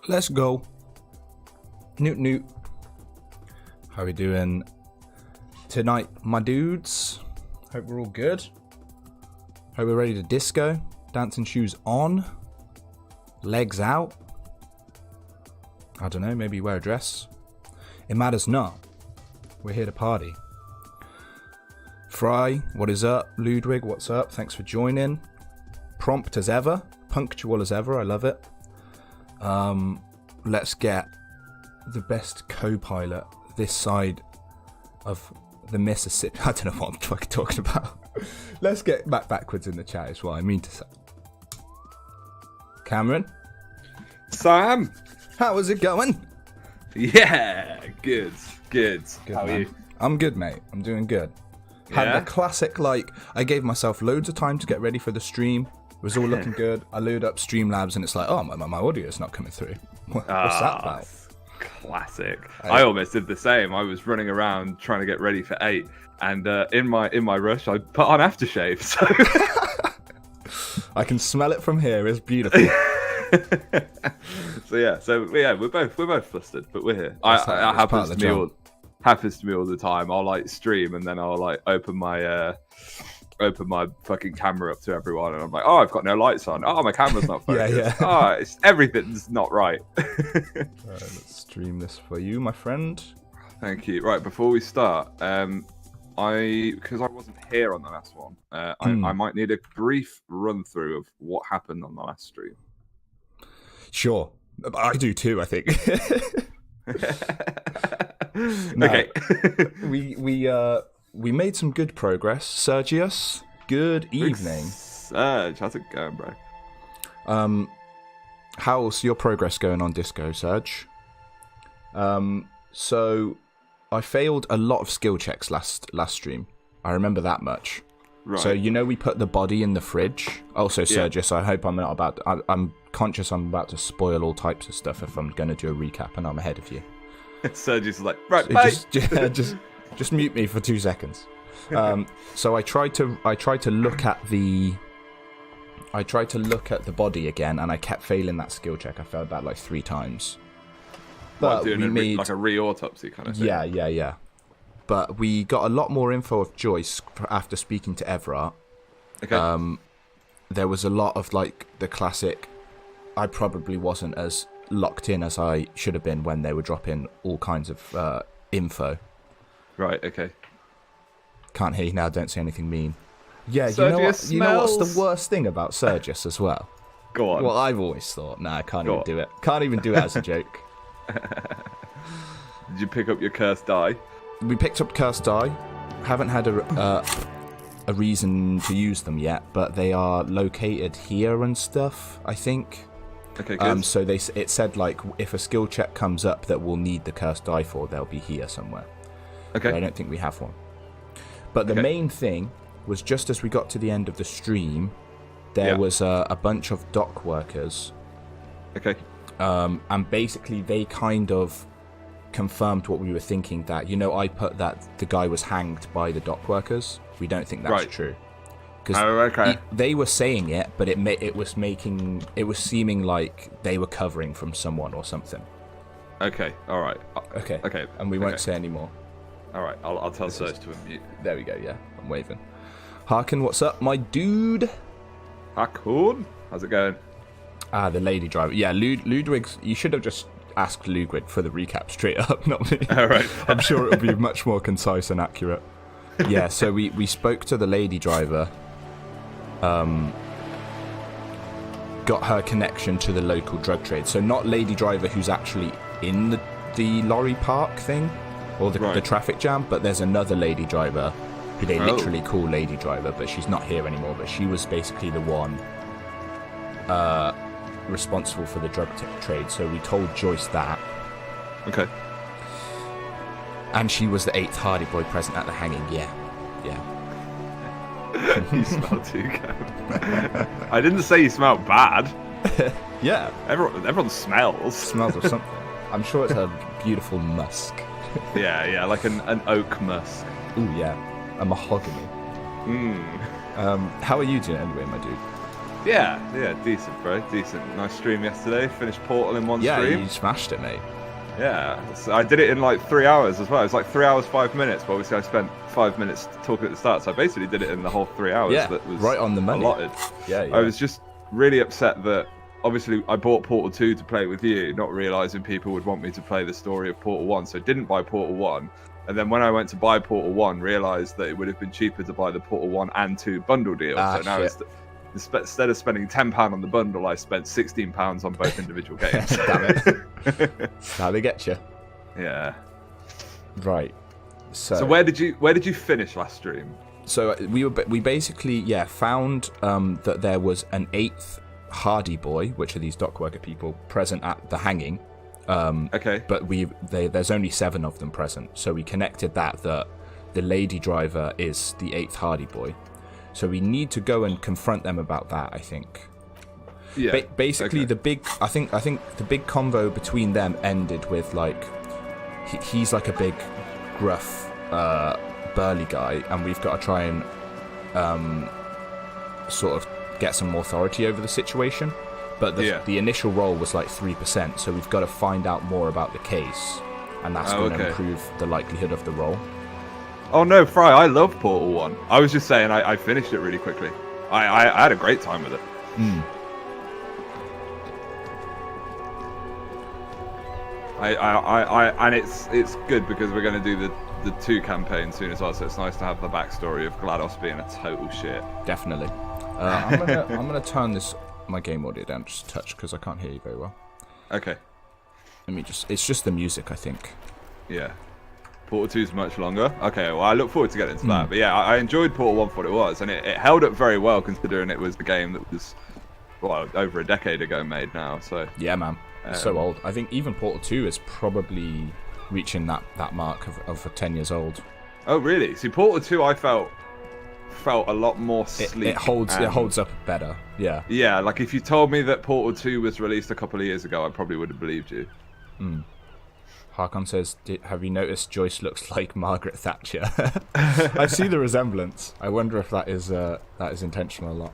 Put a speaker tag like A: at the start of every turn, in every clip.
A: Let's go. Newt Newt. How we doing tonight, my dudes? Hope we're all good. Hope we're ready to disco. Dancing shoes on. Legs out. I don't know, maybe wear a dress. It matters not. We're here to party. Fry, what is up? Ludwig, what's up? Thanks for joining. Prompt as ever. Punctual as ever. I love it. Let's get the best co-pilot this side of the Mississippi. I don't know what I'm fucking talking about. Let's get MacBackwardz in the chat is what I mean to say. Cameron?
B: Sam?
A: How is it going?
B: Yeah, good. How
A: man.
B: are you?
A: I'm good, mate. I'm doing good. Had
B: Yeah?
A: the classic, I gave myself loads of time to get ready for the stream. It was all looking good. I load up Streamlabs and it's like, oh, my audio's not coming through. What's that about?
B: Classic. I almost did the same. I was running around trying to get ready for 8, and in my rush, I put on aftershave. So
A: I can smell it from here. It's beautiful.
B: we're both flustered, but we're here. It happens to me all the time. I'll stream and then I'll open my fucking camera up to everyone, and I'm like, oh, I've got no lights on. Oh, my camera's not focused. Oh, everything's not right.
A: Let's stream this for you, my friend.
B: Thank you. Right, before we start, because I wasn't here on the last one, I might need a brief run through of what happened on the last stream.
A: Sure, I do too. I think.
B: Okay.
A: We made some good progress. Sergius, good evening.
B: Serge, how's it going, bro?
A: How's your progress going on Disco, Serge? So I failed a lot of skill checks last stream. I remember that much.
B: Right.
A: So we put the body in the fridge. Also, Sergius, I hope I'm not about. I'm conscious I'm about to spoil all types of stuff if I'm going to do a recap, and I'm ahead of you.
B: Sergius is like, right,
A: so just mute me for 2 seconds. So I tried to look at the body again, and I kept failing that skill check. I failed that 3 times. But
B: doing
A: we made
B: like a re-autopsy kind of thing.
A: Yeah. But we got a lot more info of Joyce after speaking to Everard.
B: Okay.
A: There was a lot of the classic. I probably wasn't as locked in as I should have been when they were dropping all kinds of info.
B: Right. Okay.
A: Can't hear you now. Don't say anything mean. Yeah,
B: Sergius
A: you know what's the worst thing about Sergius as well?
B: Go on.
A: Well, I've always thought, I can't even do it. Can't even do it as a joke.
B: Did you pick up your cursed die?
A: We picked up cursed die. Haven't had a reason to use them yet, but they are located here and stuff, I think.
B: Okay, good.
A: So it said if a skill check comes up that we'll need the cursed die for, they'll be here somewhere.
B: Okay.
A: But I don't think we have one. But the main thing was just as we got to the end of the stream, there was a bunch of dock workers.
B: Okay.
A: And basically they kind of confirmed what we were thinking, that I put that the guy was hanged by the dock workers. We don't think that's true. Because they were saying it, but it was seeming like they were covering from someone or something.
B: Okay, all right.
A: Okay. And we won't say any more.
B: All right, I'll tell Serge to unmute.
A: There we go, yeah. I'm waving. Harkin, what's up, my dude?
B: Harkin, how's it going?
A: The lady driver. Yeah, Ludwig, you should have just asked Ludwig for the recap straight up, not me.
B: All right.
A: I'm sure it'll be much more concise and accurate. Yeah, so we spoke to the lady driver. Got her connection to the local drug trade. So not lady driver who's actually in the lorry park thing or the traffic jam, but there's another lady driver who they literally call lady driver, but she's not here anymore. But she was basically the one responsible for the drug trade. So we told Joyce that.
B: Okay.
A: And she was the 8th Hardy Boy present at the hanging. Yeah.
B: You smell too good. I didn't say you smelled bad.
A: Yeah.
B: Everyone smells.
A: Smells of something. I'm sure it's a beautiful musk.
B: Yeah, like an oak musk.
A: Ooh, yeah. A mahogany. How are you doing anyway, my dude?
B: Yeah, decent, bro. Decent. Nice stream yesterday. Finished Portal in one stream.
A: Yeah, you smashed it, mate.
B: Yeah, so I did it in like 3 hours as well. It was like 3 hours, 5 minutes. But obviously, I spent 5 minutes talking at the start, so I basically did it in the whole 3 hours.
A: Yeah,
B: that was
A: right on the money.
B: Allotted.
A: Yeah.
B: I was just really upset that obviously I bought Portal 2 to play with you, not realizing people would want me to play the story of Portal 1, so I didn't buy Portal 1. And then when I went to buy Portal 1, realized that it would have been cheaper to buy the Portal 1 and 2 bundle deal. So now instead of spending £10 on the bundle, I spent £16 on both individual games.
A: Damn it. How they get you.
B: Yeah.
A: Right. So
B: where did you finish last stream?
A: So we basically found that there was an 8th Hardy Boy, which are these dock worker people, present at the hanging.
B: Okay.
A: But there's only 7 of them present, so we connected that the lady driver is the 8th Hardy Boy. So we need to go and confront them about that, I think.
B: Yeah.
A: Basically,
B: okay.
A: I think the big convo between them ended with like he's like a big gruff burly guy, and we've got to try and sort of get some authority over the situation. But the initial roll was like 3%, so we've got to find out more about the case, and that's going to improve the likelihood of the roll.
B: Oh no, Fry, I love Portal 1. I was just saying I finished it really quickly. I had a great time with it. And it's good because we're going to do the 2 campaigns soon as well, so it's nice to have the backstory of GLaDOS being a total shit.
A: Definitely. I'm gonna turn my game audio down just a touch because I can't hear you very well.
B: Okay.
A: It's just the music, I think.
B: Yeah. Portal 2 is much longer. Okay, well, I look forward to getting into that. But yeah, I enjoyed Portal 1 for what it was, and it held up very well considering it was the game that was, over a decade ago made now. So
A: yeah, man. It's so old. I think even Portal 2 is probably reaching that mark of 10 years old.
B: Oh, really? See, Portal 2 I felt a lot more sleek.
A: It holds up better. Yeah.
B: Yeah, like if you told me that Portal 2 was released a couple of years ago, I probably would have believed you.
A: Harkon says, have you noticed Joyce looks like Margaret Thatcher? I see the resemblance. I wonder if that is intentional or not.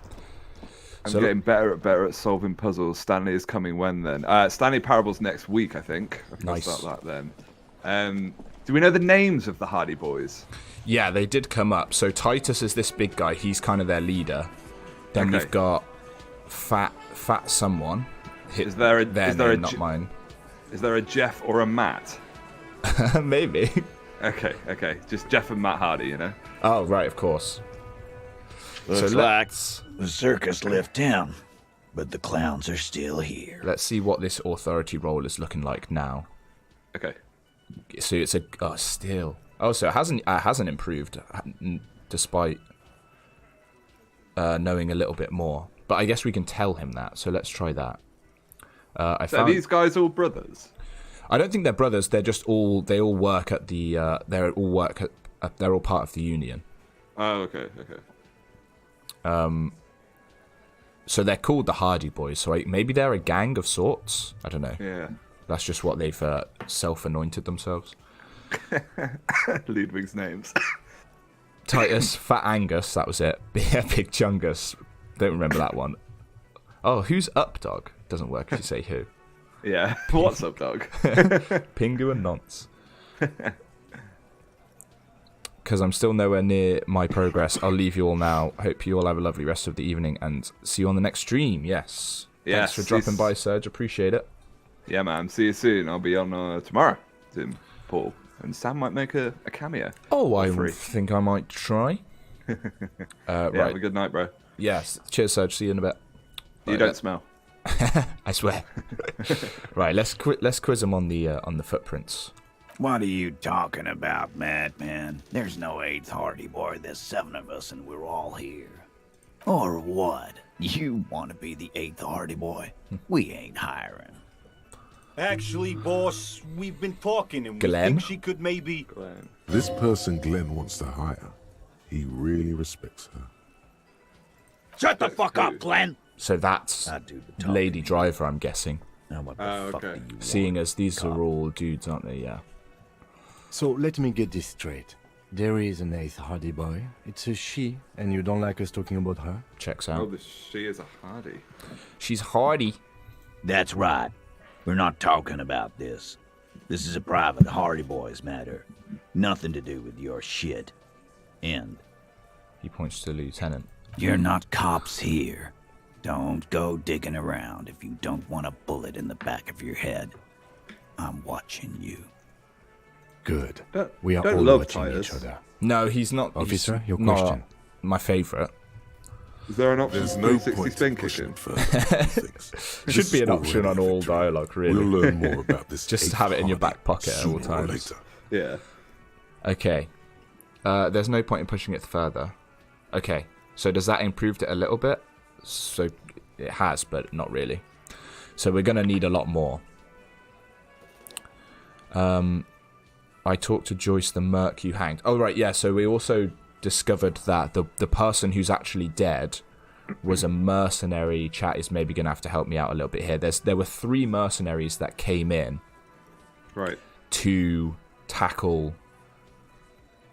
B: I'm getting better at solving puzzles. Stanley is coming when then? Stanley Parable's next week, I think.
A: Nice.
B: Start that then. Do we know the names of the Hardy Boys?
A: Yeah, they did come up. So Titus is this big guy. He's kind of their leader. Then we've got fat someone.
B: Is there a
A: not mine?
B: Is there a Jeff or a Matt?
A: Maybe.
B: Okay. Just Jeff and Matt Hardy, you know?
A: Oh, right, of course.
C: Looks like the circus left town, but the clowns are still here.
A: Let's see what this authority roll is looking like now.
B: Okay.
A: So it's still. Oh, so it hasn't improved despite knowing a little bit more. But I guess we can tell him that. So let's try that.
B: Are these guys all brothers?
A: I don't think they're brothers. They're just they all work at the. They're all part of the union.
B: Oh, okay.
A: So they're called the Hardy Boys. So maybe they're a gang of sorts. I don't know.
B: Yeah.
A: That's just what they've self-anointed themselves.
B: Ludwig's names.
A: Titus, Fat Angus, that was it. Big Chungus. Don't remember that one. Oh, who's Up Dog? Doesn't work if you say who.
B: Yeah. What's up, dog?
A: Pingu and Nonce. Because I'm still nowhere near my progress, I'll leave you all now. Hope you all have a lovely rest of the evening and see you on the next stream. Yes. Thanks for dropping by, Serge. Appreciate it.
B: Yeah, man. See you soon. I'll be on tomorrow. Tim, Paul, and Sam might make a cameo.
A: Oh, I think I might try.
B: Right.
A: Right.
B: Have a good night, bro.
A: Yes. Cheers, Serge. See you in a bit.
B: You don't smell.
A: I swear. Right. Let's quiz him on the footprints.
C: What are you talking about, madman? There's no 8th Hardy Boy. There's 7 of us, and we're all here. Or what? You want to be the 8th Hardy Boy? We ain't hiring.
D: Actually, boss, we've been talking, and we
A: Glenn?
D: think she could maybe...
B: Glenn.
E: This person Glenn wants to hire, he really respects her.
C: Shut the fuck up, Glenn!
A: So that's Lady Driver, I'm guessing.
C: Now what the fuck do you want?
A: Seeing as these are all dudes, aren't they? Yeah.
F: So let me get this straight. There is an 8th hardy boy. It's a she, and you don't like us talking about her?
A: Checks
B: Oh,
A: out.
B: she is a hardy.
A: She's hardy.
C: That's right. We're not talking about this. This is a private Hardy Boys matter. Nothing to do with your shit. End.
A: He points to the lieutenant.
C: You're not cops here. Don't go digging around if you don't want a bullet in the back of your head. I'm watching you.
F: Good.
B: Don't-
F: We are
B: don't
F: all
B: love
F: watching
B: Titus.
F: each other.
A: No, he's not.
F: Officer,
A: he's
F: your
A: not
F: question.
A: My favourite.
B: Is there an option
E: There's
B: for
E: no
B: 360
E: point
B: spin
E: in pushing
B: kicking?
E: further. Things.
A: Should
E: This
A: be
E: is
A: an option on
E: already a
A: all
E: victory.
A: dialogue, really.
E: We'll learn more about this.
A: Just
E: 8th
A: have it in your
E: Hardy
A: back pocket at all
E: sooner or
A: times.
E: later.
B: Yeah.
A: Okay. There's no point in pushing it further. Okay. So does that improve it a little bit? So it has, but not really. So we're going to need a lot more. I talked to Joyce, the merc you hanged. Oh, right, yeah. So we also discovered that the person who's actually dead was a mercenary. Chat is maybe going to have to help me out a little bit here. There were 3 mercenaries that came in
B: Right.
A: to tackle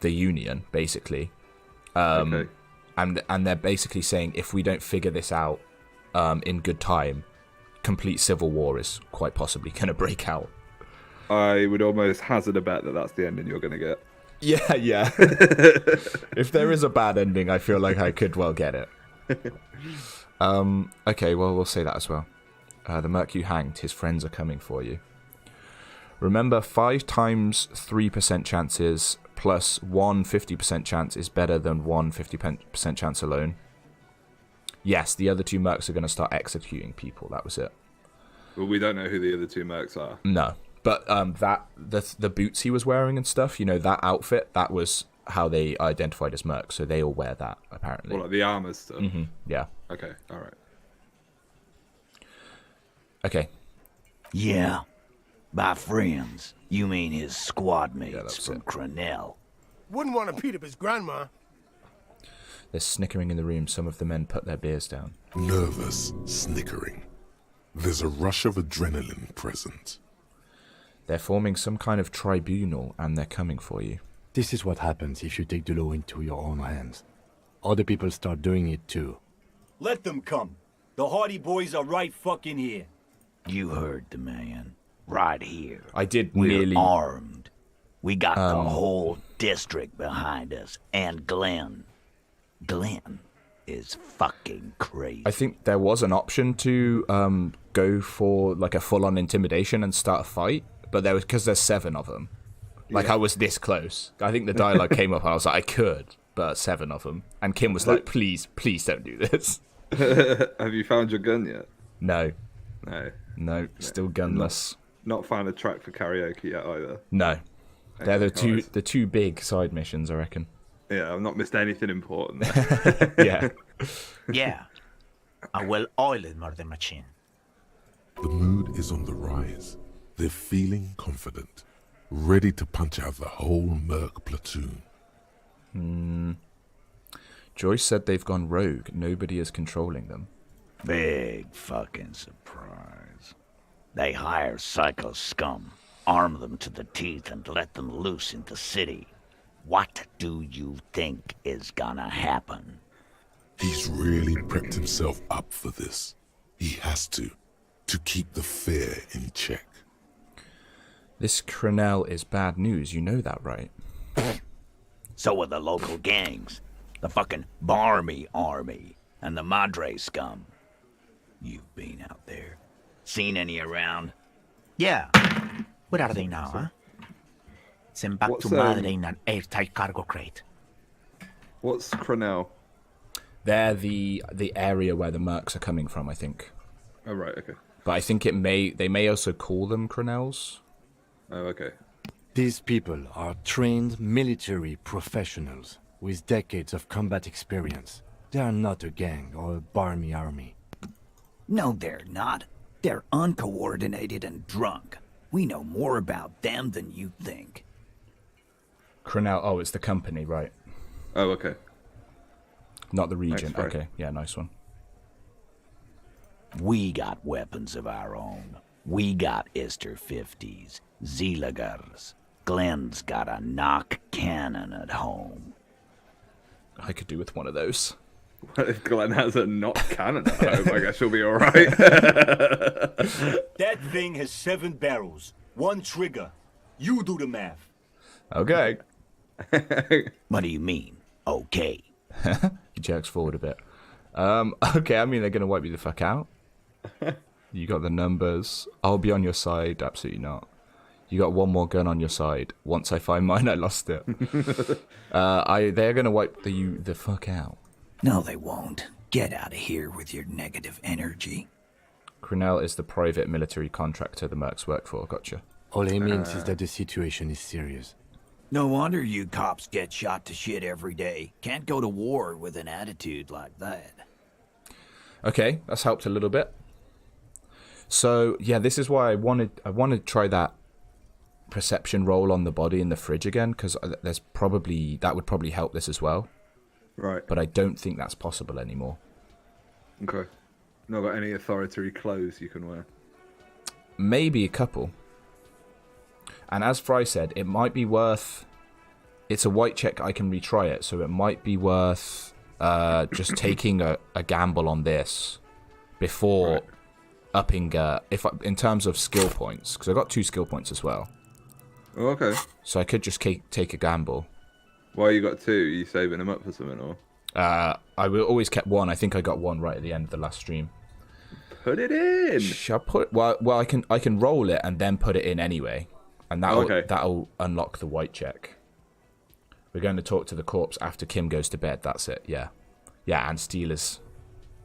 A: the Union, basically.
B: Okay.
A: And they're basically saying if we don't figure this out in good time, complete civil war is quite possibly going to break out.
B: I would almost hazard a bet that that's the ending you're going to get.
A: Yeah, yeah. If there is a bad ending, I feel like I could well get it. Okay, well, we'll say that as well. The merc you hanged, his friends are coming for you. Remember, 5 times 3% chances plus 1 50% chance is better than 1 50% chance alone. Yes, the other 2 mercs are going to start executing people. That was it.
B: Well, we don't know who the other 2 mercs are.
A: No, but the boots he was wearing and stuff, you know, that outfit, that was how they identified as mercs. So they all wear that apparently.
B: Well, like the armor stuff.
A: Yeah.
B: Okay. All right.
A: Okay.
C: Yeah. By friends, you mean his squad
A: Yeah,
C: mates
A: that's
C: from
A: it.
C: Crenell.
D: Wouldn't want to beat up his grandma.
A: There's snickering in the room. Some of the men put their beers down.
E: Nervous, snickering. There's a rush of adrenaline present.
A: They're forming some kind of tribunal and they're coming for you.
F: This is what happens if you take the law into your own hands. Other people start doing it too.
D: Let them come. The Hardy Boys are right fucking here.
C: You heard the man. Right here.
A: I did
C: We're
A: nearly...
C: armed. We got the whole district behind us. And Glenn. Glenn is fucking crazy.
A: I think there was an option to go for like a full-on intimidation and start a fight, but there was, because there's 7 of them. Like I was this close. I think the dialogue came up. I was like, I could, but 7 of them. And Kim was like, please don't do this.
B: Have you found your gun yet?
A: No,
B: No.
A: still gunless.
B: Not found a track for karaoke yet either.
A: No, they're
B: Okay,
A: the two big side missions, I reckon.
B: Yeah, I've not missed anything important there.
A: Yeah.
G: Yeah. A well-oiled murder machine.
E: The mood is on the rise. They're feeling confident, ready to punch out the whole merc platoon.
A: Joyce said they've gone rogue. Nobody is controlling them.
C: Big fucking surprise. They hire psycho scum, arm them to the teeth, and let them loose in the city. What do you think is gonna happen?
E: He's really prepped himself up for this. He has to keep the fear in check.
A: This Crenell is bad news. You know that, right?
C: So are the local gangs, the fucking Barmy Army, and the Madre scum. You've been out there. Seen any around?
G: Yeah. Where are they now, huh? Sent back
B: What's,
G: to Madre in an airtight cargo crate.
B: What's Crenell?
A: They're the area where the mercs are coming from, I think.
B: Oh, right, okay.
A: But I think they may also call them Crenells.
B: Oh, okay.
F: These people are trained military professionals with decades of combat experience. They are not a gang or a barmy army.
C: No, they're not. They're uncoordinated and drunk. We know more about them than you think.
A: Crenell, oh, it's the company, right?
B: Oh, okay.
A: Not the region.
B: Thanks, Fred.
A: Okay, yeah, nice one.
C: We got weapons of our own. We got Ister 50s, Zeelagers. Glenn's got a knock cannon at home.
A: I could do with one of those.
B: If Glenn has a not cannon at home, I guess she'll be alright.
D: That thing has 7 barrels, 1 trigger. You do the math.
A: Okay.
C: What do you mean? Okay.
A: He jerks forward a bit. Okay, I mean, they're going to wipe you the fuck out. You got the numbers. I'll be on your side. Absolutely not. You got one more gun on your side. Once I find mine, I lost it. They're going to wipe the fuck out.
C: No, they won't. Get out of here with your negative energy.
A: Grinnell is the private military contractor the Mercs work for. Gotcha.
F: All he means is that the situation is serious.
C: No wonder you cops get shot to shit every day. Can't go to war with an attitude like that.
A: Okay, that's helped a little bit. So, yeah, this is why I wanted to try that perception roll on the body in the fridge again, because that would probably help this as well.
B: Right.
A: But I don't think that's possible anymore.
B: Okay. Not got any authority clothes you can wear.
A: Maybe a couple. And as Fry said, it might be worth... It's a white check, I can retry it, so it might be worth just taking a gamble on this before upping... in terms of skill points, because I got 2 skill points as well.
B: Oh, okay.
A: So I could just take a gamble.
B: Why you got 2? Are you saving them up for something, or?
A: I will always kept 1. I think I got 1 right at the end of the last stream.
B: Put it in!
A: Shall I put... Well, I can roll it and then put it in anyway. And that'll unlock the white check. We're going to talk to the corpse after Kim goes to bed. That's it. Yeah, and steal his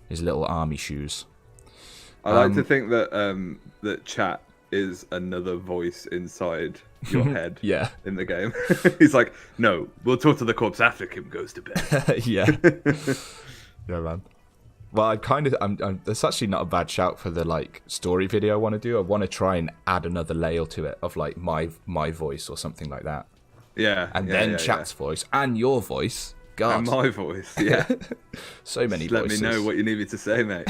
A: little army shoes.
B: I like to think that that chat is another voice inside your head.
A: Yeah.
B: In the game, he's like, "No, we'll talk to the corpse after Kim goes to bed."
A: Yeah. Yeah, man. Well, it's actually not a bad shout for the story video I want to do. I want to try and add another layer to it of my voice or something like that.
B: Yeah.
A: And then chat's voice and your voice. God.
B: And my voice. Yeah.
A: So many
B: Just
A: voices.
B: Let me know what you need me to say, mate.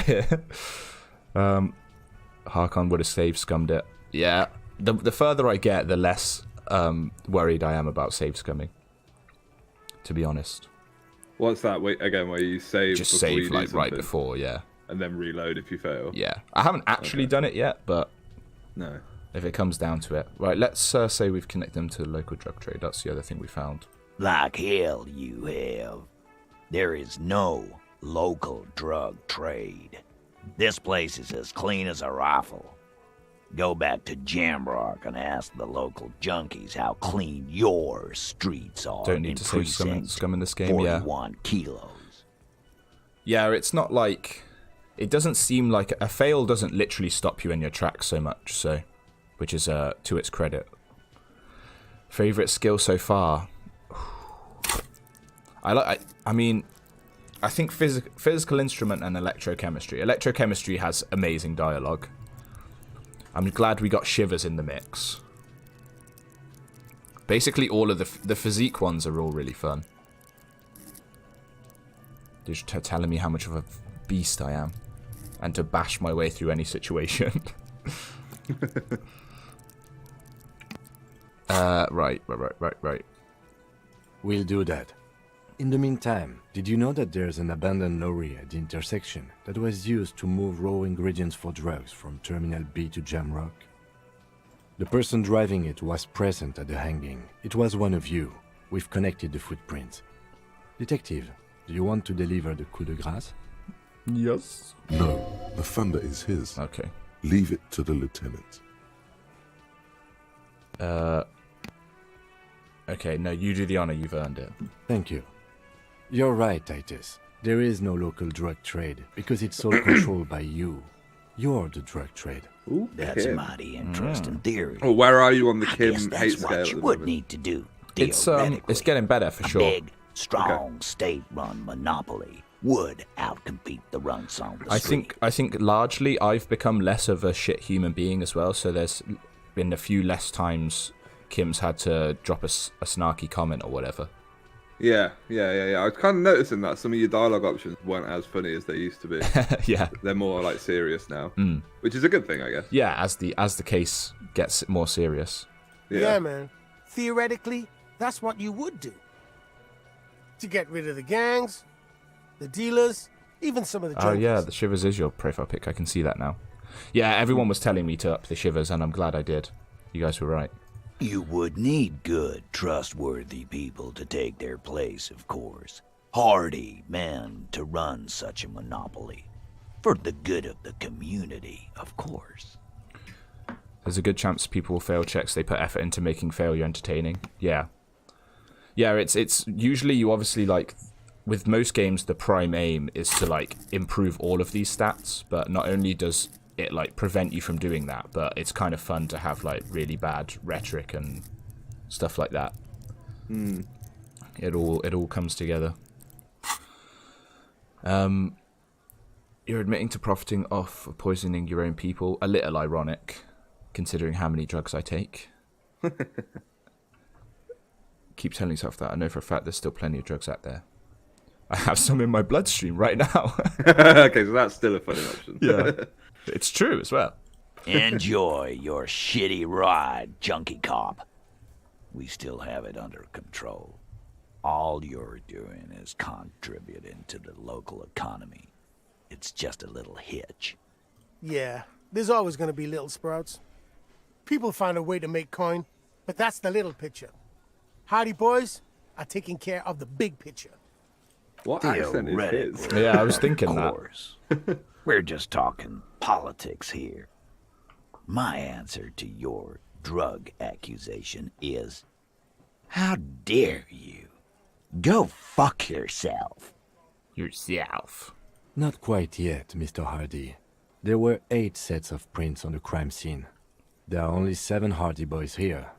A: Harkon would have save scummed it. Yeah. The further I get, the less worried I am about save scumming. To be honest.
B: What's that? Wait, again, where you save
A: just
B: before
A: save
B: you do
A: right
B: something,
A: before, yeah.
B: and then reload if you fail.
A: Yeah. I haven't actually done it yet, but
B: No.
A: if it comes down to it. Right, let's say we've connected them to the local drug trade. That's the other thing we found.
C: Like hell you have. There is no local drug trade. This place is as clean as a rifle. Go back to Jamrock and ask the local junkies how clean your streets are.
A: Don't need to save scum in this game,
C: 41 kilos.
A: Yeah, it's not like... It doesn't seem like... A fail doesn't literally stop you in your tracks so much, so... Which is to its credit. Favorite skill so far? I think physical instrument and electrochemistry. Electrochemistry has amazing dialogue. I'm glad we got Shivers in the mix. Basically, all of the physique ones are all really fun. Just telling me how much of a beast I am, and to bash my way through any situation. Right.
F: We'll do that. In the meantime, did you know that there's an abandoned lorry at the intersection that was used to move raw ingredients for drugs from Terminal B to Jamrock? The person driving it was present at the hanging. It was one of you. We've connected the footprints. Detective, do you want to deliver the coup de grâce?
A: Yes.
E: No, the thunder is his.
A: Okay.
E: Leave it to the lieutenant.
A: Okay, no, you do the honor. You've earned it.
F: Thank you. You're right, Titus. There is no local drug trade because it's all controlled by you. You're the drug trade.
B: Ooh,
C: That's
B: Kim.
C: a mighty interesting theory.
B: Oh, where are you on the
C: I
B: Kim
C: guess
B: hate
C: that's
B: scale?
C: what
B: at
C: you
B: the
C: would
B: moment?
C: need to do.
A: It's getting better for
C: A
A: sure.
C: big, strong, state-run monopoly would outcompete the runts on the street.
A: I think largely I've become less of a shit human being as well. So there's been a few less times Kim's had to drop a snarky comment or whatever.
B: Yeah. I was kind of noticing that some of your dialogue options weren't as funny as they used to be.
A: Yeah.
B: They're more serious now, which is a good thing, I guess.
A: Yeah, as the case gets more serious.
B: Yeah.
H: Man. Theoretically, That's what you would do. To get rid of the gangs, the dealers, even some of the junkies.
A: Oh yeah, the Shivers is your profile pic. I can see that now. Yeah, everyone was telling me to up the Shivers, and I'm glad I did. You guys were right.
C: You would need good, trustworthy people to take their place, of course. Hardy men to run such a monopoly. For the good of the community, of course.
A: There's a good chance people will fail checks. They put effort into making failure entertaining. Yeah. Yeah, it's usually you obviously like... With most games, the prime aim is to like improve all of these stats, but not only does it like prevent you from doing that, but it's kind of fun to have like really bad rhetoric and stuff like that. It all comes together. You're admitting to profiting off of poisoning your own people. A little ironic, considering how many drugs I take. Keep telling yourself that. I know for a fact there's still plenty of drugs out there. I have some in my bloodstream right now.
B: Okay, so that's still a funny option.
A: Yeah. It's true as well.
C: Enjoy your shitty ride, junkie cop. We still have it under control. All you're doing is contributing to the local economy. It's just a little hitch.
H: Yeah, there's always going to be little sprouts. People find a way to make coin, but that's the little picture. Hardy boys are taking care of the big picture.
B: What accent is his?
A: Yeah, I was thinking that.
C: Of course. We're just talking politics here. My answer to your drug accusation is, how dare you? Go fuck yourself.
A: Yourself.
F: Not quite yet, Mr. Hardy. There were 8 sets of prints on the crime scene. There are only 7 Hardy boys here.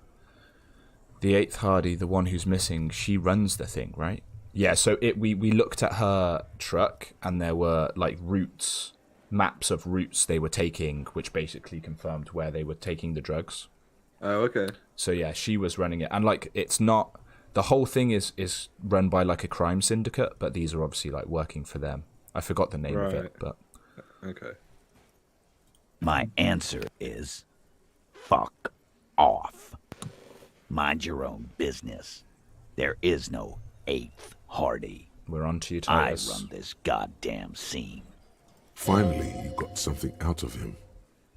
A: The 8th Hardy, the one who's missing, she runs the thing, right? Yeah, so we looked at her truck, and there were like routes, maps of routes they were taking, which basically confirmed where they were taking the drugs.
B: Oh, okay.
A: So yeah, she was running it, and like it's not the whole thing is run by like a crime syndicate, but these are obviously like working for them. I forgot the name of it, but
B: okay.
C: My answer is, fuck off. Mind your own business. There is no 8th Hardy.
A: we're on to you,
C: I
A: Titus.
C: run this goddamn scene.
E: Finally, you got something out of him.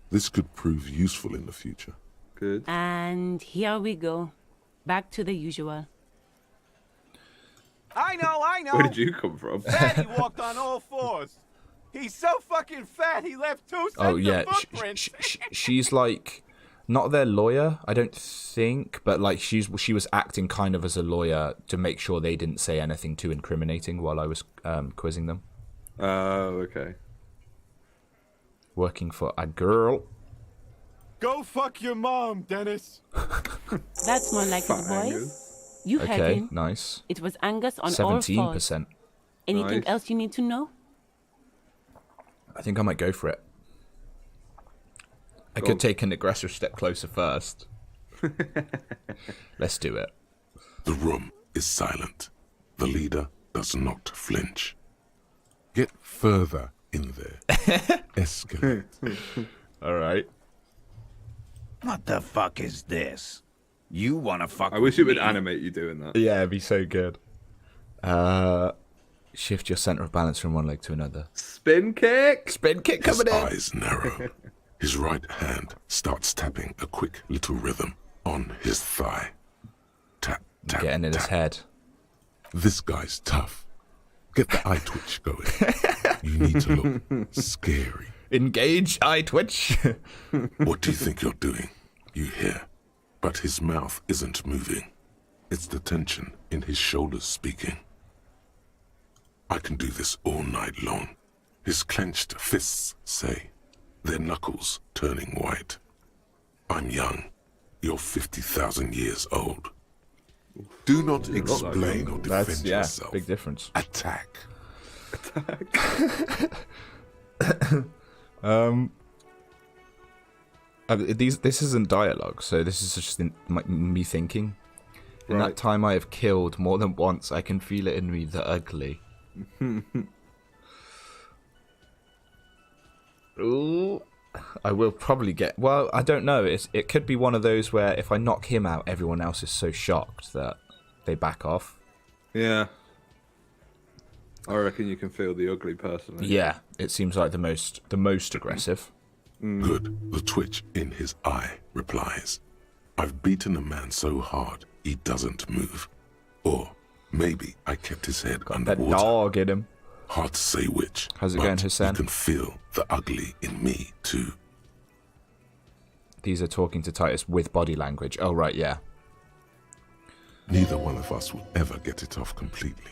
E: This could prove useful in the future.
B: Good.
I: And here we go. Back to the usual.
J: I know.
B: Where did you come from?
J: Fat, he walked on all 4s. He's so fucking fat, he left 2 sets of footprints.
A: She's like not their lawyer, I don't think, but like she was acting kind of as a lawyer to make sure they didn't say anything too incriminating while I was quizzing them.
B: Oh, okay.
A: Working for a girl.
J: Go fuck your mom, Dennis.
I: That's more like it, boys. You heard
A: Okay,
I: him.
A: nice.
I: It was Angus on all 4s.
A: 17%.
I: Anything
B: Nice.
I: else you need to know?
A: I think I might go for it. I could take an aggressive step closer first. Let's do it.
E: The room is silent. The leader does not flinch. Get further in there. Escalate.
A: All right.
C: What the fuck is this? You wanna fuck
B: I wish
C: with
B: it would
C: me?
B: animate you doing that.
A: Yeah, it'd be so good. Shift your center of balance from one leg to another.
B: Spin kick.
A: Spin kick
E: His
A: coming in.
E: eyes narrow. His right hand starts tapping a quick little rhythm on his thigh. Tap, tap,
A: Getting in his
E: tap.
A: head.
E: This guy's tough. Get the eye twitch going. You need to look scary.
A: Engage eye twitch.
E: What do you think you're doing? You hear. But his mouth isn't moving. It's the tension in his shoulders speaking. I can do this all night long. His clenched fists say, their knuckles turning white. I'm young. You're 50,000 years old. Do not explain or defend
A: That's
E: yourself.
A: big difference.
E: Attack.
A: This isn't dialogue, so this is just me thinking. In that time I have killed more than once, I can feel it in me, the ugly. Ooh, I will probably get... Well, I don't know. It could be one of those where if I knock him out, everyone else is so shocked that they back off.
B: Yeah. I reckon you can feel the ugly person.
A: Yeah, it seems like the most aggressive.
E: Good. The twitch in his eye replies. I've beaten a man so hard he doesn't move. Or maybe I kept his head
A: Got
E: underwater.
A: that dog in him.
E: Hard to say which.
A: How's it
E: but
A: going, Hussein?
E: You can feel the ugly in me too.
A: These are talking to Titus with body language. Oh, right, yeah.
E: Neither one of us will ever get it off completely.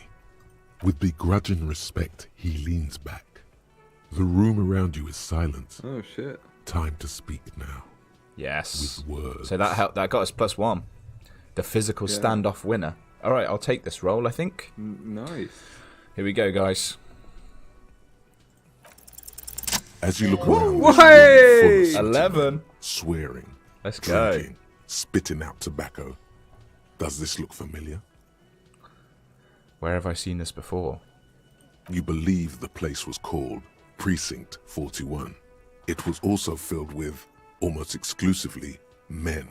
E: With begrudging respect, he leans back. The room around you is silent.
B: Oh, shit.
E: Time to speak now.
A: Yes.
E: With words.
A: So that got us +1. The physical standoff winner. All right, I'll take this roll, I think.
B: Nice.
A: Here we go, guys.
E: As you look around,
A: Hey!
E: full of
A: 11.
E: swearing,
A: Let's go.
E: drinking, spitting out tobacco. Does this look familiar?
A: Where have I seen this before?
E: You believe the place was called Precinct 41. It was also filled with, almost exclusively, men.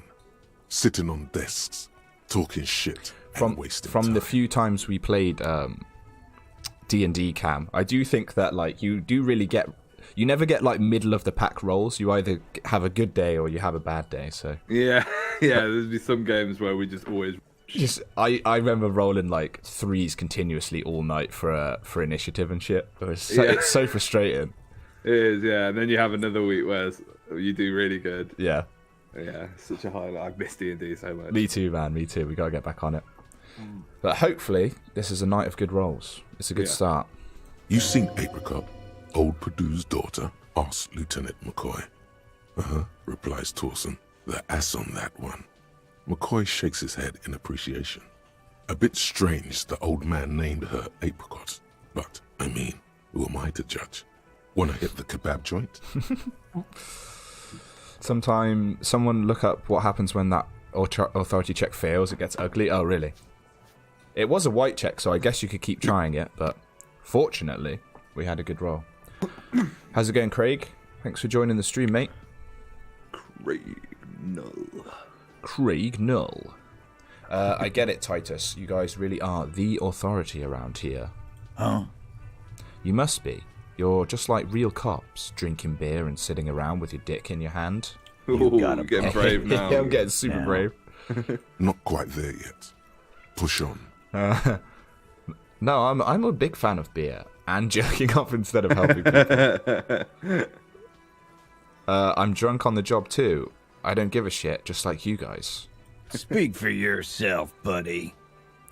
E: Sitting on desks, talking shit and wasting
A: From
E: time.
A: the few times we played D&D Cam, I do think that like you never get like middle of the pack rolls. You either have a good day or you have a bad day. So
B: Yeah, there's be some games where we just always...
A: I remember rolling like 3s continuously all night for initiative and shit. It's so frustrating.
B: It is, yeah. And then you have another week where you do really good.
A: Yeah.
B: Yeah, such a highlight. I miss D&D so much.
A: Me too, man. Me too. We gotta get back on it. But hopefully, this is a night of good rolls. It's a good start.
E: You seen Apricot, old Purdue's daughter? Asks Lieutenant McCoy. Replies Torson. The ass on that one. McCoy shakes his head in appreciation. A bit strange the old man named her Apricot. But, I mean, who am I to judge? Wanna hit the kebab joint?
A: Someone look up what happens when that authority check fails. It gets ugly. Oh, really? It was a white check, so I guess you could keep trying it, but fortunately, we had a good roll. How's it going, Craig? Thanks for joining the stream, mate. Craig Null. I get it, Titus. You guys really are the authority around here.
C: Huh?
A: You must be. You're just like real cops, drinking beer and sitting around with your dick in your hand.
B: Ooh, I'm getting brave now.
A: Yeah, I'm getting super brave.
E: Not quite there yet. Push on.
A: No, I'm a big fan of beer and jerking off instead of helping people. I'm drunk on the job too. I don't give a shit, just like you guys.
C: Speak for yourself, buddy.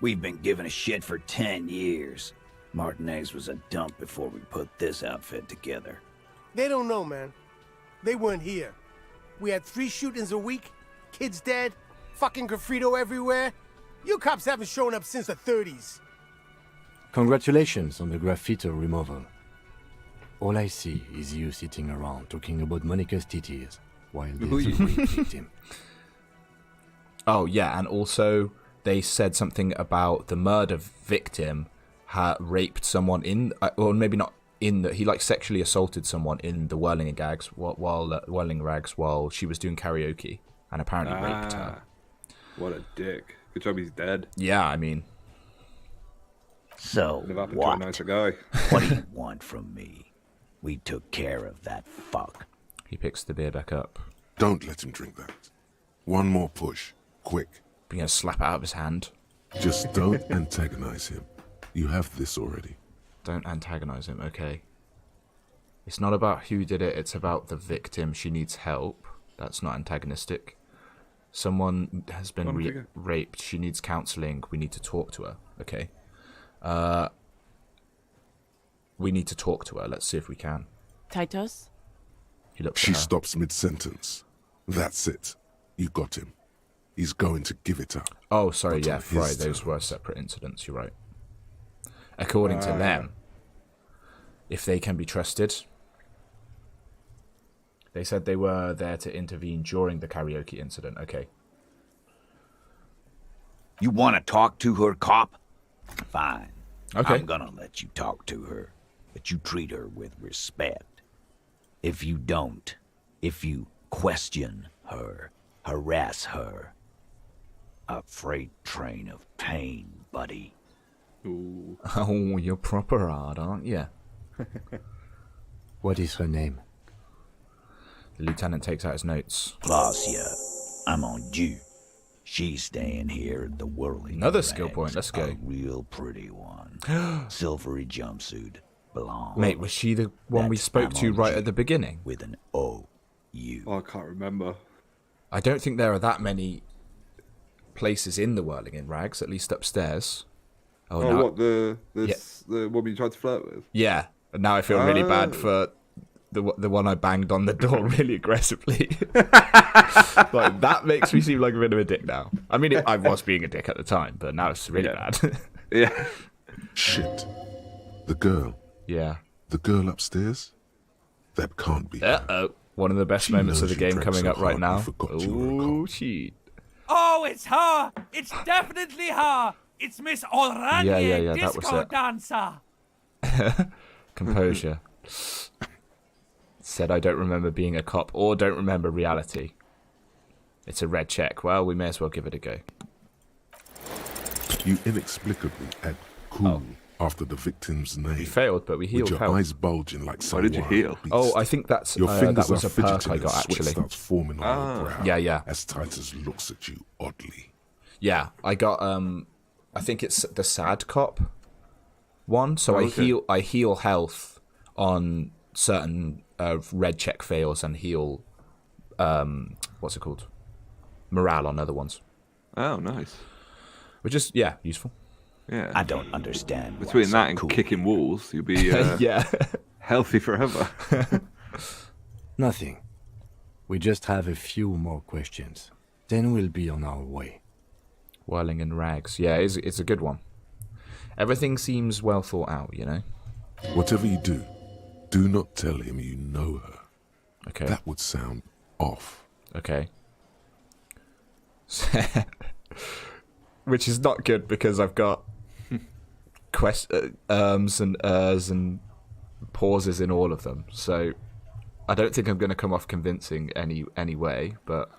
C: We've been giving a shit for 10 years. Martinez was a dump before we put this outfit together.
H: They don't know, man. They weren't here. We had 3 shootings a week, kids dead, fucking graffito everywhere. You cops haven't shown up since the 30s.
F: Congratulations on the graffito removal. All I see is you sitting around talking about Monica's titties while there's a rape victim.
A: Oh, yeah, and also they said something about the murder victim had raped someone in, or maybe not in the, he like sexually assaulted someone in the Whirling Rags while she was doing karaoke and apparently raped her.
B: What a dick. Good job he's dead.
A: Yeah, I mean.
C: So,
B: Could have happened
C: what?
B: to a nicer guy.
C: What do you want from me? We took care of that fuck.
A: He picks the beer back up.
E: Don't let him drink that. One more push. Quick.
A: You're gonna slap it out of his hand.
E: Just don't antagonize him. You have this already.
A: Don't antagonize him, okay? It's not about who did it, it's about the victim. She needs help. That's not antagonistic. Someone has been raped. She needs counseling. We need to talk to her, okay? We need to talk to her. Let's see if we can.
I: Titus?
A: He looks
E: She
A: at her.
E: stops mid-sentence. That's it. You got him. He's going to give it up.
A: Oh, sorry,
E: But
A: yeah,
E: on his
A: right. Those were
E: terms.
A: separate incidents. You're right. According to them, if they can be trusted, they said they were there to intervene during the karaoke incident. Okay.
C: You want to talk to her, cop? Fine.
A: Okay.
C: I'm gonna let you talk to her, but you treat her with respect. If you don't, if you question her, harass her, a freight train of pain, buddy.
B: Ooh.
A: Oh, you're proper hard, aren't you?
F: What is her name?
A: The lieutenant takes out his notes.
C: Glacia, I'm on due. She's staying here at the Whirling
A: Another
C: Rags,
A: skill point, let's go.
C: A real pretty one. Silvery jumpsuit, blonde.
A: Mate, was she the one we
C: That's
A: spoke to right
C: MOG
A: at the beginning?
C: with an O-U.
B: Oh, I can't remember.
A: I don't think there are that many places in the Whirling in Rags, at least upstairs.
B: Oh,
A: no.
B: what, the woman you tried to flirt with?
A: Yeah, and now I feel really bad for the one I banged on the door really aggressively. Like, that makes me seem like a bit of a dick now. I mean, I was being a dick at the time, but now it's really bad.
B: Yeah.
E: Shit. The girl.
A: Yeah.
E: The girl upstairs? That can't be her.
A: Uh-oh. One of the best
E: She
A: moments of
E: knows
A: the
E: you
A: game
E: drank
A: coming
E: so
A: up right
E: hard
A: now.
E: you forgot you were a
A: Oh,
E: cop.
A: shit.
J: Oh, it's her! It's definitely her! It's Miss Oranje,
A: Yeah, that was
J: disco
A: it.
J: dancer!
A: Composure. Said I don't remember being a cop or don't remember reality. It's a red check. Well, we may as well give it a go.
E: You inexplicably add cool after the victim's name.
A: We failed, but we healed
E: with your
A: health.
E: eyes bulging like some
B: Why did you
E: wild
B: heal?
E: beast.
A: Oh, I think that's
E: Your fingers
A: that was
E: are
A: a perk
E: fidgeting
A: I
E: and
A: got,
E: sweat
A: actually.
E: starts forming on your brow.
A: Yeah.
E: As Titus looks at you oddly.
A: Yeah, I got I think it's the sad cop one. So I heal health on certain red check fails and heal what's it called? Morale on other ones.
B: Oh, nice.
A: Which is useful.
B: Yeah.
C: I don't understand.
B: Between
C: what's
B: that
C: so
B: and
C: cool
B: kicking
C: here.
B: walls, you'll be
A: Yeah.
B: healthy forever.
F: Nothing. We just have a few more questions. Then we'll be on our way.
A: Whirling in Rags. Yeah, it's a good one. Everything seems well thought out, you know?
E: Whatever you do, do not tell him you know her.
A: Okay.
E: That would sound off.
A: Okay. Which is not good because I've got and and pauses in all of them. So I don't think I'm going to come off convincing any way, but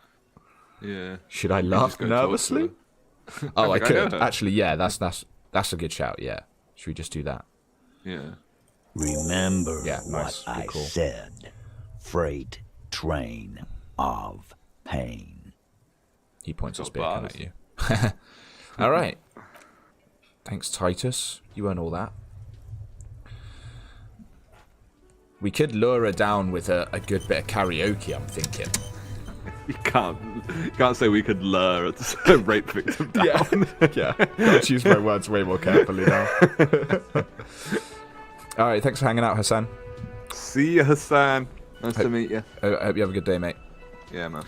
B: Yeah.
A: should I
B: You
A: laugh
B: just go talk to
A: nervously?
B: her.
A: Oh, I
B: think I know
A: could.
B: her.
A: Actually, yeah, that's a good shout, yeah. Should we just do that?
B: Yeah.
C: Remember
A: Yeah, nice.
C: what
A: Good
C: I
A: call.
C: said. Freight train of pain.
A: He points his
B: Got
A: big gun
B: bars.
A: at you. All right. Thanks, Titus. You earn all that. We could lure her down with a good bit of karaoke, I'm thinking.
B: You can't say we could lure a rape victim down.
A: Yeah. Gotta choose my words way more carefully now. All right, thanks for hanging out, Hassan.
B: See you, Hassan. Nice to meet you.
A: I hope you have a good day, mate.
B: Yeah, man.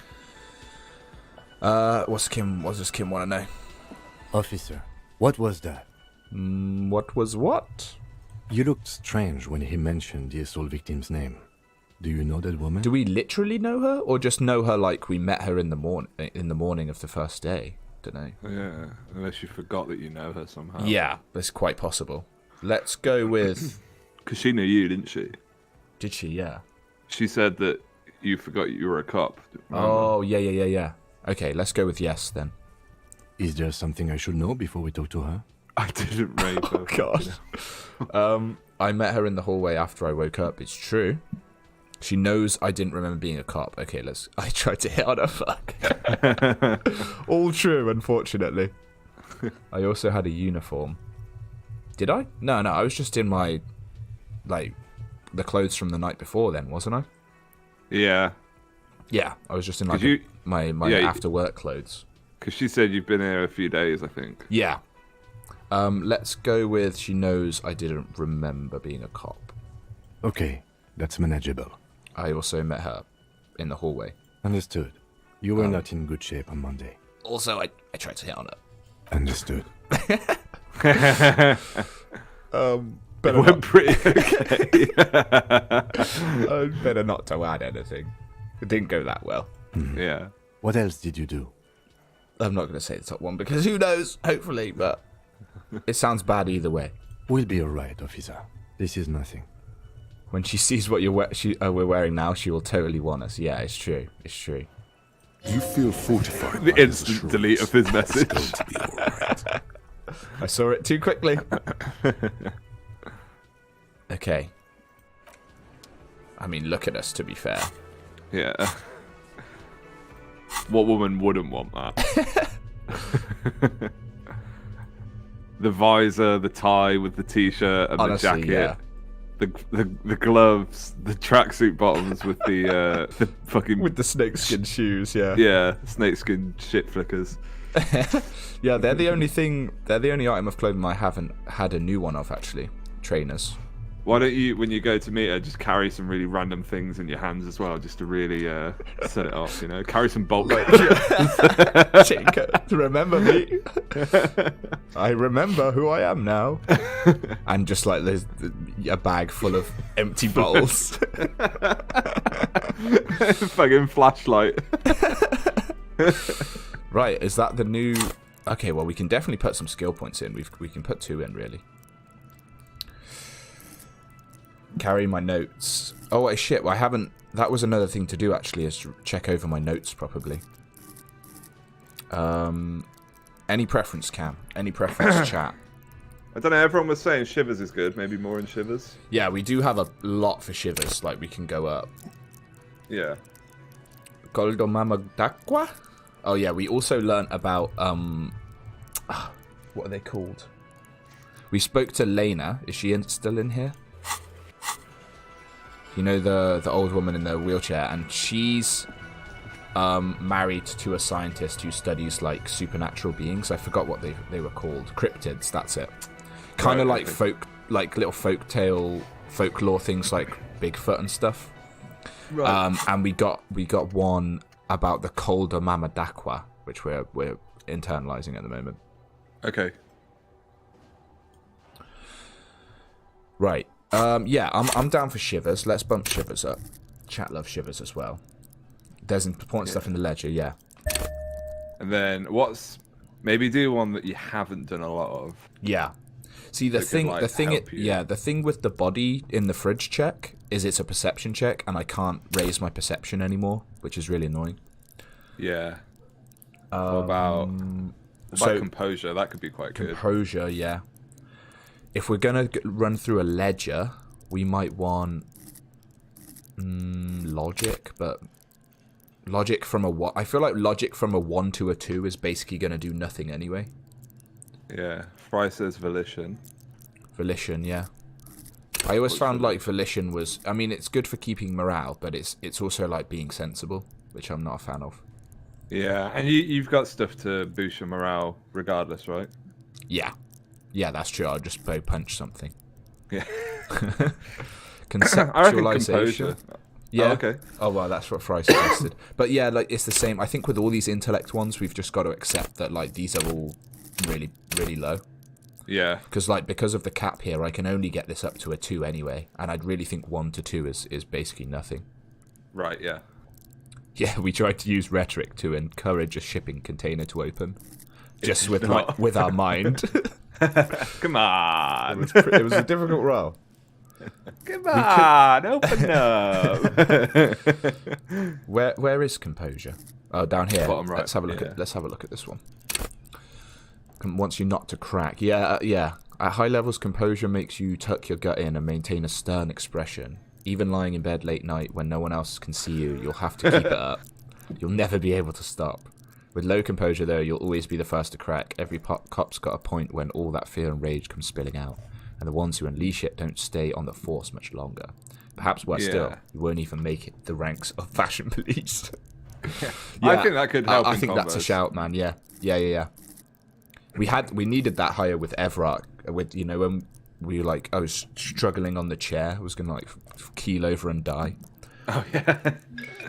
A: What does Kim want to know?
F: Officer, what was that?
A: What was what?
F: You looked strange when he mentioned the assault victim's name. Do you know that woman?
A: Do we literally know her, or just know her like we met her in the morning of the first day? Don't know.
B: Yeah, unless you forgot that you know her somehow.
A: Yeah, that's quite possible. Let's go with.
B: Because she knew you, didn't she?
A: Did she? Yeah.
B: She said that you forgot you were a cop. Remember?
A: Oh, yeah. Okay, let's go with yes then.
F: Is there something I should know before we talk to her?
B: I didn't rape her.
A: Oh, God. I met her in the hallway after I woke up. It's true. She knows I didn't remember being a cop. Okay, I tried to hit on her. Fuck. All true, unfortunately. I also had a uniform. Did I? No. I was just in my, the clothes from the night before then, wasn't I?
B: Yeah.
A: Yeah, I was just in my after work clothes.
B: Because she said you've been here a few days, I think.
A: Yeah. Let's go with she knows I didn't remember being a cop.
F: Okay, that's manageable.
A: I also met her in the hallway.
F: Understood. You were not in good shape on Monday.
A: Also, I tried to hit on her.
F: Understood.
B: It went pretty okay.
A: Better not to add anything. It didn't go that well.
B: Yeah.
F: What else did you do?
A: I'm not going to say the top one because who knows? Hopefully, but it sounds bad either way.
F: We'll be alright, officer. This is nothing.
A: When she sees what we're wearing now, she will totally want us. Yeah, it's true. It's true.
E: You feel fortified.
B: The
E: by his
B: instant delete of his
E: assurance.
B: message.
E: It's going to be all right.
A: saw it too quickly. Okay. I mean, look at us, to be fair.
B: Yeah. What woman wouldn't want that? The visor, the tie with the t-shirt and
A: Honestly,
B: the jacket. Yeah. The gloves, the tracksuit bottoms with the fucking...
A: With the snakeskin shoes, yeah.
B: Yeah, snakeskin shit flickers.
A: Yeah, they're the only item of clothing I haven't had a new one of, actually. Trainers.
B: Why don't you, when you go to meet her, just carry some really random things in your hands as well, just to really set it off, you know? Carry some bulk.
A: Remember me? I remember who I am now. And just like there's a bag full of empty bottles.
B: Fucking flashlight.
A: Right, is that the new... Okay, well, we can definitely put some skill points in. We can put 2 in, really. Carry my notes. Oh, wait, shit. Well, I haven't... That was another thing to do, actually, is to check over my notes properly. Any preference, Cam? Any preference, chat?
B: I don't know, everyone was saying Shivers is good. Maybe more in Shivers.
A: Yeah, we do have a lot for Shivers. Like, we can go up.
B: Yeah.
A: Goldo Mamadakwa? Oh, yeah, we also learnt about... what are they called? We spoke to Lena. Is she still in here? You know, the old woman in the wheelchair, and she's married to a scientist who studies like supernatural beings. I forgot what they were called. Cryptids, that's it. Kind of like little folklore things like Bigfoot and stuff. Right. And we got one about the Kolda Mamadakwa, which we're internalizing at the moment.
B: Okay.
A: Right. Yeah, I'm down for Shivers. Let's bump Shivers up. Chat loves Shivers as well. There's important stuff in the ledger, yeah.
B: And then maybe do one that you haven't done a lot of.
A: Yeah. See, the thing with the body in the fridge check is it's a perception check, and I can't raise my perception anymore, which is really annoying.
B: Yeah. What about composure? That could be quite good.
A: Composure, yeah. If we're gonna run through a ledger, we might want logic, but logic from I feel like logic from a 1 to a 2 is basically gonna do nothing anyway.
B: Yeah, Fry says volition.
A: Volition, yeah. I always found like volition was, I mean, it's good for keeping morale, but it's also like being sensible, which I'm not a fan of.
B: Yeah, and you've got stuff to boost your morale regardless, right?
A: Yeah. Yeah, that's true. I'll just punch something.
B: Yeah.
A: Conceptualization. Yeah.
B: Oh, okay.
A: Oh, well, that's what Fry suggested. But yeah, like it's the same. I think with all these intellect ones, we've just got to accept that like these are all really, really low.
B: Yeah.
A: Because of the cap here, I can only get this up to a 2 anyway, and I'd really think 1 to 2 is basically nothing.
B: Right. Yeah.
A: Yeah, we tried to use rhetoric to encourage a shipping container to open, just with our mind.
B: Come on.
A: It was a difficult roll.
B: Come on, open up.
A: Where is composure? Oh, down here.
B: Bottom right.
A: Let's have a look at this one. Wants you not to crack. Yeah. At high levels, composure makes you tuck your gut in and maintain a stern expression. Even lying in bed late night when no one else can see you, you'll have to keep it up. You'll never be able to stop. With low composure, though, you'll always be the first to crack. Every cop's got a point when all that fear and rage comes spilling out. And the ones who unleash it don't stay on the force much longer. Perhaps worse still, you won't even make it the ranks of fashion police.
B: Yeah, I think that could help.
A: I think that's a shout, man. Yeah. We needed that higher with Everark. With when we were like, I was struggling on the chair. I was gonna like keel over and die.
B: Oh yeah.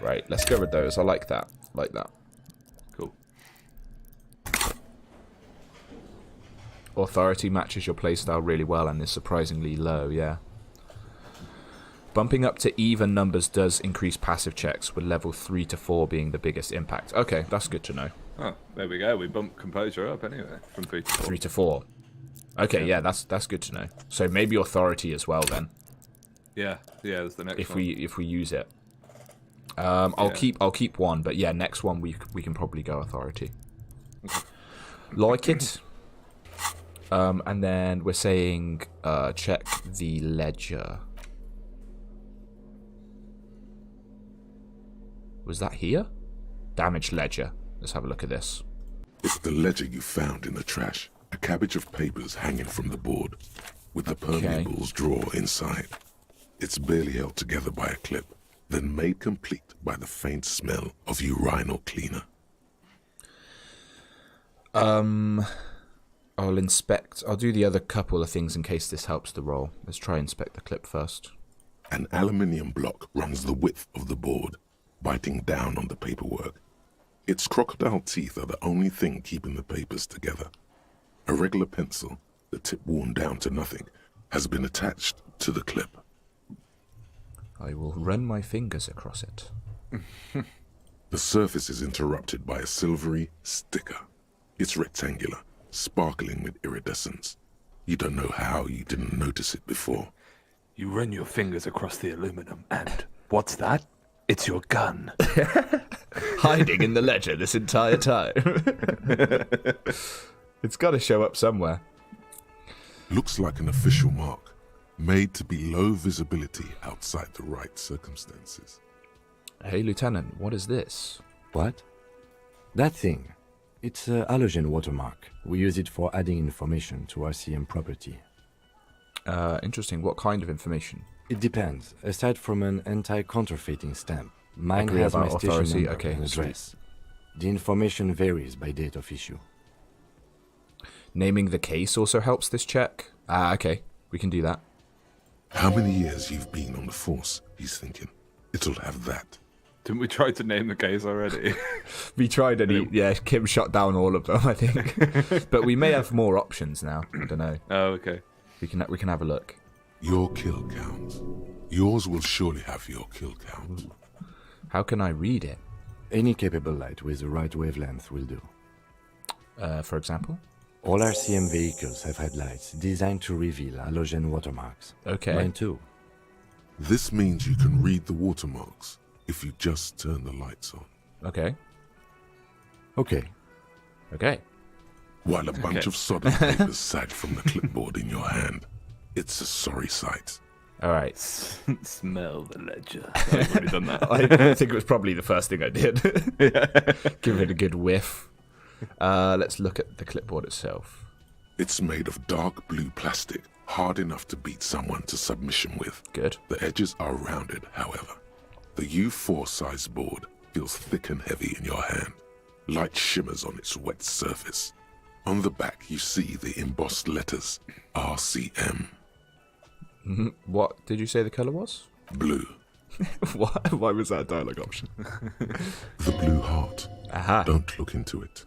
A: Right. Let's go with those. I like that.
B: Cool.
A: Authority matches your playstyle really well and is surprisingly low, yeah. Bumping up to even numbers does increase passive checks, with level 3 to 4 being the biggest impact. Okay, that's good to know.
B: Oh, there we go. We bumped composure up anyway, from 3 to 4.
A: 3 to 4. Okay, yeah, that's good to know. So maybe authority as well then.
B: Yeah, that's the next one.
A: If we use it. I'll keep 1, but yeah, next one we can probably go authority.
B: Okay.
A: Like it. And then we're saying check the ledger. Was that here? Damaged ledger. Let's have a look at this.
E: It's the ledger you found in the trash. A cabbage of papers hanging from the board, with the permeables drawer inside. It's barely held together by a clip, then made complete by the faint smell of urinal cleaner.
A: I'll inspect. I'll do the other couple of things in case this helps the roll. Let's try and inspect the clip first.
E: An aluminium block runs the width of the board, biting down on the paperwork. Its crocodile teeth are the only thing keeping the papers together. A regular pencil, the tip worn down to nothing, has been attached to the clip.
A: I will run my fingers across it.
E: The surface is interrupted by a silvery sticker. It's rectangular, sparkling with iridescence. You don't know how you didn't notice it before.
K: You run your fingers across the aluminum and... what's that? It's your gun.
A: Hiding in the ledger this entire time. It's got to show up somewhere.
E: Looks like an official mark, made to be low visibility outside the right circumstances.
A: Hey, Lieutenant, what is this?
F: What? That thing. It's a halogen watermark. We use it for adding information to RCM property.
A: Interesting. What kind of information?
F: It depends. Aside from an anti-counterfeiting stamp, mine
A: Agree
F: has my
A: about
F: station
A: authority?
F: number
A: Okay,
F: and address. The information varies by date of issue.
A: Naming the case also helps this check. Okay. We can do that.
E: How many years you've been on the force, he's thinking. It'll have that.
B: Didn't we try to name the case already?
A: We tried and yeah, Kim shot down all of them, I think. But we may have more options now. I don't know.
B: Oh, okay.
A: We can have a look.
E: Your kill count. Yours will surely have your kill count.
A: How can I read it?
F: Any capable light with the right wavelength will do.
A: For example?
F: All RCM vehicles have headlights designed to reveal halogen watermarks.
A: Okay.
F: Mine too.
E: This means you can read the watermarks if you just turn the lights on.
A: Okay.
F: Okay.
A: Okay.
E: While a bunch of sodden papers sag from the clipboard in your hand. It's a sorry sight.
A: All right.
K: Smell the ledger. I've already done that.
A: I think it was probably the first thing I did. Give it a good whiff. Let's look at the clipboard itself.
E: It's made of dark blue plastic, hard enough to beat someone to submission with.
A: Good.
E: The edges are rounded, however. The U4 size board feels thick and heavy in your hand. Light shimmers on its wet surface. On the back, you see the embossed letters, RCM.
A: What did you say the colour was?
E: Blue.
A: Why was that a dialogue option?
E: The blue heart.
A: Aha.
E: Don't look into it.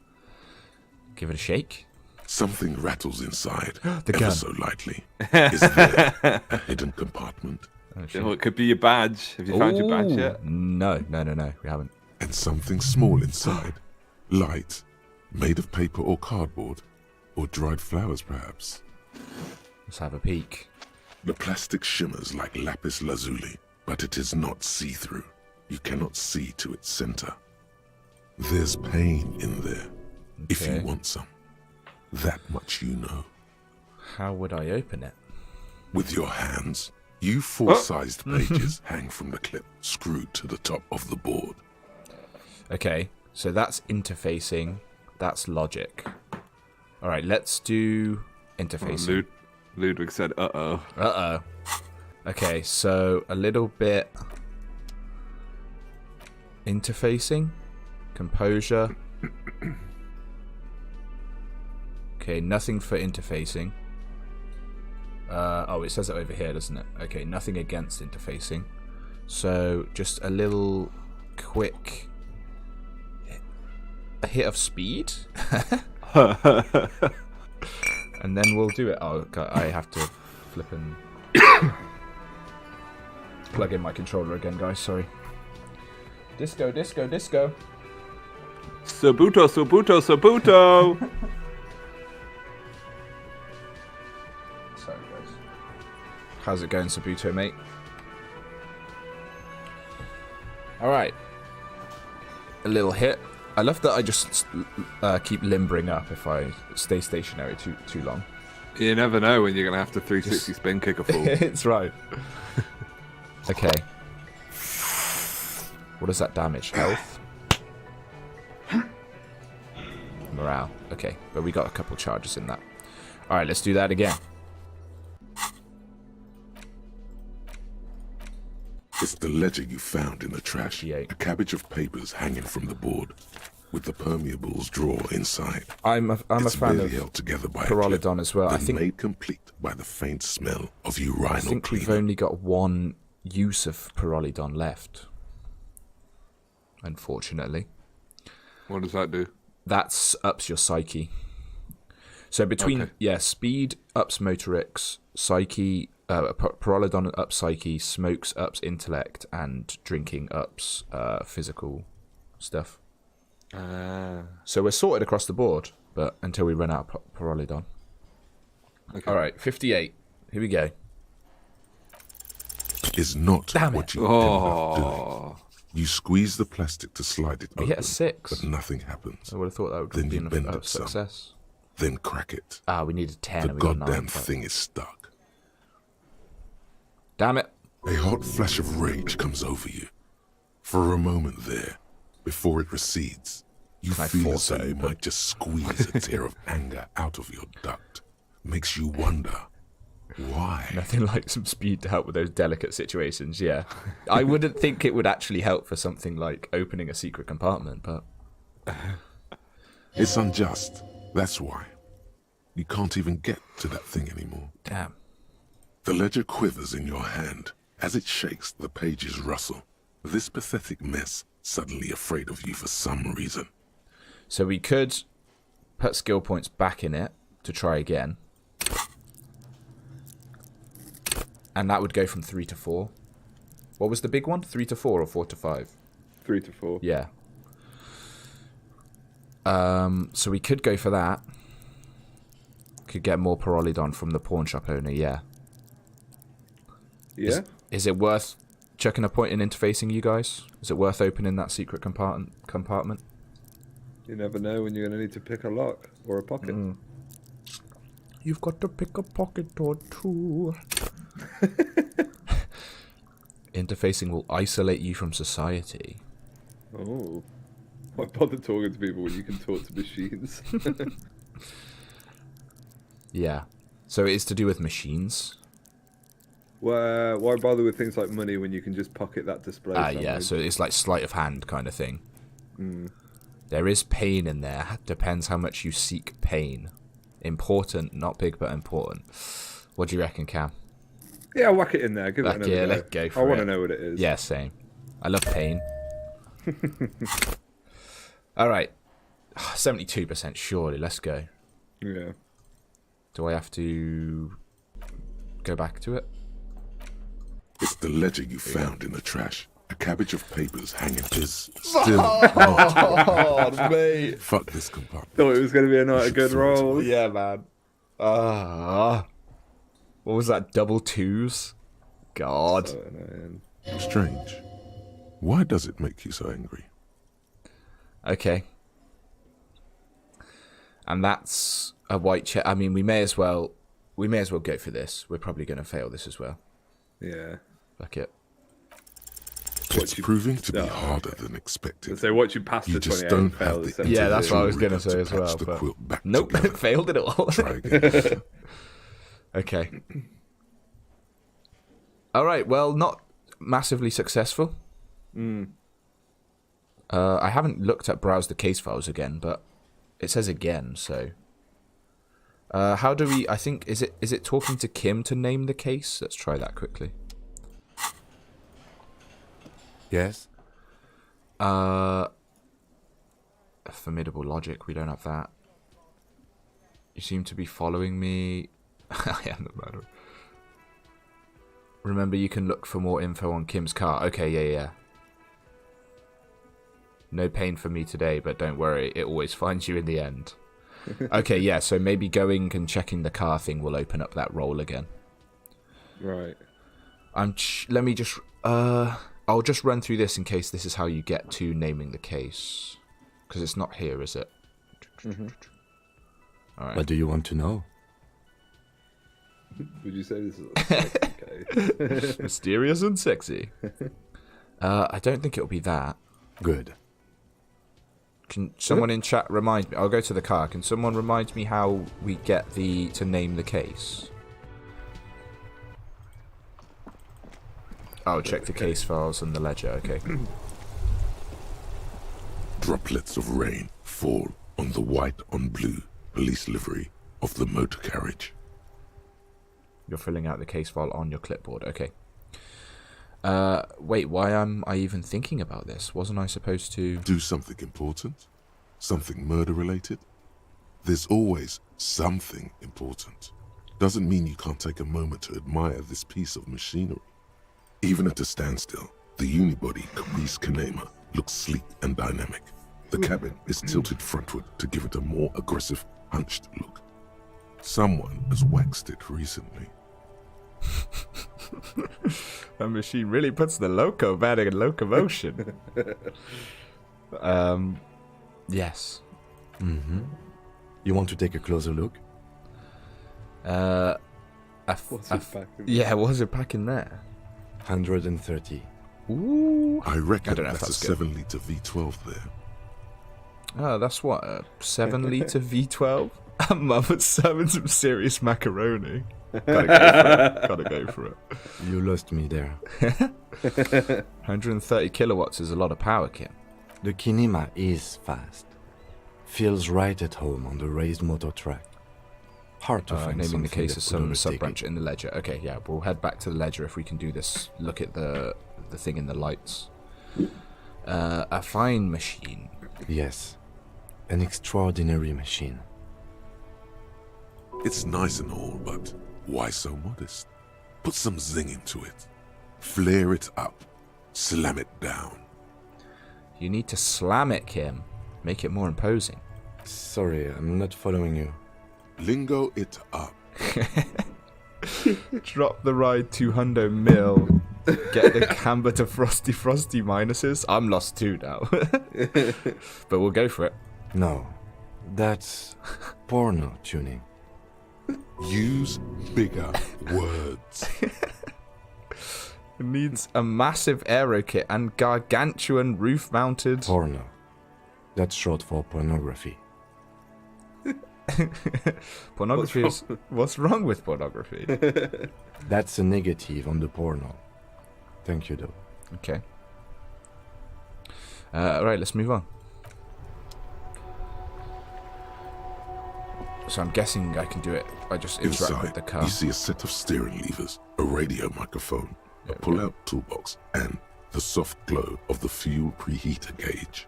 A: Give it a shake.
E: Something rattles inside,
A: The
E: ever
A: gun.
E: so lightly. Is there a hidden compartment?
A: Oh, shit.
B: Well, it could be your badge. Have you found your badge yet?
A: No, we haven't.
E: And something small inside. Light, made of paper or cardboard, or dried flowers perhaps.
A: Let's have a peek.
E: The plastic shimmers like lapis lazuli, but it is not see-through. You cannot see to its center. There's pain in there, if you
A: Okay.
E: want some. That much you know.
A: How would I open it?
E: With your hands, U4-sized pages hang from the clip, screwed to the top of the board.
A: Okay, so that's interfacing. That's logic. All right, let's do interfacing.
B: Ludwig said, uh-oh.
A: Uh-oh. Okay, so a little bit interfacing, composure. Okay, nothing for interfacing. Oh, it says it over here, doesn't it? Okay, nothing against interfacing. So just a little quick hit of speed. And then we'll do it. Oh, God, I have to flip and plug in my controller again, guys. Sorry. Disco.
B: Sabuto.
A: Sorry, guys. How's it going, Sabuto, mate? Alright. A little hit. I love that I just keep limbering up if I stay stationary too long.
B: You never know when you're going to have to 360 spin kick a fool.
A: It's right. Okay. What does that damage? Health? Morale. Okay, but we got a couple charges in that. Alright, let's do that again.
E: It's the ledger you found in the trash. A cabbage of papers hanging from the board, with the permeables drawer inside.
A: I'm a fan of
E: held together by
A: Pyrrolidon as well. I think
E: made complete by the faint smell of urinal
A: I think
E: cleaner.
A: we've only got one use of Pyrrolidon left. Unfortunately.
B: What does that do?
A: That's ups your psyche. So between speed ups motorics, psyche, Pyrrolidon ups psyche, smokes ups intellect, and drinking ups physical stuff. So we're sorted across the board, but until we run out of Pyrrolidon.
B: Okay.
A: All right, 58. Here we go.
E: Is not
A: Damn
E: what
A: it.
E: you ended up doing. You squeeze the plastic to slide it
A: We
E: open,
A: hit a 6.
E: but nothing happens.
A: I would have thought that would
E: Then
A: be
E: you bend
A: a
E: it some.
A: success.
E: Then crack it.
A: Ah, we needed 10.
E: The
A: and we got
E: goddamn
A: 9.
E: thing is stuck.
A: Damn it.
E: A hot flash of rage comes over you. For a moment there, before it recedes, you
A: Can I
E: feel
A: force
E: as though
A: it
E: you
A: open?
E: might just squeeze a tear of anger out of your duct. Makes you wonder, why?
A: Nothing like some speed to help with those delicate situations, yeah. I wouldn't think it would actually help for something like opening a secret compartment, but...
E: It's unjust. That's why. You can't even get to that thing anymore.
A: Damn.
E: The ledger quivers in your hand. As it shakes, the pages rustle. This pathetic mess suddenly afraid of you for some reason.
A: So we could put skill points back in it to try again. And that would go from 3 to 4. What was the big one? 3 to 4 or 4 to 5?
B: 3 to 4.
A: Yeah. So we could go for that. Could get more Pyrrolidon from the pawn shop owner, yeah.
B: Yeah?
A: Is it worth chucking a point in interfacing, you guys? Is it worth opening that secret compartment?
B: You never know when you're going to need to pick a lock or a pocket.
A: You've got to pick a pocket or two. Interfacing will isolate you from society.
B: Oh. Why bother talking to people when you can talk to machines?
A: Yeah. So it is to do with machines.
B: Why bother with things like money when you can just pocket that display?
A: Yeah, so it's like sleight of hand kind of thing. There is pain in there. Depends how much you seek pain. Important, not big, but important. What do you reckon, Cam?
B: Yeah, whack it in there. Give it another go.
A: Let's go for
B: I
A: it.
B: want to know what it is.
A: Yeah, same. I love pain. All right. 72% surely. Let's go.
B: Yeah.
A: Do I have to go back to it?
E: It's the ledger you found in the trash. A cabbage of papers hanging is still not.
A: Mate.
E: Fuck this compartment.
B: Thought it was going to be a night of good
E: should fall to
B: rolls.
A: Yeah, man. What was that? Double 2s? God.
B: So annoying.
E: Strange. Why does it make you so angry?
A: Okay. And that's a white check. I mean, we may as well go for this. We're probably going to fail this as well.
B: Yeah.
A: Fuck it.
E: It's proving to be harder than expected.
B: So what you passed
E: You
B: the
E: just
B: 28
E: don't
B: and failed
E: have
B: the
E: the
B: 72.
A: Yeah, that's what I was going to
E: ingenuity
A: say as
E: patch
A: well.
E: the
A: But...
E: quilt back
A: Nope,
E: together.
A: failed it all.
E: Try again.
A: Okay. All right. Well, not massively successful. I haven't looked at browse the case files again, but it says again. So, how do we? I think is it talking to Kim to name the case? Let's try that quickly.
F: Yes?
A: Formidable logic. We don't have that. You seem to be following me. I am the murderer. Remember, you can look for more info on Kim's car. Okay, yeah. No pain for me today, but don't worry, it always finds you in the end. Okay, yeah, so maybe going and checking the car thing will open up that role again.
B: Right.
A: Let me just... I'll just run through this in case this is how you get to naming the case. Because it's not here, is it?
F: What do you want to know?
B: Would you say this is a sexy case?
A: Mysterious and sexy. I don't think it'll be that.
F: Good.
A: Can someone in chat remind me? I'll go to the car. Can someone remind me how we get to name the case? Oh, check the case files and the ledger. Okay.
E: Droplets of rain fall on the white on blue police livery of the motor carriage.
A: You're filling out the case file on your clipboard. Okay. Wait, why am I even thinking about this? Wasn't I supposed to...
E: Do something important? Something murder-related? There's always something important. Doesn't mean you can't take a moment to admire this piece of machinery. Even at a standstill, the unibody Caprice Kanema looks sleek and dynamic. The cabin is tilted frontward to give it a more aggressive, hunched look. Someone has waxed it recently.
A: That machine really puts the loco back in locomotion. Yes.
F: Mm-hmm. You want to take a closer look?
A: Yeah, what's it back in there?
F: 130.
A: Ooh.
E: I reckon
A: I don't know if
E: that's a
A: good.
E: 7-litre V12 there.
A: Oh, that's what, a 7-litre V12? Mum, it's serving some serious macaroni. Gotta go for it.
F: You lost me there.
A: 130 kilowatts is a lot of power, Kim.
F: The Kinema is fast. Feels right at home on the raised motor track. Hard to find
A: naming the
F: something
A: case
F: that
A: as
F: could
A: some
F: overtake
A: sub-branch
F: it.
A: in the ledger. Okay, yeah, we'll head back to the ledger if we can do this. Look at the thing in the lights. A fine machine.
F: Yes. An extraordinary machine.
E: It's nice and all, but why so modest? Put some zing into it. Flare it up. Slam it down.
A: You need to slam it, Kim. Make it more imposing.
F: Sorry, I'm not following you.
E: Lingo it up.
A: Drop the ride 200 mil. Get the camber to frosty minuses. I'm lost too now. But we'll go for it.
F: No. That's porno tuning.
E: Use bigger words.
A: It needs a massive aero kit and gargantuan roof-mounted...
F: Porno. That's short for pornography.
A: Pornography is... What's wrong with pornography?
F: That's a negative on the porno. Thank you, though.
A: Okay. Alright, let's move on. So I'm guessing I can do it. I just interact with
E: Inside,
A: the car.
E: you see a set of steering levers, a radio microphone, a pull-out toolbox, and the soft glow of the fuel preheater gauge.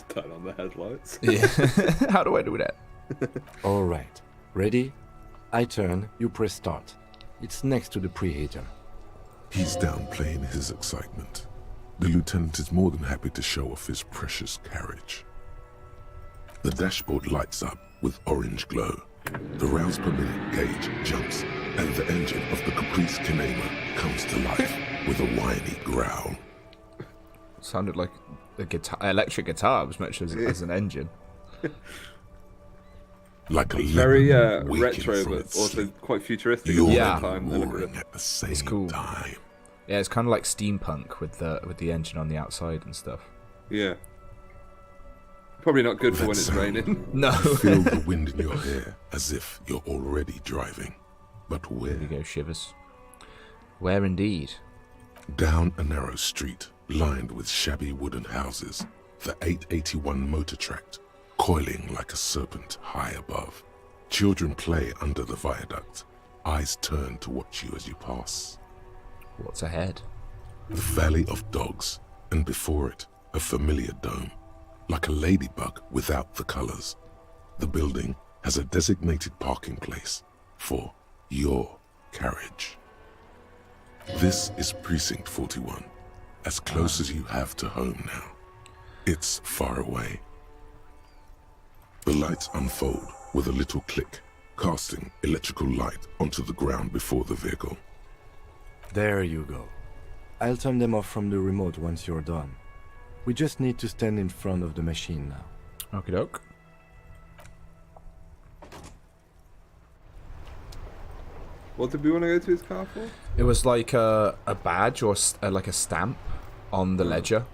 B: Turn on the headlights.
A: Yeah. How do I do that?
F: All right. Ready? I turn, you press start. It's next to the preheater.
E: He's downplaying his excitement. The lieutenant is more than happy to show off his precious carriage. The dashboard lights up with orange glow. The rounds per minute gauge jumps, and the engine of the Caprice Kanema comes to life with a whiny growl.
A: Sounded like a electric guitar as much as an engine.
E: Like a
B: Very
E: lemon waking
B: retro,
E: from
B: but
E: its
B: also
E: sleep,
B: quite futuristic
E: yawning
B: at the
E: and
B: same time.
E: roaring at the same
A: It's cool.
E: time.
A: Yeah, it's kind of like steampunk with the engine on the outside and stuff.
B: Yeah. Probably not good for
E: That
B: when it's
E: sound.
B: raining.
A: No.
E: Feel the wind in your hair as if you're already driving. But where?
A: There you go, shivers. Where indeed?
E: Down a narrow street, lined with shabby wooden houses, the 881 motor tracked, coiling like a serpent high above. Children play under the viaduct, eyes turn to watch you as you pass.
A: What's ahead?
E: The Valley of Dogs, and before it, a familiar dome, like a ladybug without the colors. The building has a designated parking place for your carriage. This is Precinct 41, as close as you have to home now. It's far away. The lights unfold with a little click, casting electrical light onto the ground before the vehicle.
F: There you go. I'll turn them off from the remote once you're done. We just need to stand in front of the machine now.
A: Okie doke.
B: What did we want to go to his car for?
A: It was like a badge or like a stamp on the ledger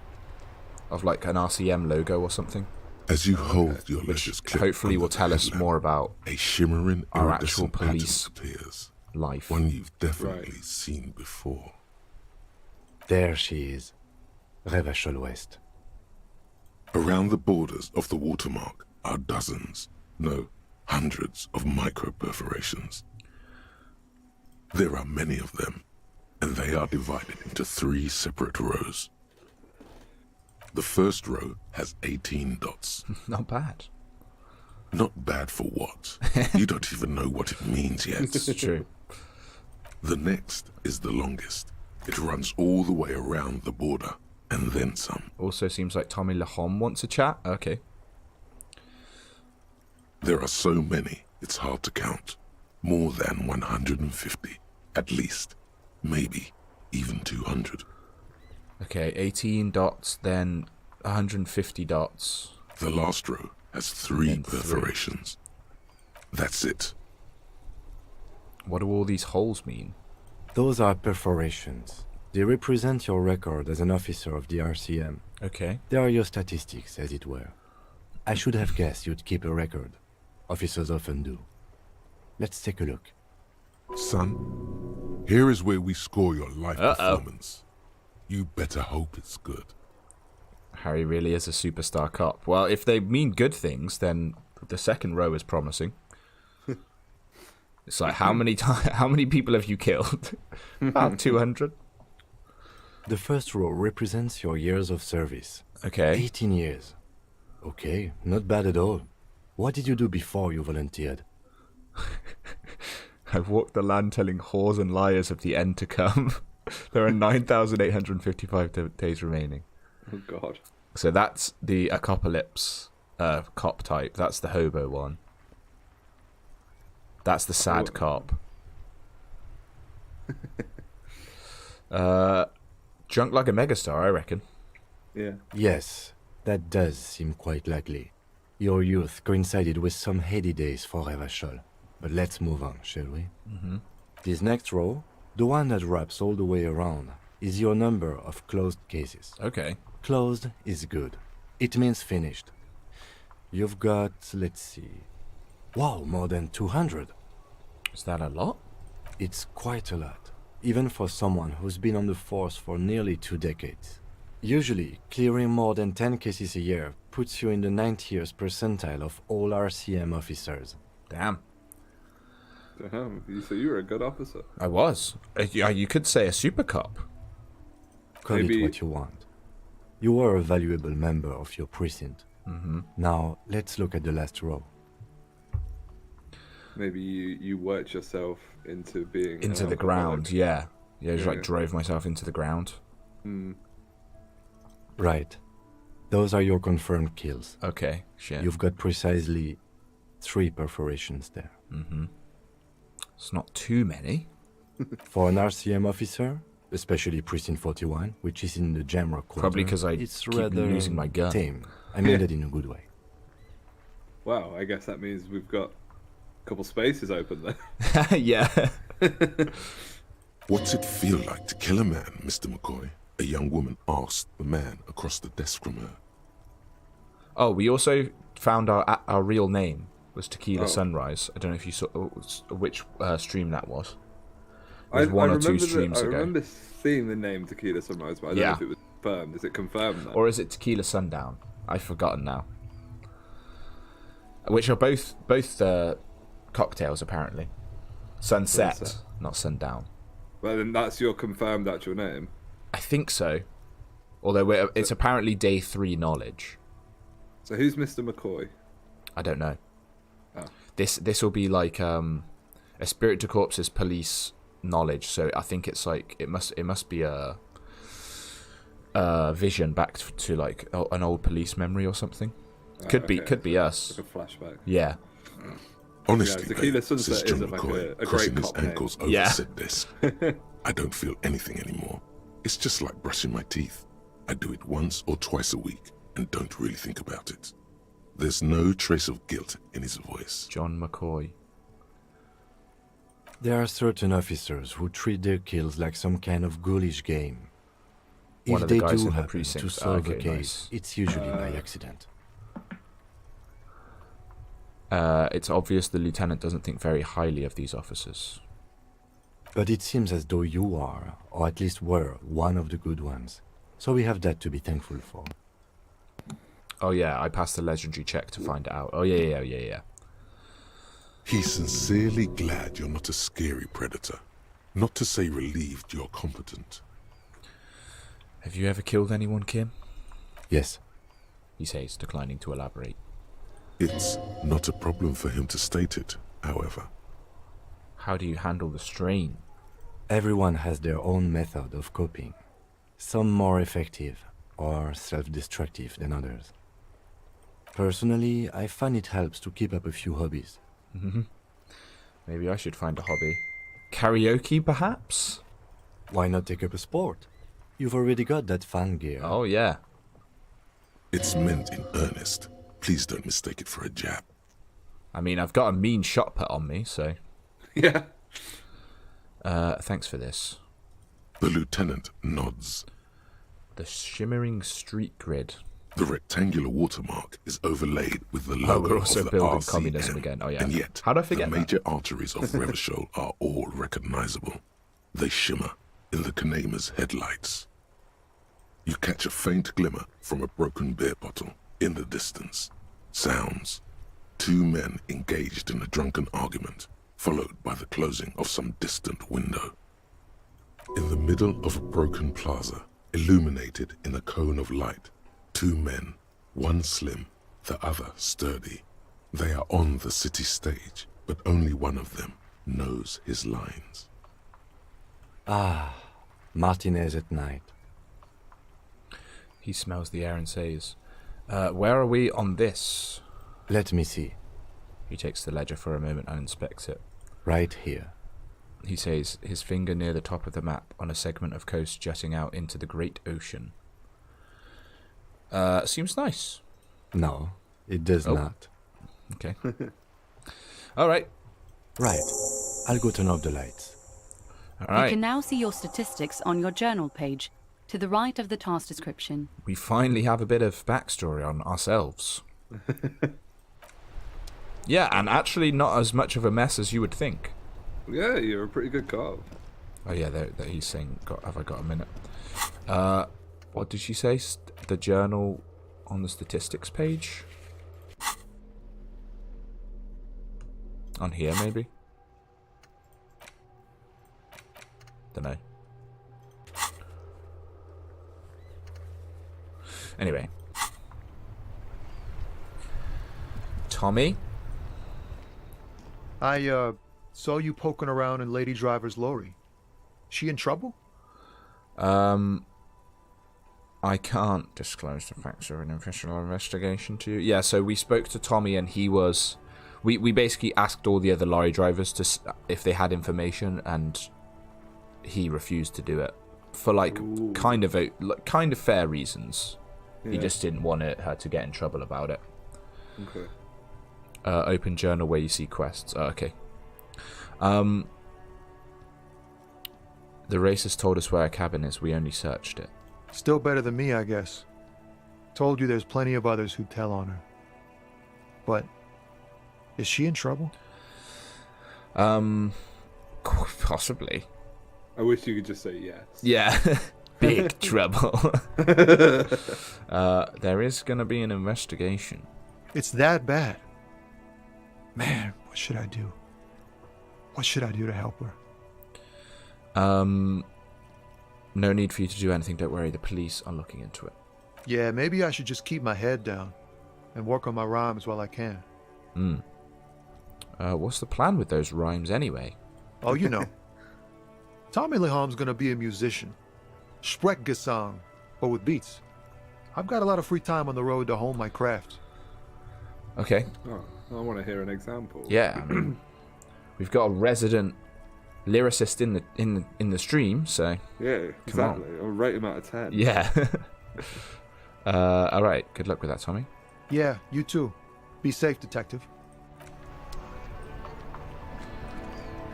A: of like an RCM logo or something.
E: As you hold your ledger's clip,
A: hopefully will tell us more about
E: a shimmering
A: our actual
E: iridescent pattern
A: police
E: appears.
A: life.
E: One you've definitely seen before.
F: There she is. Revachol West.
E: Around the borders of the watermark are dozens, no, hundreds of micro-perforations. There are many of them, and they are divided into 3 separate rows. The first row has 18 dots.
A: Not bad.
E: Not bad for what? You don't even know what it means yet.
A: It's true.
E: The next is the longest. It runs all the way around the border, and then some.
A: Also seems like Tommy Lahom wants a chat. Okay.
E: There are so many, it's hard to count. More than 150, at least. Maybe even 200.
A: Okay, 18 dots, then 150 dots.
E: The last row has 3 perforations. That's it.
A: What do all these holes mean?
F: Those are perforations. They represent your record as an officer of the RCM.
A: Okay.
F: They are your statistics, as it were. I should have guessed you'd keep a record. Officers often do. Let's take a look.
E: Son, here is where we score your life performance. You better hope it's good.
A: Harry really is a superstar cop. Well, if they mean good things, then the second row is promising. It's like, how many people have you killed? About 200.
F: The first row represents your years of service.
A: Okay.
F: 18 years. Okay, not bad at all. What did you do before you volunteered?
A: I've walked the land telling whores and liars of the end to come. There are 9,855 days remaining.
B: Oh, God.
A: So that's the apocalypse cop type. That's the hobo one. That's the sad cop. Drunk like a megastar, I reckon.
B: Yeah.
F: Yes, that does seem quite likely. Your youth coincided with some heady days for Revachol. But let's move on, shall we?
A: Mm-hmm.
F: This next row, the one that wraps all the way around, is your number of closed cases.
A: Okay.
F: Closed is good. It means finished. You've got, let's see... Wow, more than 200.
A: Is that a lot?
F: It's quite a lot, even for someone who's been on the force for nearly 2 decades. Usually, clearing more than 10 cases a year puts you in the 90th percentile of all RCM officers.
A: Damn.
B: So you were a good officer.
A: I was. You could say a super cop.
F: Call it what you want. You were a valuable member of your precinct.
A: Mm-hmm.
F: Now, let's look at the last row.
B: Maybe you worked yourself into being...
A: Into the ground, yeah. Yeah, just like drove myself into the ground.
B: Mm.
F: Right. Those are your confirmed kills.
A: Okay, shit.
F: You've got precisely 3 perforations there.
A: Mm-hmm. It's not too many.
F: For an RCM officer, especially Precinct 41, which is in the Jamrock quarter,
A: Probably because I
F: it's
A: keep
F: rather
A: losing my gun.
F: Tame. I mean that in a good way.
B: Wow, I guess that means we've got a couple spaces open there.
A: Yeah.
E: What's it feel like to kill a man, Mr. McCoy? A young woman asked the man across the desk from her.
A: Oh, we also found our real name was Tequila Sunrise. I don't know if you saw which stream that was. It was one or two streams ago.
B: I remember seeing the name Tequila Sunrise, but I don't know if it was confirmed. Is it confirmed now?
A: Or is it Tequila Sundown? I've forgotten now. Which are both cocktails, apparently. Sunset, not sundown.
B: Well, then that's your confirmed actual name.
A: I think so. Although it's apparently day 3 knowledge.
B: So who's Mr. McCoy?
A: I don't know.
B: Oh.
A: This will be like a Spirit to Corpse's police knowledge. So I think it's like it must be a vision back to like an old police memory or something. Could be us.
B: Like a flashback.
A: Yeah.
E: Honestly,
B: Tequila
E: mate,
B: Sunset
E: says John
B: isn't like
E: McCoy,
B: a
E: crossing
B: great
E: his
B: cop
E: ankles
B: name.
E: over said desk. I don't feel anything anymore. It's just like brushing my teeth. I do it once or twice a week and don't really think about it. There's no trace of guilt in his voice.
A: John McCoy.
F: There are certain officers who treat their kills like some kind of ghoulish game.
A: One
F: If
A: of the
F: they
A: guys
F: do
A: in the
F: happen
A: precinct.
F: to solve a
A: Okay,
F: case,
A: nice.
F: it's usually by accident.
A: It's obvious the lieutenant doesn't think very highly of these officers.
F: But it seems as though you are, or at least were, one of the good ones. So we have that to be thankful for.
A: Oh yeah, I passed the legendary check to find it out. Oh yeah.
E: He's sincerely glad you're not a scary predator. Not to say relieved you're competent.
A: Have you ever killed anyone, Kim?
F: Yes.
A: He says, declining to elaborate.
E: It's not a problem for him to state it, however.
A: How do you handle the strain?
F: Everyone has their own method of coping. Some more effective or self-destructive than others. Personally, I find it helps to keep up a few hobbies.
A: Maybe I should find a hobby. Karaoke, perhaps?
F: Why not take up a sport? You've already got that fan gear.
A: Oh, yeah.
E: It's meant in earnest. Please don't mistake it for a jab.
A: I mean, I've got a mean shot put on me, so...
B: Yeah.
A: Thanks for this.
E: The lieutenant nods.
A: The shimmering street grid.
E: The rectangular watermark is overlaid with the logo
A: we're also
E: of the
A: building
E: RCN,
A: communism again. Oh, yeah.
E: And yet,
A: How did I forget
E: the major arteries of Revachol are all recognizable. They shimmer in the Kanema's headlights. You catch a faint glimmer from a broken beer bottle in the distance. Sounds. 2 men engaged in a drunken argument, followed by the closing of some distant window. In the middle of a broken plaza, illuminated in a cone of light, 2 men, one slim, the other sturdy. They are on the city stage, but only one of them knows his lines.
F: Ah, Martinez at night.
A: He smells the air and says, where are we on this?
F: Let me see.
A: He takes the ledger for a moment and inspects it.
F: Right here.
A: He says, his finger near the top of the map on a segment of coast jutting out into the great ocean. Seems nice.
F: No, it does not.
A: Okay. All right.
F: Right. I'll go turn off the lights.
A: All right.
L: You can now see your statistics on your journal page, to the right of the task description.
A: We finally have a bit of backstory on ourselves. Yeah, and actually not as much of a mess as you would think.
B: Yeah, you're a pretty good cop.
A: Oh yeah, that he's saying, have I got a minute? What did she say? The journal on the statistics page? On here, maybe? Dunno. Anyway. Tommy?
M: I, saw you poking around in Lady Driver's lorry. She in trouble?
A: I can't disclose the facts of an official investigation to you. Yeah, so we spoke to Tommy and he was... We basically asked all the other lorry drivers to if they had information, and he refused to do it. For, like, kind of fair reasons. Yeah. He just didn't want her to get in trouble about it.
B: Okay.
A: Open journal where you see quests. Oh, okay. The racist told us where our cabin is. We only searched it.
M: Still better than me, I guess. Told you there's plenty of others who tell on her. But is she in trouble?
A: Possibly.
B: I wish you could just say yes.
A: Yeah. Big trouble. There is going to be an investigation.
M: It's that bad. Man, what should I do? What should I do to help her?
A: No need for you to do anything, don't worry. The police are looking into it.
M: Yeah, maybe I should just keep my head down and work on my rhymes while I can.
A: What's the plan with those rhymes anyway?
M: Oh, you know. Tommy Leham's gonna be a musician. Sprechgesang, but with beats. I've got a lot of free time on the road to hone my craft.
A: Okay.
B: Oh, I want to hear an example.
A: Yeah, I mean, we've got a resident lyricist in the stream, so
B: yeah, exactly. I'll rate him out of 10.
A: Yeah. All right. Good luck with that, Tommy.
M: Yeah, you too. Be safe, detective.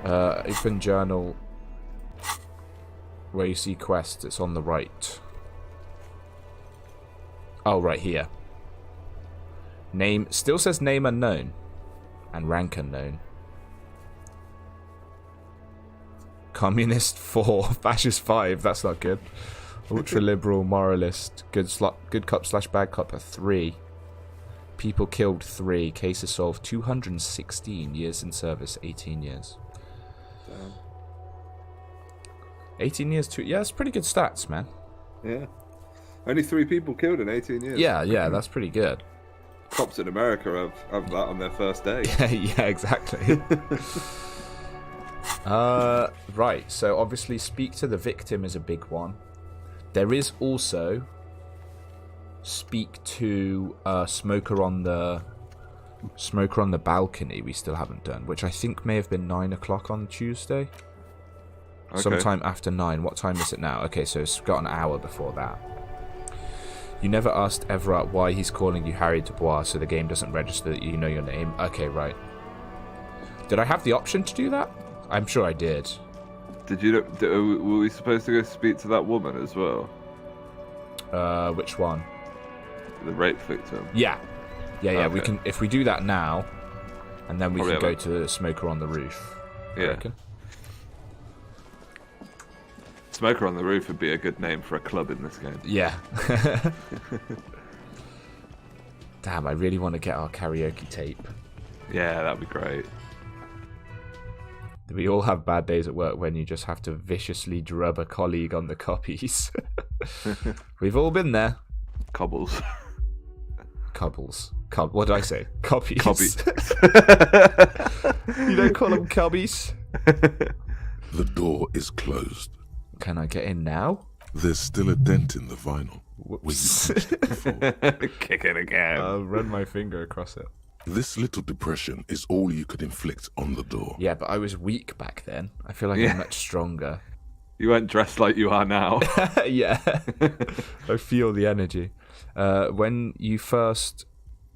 A: Open journal. Where you see quests, it's on the right. Oh, right here. Name, still says name unknown. And rank unknown. Communist 4, fascist 5, that's not good. Ultra liberal, moralist, good cop / bad cop are 3. People killed 3, cases solved 216, years in service 18 years.
B: Damn.
A: 18 years too. Yeah, it's pretty good stats, man.
B: Yeah. Only 3 people killed in 18 years.
A: Yeah, that's pretty good.
B: Cops in America have that on their first day.
A: Yeah, exactly. Right, so obviously speak to the victim is a big one. There is also speak to smoker on the balcony we still haven't done, which I think may have been 9 o'clock on Tuesday. Okay. Sometime after 9. What time is it now? Okay, so it's got an hour before that. You never asked Everard why he's calling you Harry Dubois, so the game doesn't register that you know your name. Okay, right. Did I have the option to do that? I'm sure I did.
B: Did you? Were we supposed to go speak to that woman as well?
A: Which one?
B: The rape victim.
A: Yeah.
B: Okay.
A: We can if we do that now, and then we can go to the smoker on the roof.
B: Yeah.
A: I reckon.
B: Smoker on the Roof would be a good name for a club in this game.
A: Yeah. Damn, I really want to get our karaoke tape.
B: Yeah, that'd be great.
A: We all have bad days at work when you just have to viciously drub a colleague on the copies. We've all been there.
B: Cobbles.
A: What did I say? Copies.
B: Copies.
A: You don't call them cubbies?
E: The door is closed.
A: Can I get in now?
E: There's still a dent in the vinyl.
A: Whoops.
B: Kick it again.
A: I'll run my finger across it.
E: This little depression is all you could inflict on the door.
A: Yeah, but I was weak back then. I feel like I'm much stronger.
B: You weren't dressed like you are now.
A: Yeah. I feel the energy. When you first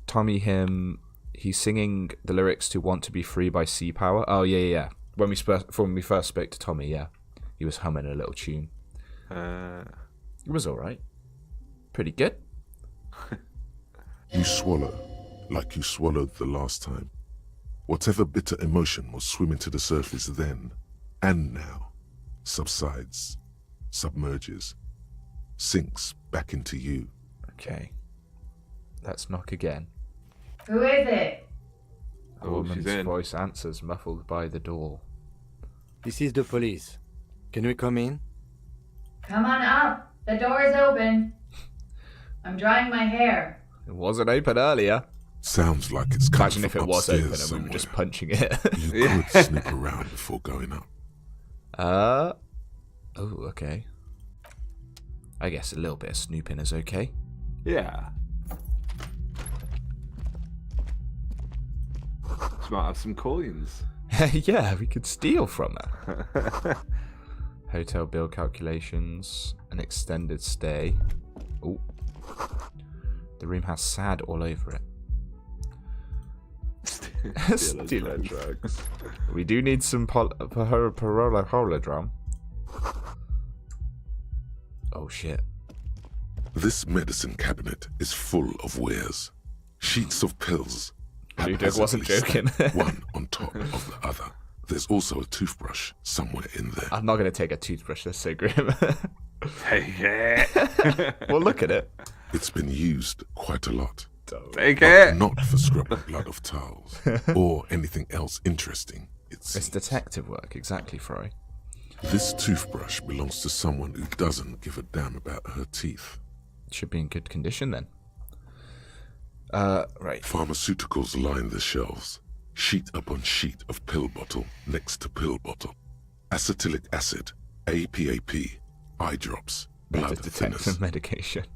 A: Tommy him, he's singing the lyrics to Want to Be Free by Sea Power. Oh, yeah. When we first spoke to Tommy, yeah. He was humming a little tune. It was alright. Pretty good.
E: You swallow, like you swallowed the last time. Whatever bitter emotion was swimming to the surface then, and now, subsides, submerges, sinks back into you.
A: Okay. Let's knock again.
N: Who is it?
A: A woman's voice answers, muffled by the door.
F: This is the police. Can we come in?
N: Come on up. The door is open. I'm drying my hair.
A: It wasn't open earlier.
E: Sounds like it's come
A: Imagine if it was open and we were just punching it.
E: You could snoop around before going up.
A: Oh, okay. I guess a little bit of snooping is okay.
B: Yeah. Just might have some coins.
A: Yeah, we could steal from her. Hotel bill calculations, an extended stay. Oh, the room has sad all over it. Stealer drugs. We do need some parolodrum. Oh shit.
E: This medicine cabinet is full of wares. Sheets of pills.
A: Ludwig wasn't joking.
E: One on top of the other. There's also a toothbrush somewhere in there.
A: I'm not going to take a toothbrush, that's so grim.
B: Take it.
A: Well, look at it.
E: It's been used quite a lot.
B: Take it.
E: Not for scrubbing blood off towels or anything else interesting.
A: It's detective work, exactly, Fry.
E: This toothbrush belongs to someone who doesn't give a damn about her teeth.
A: It should be in good condition then. Right.
E: Pharmaceuticals line the shelves. Sheet upon sheet of pill bottle next to pill bottle. Acetylic acid, APAP, eye drops, blood thinners.
A: Medication.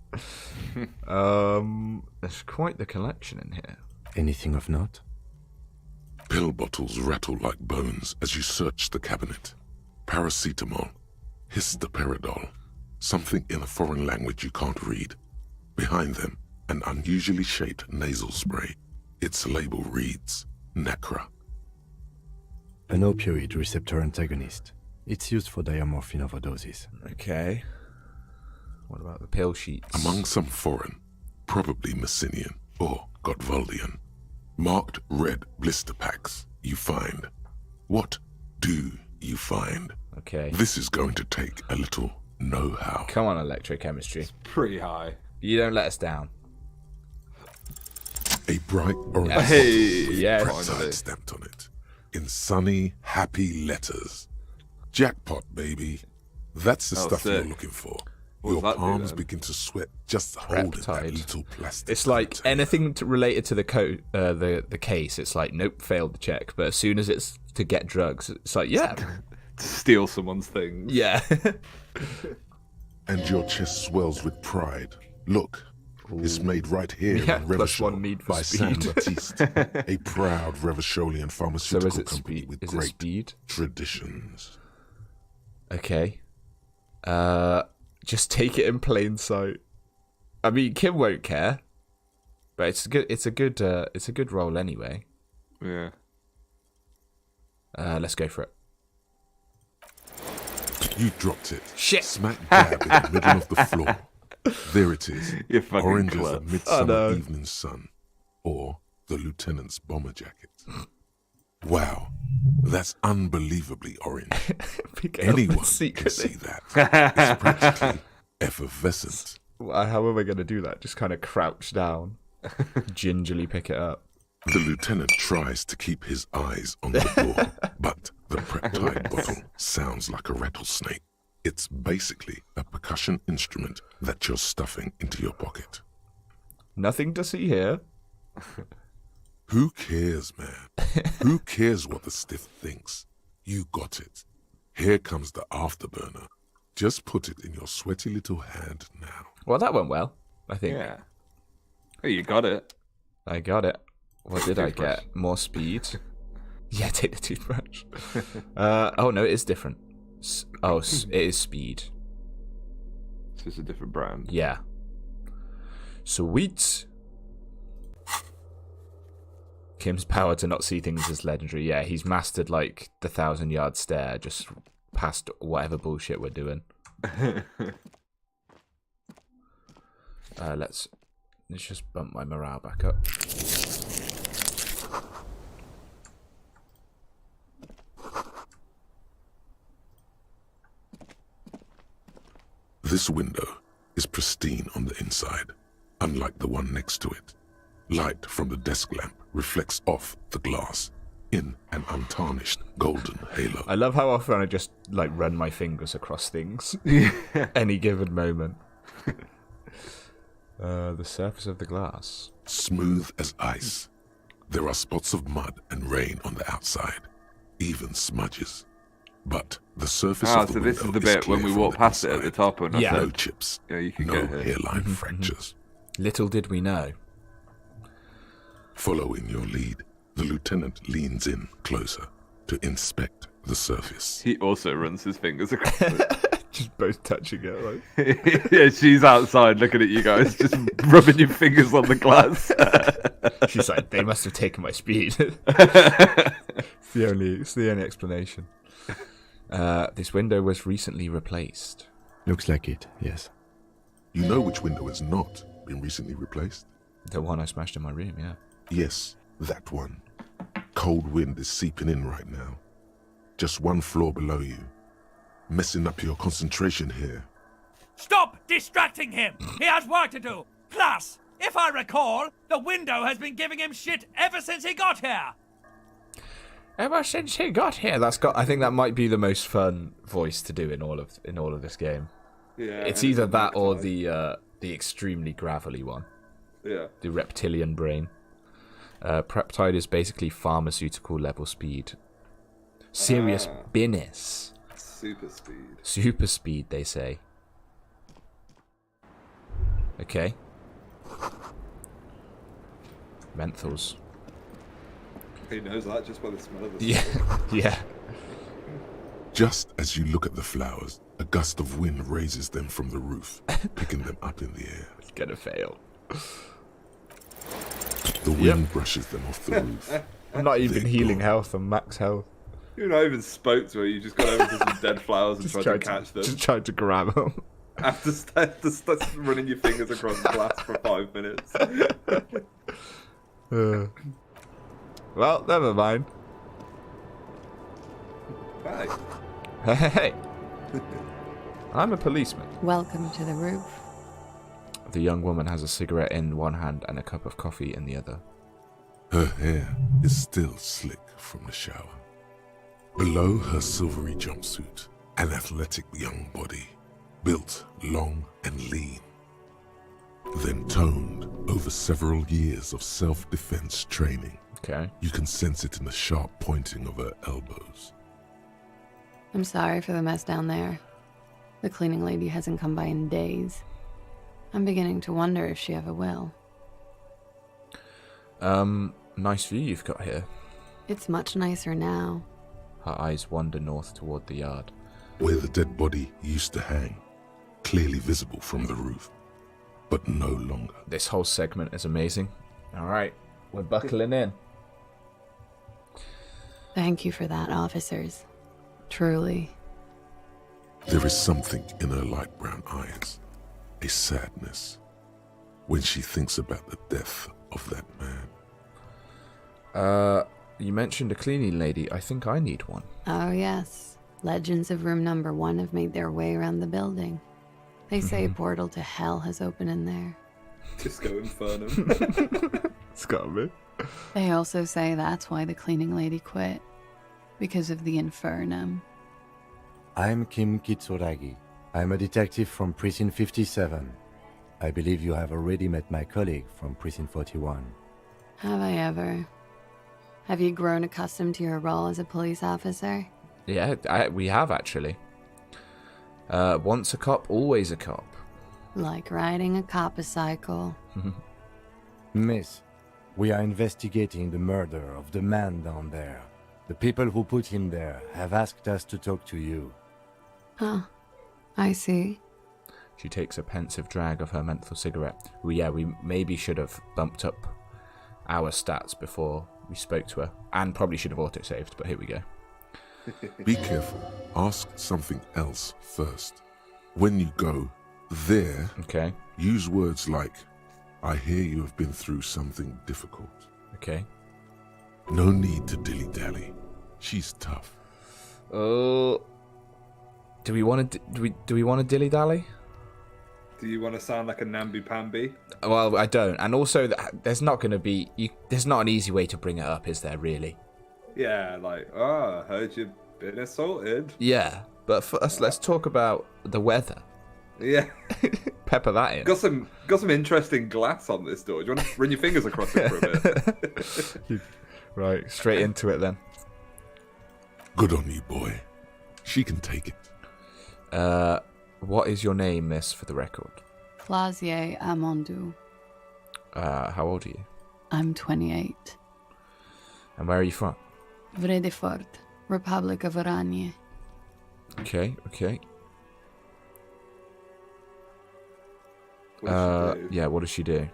A: There's quite the collection in here.
F: Anything of note?
E: Pill bottles rattle like bones as you search the cabinet. Paracetamol, histoperidol, something in a foreign language you can't read. Behind them, an unusually shaped nasal spray. Its label reads, Nacra.
F: An opioid receptor antagonist. It's used for diamorphine overdoses.
A: Okay. What about the pill sheets?
E: Among some foreign, probably Messinian or Godvaldian, marked red blister packs you find. What do you find?
A: Okay.
E: This is going to take a little know-how.
A: Come on, electrochemistry.
B: Pretty high.
A: You don't let us down.
E: A bright orange
A: Yes.
E: bottle
A: Hey,
E: with
A: yes.
E: Preptide stamped on it. In sunny, happy letters. Jackpot, baby. That's the stuff you're looking for. Your palms begin to sweat just holding that little plastic.
A: It's like anything related to the case. It's like, nope, failed the check. But as soon as it's to get drugs, it's like, yeah.
B: To steal someone's things.
A: Yeah.
E: And your chest swells with pride. Look, it's made right here in Revachol by San Baptiste, a proud Revacholian pharmaceutical company with great traditions.
A: Okay. Just take it in plain sight. I mean, Kim won't care, but it's a good role anyway.
B: Yeah.
E: Uh,
A: Let's go for it.
E: You dropped it.
A: Shit.
E: Smack dab in the middle of the floor. There it is.
B: You fucking
E: Orange as
B: clever.
E: a midsummer evening sun, or the lieutenant's bomber jacket. Wow, that's unbelievably orange. Anyone can see that. It's practically effervescent.
A: How am I going to do that? Just kind of crouch down, gingerly pick it up.
E: The lieutenant tries to keep his eyes on the door, but the Preptide bottle sounds like a rattlesnake. It's basically a percussion instrument that you're stuffing into your pocket.
A: Nothing to see here.
E: Who cares, man? Who cares what the stiff thinks? You got it. Here comes the afterburner. Just put it in your sweaty little hand now.
A: Well, that went well, I think.
B: Yeah. Oh, you got it.
A: I got it. What did I get? More speed. Yeah, take the toothbrush. Oh, no, it is different. It is speed.
B: This is a different brand.
A: Yeah. Sweet. Kim's power to not see things is legendary. Yeah, he's mastered like the 1,000-yard stare, just past whatever bullshit we're doing. Let's just bump my morale back up.
E: This window is pristine on the inside, unlike the one next to it. Light from the desk lamp reflects off the glass in an untarnished golden halo.
A: I love how often I just like run my fingers across things. Any given moment. The surface of the glass.
E: Smooth as ice. There are spots of mud and rain on the outside, even smudges. But the surface of the window
B: this is the bit when we walk past it at the top and
E: no chips,
B: yeah, you can
E: no
B: get here.
E: hairline fractures.
A: Little did we know.
E: Following your lead, the lieutenant leans in closer to inspect the surface.
B: He also runs his fingers across it.
A: Just both touching it. Like.
B: Yeah, she's outside looking at you guys, just rubbing your fingers on the glass.
A: She's like, they must have taken my speed. It's the only explanation. This window was recently replaced.
F: Looks like it, yes.
E: You know which window has not been recently replaced?
A: The one I smashed in my room, yeah.
E: Yes, that one. Cold wind is seeping in right now. Just one floor below you. Messing up your concentration here.
O: Stop distracting him! He has work to do! Plus, if I recall, the window has been giving him shit ever since he got here!
A: Ever since he got here, I think that might be the most fun voice to do in all of this game.
B: Yeah,
A: it's either that or the extremely gravelly one.
B: Yeah.
A: The reptilian brain. Preptide is basically pharmaceutical level speed. Serious business.
B: Super speed.
A: Super speed, they say. Okay. Menthols.
B: He knows that just by the smell of the
A: Yeah.
E: Just as you look at the flowers, a gust of wind raises them from the roof, picking them up in the air.
A: It's gonna fail.
E: The wind brushes them off the roof.
A: I'm not even
E: They're
A: healing
E: gone.
A: health, I'm max health.
B: You not even spoke to her. You just got over to some dead flowers and tried to catch them.
A: Just tried to grab them.
B: After running your fingers across the glass for 5 minutes.
A: Well, never mind.
B: Hey.
A: Hey. I'm a policeman.
L: Welcome to the roof.
A: The young woman has a cigarette in one hand and a cup of coffee in the other.
E: Her hair is still slick from the shower. Below her silvery jumpsuit, an athletic young body, built long and lean, then toned over several years of self-defense training.
A: Okay.
E: You can sense it in the sharp pointing of her elbows.
L: I'm sorry for the mess down there. The cleaning lady hasn't come by in days. I'm beginning to wonder if she ever will.
A: Nice view you've got here.
L: It's much nicer now.
A: Her eyes wander north toward the yard.
E: Where the dead body used to hang, clearly visible from the roof, but no longer.
A: This whole segment is amazing. Alright, we're buckling in.
L: Thank you for that, officers. Truly.
E: There is something in her light brown eyes, a sadness, when she thinks about the death of that man.
A: You mentioned a cleaning lady. I think I need one.
L: Oh, yes. Legends of room number 1 have made their way around the building. They say a portal to hell has opened in there.
B: Disco Inferno.
A: It's gotta be.
L: They also say that's why the cleaning lady quit. Because of the infernum.
F: I'm Kim Kitsuragi. I'm a detective from Precinct 57. I believe you have already met my colleague from Precinct 41.
L: Have I ever? Have you grown accustomed to your role as a police officer?
A: Yeah, we have actually. Once a cop, always a cop.
L: Like riding a cop-a-cycle.
F: Miss, we are investigating the murder of the man down there. The people who put him there have asked us to talk to you.
L: Huh. I see.
A: She takes a pensive drag of her menthol cigarette. Well, yeah, we maybe should have bumped up our stats before we spoke to her. And probably should have auto-saved, but here we go.
E: Be careful. Ask something else first. When you go there,
A: okay,
E: use words like, I hear you have been through something difficult.
A: Okay.
E: No need to dilly-dally. She's tough.
A: Oh. Do we want to dilly-dally?
B: Do you want to sound like a namby-pamby?
A: Well, I don't. And also, there's not going to be... there's not an easy way to bring it up, is there, really?
B: Yeah, like, I heard you've been assaulted.
A: Yeah, but first, let's talk about the weather.
B: Yeah.
A: Pepper that in.
B: Got some interesting glass on this door. Do you want to run your fingers across it for a bit?
A: Right, straight into it then.
E: Good on you, boy. She can take it.
A: What is your name, miss, for the record?
L: Clausier Amondou.
A: How old are you?
L: I'm 28.
A: And where are you from?
L: Vredefort, Republic of Oranje.
A: Okay. Yeah, what does she do?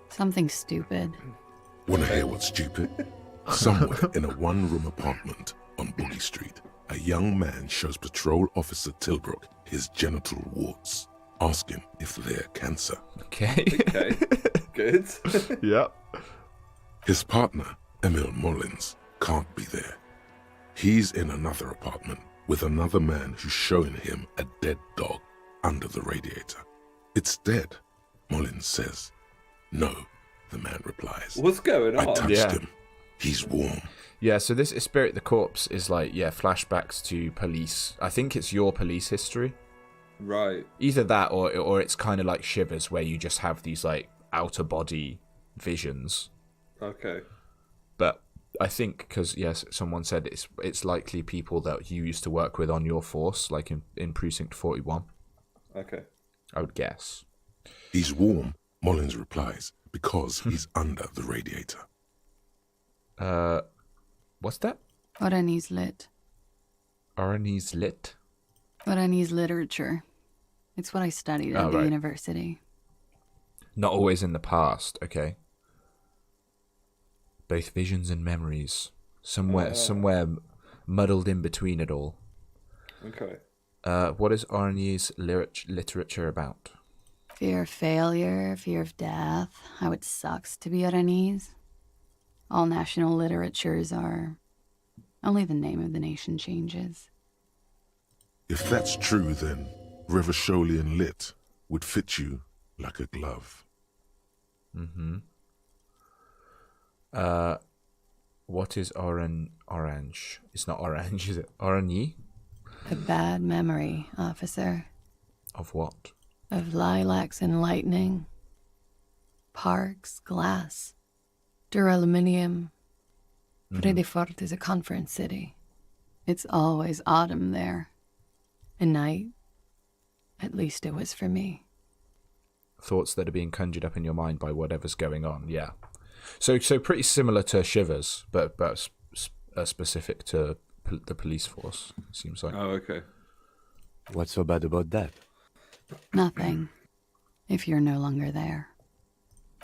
L: Something stupid.
E: Wanna hear what's stupid? Somewhere in a one-room apartment on Boogie Street, a young man shows Patrol Officer Tilbrook his genital warts. Ask him if they're cancer.
A: Okay.
B: Okay. Good.
A: Yep.
E: His partner, Emil Mullins, can't be there. He's in another apartment with another man who's showing him a dead dog under the radiator. It's dead, Mullins says. No, the man replies.
B: What's going on?
E: I touched him. He's warm.
A: Yeah, so this is Spirit the Corpse is like, flashbacks to police. I think it's your police history.
B: Right.
A: Either that or it's kind of like Shivers where you just have these like outer body visions.
B: Okay.
A: But I think because, yes, someone said it's likely people that you used to work with on your force, like in Precinct 41.
B: Okay.
A: I would guess.
E: He's warm, Mullins replies, because he's under the radiator.
A: What's that?
L: Oranese lit.
A: Oranese lit?
L: Oranese literature. It's what I studied at the university.
A: Not always in the past, okay. Both visions and memories. Somewhere muddled in between it all.
B: Okay.
A: What is Arnie's literature about?
L: Fear of failure, fear of death, how it sucks to be Aranese. All national literatures are. Only the name of the nation changes.
E: If that's true, then Revacholian lit would fit you like a glove.
A: Mm-hmm. What is orange? It's not orange, is it? Orangey?
L: A bad memory, officer.
A: Of what?
L: Of lilacs and lightning. Parks, glass, duraluminium. Predefort is a conference city. It's always autumn there. A night. At least it was for me.
A: Thoughts that are being conjured up in your mind by whatever's going on, yeah. So pretty similar to Shivers, but specific to the police force, it seems like.
B: Oh, okay.
F: What's so bad about that?
L: Nothing. If you're no longer there.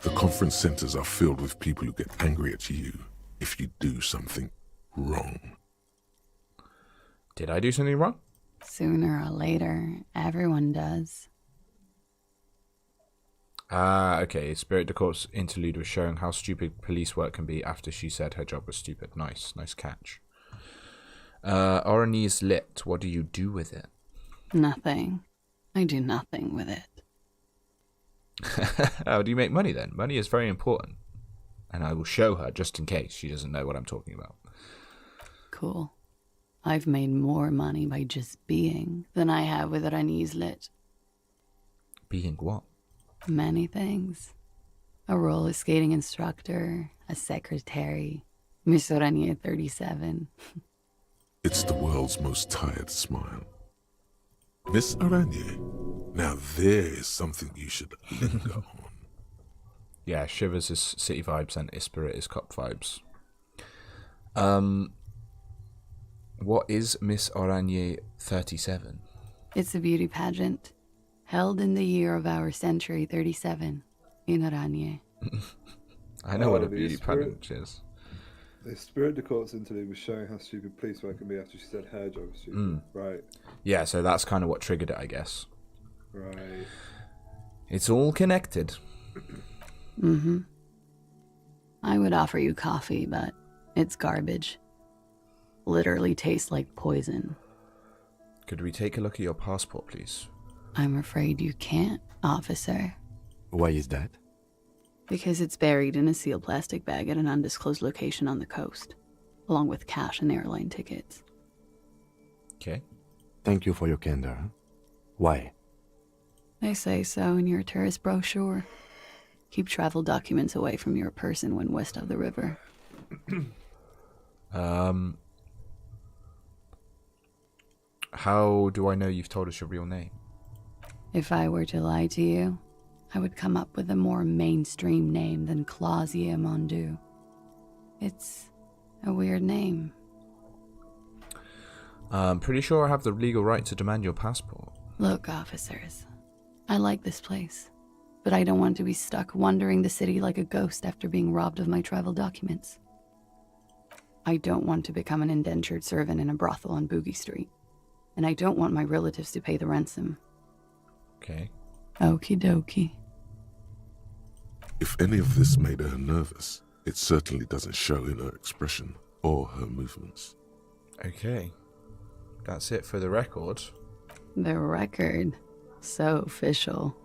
E: The conference centers are filled with people who get angry at you if you do something wrong.
A: Did I do something wrong?
L: Sooner or later, everyone does.
A: Okay. Spirit de Corp's interlude was showing how stupid police work can be after she said her job was stupid. Nice catch. Oranese lit, what do you do with it?
L: Nothing. I do nothing with it.
A: How do you make money then? Money is very important. And I will show her just in case she doesn't know what I'm talking about.
L: Cool. I've made more money by just being than I have with Aranese lit.
A: Being what?
L: Many things. A roller skating instructor, a secretary, Miss Oranje 37.
E: It's the world's most tired smile. Miss Aranye, now there is something you should linger on.
A: Yeah, Shivers is city vibes and Ispirit is cop vibes. What is Miss Oranje 37?
L: It's a beauty pageant, held in the year of our century 37, in Oranje.
A: I know what a beauty pageant is.
B: The Spirit de Corp's interlude was showing how stupid police work can be after she said her job was stupid. Right.
A: Yeah, so that's kind of what triggered it, I guess.
B: Right.
A: It's all connected.
L: Mm-hmm. I would offer you coffee, but it's garbage. Literally tastes like poison.
A: Could we take a look at your passport, please?
L: I'm afraid you can't, officer.
F: Why is that?
L: Because it's buried in a sealed plastic bag at an undisclosed location on the coast, along with cash and airline tickets.
A: Okay.
F: Thank you for your candor. Why?
L: They say so in your tourist brochure. Keep travel documents away from your person when west of the river.
A: How do I know you've told us your real name?
L: If I were to lie to you, I would come up with a more mainstream name than Clausia Mondu. It's a weird name.
A: I'm pretty sure I have the legal right to demand your passport.
L: Look, officers, I like this place, but I don't want to be stuck wandering the city like a ghost after being robbed of my travel documents. I don't want to become an indentured servant in a brothel on Boogie Street, and I don't want my relatives to pay the ransom.
A: Okay.
L: Okie dokie.
E: If any of this made her nervous, it certainly doesn't show in her expression or her movements.
A: Okay. That's it for the record.
L: The record. So official.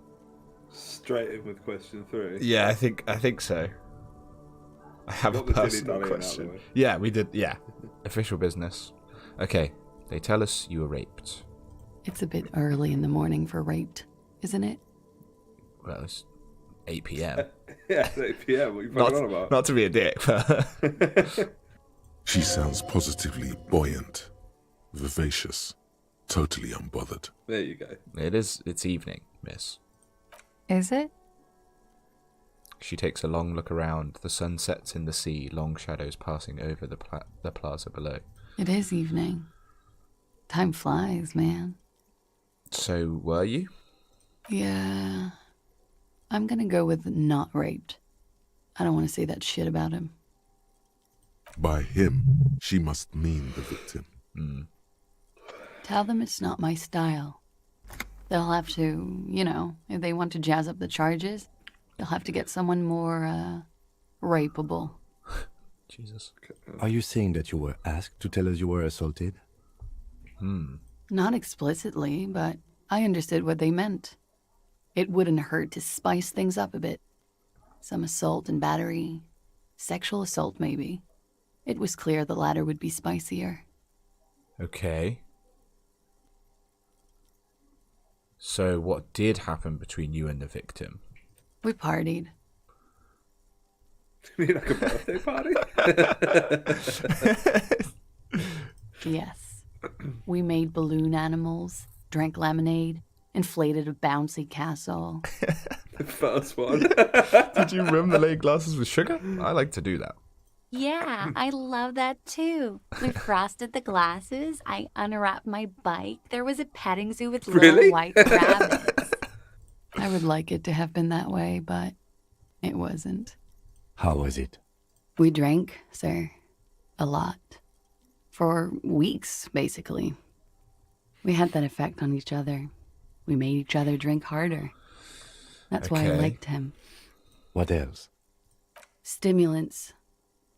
B: Straight in with question 3.
A: Yeah, I think so. I have a personal question. Yeah, we did. Yeah. Official business. Okay. They tell us you were raped.
L: It's a bit early in the morning for raped, isn't it?
A: Well, it's 8 p.m.
B: Yeah, it's 8 p.m. What are you fucking on about?
A: Not to be a dick, but...
E: She sounds positively buoyant, vivacious, totally unbothered.
B: There you go.
A: It's evening, miss.
L: Is it?
A: She takes a long look around. The sun sets in the sea, long shadows passing over the plaza below.
L: It is evening. Time flies, man.
A: So, were you?
L: Yeah. I'm gonna go with not raped. I don't want to say that shit about him.
E: By him, she must mean the victim.
L: Tell them it's not my style. They'll have to, if they want to jazz up the charges, they'll have to get someone more, rapeable.
A: Jesus.
F: Are you saying that you were asked to tell us you were assaulted?
L: Not explicitly, but I understood what they meant. It wouldn't hurt to spice things up a bit. Some assault and battery. Sexual assault, maybe. It was clear the latter would be spicier.
A: Okay. So what did happen between you and the victim?
L: We partied.
B: You mean like a birthday party?
L: Yes. We made balloon animals, drank lemonade, inflated a bouncy castle.
B: The first one.
A: Did you rim the lay glasses with sugar? I like to do that.
P: Yeah, I love that too. We frosted the glasses. I unwrapped my bike. There was a petting zoo with little white rabbits.
L: I would like it to have been that way, but it wasn't.
F: How was it?
L: We drank, sir. A lot. For weeks, basically. We had that effect on each other. We made each other drink harder. That's why I liked him.
F: What else?
L: Stimulants.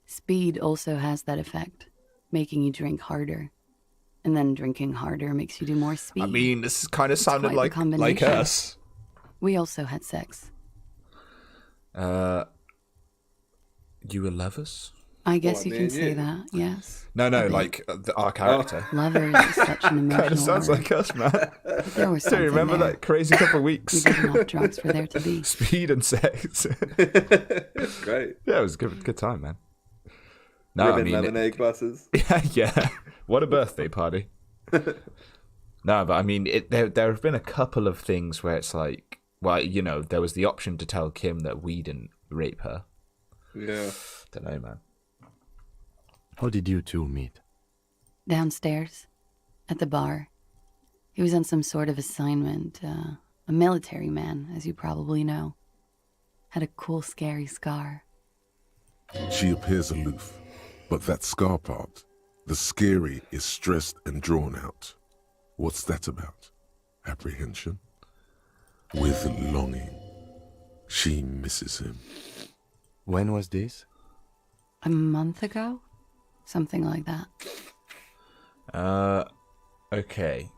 L: Speed also has that effect, making you drink harder. And then drinking harder makes you do more speed.
A: I mean, this kind of sounded like us.
L: We also had sex.
A: You were lovers?
L: I guess you can say that, yes.
A: No, like our character.
L: Lovers is such an emotional
A: Kind of sounds
L: word.
A: like us, man.
L: There was
A: Do you remember
L: there.
A: that crazy couple of weeks?
L: We did enough drugs for there to be.
A: Speed and sex.
B: It's great.
A: Yeah, it was a good time, man. No, I mean,
B: lemonade glasses.
A: Yeah. What a birthday party. No, but I mean, there have been a couple of things where it's like, well, there was the option to tell Kim that we didn't rape her.
B: Yeah.
A: Don't know, man.
F: How did you two meet?
L: Downstairs, at the bar. He was on some sort of assignment. A military man, as you probably know. Had a cool, scary scar.
E: She appears aloof, but that scar part, the scary, is stressed and drawn out. What's that about? Apprehension? With longing. She misses him.
F: When was this?
L: A month ago? Something like that.
A: Okay.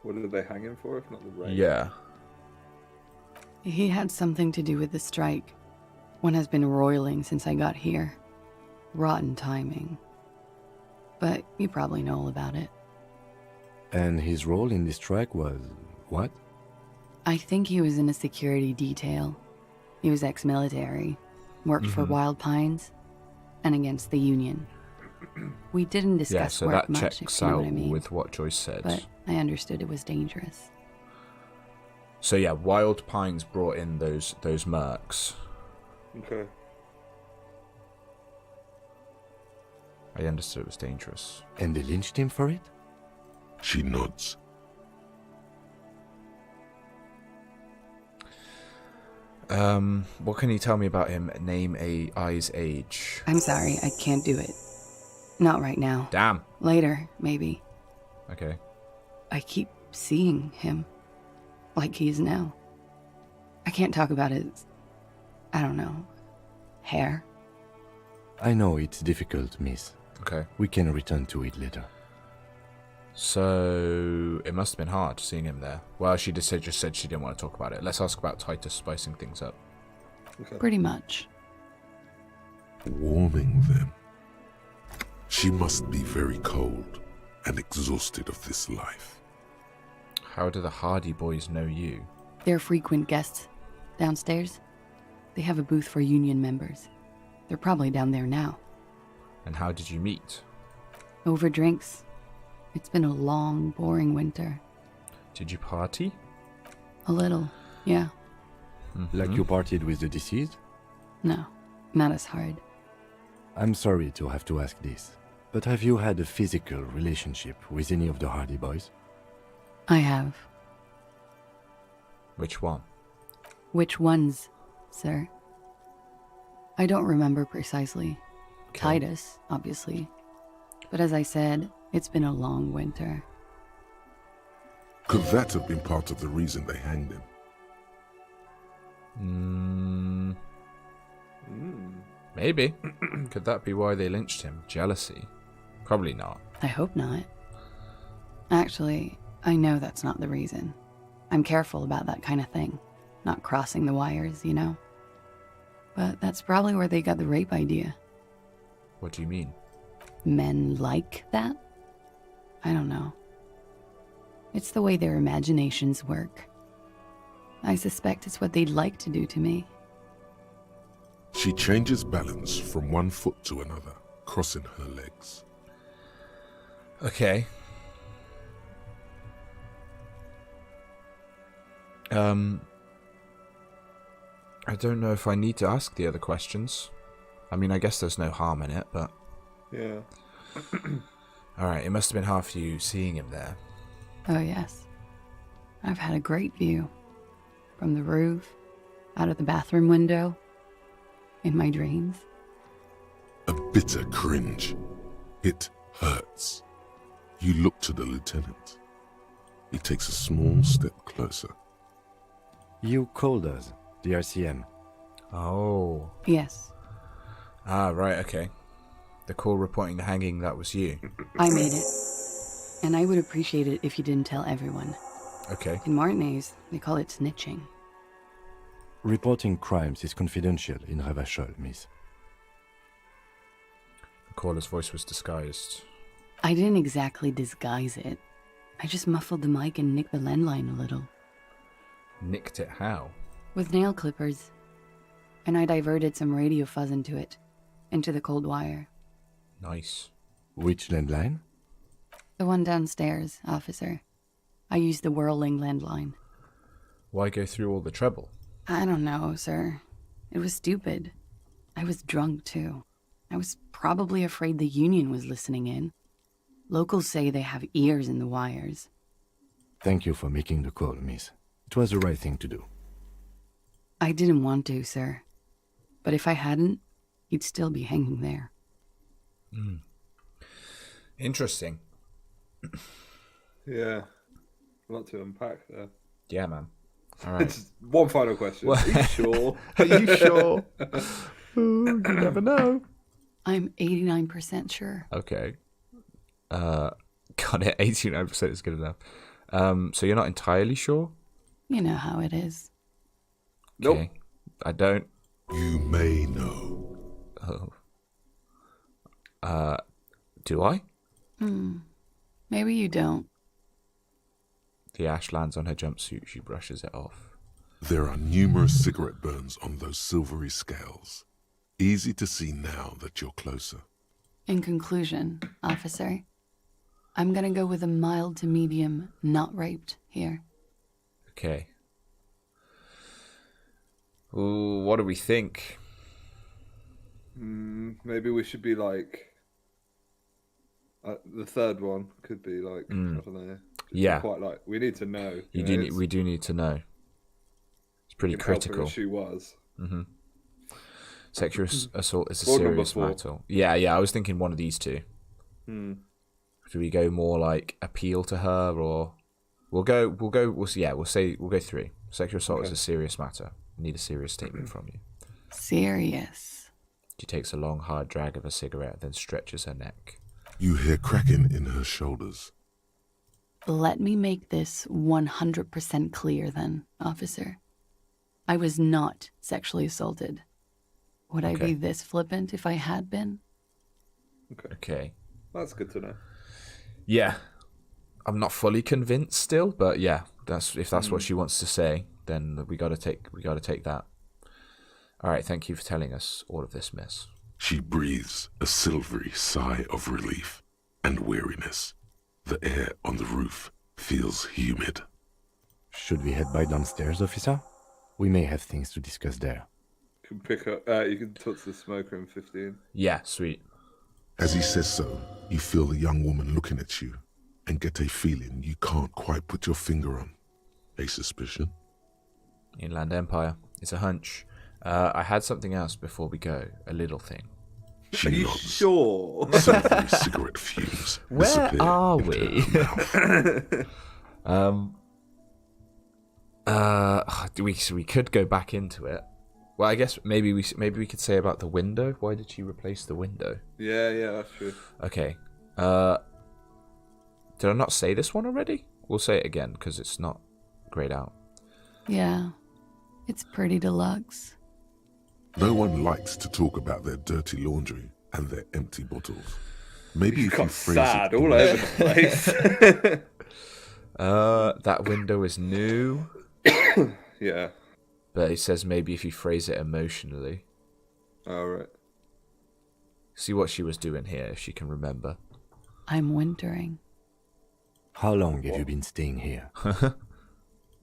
B: What did they hang him for if not the rain?
A: Yeah.
L: He had something to do with the strike. One has been roiling since I got here. Rotten timing. But you probably know all about it.
F: And his role in this strike was what?
L: I think he was in a security detail. He was ex-military. Worked for Wild Pines. And against the Union. We didn't discuss
A: so
L: work
A: that
L: much,
A: checks
L: if you know
A: out
L: what I mean.
A: with what Joyce said.
L: But I understood it was dangerous.
A: So yeah, Wild Pines brought in those mercs.
B: Okay.
A: I understood it was dangerous.
F: And they lynched him for it?
E: She nods.
A: What can you tell me about him? Name I's age.
L: I'm sorry, I can't do it. Not right now.
A: Damn.
L: Later, maybe.
A: Okay.
L: I keep seeing him. Like he is now. I can't talk about his... I don't know. Hair.
F: I know it's difficult, miss.
A: Okay.
F: We can return to it later.
A: So it must have been hard seeing him there. Well, she just said she didn't want to talk about it. Let's ask about Titus spicing things up.
B: Okay.
L: Pretty much.
E: Warming them. She must be very cold and exhausted of this life.
A: How do the Hardy Boys know you?
L: They're frequent guests. Downstairs. They have a booth for Union members. They're probably down there now.
A: And how did you meet?
L: Over drinks. It's been a long, boring winter.
A: Did you party?
L: A little, yeah.
F: Like you partied with the deceased?
L: No, not as hard.
F: I'm sorry to have to ask this, but have you had a physical relationship with any of the Hardy Boys?
L: I have.
A: Which one?
L: Which ones, sir? I don't remember precisely.
A: Okay.
L: Titus, obviously. But as I said, it's been a long winter.
E: Could that have been part of the reason they hanged him?
A: Maybe. Could that be why they lynched him? Jealousy? Probably not.
L: I hope not. Actually, I know that's not the reason. I'm careful about that kind of thing. Not crossing the wires, you know? But that's probably where they got the rape idea.
A: What do you mean?
L: Men like that? I don't know. It's the way their imaginations work. I suspect it's what they'd like to do to me.
E: She changes balance from one foot to another, crossing her legs.
A: Okay. I don't know if I need to ask the other questions. I mean, I guess there's no harm in it, but...
B: Yeah.
A: Alright, it must have been hard for you seeing him there.
L: Oh, yes. I've had a great view. From the roof, out of the bathroom window, in my dreams.
E: A bitter cringe. It hurts. You look to the lieutenant. He takes a small step closer.
F: You called us, the RCM.
A: Oh.
L: Yes.
A: Ah, right, okay. The call reporting the hanging, that was you.
L: I made it. And I would appreciate it if you didn't tell everyone.
A: Okay.
L: In Martinez, they call it snitching.
F: Reporting crimes is confidential in Ravachol, miss.
A: The caller's voice was disguised.
L: I didn't exactly disguise it. I just muffled the mic and nicked the landline a little.
A: Nicked it how?
L: With nail clippers. And I diverted some radio fuzz into it. Into the cold wire.
A: Nice.
F: Which landline?
L: The one downstairs, officer. I used the whirling landline.
A: Why go through all the trouble?
L: I don't know, sir. It was stupid. I was drunk, too. I was probably afraid the union was listening in. Locals say they have ears in the wires.
F: Thank you for making the call, miss. It was the right thing to do.
L: I didn't want to, sir. But if I hadn't, he'd still be hanging there.
A: Interesting.
B: Yeah. A lot to unpack there.
A: Yeah, man. All right.
B: One final question. Are you sure?
A: Are you sure? Ooh, you never know.
L: I'm 89% sure.
A: Okay. Got it. 89% is good enough. So you're not entirely sure?
L: You know how it is.
A: Okay. Nope. I don't.
E: You may know.
A: Oh. Do I?
L: Maybe you don't.
A: The ash lands on her jumpsuit. She brushes it off.
E: There are numerous cigarette burns on those silvery scales. Easy to see now that you're closer.
L: In conclusion, officer, I'm gonna go with a mild to medium not raped here.
A: Okay. Ooh, what do we think?
B: Maybe we should be like... the third one could be like, I don't know.
A: Yeah.
B: Quite like, we need to know.
A: We do need to know. It's pretty critical.
B: She was.
A: Sexual assault is a serious matter. Yeah, I was thinking one of these two. Do we go more like appeal to her, or we'll go 3. Sexual assault is a serious matter. We need a serious statement from you.
L: Serious.
A: She takes a long, hard drag of a cigarette, then stretches her neck.
E: You hear cracking in her shoulders.
L: Let me make this 100% clear then, officer. I was not sexually assaulted. Would I be this flippant if I had been?
A: Okay.
B: That's good to know.
A: Yeah. I'm not fully convinced still, but yeah, if that's what she wants to say, then we gotta take that. Alright, thank you for telling us all of this, miss.
E: She breathes a silvery sigh of relief and weariness. The air on the roof feels humid.
F: Should we head by downstairs, officer? We may have things to discuss there.
B: You can pick up. You can touch the smoker in 15.
A: Yeah, sweet.
E: As he says so, you feel the young woman looking at you and get a feeling you can't quite put your finger on. A suspicion?
A: Inland Empire. It's a hunch. I had something else before we go. A little thing.
B: Are you sure?
E: Savory cigarette fumes.
A: Where are we? We could go back into it. Well, I guess maybe we could say about the window. Why did she replace the window?
B: Yeah, that's true.
A: Okay. Did I not say this one already? We'll say it again because it's not grayed out.
L: Yeah, it's pretty deluxe.
E: No one likes to talk about their dirty laundry and their empty bottles. Maybe if you phrase
B: sad
E: it
B: all over the place.
A: That window is new.
B: Yeah.
A: But it says maybe if you phrase it emotionally.
B: All right.
A: See what she was doing here, if she can remember.
L: I'm wintering.
F: How long have you been staying here?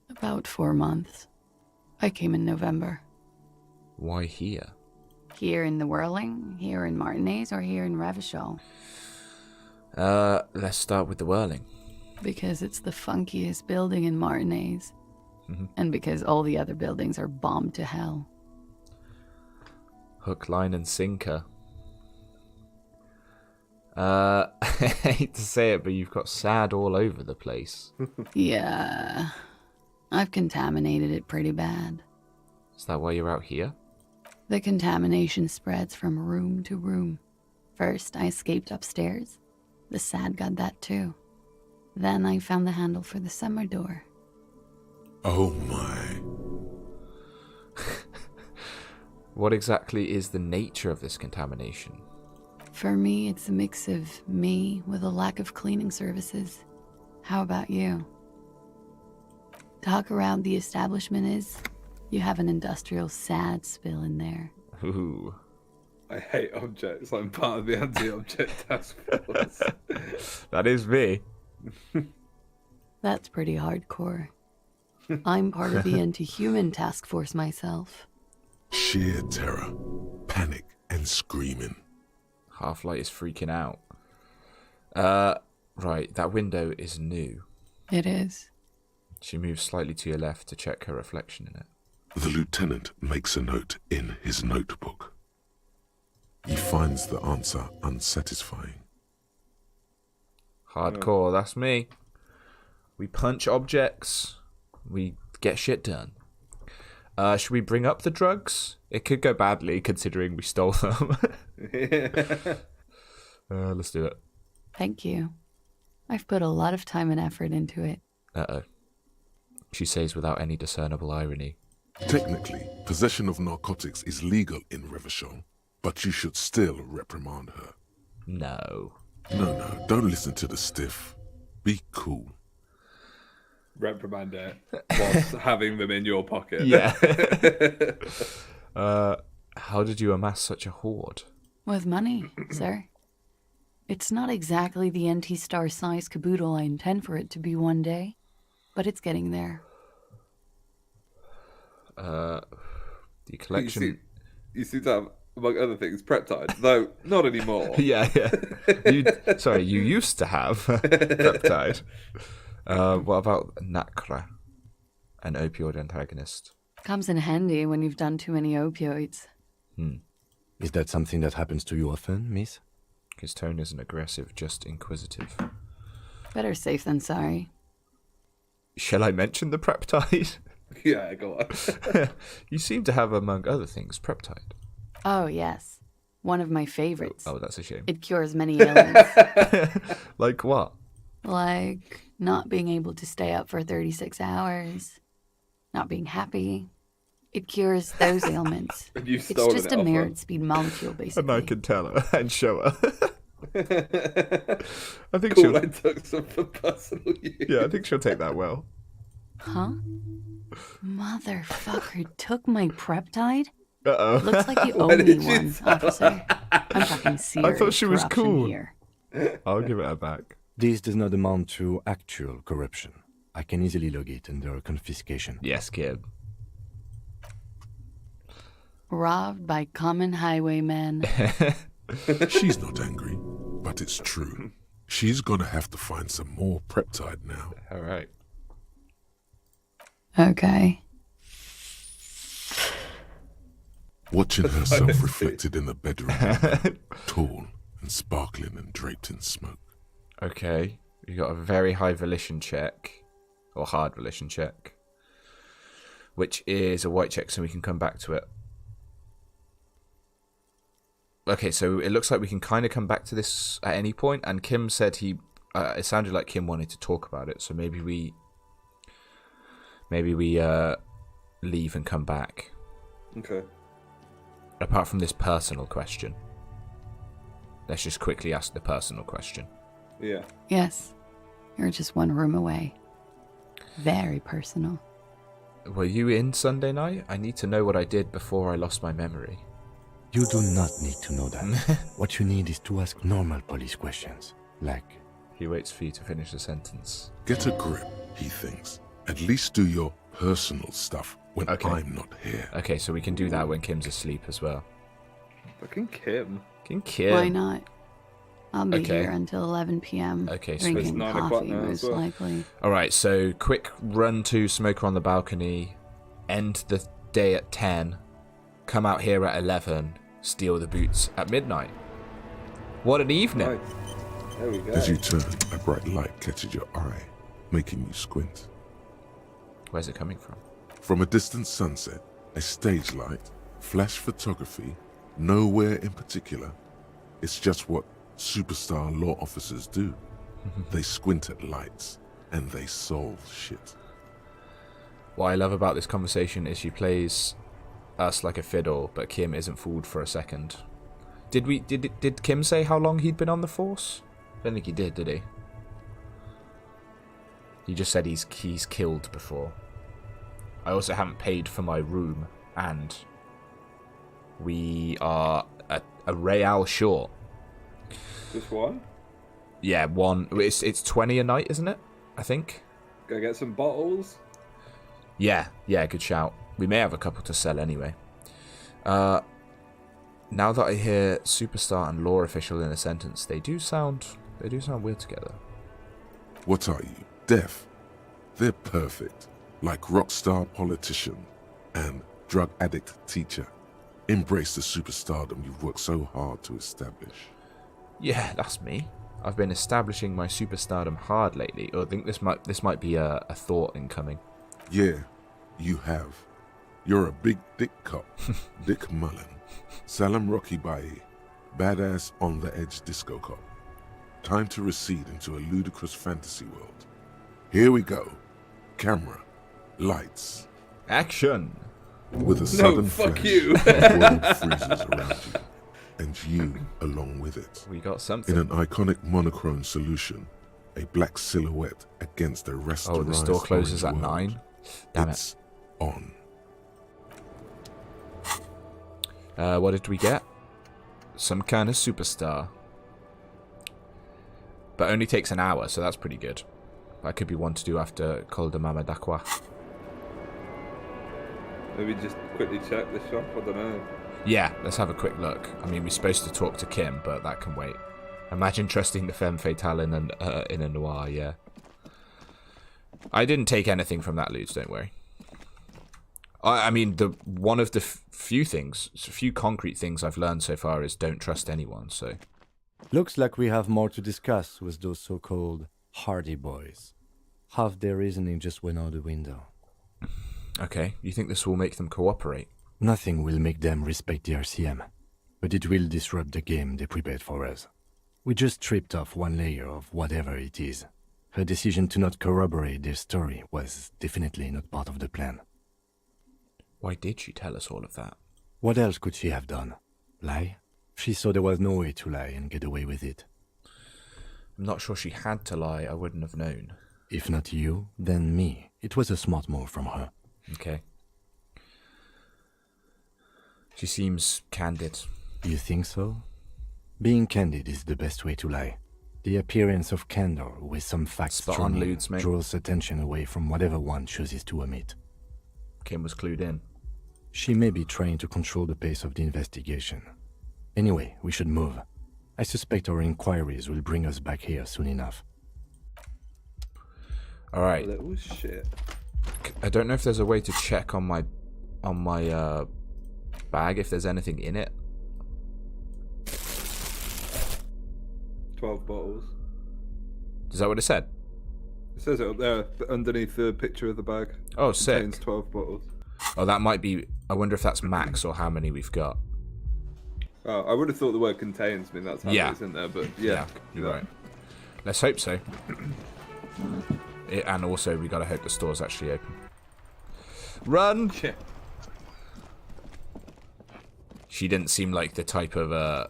L: About 4 months. I came in November.
A: Why here?
L: Here in the Whirling, here in Martinez, or here in Revachol?
A: Let's start with the Whirling.
L: Because it's the funkiest building in Martinez. And because all the other buildings are bombed to hell.
A: Hook, line, and sinker. I hate to say it, but you've got sad all over the place.
L: Yeah. I've contaminated it pretty bad.
A: Is that why you're out here?
L: The contamination spreads from room to room. First, I escaped upstairs. The sad got that too. Then I found the handle for the summer door.
E: Oh my.
A: What exactly is the nature of this contamination?
L: For me, it's a mix of me with a lack of cleaning services. How about you? Talk around the establishment is, you have an industrial sad spill in there.
A: Ooh.
B: I hate objects. I'm part of the anti-object task force.
A: That is me.
L: That's pretty hardcore. I'm part of the anti-human task force myself.
E: Sheer terror, panic, and screaming.
A: Half-Light is freaking out. Right, that window is new.
L: It is.
A: She moves slightly to your left to check her reflection in it.
E: The lieutenant makes a note in his notebook. He finds the answer unsatisfying.
A: Hardcore, that's me. We punch objects. We get shit done. Should we bring up the drugs? It could go badly considering we stole them. Let's do it.
L: Thank you. I've put a lot of time and effort into it.
A: Uh-oh. She says without any discernible irony.
E: Technically, possession of narcotics is legal in Revachol, but you should still reprimand her.
A: No.
E: No, don't listen to the stiff. Be cool.
B: Reprimand it whilst having them in your pocket.
A: Yeah. How did you amass such a hoard?
L: With money, sir. It's not exactly the NT-star size caboodle I intend for it to be one day, but it's getting there.
A: The collection...
B: You seem to have, among other things, Preptide, though not anymore.
A: Yeah. You used to have Preptide. What about Nacra, an opioid antagonist?
L: Comes in handy when you've done too many opioids.
F: Is that something that happens to you often, miss?
A: His tone isn't aggressive, just inquisitive.
L: Better safe than sorry.
A: Shall I mention the Preptide?
B: Yeah, go on.
A: You seem to have, among other things, Preptide.
L: Oh, yes. One of my favorites.
A: Oh, that's a shame.
L: It cures many ailments.
A: Like what?
L: Like not being able to stay up for 36 hours. Not being happy. It cures those ailments. It's just a merit speed molecule, basically.
A: And I can tell her and show her. I think
B: cool, I took some for personal use.
A: Yeah, I think she'll take that well.
L: Huh? Motherfucker took my Preptide?
A: Uh-oh.
L: Looks like you owe me one, officer. I'm talking serious.
A: I thought she was cool.
L: Here.
A: I'll give it her back.
F: This does not amount to actual corruption. I can easily log it under confiscation.
A: Yes, kid.
L: Robbed by common highwaymen.
E: She's not angry, but it's true. She's gonna have to find some more Preptide now.
A: All right.
L: Okay.
E: watching herself reflected in the bedroom window, tall and sparkling and draped in smoke.
A: Okay, you got a very high volition check, or hard volition check, which is a white check, so we can come back to it. Okay, so it looks like we can kind of come back to this at any point, and Kim said it sounded like Kim wanted to talk about it, so maybe we leave and come back.
B: Okay.
A: Apart from this personal question. Let's just quickly ask the personal question.
B: Yeah.
L: Yes. You're just one room away. Very personal.
A: Were you in Sunday night? I need to know what I did before I lost my memory.
F: You do not need to know that. What you need is to ask normal police questions, like...
A: He waits for you to finish the sentence.
E: Get a grip, he thinks. At least do your personal stuff when I'm not here.
A: Okay, so we can do that when Kim's asleep as well.
B: Fucking Kim.
A: Fucking Kim.
L: Why not? I'll be here until 11 p.m.
A: Okay,
L: drinking
A: so it's
B: 9 o'clock
L: coffee,
B: now
L: most
B: as well.
L: likely.
A: Alright, so quick run to Smoker on the balcony, end the day at 10, come out here at 11, steal the boots at midnight. What an evening!
B: Nice. There we go.
E: As you turn, a bright light catches your eye, making you squint.
A: Where's it coming from?
E: From a distant sunset, a stage light, flash photography, nowhere in particular. It's just what superstar law officers do. They squint at lights, and they solve shit.
A: What I love about this conversation is she plays us like a fiddle, but Kim isn't fooled for a second. Did Kim say how long he'd been on the force? I don't think he did he? He just said he's killed before. I also haven't paid for my room, and we are a real short.
B: Just one?
A: Yeah, one. It's 20 a night, isn't it? I think.
B: Go get some bottles.
A: Yeah, good shout. We may have a couple to sell anyway. Now that I hear superstar and law official in a sentence, they do sound weird together.
E: What are you, deaf? They're perfect, like rock star politician and drug addict teacher. Embrace the superstardom you've worked so hard to establish.
A: Yeah, that's me. I've been establishing my superstardom hard lately. I think this might be a thought incoming.
E: Yeah, you have. You're a big dick cop, Dick Mullen. Salam Rocky Baye, badass on the edge disco cop. Time to recede into a ludicrous fantasy world. Here we go. Camera, lights,
A: action.
E: With a sudden
B: fuck
E: flash,
B: you.
E: the world freezes around you, and you along with it.
A: We got something.
E: In an iconic monochrome solution, a black silhouette against a restorized
A: Oh, the store closes at
E: orange
A: 9.
E: world.
A: Damn
E: it's on.
A: What did we get? Some kind of superstar. But only takes an hour, so that's pretty good. That could be one to do after Col de Mamadakwa.
B: Maybe just quickly check the shop. I don't know.
A: Yeah, let's have a quick look. I mean, we're supposed to talk to Kim, but that can wait. Imagine trusting the femme fatale in a noir, yeah. I didn't take anything from that loot, don't worry. I mean, one of the few concrete things I've learned so far is don't trust anyone, so...
F: Looks like we have more to discuss with those so-called Hardy Boys. Half their reasoning just went out the window.
A: Okay, you think this will make them cooperate?
F: Nothing will make them respect the RCM, but it will disrupt the game they prepared for us. We just stripped off one layer of whatever it is. Her decision to not corroborate their story was definitely not part of the plan.
A: Why did she tell us all of that?
F: What else could she have done? Lie? She saw there was no way to lie and get away with it.
A: I'm not sure she had to lie. I wouldn't have known.
F: If not you, then me. It was a smart move from her.
A: Okay. She seems candid.
F: You think so? Being candid is the best way to lie. The appearance of candor with some facts thrown in draws attention away from whatever one chooses to omit.
A: Kim was clued in.
F: She may be trying to control the pace of the investigation. Anyway, we should move. I suspect our inquiries will bring us back here soon enough.
A: Alright.
B: Little shit.
A: I don't know if there's a way to check on my bag if there's anything in it.
B: 12 bottles.
A: Is that what it said?
B: It says it up there underneath the picture of the bag.
A: Oh, sick.
B: Contains 12 bottles.
A: Oh, that might be... I wonder if that's max or how many we've got.
B: Oh, I would have thought the word contains mean that's how many is in there, but yeah.
A: You're right. Let's hope so. And also, we gotta hope the store's actually open. Run!
B: Yeah.
A: She didn't seem like the type of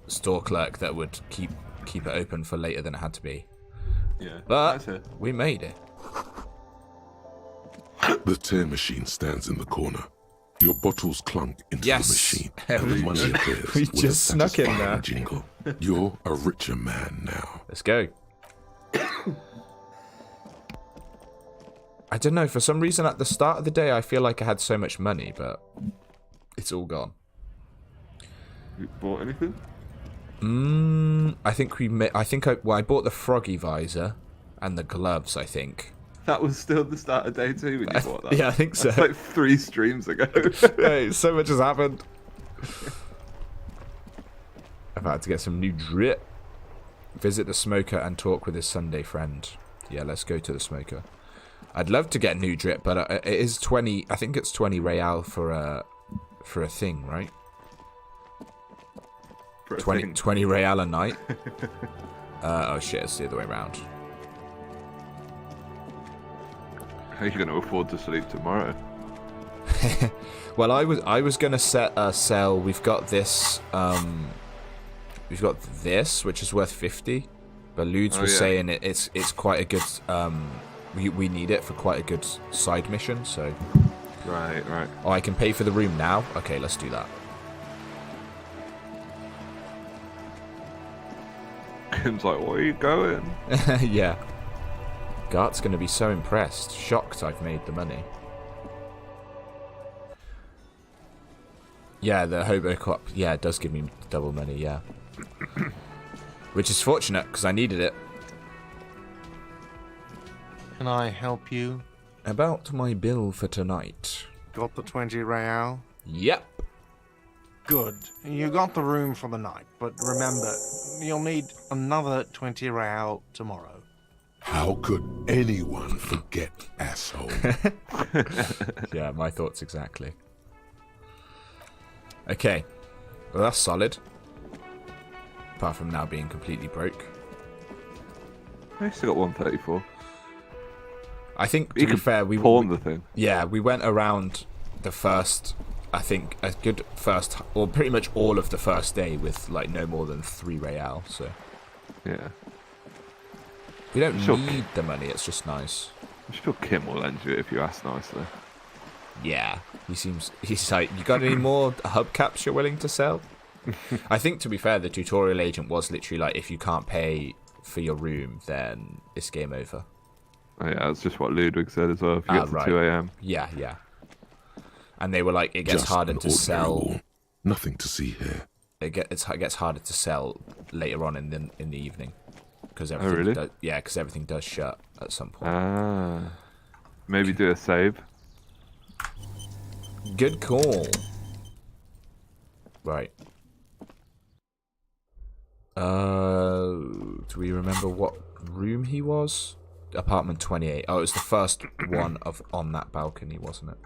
A: store clerk that would keep it open for later than it had to be.
B: Yeah,
A: but we made it.
E: The tear machine stands in the corner. Your bottles clunk into the machine, and the money appears
A: we
E: with
A: just
E: a
A: snuck in there.
E: jingle. You're a richer man now.
A: Let's go. I don't know, for some reason at the start of the day I feel like I had so much money, but it's all gone.
B: You bought anything?
A: I think I bought the froggy visor and the gloves, I think.
B: That was still the start of day 2 when you bought that?
A: Yeah, I think so.
B: That's like 3 streams ago.
A: Hey, so much has happened. I've had to get some new drip. Visit the smoker and talk with his Sunday friend. Yeah, let's go to the smoker. I'd love to get new drip, but it is 20. I think it's 20 real for a thing, right? 20 real a night. Oh shit! It's the other way around.
B: How are you going to afford to sleep tomorrow?
A: Well, I was going to set a sell. We've got this. We've got this, which is worth 50. But Ludes was saying it's quite a good. We need it for quite a good side mission. So.
B: Right.
A: Oh, I can pay for the room now. Okay, let's do that.
B: Kim's like, where are you going?
A: Yeah. Gart's going to be so impressed. Shocked I've made the money. Yeah, the hobo co-op. Yeah, it does give me double money, yeah. Which is fortunate, because I needed it.
Q: Can I help you?
A: About my bill for tonight.
Q: Got the 20 real?
A: Yep.
Q: Good. You got the room for the night, but remember, you'll need another 20 real tomorrow.
E: How could anyone forget, asshole?
A: Yeah, my thoughts exactly. Okay. Well, that's solid. Apart from now being completely broke.
B: I still got 134.
A: I think, to be fair, we
B: pawned the thing.
A: Yeah, we went around the first, I think, a good first, or pretty much all of the first day with like no more than 3 real. So
B: yeah,
A: we don't need the money. It's just nice.
B: I'm sure Kim will lend you it if you ask nicely.
A: Yeah, he's like, you got any more hubcaps you're willing to sell? I think, to be fair, the tutorial agent was literally like, if you can't pay for your room, then it's game over.
B: Oh yeah, that's just what Ludwig said as well. If you get to 2 a.m.
A: Yeah. And they were like, it gets harder to sell.
E: Nothing to see here.
A: It gets harder to sell later on in the evening, because everything.
B: Oh really?
A: Because everything does shut at some point.
B: Maybe do a save.
A: Good call. Right. Do we remember what room he was? Apartment 28. Oh, it was the first one on that balcony, wasn't it?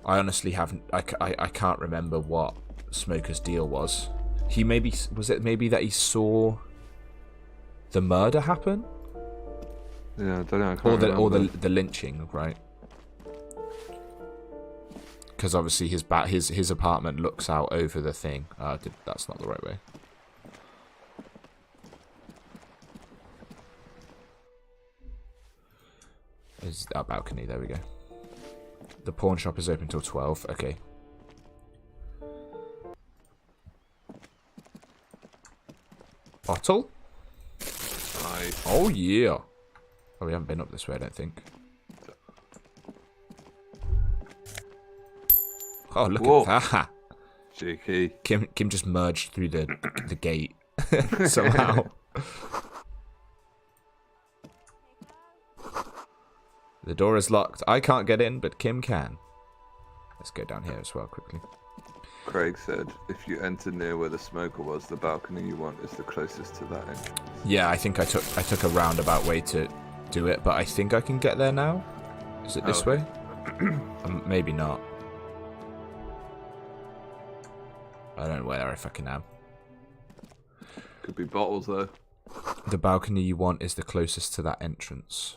A: I honestly haven't. I can't remember what Smoker's deal was. Was it maybe that he saw the murder happen?
B: Yeah, I don't know. I can't remember.
A: Or the lynching, right? Because obviously his apartment looks out over the thing. That's not the right way. Is that balcony? There we go. The pawn shop is open till 12. Okay. Bottle?
B: Nice.
A: Oh yeah. Oh, we haven't been up this way, I don't think. Oh, look at that.
B: Cheeky.
A: Kim just merged through the gate somehow. The door is locked. I can't get in, but Kim can. Let's go down here as well quickly.
B: Craig said, if you enter near where the smoker was, the balcony you want is the closest to that entrance.
A: Yeah, I think I took a roundabout way to do it, but I think I can get there now. Is it this way? Maybe not. I don't know where I fucking am.
B: Could be bottles though.
A: The balcony you want is the closest to that entrance.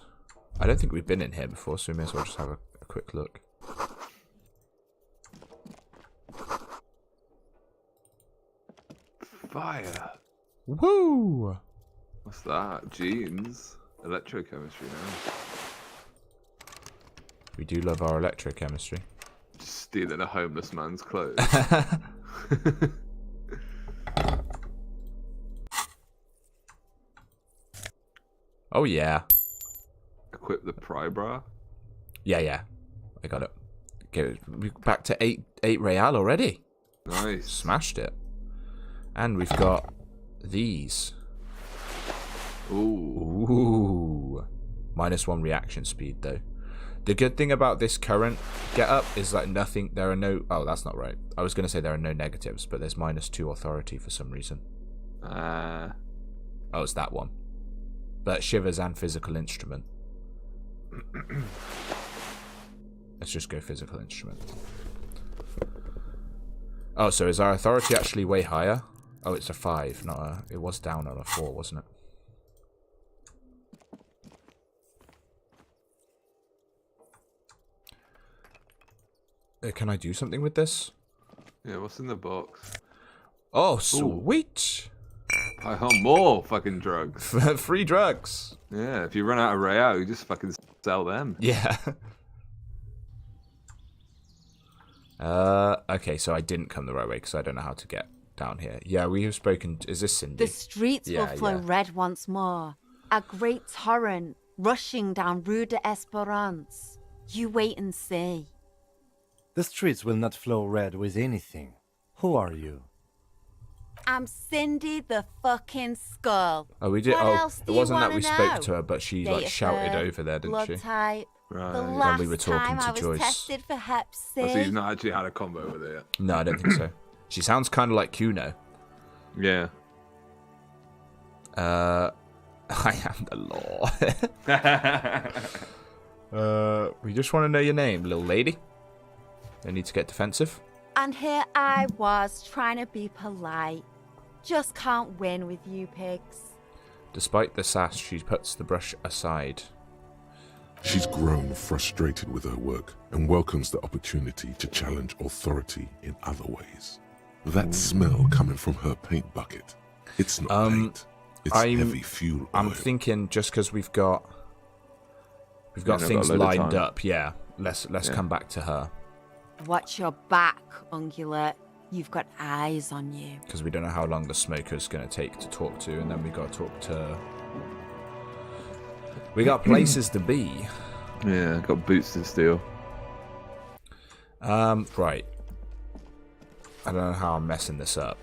A: I don't think we've been in here before, so we may as well just have a quick look.
B: Fire.
A: Woo!
B: What's that? Jeans. Electrochemistry now.
A: We do love our electrochemistry.
B: Just stealing a homeless man's clothes.
A: Oh yeah.
B: Equip the pry bra.
A: Yeah. I got it. We're back to 8 real already.
B: Nice.
A: Smashed it. And we've got these. Ooh. -1 reaction speed though. The good thing about this current get-up is that there are no... Oh, that's not right. I was going to say there are no negatives, but there's -2 authority for some reason. Oh, it's that one. But shivers and physical instrument. Let's just go physical instrument. Oh, so is our authority actually way higher? Oh, it's a 5, not a... It was down on a 4, wasn't it? Can I do something with this?
B: Yeah, what's in the box?
A: Oh, sweet!
B: I have more fucking drugs.
A: Free drugs!
B: Yeah, if you run out of Real, you just fucking sell them.
A: Yeah. Okay, so I didn't come the right way because I don't know how to get down here. Yeah, we have spoken... Is this Cindy?
R: The streets will flow red once more. A great torrent rushing down Rue de Esperance. You wait and see.
F: The streets will not flow red with anything. Who are you?
R: I'm Cindy the fucking Skull.
A: Oh, we did.
R: What
A: Oh,
R: else
A: it
R: do you
A: wasn't that
R: wanna
A: we spoke
R: know?
A: to her, but she
R: Date
A: like
R: of
A: shouted
R: birth,
A: over there, didn't
R: blood
A: she?
R: type.
B: Right.
R: The
A: When we
R: last
A: were talking
R: time
A: to
R: I was
A: Joyce.
R: tested for Hep C.
B: Oh, so you've not actually had a combo with it yet?
A: No, I don't think so. She sounds kind of like Kuno.
B: Yeah.
A: I am the law. We just want to know your name, little lady. No need to get defensive.
R: And here I was trying to be polite. Just can't win with you pigs.
A: Despite the sass, she puts the brush aside.
E: She's grown frustrated with her work and welcomes the opportunity to challenge authority in other ways. That smell coming from her paint bucket. It's not paint. It's heavy fuel oil.
A: I'm thinking just because we've got things lined up. Yeah, let's come back to her.
R: Watch your back, Ungulate. You've got eyes on you.
A: Because we don't know how long the smoker's going to take to talk to, and then we got to talk to... We got places to be.
B: Yeah, got boots to steal.
A: Right. I don't know how I'm messing this up.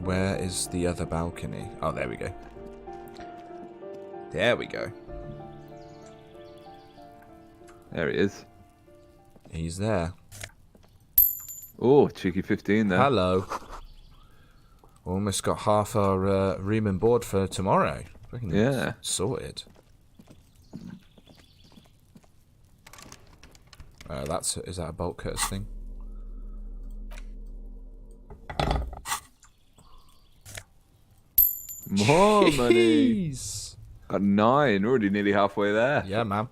A: Where is the other balcony? Oh, there we go. There we go.
B: There he is.
A: He's there.
B: Oh, cheeky 15 there.
A: Hello. Almost got half our room and board for tomorrow.
B: Yeah.
A: Sorted. Is that a bolt cutters thing?
B: More money.
A: Jeez.
B: Got 9. Already nearly halfway there.
A: Yeah, man.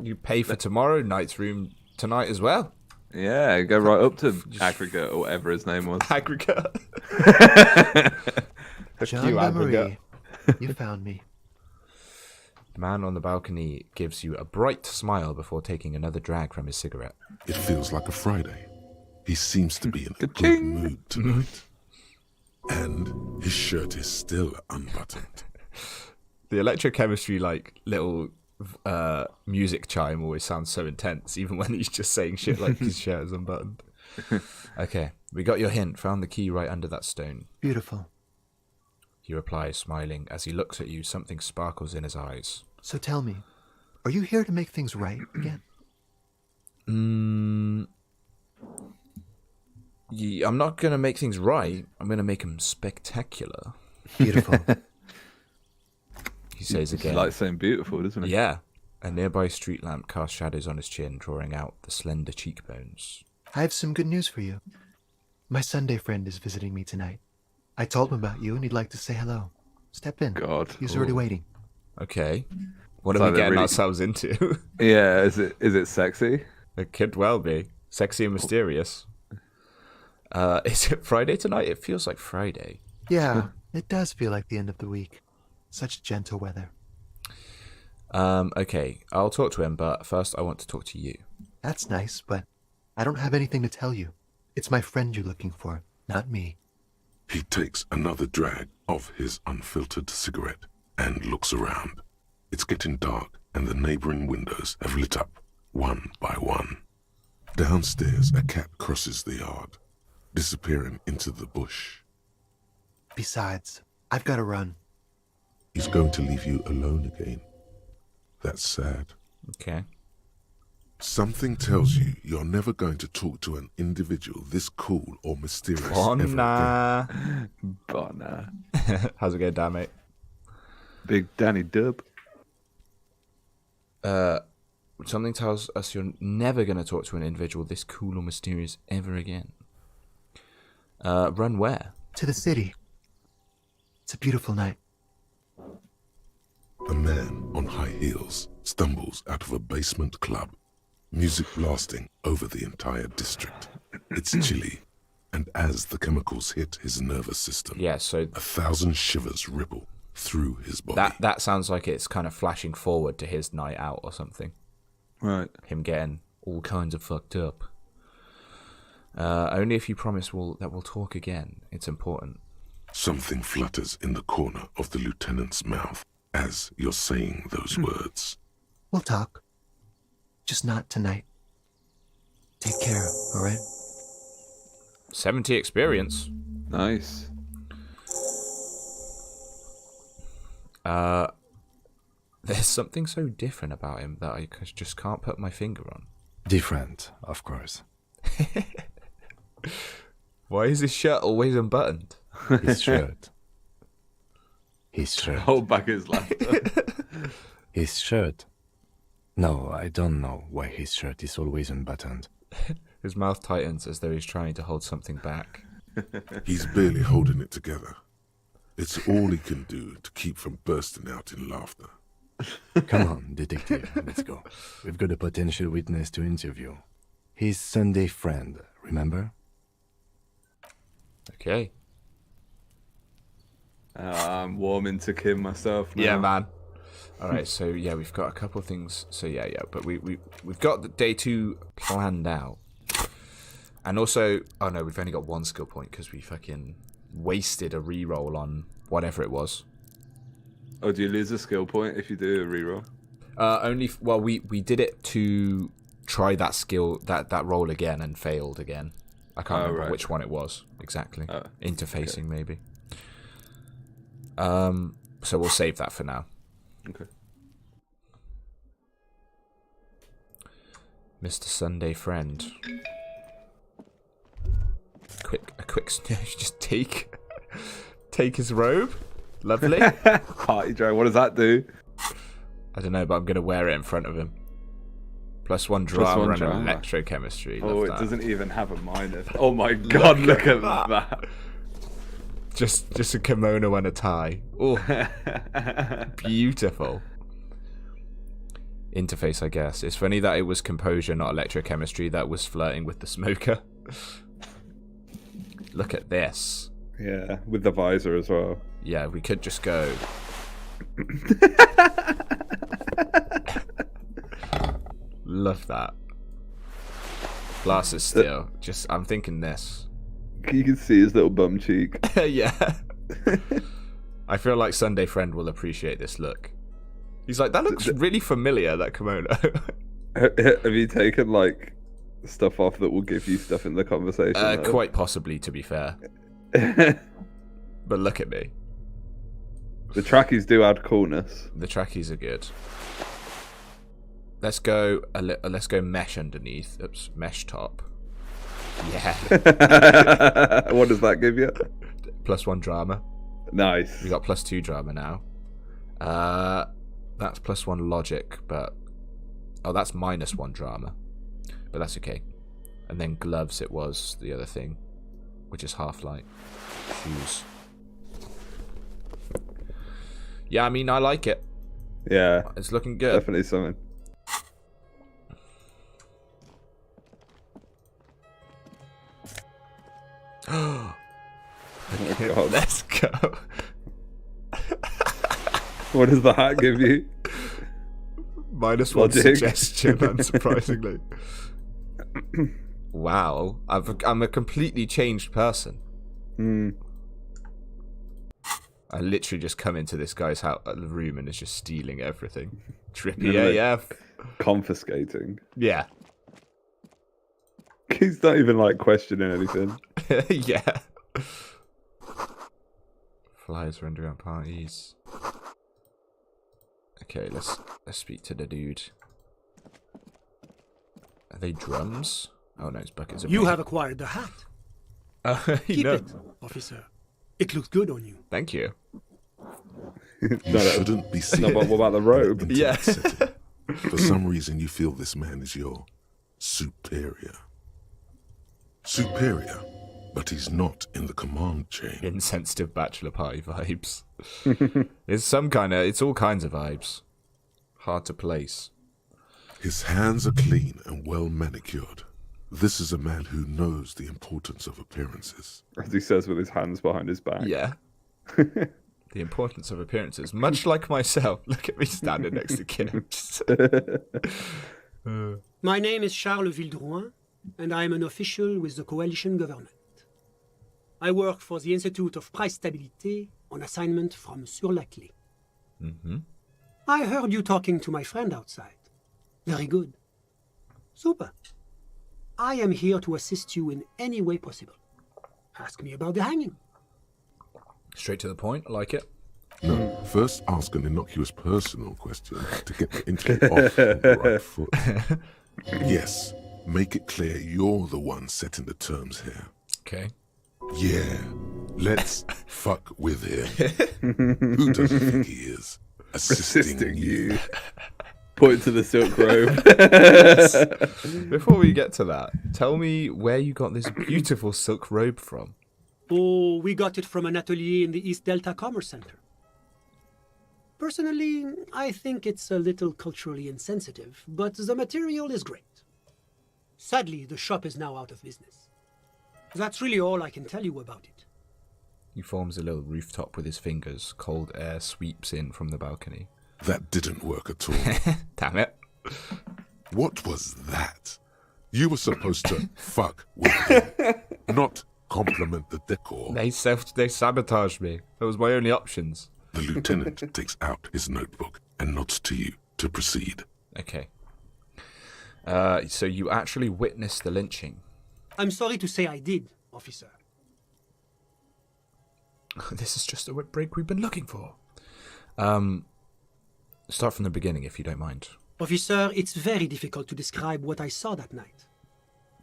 A: You pay for tomorrow night's room tonight as well.
B: Yeah, go right up to Aggregate or whatever his name was.
A: Aggregate.
M: John Memory, you found me.
A: The man on the balcony gives you a bright smile before taking another drag from his cigarette.
E: It feels like a Friday. He seems to be in a good mood tonight. And his shirt is still unbuttoned.
A: The electrochemistry, like, little music chime always sounds so intense, even when he's just saying shit like his shirt is unbuttoned. Okay, we got your hint. Found the key right under that stone.
M: Beautiful.
A: He replies, smiling. As he looks at you, something sparkles in his eyes.
M: So tell me, are you here to make things right again?
A: Yeah, I'm not going to make things right. I'm going to make them spectacular.
M: Beautiful.
A: He says again.
B: He likes saying beautiful, doesn't he?
A: Yeah. A nearby street lamp cast shadows on his chin, drawing out the slender cheekbones.
M: I have some good news for you. My Sunday friend is visiting me tonight. I told him about you and he'd like to say hello. Step in.
B: God.
M: He's already waiting.
A: Okay. What are we getting ourselves into?
B: Yeah, is it sexy?
A: It could well be. Sexy and mysterious. Is it Friday tonight? It feels like Friday.
M: Yeah, it does feel like the end of the week. Such gentle weather.
A: Okay, I'll talk to him, but first I want to talk to you.
M: That's nice, but I don't have anything to tell you. It's my friend you're looking for, not me.
E: He takes another drag of his unfiltered cigarette and looks around. It's getting dark, and the neighboring windows have lit up, one by one. Downstairs, a cat crosses the yard, disappearing into the bush.
M: Besides, I've got to run.
E: He's going to leave you alone again. That's sad.
A: Okay.
E: Something tells you you're never going to talk to an individual this cool or mysterious ever again.
B: Bonner.
A: How's it going, Dan, mate?
B: Big Danny Dub.
A: Something tells us you're never going to talk to an individual this cool or mysterious ever again. Run where?
M: To the city. It's a beautiful night.
E: A man on high heels stumbles out of a basement club, music blasting over the entire district. It's chilly, and as the chemicals hit his nervous system,
A: so
E: 1,000 shivers ripple through his body.
A: That sounds like it's kind of flashing forward to his night out or something.
B: Right.
A: Him getting all kinds of fucked up. Only if you promise that we'll talk again. It's important.
E: Something flutters in the corner of the lieutenant's mouth as you're saying those words.
M: We'll talk. Just not tonight. Take care, all right?
A: 70 experience.
B: Nice.
A: There's something so different about him that I just can't put my finger on.
F: Different, of course.
A: Why is his shirt always unbuttoned?
F: His shirt. His shirt.
B: Hold back his laughter.
F: His shirt. No, I don't know why his shirt is always unbuttoned.
A: His mouth tightens as though he's trying to hold something back.
E: He's barely holding it together. It's all he can do to keep from bursting out in laughter.
F: Come on, detective, let's go. We've got a potential witness to interview. His Sunday friend, remember?
A: Okay.
B: I'm warming to Kim myself now.
A: Yeah, man. All right, so yeah, we've got a couple of things. So yeah, but we've got the day 2 planned out, and also, oh no, we've only got 1 skill point because we fucking wasted a reroll on whatever it was.
B: Oh, do you lose a skill point if you do a reroll?
A: We did it to try that skill that roll again and failed again. I can't remember which one it was exactly. Interfacing maybe. So we'll save that for now.
B: Okay.
A: Mr. Sunday Friend. A quick just take his robe. Lovely.
B: Party drag. What does that do?
A: I don't know, but I'm gonna wear it in front of him. +1 drama and electrochemistry.
B: Oh, it doesn't even have a minus. Oh my god, look at that.
A: Just a kimono and a tie. Oh, beautiful. Interface, I guess. It's funny that it was composure, not electrochemistry, that was flirting with the smoker. Look at this.
B: Yeah, with the visor as well.
A: Yeah, we could just go. Love that. Glasses still. I'm thinking this.
B: You can see his little bum cheek.
A: Yeah. I feel like Sunday Friend will appreciate this look. He's like, that looks really familiar, that kimono.
B: Have you taken, like, stuff off that will give you stuff in the conversation?
A: Quite possibly, to be fair. But look at me.
B: The trackies do add coolness.
A: The trackies are good. Let's go. Let's go mesh underneath. Oops, mesh top. Yeah.
B: What does that give you?
A: +1 drama.
B: Nice.
A: We got +2 drama now. That's +1 logic, but that's -1 drama, but that's okay. And then gloves, it was the other thing, which is half light. Shoes. Yeah, I mean, I like it.
B: Yeah,
A: it's looking good.
B: Definitely something.
A: Oh
B: my God.
A: Let's go.
B: What does the hat give you?
A: -1
B: Logic.
A: suggestion, unsurprisingly. Wow, I'm a completely changed person. I literally just come into this guy's room and is just stealing everything. Trippy AF.
B: Confiscating.
A: Yeah.
B: He's not even like questioning anything.
A: Yeah. Flyers for underground parties. Okay, let's speak to the dude. Are they drums? Oh no, it's buckets of
S: You
A: paint.
S: have acquired the hat.
A: Keep
S: it, officer. It looks good on you.
A: Thank you.
E: You shouldn't be seen.
B: No, but what about the robe?
E: Into
A: Yeah.
E: that setting. For some reason, you feel this man is your superior. Superior, but he's not in the command chain.
A: Insensitive bachelor party vibes. It's all kinds of vibes. Hard to place.
E: His hands are clean and well manicured. This is a man who knows the importance of appearances.
B: As he says with his hands behind his back.
A: Yeah. The importance of appearances. Much like myself. Look at me standing next to Kim.
S: My name is Charles Vildrouin, and I am an official with the coalition government. I work for the Institute of Price Stabilité on assignment from Sur la Clé. I heard you talking to my friend outside. Very good. Super. I am here to assist you in any way possible. Ask me about the hanging.
A: Straight to the point. I like it.
E: No, first ask an innocuous personal question to get the interview off on the right foot. Yes, make it clear you're the one setting the terms here.
A: Okay.
E: Yeah, let's fuck with him. Who does he think he is? Assisting you.
B: Point to the silk robe.
A: Before we get to that, tell me where you got this beautiful silk robe from.
S: Oh, we got it from an atelier in the East Delta Commerce Center. Personally, I think it's a little culturally insensitive, but the material is great. Sadly, the shop is now out of business. That's really all I can tell you about it.
A: He forms a little rooftop with his fingers. Cold air sweeps in from the balcony.
E: That didn't work at all.
A: Damn it.
E: What was that? You were supposed to fuck with him, not compliment the decor.
A: They sabotaged me. That was my only options.
E: The lieutenant takes out his notebook and nods to you to proceed.
A: Okay. So you actually witnessed the lynching?
S: I'm sorry to say I did, officer.
A: This is just the break we've been looking for. Start from the beginning, if you don't mind.
S: Officer, it's very difficult to describe what I saw that night.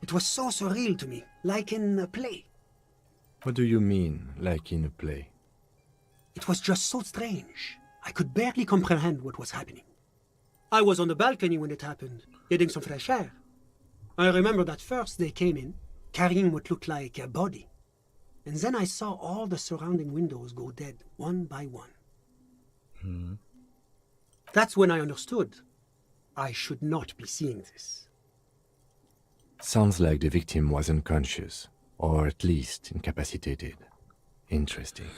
S: It was so surreal to me, like in a play.
F: What do you mean, like in a play?
S: It was just so strange. I could barely comprehend what was happening. I was on the balcony when it happened, getting some fresh air. I remember that first they came in, carrying what looked like a body. And then I saw all the surrounding windows go dead, one by one. That's when I understood. I should not be seeing this.
F: Sounds like the victim was unconscious, or at least incapacitated. Interesting.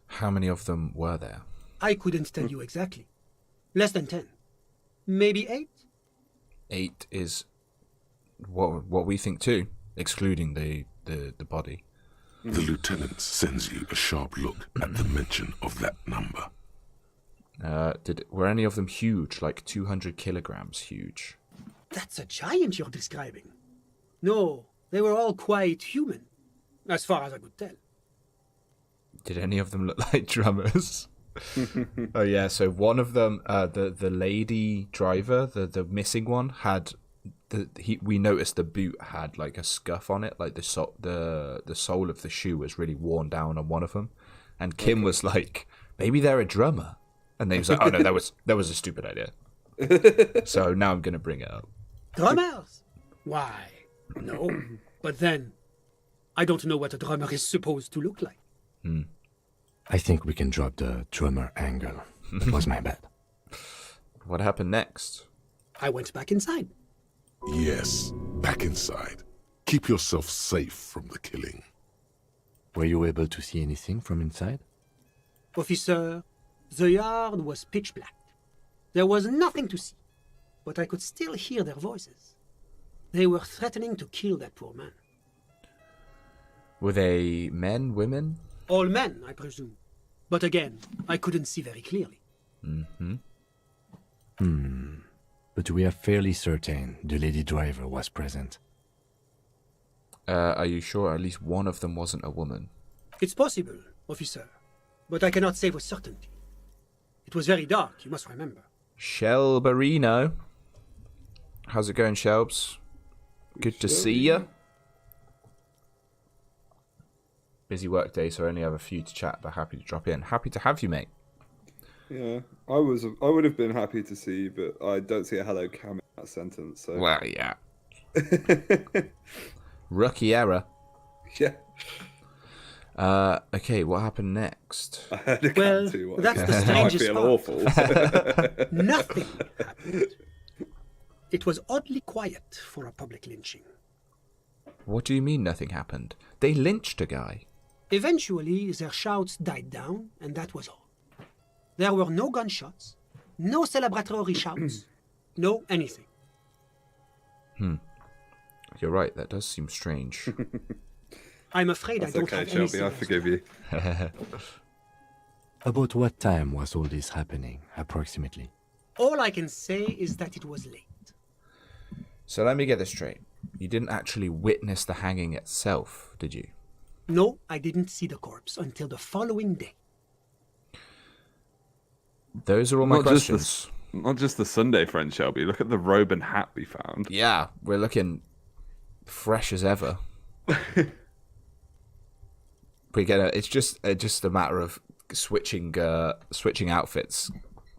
A: How many of them were there?
S: I couldn't tell you exactly. Less than 10. Maybe 8?
A: 8 is what we think too, excluding the body.
E: The lieutenant sends you a sharp look at the mention of that number.
A: Were any of them huge, like 200 kilograms huge?
S: That's a giant you're describing. No, they were all quite human, as far as I could tell.
A: Did any of them look like drummers? Oh yeah, so one of them, the lady driver, the missing one, had we noticed the boot had like a scuff on it, like the sole of the shoe was really worn down on one of them, and Kim was like, maybe they're a drummer, and they was like, oh no, that was a stupid idea. So now I'm gonna bring it up.
S: Drummers? Why? No. But then, I don't know what a drummer is supposed to look like.
F: I think we can drop the drummer angle. That was my bad.
A: What happened next?
S: I went back inside.
E: Yes, back inside. Keep yourself safe from the killing.
F: Were you able to see anything from inside?
S: Officer, the yard was pitch black. There was nothing to see, but I could still hear their voices. They were threatening to kill that poor man.
A: Were they men, women?
S: All men, I presume. But again, I couldn't see very clearly.
F: But we are fairly certain the lady driver was present.
A: Are you sure at least one of them wasn't a woman?
S: It's possible, officer, but I cannot say with certainty. It was very dark, you must remember.
A: Shelberino. How's it going, Shelbs? Good to see you. Busy work day, so I only have a few to chat, but happy to drop in. Happy to have you, mate.
B: Yeah, I would have been happy to see you, but I don't see a hello cam in that sentence. So.
A: Well, yeah. Rookie error.
B: Yeah.
A: Okay, what happened next?
B: I heard a
S: Well,
B: too.
S: that's the strangest
B: I feel
S: part.
B: awful.
S: Nothing happened. It was oddly quiet for a public lynching.
A: What do you mean nothing happened? They lynched a guy.
S: Eventually, their shouts died down, and that was all. There were no gunshots, no celebratory shouts, no anything.
A: You're right, that does seem strange.
S: I'm afraid
B: That's
S: I don't
B: okay,
S: have
B: Shelby,
S: anything
B: I
S: else
B: forgive
S: to
B: you.
F: About what time was all this happening, approximately?
S: All I can say is that it was late.
A: So let me get this straight. You didn't actually witness the hanging itself, did you?
S: No, I didn't see the corpse until the following day.
A: Those are all my questions.
B: Not just the Sunday friend, Shelby. Look at the robe and hat we found.
A: Yeah, we're looking fresh as ever. We get it. It's just a matter of switching outfits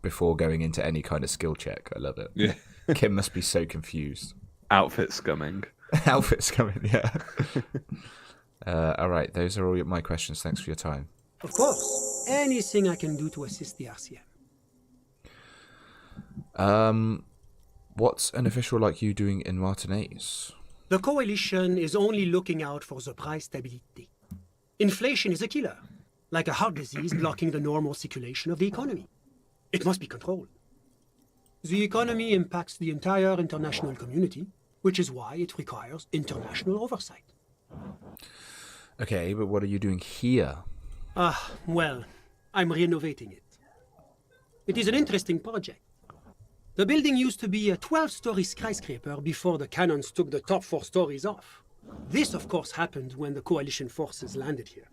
A: before going into any kind of skill check. I love it.
B: Yeah.
A: Kim must be so confused.
B: Outfit scumming.
A: Outfit scumming, yeah. All right, those are all my questions. Thanks for your time.
S: Of course, anything I can do to assist the RCM.
A: What's an official like you doing in Martinaise?
S: The coalition is only looking out for the price stability. Inflation is a killer, like a heart disease blocking the normal circulation of the economy. It must be controlled. The economy impacts the entire international community, which is why it requires international oversight.
A: Okay, but what are you doing here?
S: Well, I'm renovating it. It is an interesting project. The building used to be a 12-story skyscraper before the cannons took the top 4 stories off. This, of course, happened when the coalition forces landed here.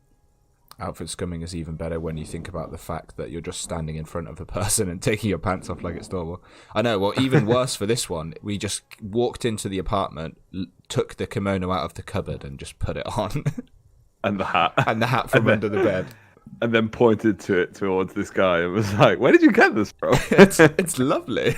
A: Outfit scumming is even better when you think about the fact that you're just standing in front of a person and taking your pants off like it's normal. I know, well, even worse for this one, we just walked into the apartment, took the kimono out of the cupboard and just put it on.
B: And the hat.
A: And the hat from under the bed.
B: And then pointed to it towards this guy and was like, where did you get this from?
A: It's lovely.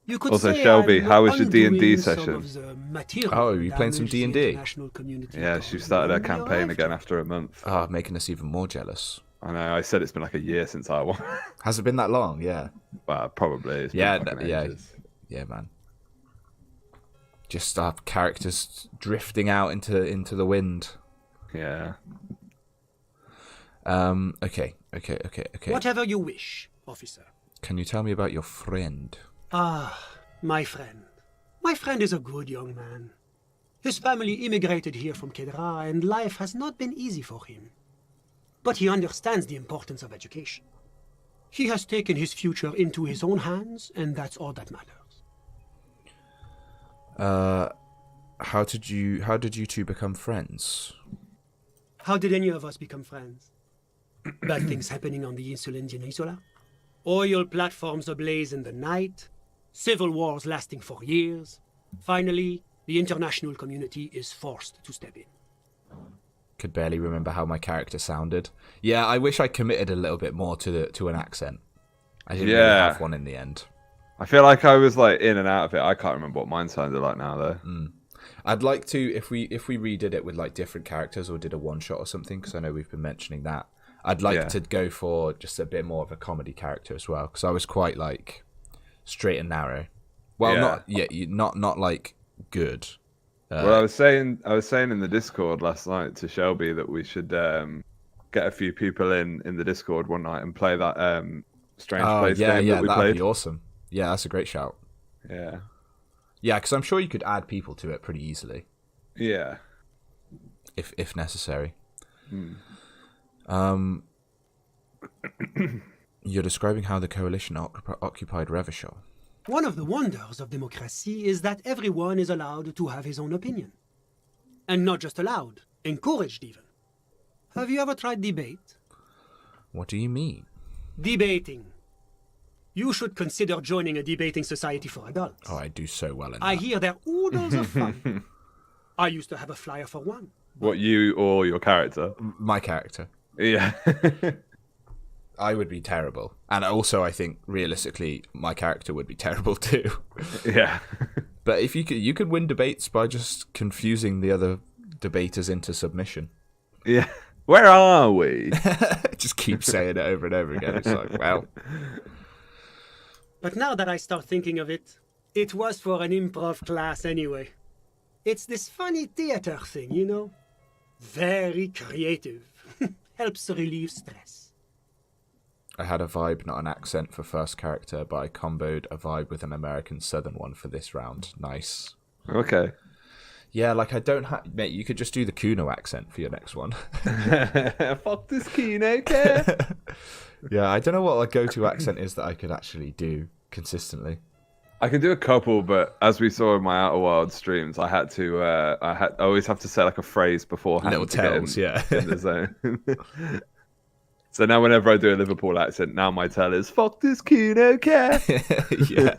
S: You could
B: Also,
S: say
B: Shelby,
S: I'm
B: how was your D&D
S: undoing some
B: session?
S: of the material
A: Oh, you playing some
S: damage the
A: D&D?
S: international community
B: Yeah, she started her campaign again after a month.
A: Oh, making us even more jealous.
B: I know, I said it's been like a year since I won.
A: Has it been that long? Yeah.
B: Well, probably. It's been
A: Yeah,
B: fucking
A: yeah.
B: ages.
A: Yeah, man. Just our characters drifting out into the wind.
B: Yeah.
A: Okay.
S: Whatever you wish, officer.
A: Can you tell me about your friend?
S: My friend. My friend is a good young man. His family immigrated here from Kedra, and life has not been easy for him. But he understands the importance of education. He has taken his future into his own hands, and that's all that matters.
A: How did you two become friends?
S: How did any of us become friends? Bad things happening on the Insulindian Peninsula. Oil platforms ablaze in the night. Civil wars lasting for years. Finally, the international community is forced to step in.
A: Could barely remember how my character sounded. Yeah, I wish I committed a little bit more to an accent. I didn't really have one in the end.
B: I feel like I was like in and out of it. I can't remember what mine sounded like now though.
A: I'd like to, if we redid it with like different characters or did a one shot or something, because I know we've been mentioning that. I'd like to go for just a bit more of a comedy character as well, because I was quite like straight and narrow. Well, not like good.
B: Well, I was saying in the Discord last night to Shelby that we should get a few people in the Discord one night and play that Strange Place game that we played.
A: That'd be awesome. Yeah, that's a great shout.
B: Yeah.
A: Yeah, because I'm sure you could add people to it pretty easily.
B: Yeah.
A: If necessary. You're describing how the coalition occupied Revachol.
S: One of the wonders of democracy is that everyone is allowed to have his own opinion. And not just allowed, encouraged even. Have you ever tried debate?
A: What do you mean?
S: Debating. You should consider joining a debating society for adults.
A: Oh, I do so well in that.
S: I hear they're oodles of fun. I used to have a flyer for one.
B: What, you or your character?
A: My character.
B: Yeah.
A: I would be terrible. And also, I think, realistically, my character would be terrible too.
B: Yeah.
A: But if you could win debates by just confusing the other debaters into submission.
B: Yeah. Where are we?
A: Just keep saying it over and over again. It's like, well.
S: But now that I start thinking of it, it was for an improv class anyway. It's this funny theater thing, you know? Very creative. Helps relieve stress.
A: I had a vibe, not an accent for first character, but I comboed a vibe with an American Southern one for this round. Nice.
B: Okay.
A: Yeah, like I don't have... Mate, you could just do the Kuno accent for your next one.
B: Fuck this Kuno, care.
A: Yeah, I don't know what a go-to accent is that I could actually do consistently.
B: I can do a couple, but as we saw in my Outer Wilds streams, I always have to say like a phrase beforehand.
A: Little tells,
B: in the zone. So now whenever I do a Liverpool accent, now my tell is fuck this Kuno care.
A: Yeah.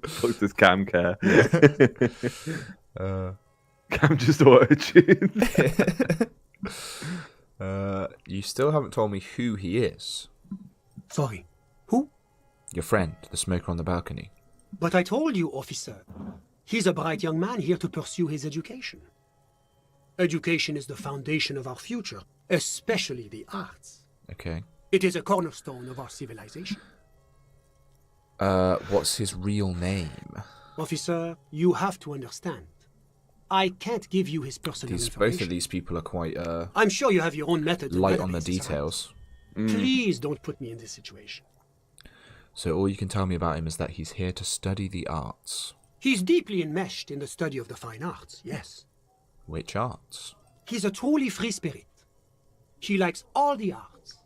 B: Fuck this Cam care. Cam just auto-tuned.
A: You still haven't told me who he is.
S: Sorry, who?
A: Your friend, the smoker on the balcony.
S: But I told you, officer. He's a bright young man here to pursue his education. Education is the foundation of our future, especially the arts.
A: Okay.
S: It is a cornerstone of our civilization.
A: What's his real name?
S: Officer, you have to understand. I can't give you his personal information.
A: Both of these people are quite
S: I'm sure you have your own method.
A: Light on the details.
S: Please don't put me in this situation.
A: So all you can tell me about him is that he's here to study the arts.
S: He's deeply enmeshed in the study of the fine arts, yes.
A: Which arts?
S: He's a truly free spirit. He likes all the arts.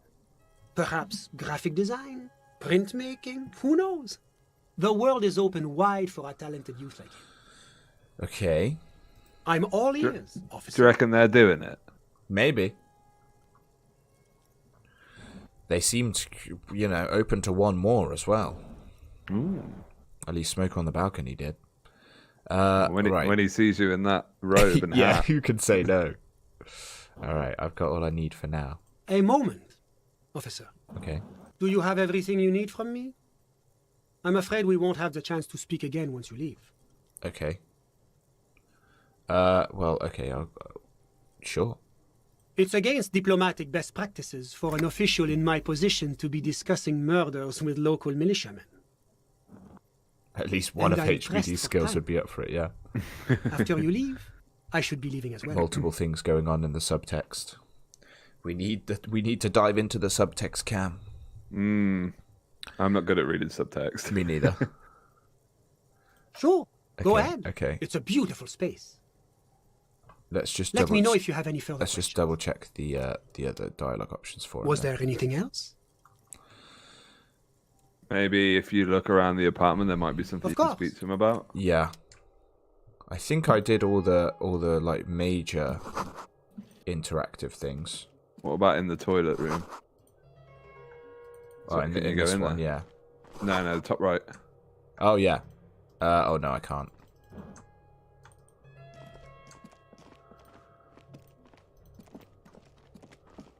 S: Perhaps graphic design, printmaking, who knows? The world is open wide for a talented youth like him.
A: Okay.
S: I'm all ears, officer.
B: Do you reckon they're doing it?
A: Maybe. They seemed, open to one more as well.
B: Ooh.
A: At least Smoker on the balcony did.
B: When he sees you in that robe and
A: yeah,
B: hat.
A: who can say no? All right, I've got all I need for now.
S: A moment, officer.
A: Okay.
S: Do you have everything you need from me? I'm afraid we won't have the chance to speak again once you leave.
A: Okay. Okay, sure.
S: It's against diplomatic best practices for an official in my position to be discussing murders with local militiamen.
A: At least one of HBD's skills would be up for it, yeah.
S: After you leave, I should be leaving as well.
A: Multiple things going on in the subtext. We need to dive into the subtext, Cam.
B: I'm not good at reading subtext.
A: Me neither.
S: Sure, go ahead.
A: Okay.
S: It's a beautiful space.
A: Let's just
S: let me know if you have any further
A: questions. Just double check the other dialogue options for him.
S: Was there anything else?
B: Maybe if you look around the apartment, there might be something you can speak to him about.
A: Yeah, I think I did all the like major interactive things.
B: What about in the toilet room?
A: Oh, in this one, yeah.
B: No, the top right.
A: Oh, yeah. Oh, no, I can't.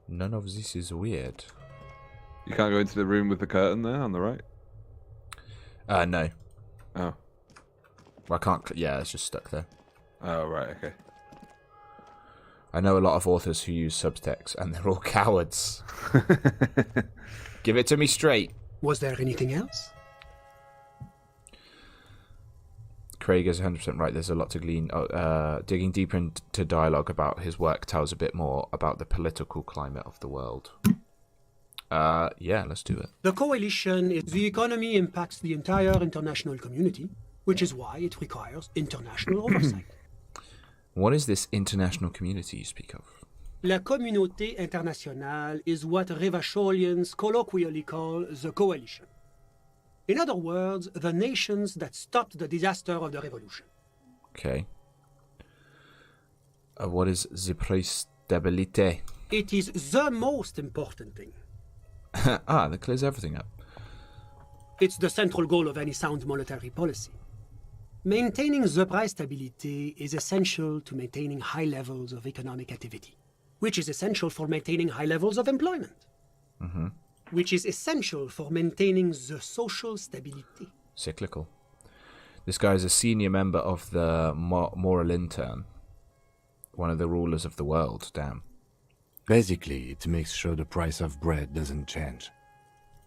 A: None of this is weird.
B: You can't go into the room with the curtain there on the right?
A: No.
B: Oh.
A: Well, I can't... Yeah, it's just stuck there.
B: Oh, right, okay.
A: I know a lot of authors who use subtext, and they're all cowards. Give it to me straight.
S: Was there anything else?
A: Craig is 100% right. There's a lot to glean. Digging deeper into dialogue about his work tells a bit more about the political climate of the world. Yeah, let's do it.
S: The coalition is the economy impacts the entire international community, which is why it requires international oversight.
A: What is this international community you speak of?
S: La communauté internationale is what Revacholians colloquially call the coalition. In other words, the nations that stopped the disaster of the revolution.
A: Okay. What is the préstabilité?
S: It is the most important thing.
A: That clears everything up.
S: It's the central goal of any sound monetary policy. Maintaining the price stability is essential to maintaining high levels of economic activity, which is essential for maintaining high levels of employment, which is essential for maintaining the social stability.
A: Cyclical. This guy is a senior member of the Moral Intern, one of the rulers of the world. Damn.
F: Basically, it makes sure the price of bread doesn't change.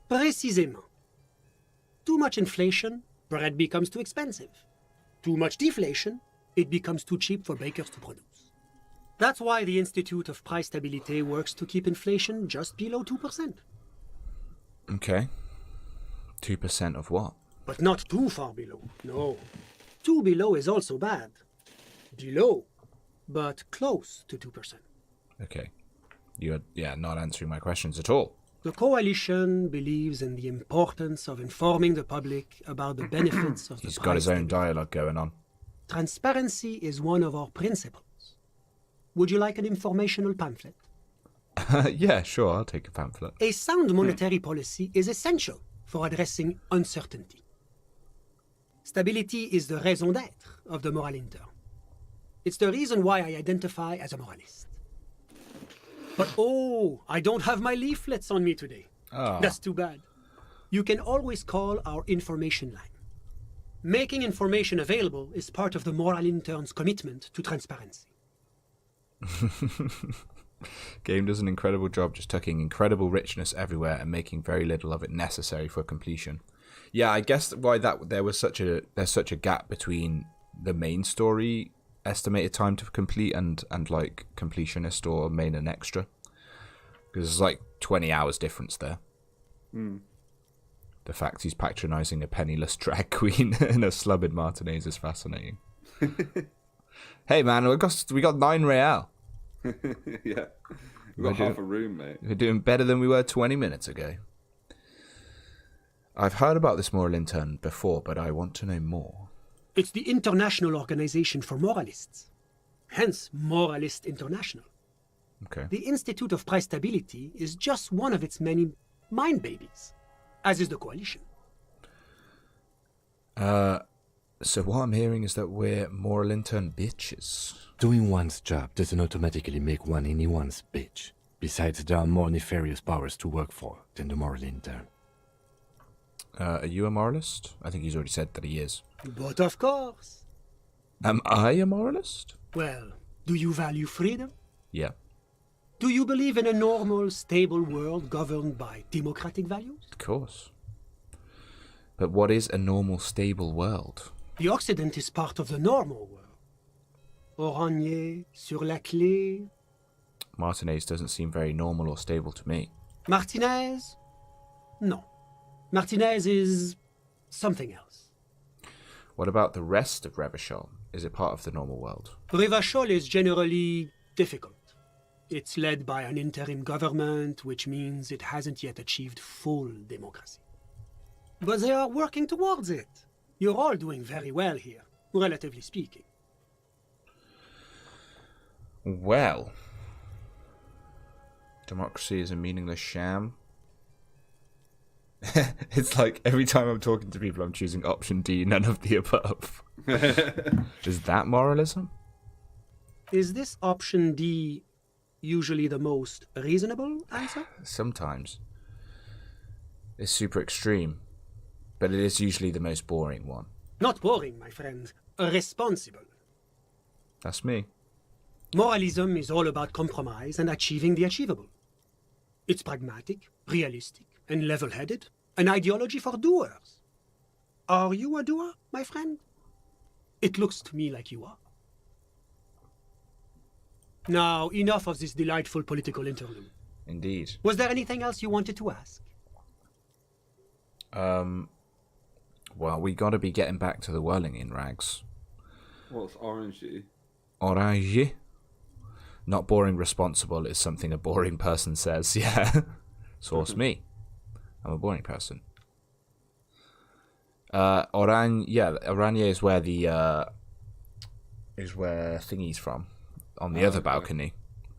S: Précisément. Too much inflation, bread becomes too expensive. Too much deflation, it becomes too cheap for bakers to produce. That's why the Institute of Price Stability works to keep inflation just below 2%.
A: Okay. 2% of what?
S: But not too far below, no. Too below is also bad. Below, but close to 2%.
A: Okay. You're, not answering my questions at all.
S: The coalition believes in the importance of informing the public about the benefits of the
A: He's got his own dialogue going on.
S: Transparency is one of our principles. Would you like an informational pamphlet?
A: Yeah, sure, I'll take a pamphlet.
S: A sound monetary policy is essential for addressing uncertainty. Stability is the raison d'être of the moral intern. It's the reason why I identify as a moralist. But I don't have my leaflets on me today.
A: Oh.
S: That's too bad. You can always call our information line. Making information available is part of the moral intern's commitment to transparency.
A: Game does an incredible job just tucking incredible richness everywhere and making very little of it necessary for completion. Yeah, I guess why there's such a gap between the main story estimated time to complete and like completionist or main and extra, because there's like 20 hours difference there. The fact he's patronizing a penniless drag queen in a slubbed Martinez is fascinating. Hey man, we got 9 real.
B: Yeah, we got half a room, mate.
A: We're doing better than we were 20 minutes ago. I've heard about this moral intern before, but I want to know more.
S: It's the International Organization for Moralists, hence Moralist International.
A: Okay.
S: The Institute of Price Stability is just one of its many mind babies, as is the coalition.
A: So what I'm hearing is that we're moral intern bitches.
F: Doing one's job doesn't automatically make one anyone's bitch. Besides, there are more nefarious powers to work for than the moral intern.
A: Are you a moralist? I think he's already said that he is.
S: But of course.
A: Am I a moralist?
S: Well, do you value freedom?
A: Yeah.
S: Do you believe in a normal, stable world governed by democratic values?
A: Of course. But what is a normal, stable world?
S: The Occident is part of the normal world. Oranje, sur la clé.
A: Martinez doesn't seem very normal or stable to me.
S: Martinez? No. Martinez is something else.
A: What about the rest of Revachol? Is it part of the normal world?
S: Revachol is generally difficult. It's led by an interim government, which means it hasn't yet achieved full democracy. But they are working towards it. You're all doing very well here, relatively speaking.
A: Well, democracy is a meaningless sham. It's like every time I'm talking to people, I'm choosing option D, none of the above. Is that moralism?
S: Is this option D usually the most reasonable answer?
A: Sometimes. It's super extreme, but it is usually the most boring one.
S: Not boring, my friend. Responsible.
A: That's me.
S: Moralism is all about compromise and achieving the achievable. It's pragmatic, realistic, and level-headed. An ideology for doers. Are you a doer, my friend? It looks to me like you are. Now, enough of this delightful political interlude.
A: Indeed.
S: Was there anything else you wanted to ask?
A: Well, we gotta be getting back to the whirling in rags.
B: What's orangey?
A: Orangey? Not boring responsible is something a boring person says, yeah. Source me. I'm a boring person. Oranje is where the is where thingy's from. On the other balcony.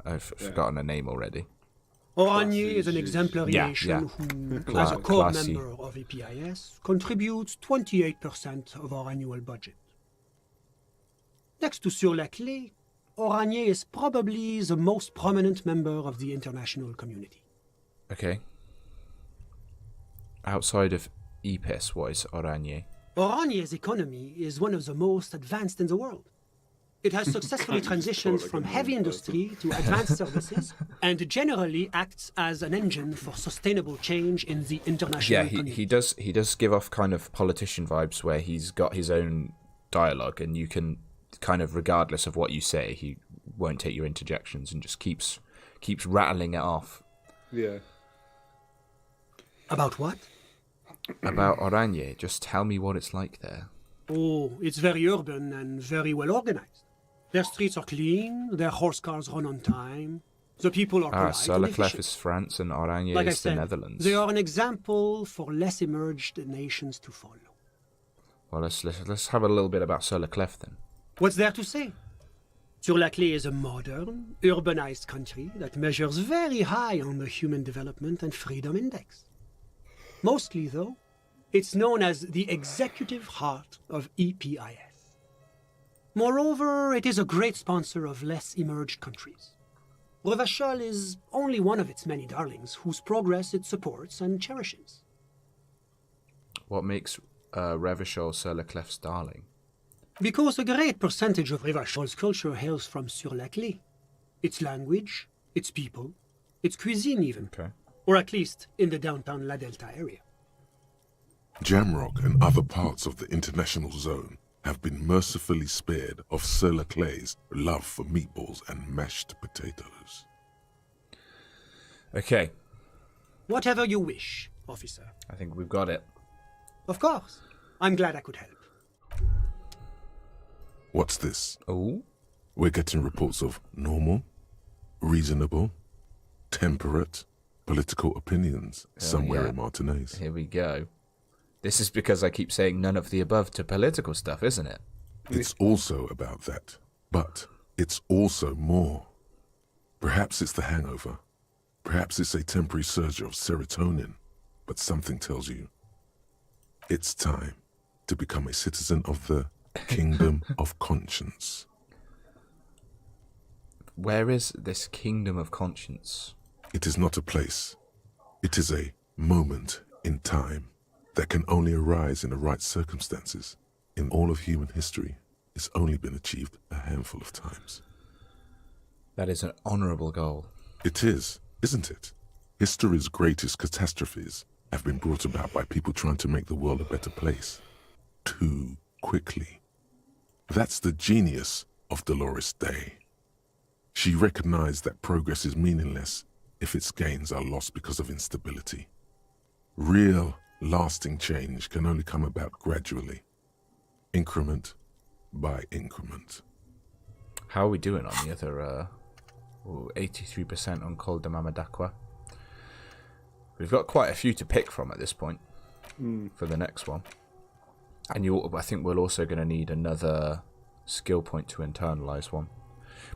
A: I've forgotten her name already.
S: Oranje is an exemplary nation who, as a core
A: classy.
S: member of EPIS, contributes 28% of our annual budget. Next to Sur la Clé, Oranje is probably the most prominent member of the international community.
A: Okay. Outside of EPIS, what is Oranje?
S: Oranje's economy is one of the most advanced in the world. It has successfully transitioned from heavy industry to advanced services and generally acts as an engine for sustainable change in the international community.
A: He does give off kind of politician vibes where he's got his own dialogue and you can kind of, regardless of what you say, he won't take your interjections and just keeps rattling it off.
B: Yeah.
S: About what?
A: About Oranje. Just tell me what it's like there.
S: Oh, it's very urban and very well organized. Their streets are clean, their horse cars run on time, the people are polite
A: Sur
S: and
A: la Clef
S: efficient.
A: is France and Oranje
S: Like I
A: is the
S: said,
A: Netherlands.
S: they are an example for less emerged nations to follow.
A: Well, let's have a little bit about Sur la Clef then.
S: What's there to say? Sur la Clé is a modern, urbanized country that measures very high on the Human Development and Freedom Index. Mostly, though, it's known as the executive heart of EPIS. Moreover, it is a great sponsor of less emerged countries. Revachol is only one of its many darlings whose progress it supports and cherishes.
A: What makes Revachol Sur la Clef's darling?
S: Because a great percentage of Revachol's culture hails from Sur la Clé. Its language, its people, its cuisine even.
A: Okay.
S: Or at least in the downtown La Delta area.
E: Jamrock and other parts of the international zone have been mercifully spared of Sur la Clé's love for meatballs and mashed potatoes.
A: Okay.
S: Whatever you wish, officer.
A: I think we've got it.
S: Of course. I'm glad I could help.
E: What's this?
A: Oh?
E: We're getting reports of normal, reasonable, temperate, political opinions somewhere in Martinez.
A: Here we go. This is because I keep saying none of the above to political stuff, isn't it?
E: It's also about that, but it's also more. Perhaps it's the hangover. Perhaps it's a temporary surge of serotonin, but something tells you it's time to become a citizen of the Kingdom of Conscience.
A: Where is this Kingdom of Conscience?
E: It is not a place. It is a moment in time that can only arise in the right circumstances. In all of human history, it's only been achieved a handful of times.
A: That is an honourable goal.
E: It is, isn't it? History's greatest catastrophes have been brought about by people trying to make the world a better place. Too quickly. That's the genius of Dolores Day. She recognized that progress is meaningless if its gains are lost because of instability. Real, lasting change can only come about gradually, increment by increment.
A: How are we doing on the other 83% on Col de Mamadakwa? We've got quite a few to pick from at this point for the next one. And I think we're also going to need another skill point to internalize one.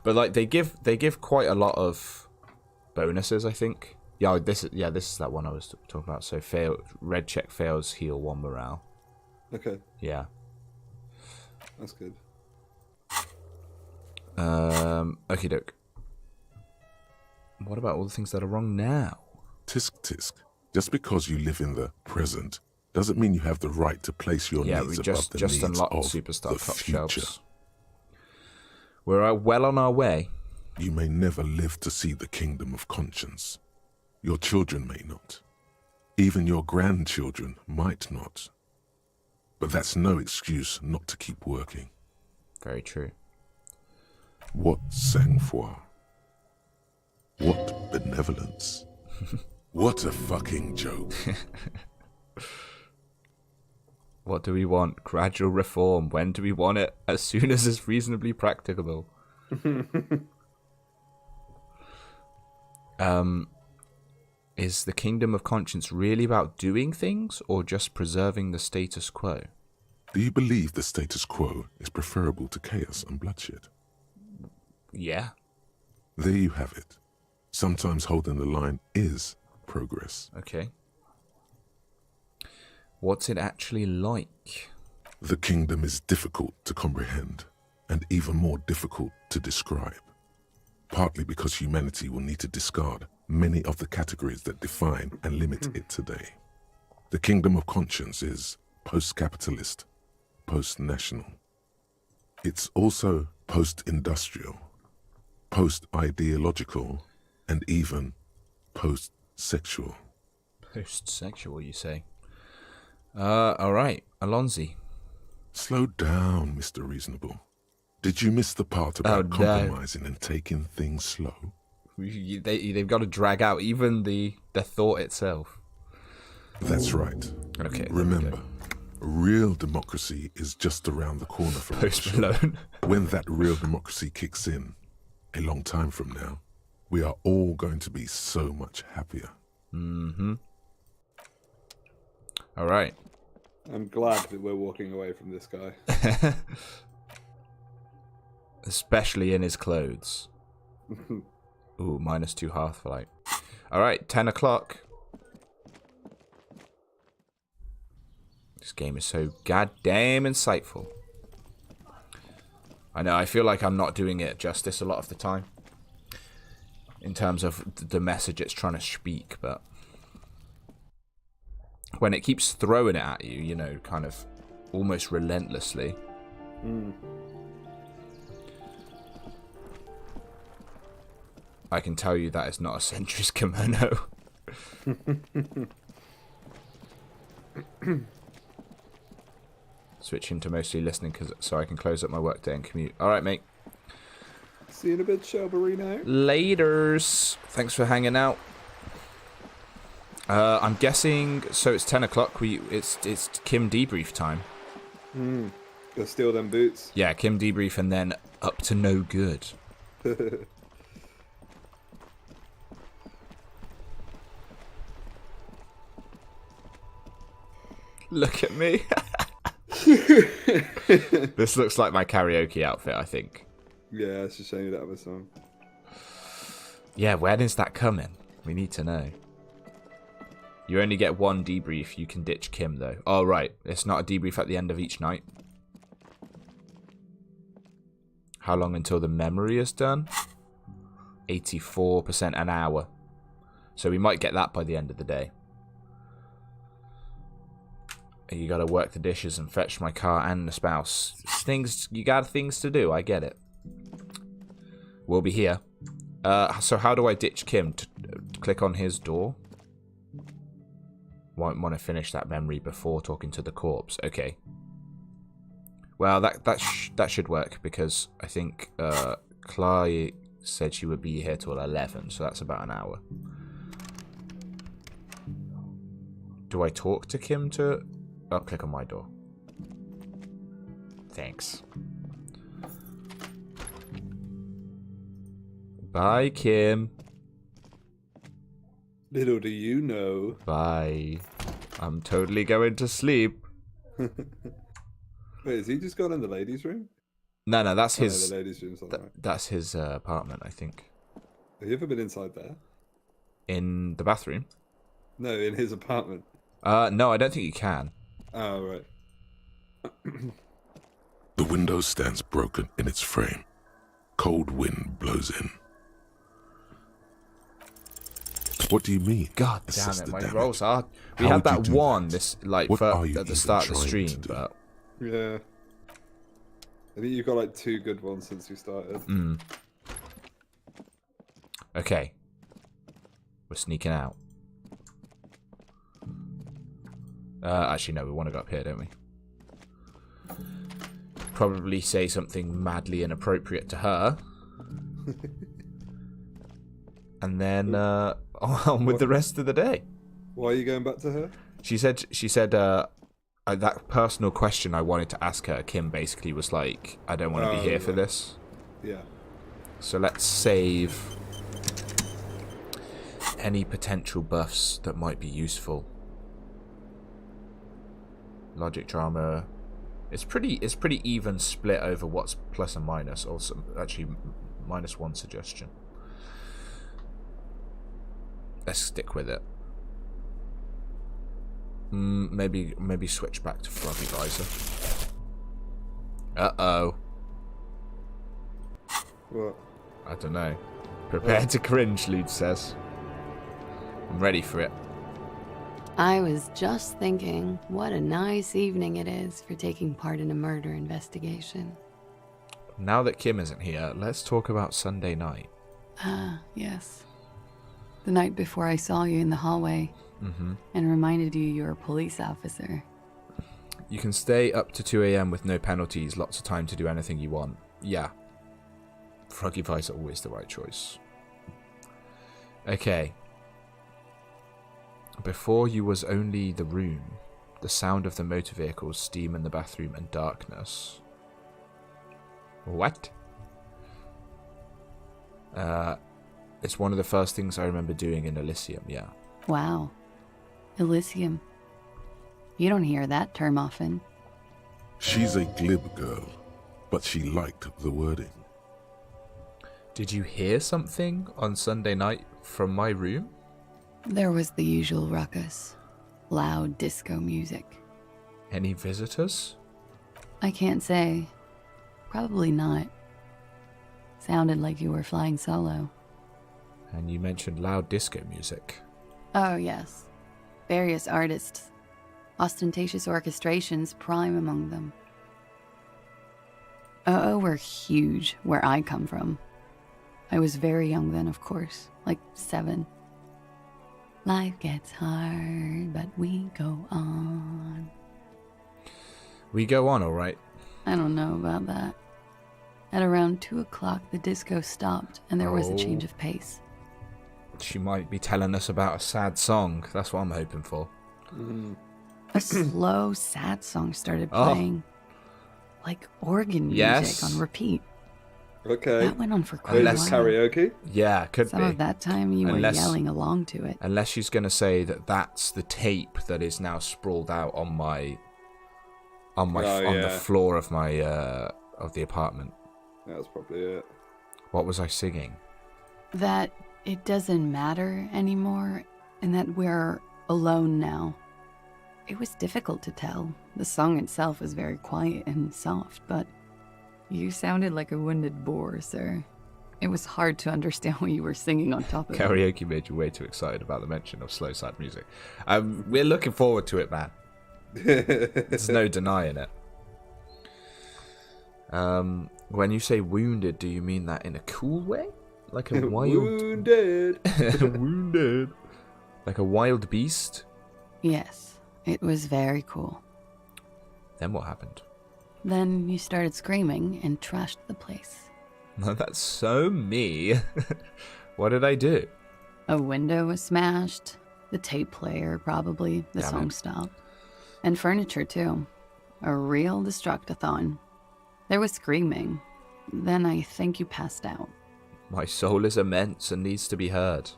A: But like they give quite a lot of bonuses, I think, Yeah, this is that one I was talking about. So red check fails, heal 1 morale.
B: Okay.
A: Yeah.
B: That's good.
A: Okie doke. What about all the things that are wrong now?
E: Tisk tisk. Just because you live in the present doesn't mean you have the right to place your needs above the needs
A: unlocked
E: of
A: Superstar
E: the
A: top
E: future.
A: shelves. We're well on our way.
E: You may never live to see the kingdom of conscience. Your children may not. Even your grandchildren might not. But that's no excuse not to keep working.
A: Very true.
E: What sang-froid? What benevolence? What a fucking joke.
A: What do we want? Gradual reform. When do we want it? As soon as it's reasonably practicable. Is the kingdom of conscience really about doing things or just preserving the status quo?
E: Do you believe the status quo is preferable to chaos and bloodshed?
A: Yeah.
E: There you have it. Sometimes holding the line is progress.
A: Okay. What's it actually like?
E: The kingdom is difficult to comprehend and even more difficult to describe. Partly because humanity will need to discard many of the categories that define and limit it today. The kingdom of conscience is post-capitalist, post-national. It's also post-industrial, post-ideological, and even post-sexual.
A: Post-sexual, you say? Alright, Alonzi.
E: Slow down, Mr. Reasonable. Did you miss the part about compromising and taking things slow?
A: They've got to drag out even the thought itself.
E: That's right.
A: Okay.
E: Remember, real democracy is just around the corner from
A: Post Malone.
E: When that real democracy kicks in, a long time from now, we are all going to be so much happier.
A: Mm-hmm. All right.
B: I'm glad that we're walking away from this guy.
A: Especially in his clothes. Ooh, -2 hearth flight. All right, 10 o'clock. This game is so goddamn insightful. I know, I feel like I'm not doing it justice a lot of the time. In terms of the message it's trying to speak, but... when it keeps throwing it at you, you know, kind of almost relentlessly. I can tell you that is not a Sentry's kimono. Switching to mostly listening so I can close up my workday and commute. Alright, mate.
B: See you in a bit, Shelberino.
A: Laters. Thanks for hanging out. I'm guessing, so it's 10 o'clock. It's Kim debrief time.
B: Go steal them boots.
A: Yeah, Kim debrief and then up to no good. Look at me. This looks like my karaoke outfit, I think.
B: Yeah, it's a shame you don't have a song.
A: Yeah, when is that coming? We need to know. You only get one debrief. You can ditch Kim, though. Oh, right. It's not a debrief at the end of each night. How long until the memory is done? 84% an hour. So we might get that by the end of the day. You gotta work the dishes and fetch my car and the spouse. You got things to do, I get it. We'll be here. So how do I ditch Kim? To click on his door? Won't want to finish that memory before talking to the corpse. Okay. Well, that should work because I think Chloe said she would be here till 11, so that's about an hour. Do I talk to Kim to... Oh, click on my door. Thanks. Bye, Kim.
B: Little do you know.
A: Bye. I'm totally going to sleep.
B: Wait, has he just gone in the ladies' room?
A: No, that's his.
B: No, the ladies' room's on the right.
A: That's his apartment, I think.
B: Have you ever been inside there?
A: In the bathroom?
B: No, in his apartment.
A: No, I don't think you can.
B: Oh, right.
E: The window stands broken in its frame. Cold wind blows in. What do you mean?
A: God damn it, my rolls are... We had that one at the start of the stream, but...
B: Yeah. I think you've got like 2 good ones since we started.
A: Okay. We're sneaking out. Actually, no, we want to go up here, don't we? Probably say something madly inappropriate to her. And then on with the rest of the day.
B: Why are you going back to her?
A: She said that personal question I wanted to ask her, Kim basically was like, I don't want to be here for this.
B: Yeah.
A: So let's save any potential buffs that might be useful. Logic drama. It's pretty even split over what's plus and minus. Also, actually, -1 suggestion. Let's stick with it. Maybe switch back to Froggy Visor. Uh-oh.
B: What?
A: I don't know. Prepare to cringe, Lude says. I'm ready for it.
L: I was just thinking, what a nice evening it is for taking part in a murder investigation.
A: Now that Kim isn't here, let's talk about Sunday night.
L: Ah, yes. The night before I saw you in the hallway and reminded you're a police officer.
A: You can stay up to 2 a.m. with no penalties, lots of time to do anything you want. Yeah. Froggy Vice are always the right choice. Okay. Before you was only the room, the sound of the motor vehicles, steam in the bathroom, and darkness. What? It's one of the first things I remember doing in Elysium, yeah.
L: Wow. Elysium. You don't hear that term often.
E: She's a glib girl, but she liked the wording.
A: Did you hear something on Sunday night from my room?
L: There was the usual ruckus. Loud disco music.
A: Any visitors?
L: I can't say. Probably not. Sounded like you were flying solo.
A: And you mentioned loud disco music.
L: Oh, yes. Various artists. Ostentatious orchestrations prime among them. Were huge where I come from. I was very young then, of course. Like 7. Life gets hard, but we go on.
A: We go on, all right.
L: I don't know about that. At around 2 o'clock, the disco stopped, and there was a change of pace.
A: She might be telling us about a sad song. That's what I'm hoping for.
L: A slow, sad song started playing. Like organ music on repeat.
B: Okay.
L: That went on for quite a while.
B: Karaoke?
A: Yeah, could be.
L: Some of that time you were yelling along to it.
A: Unless she's going to say that that's the tape that is now sprawled out on the floor of my of the apartment.
B: That's probably it.
A: What was I singing?
L: That it doesn't matter anymore, and that we're alone now. It was difficult to tell. The song itself was very quiet and soft, but you sounded like a wounded boar, sir. It was hard to understand what you were singing on top of it.
A: Karaoke made you way too excited about the mention of slow, sad music. We're looking forward to it, man. There's no denying it. When you say wounded, do you mean that in a cool way? Like a wild...
B: Wounded.
A: Wounded. Like a wild beast?
L: Yes, it was very cool.
A: Then what happened?
L: Then you started screaming and trashed the place.
A: That's so me. What did I do?
L: A window was smashed. The tape player, probably. The song stopped. And furniture, too. A real destructathon. There was screaming. Then I think you passed out.
A: My soul is immense and needs to be heard.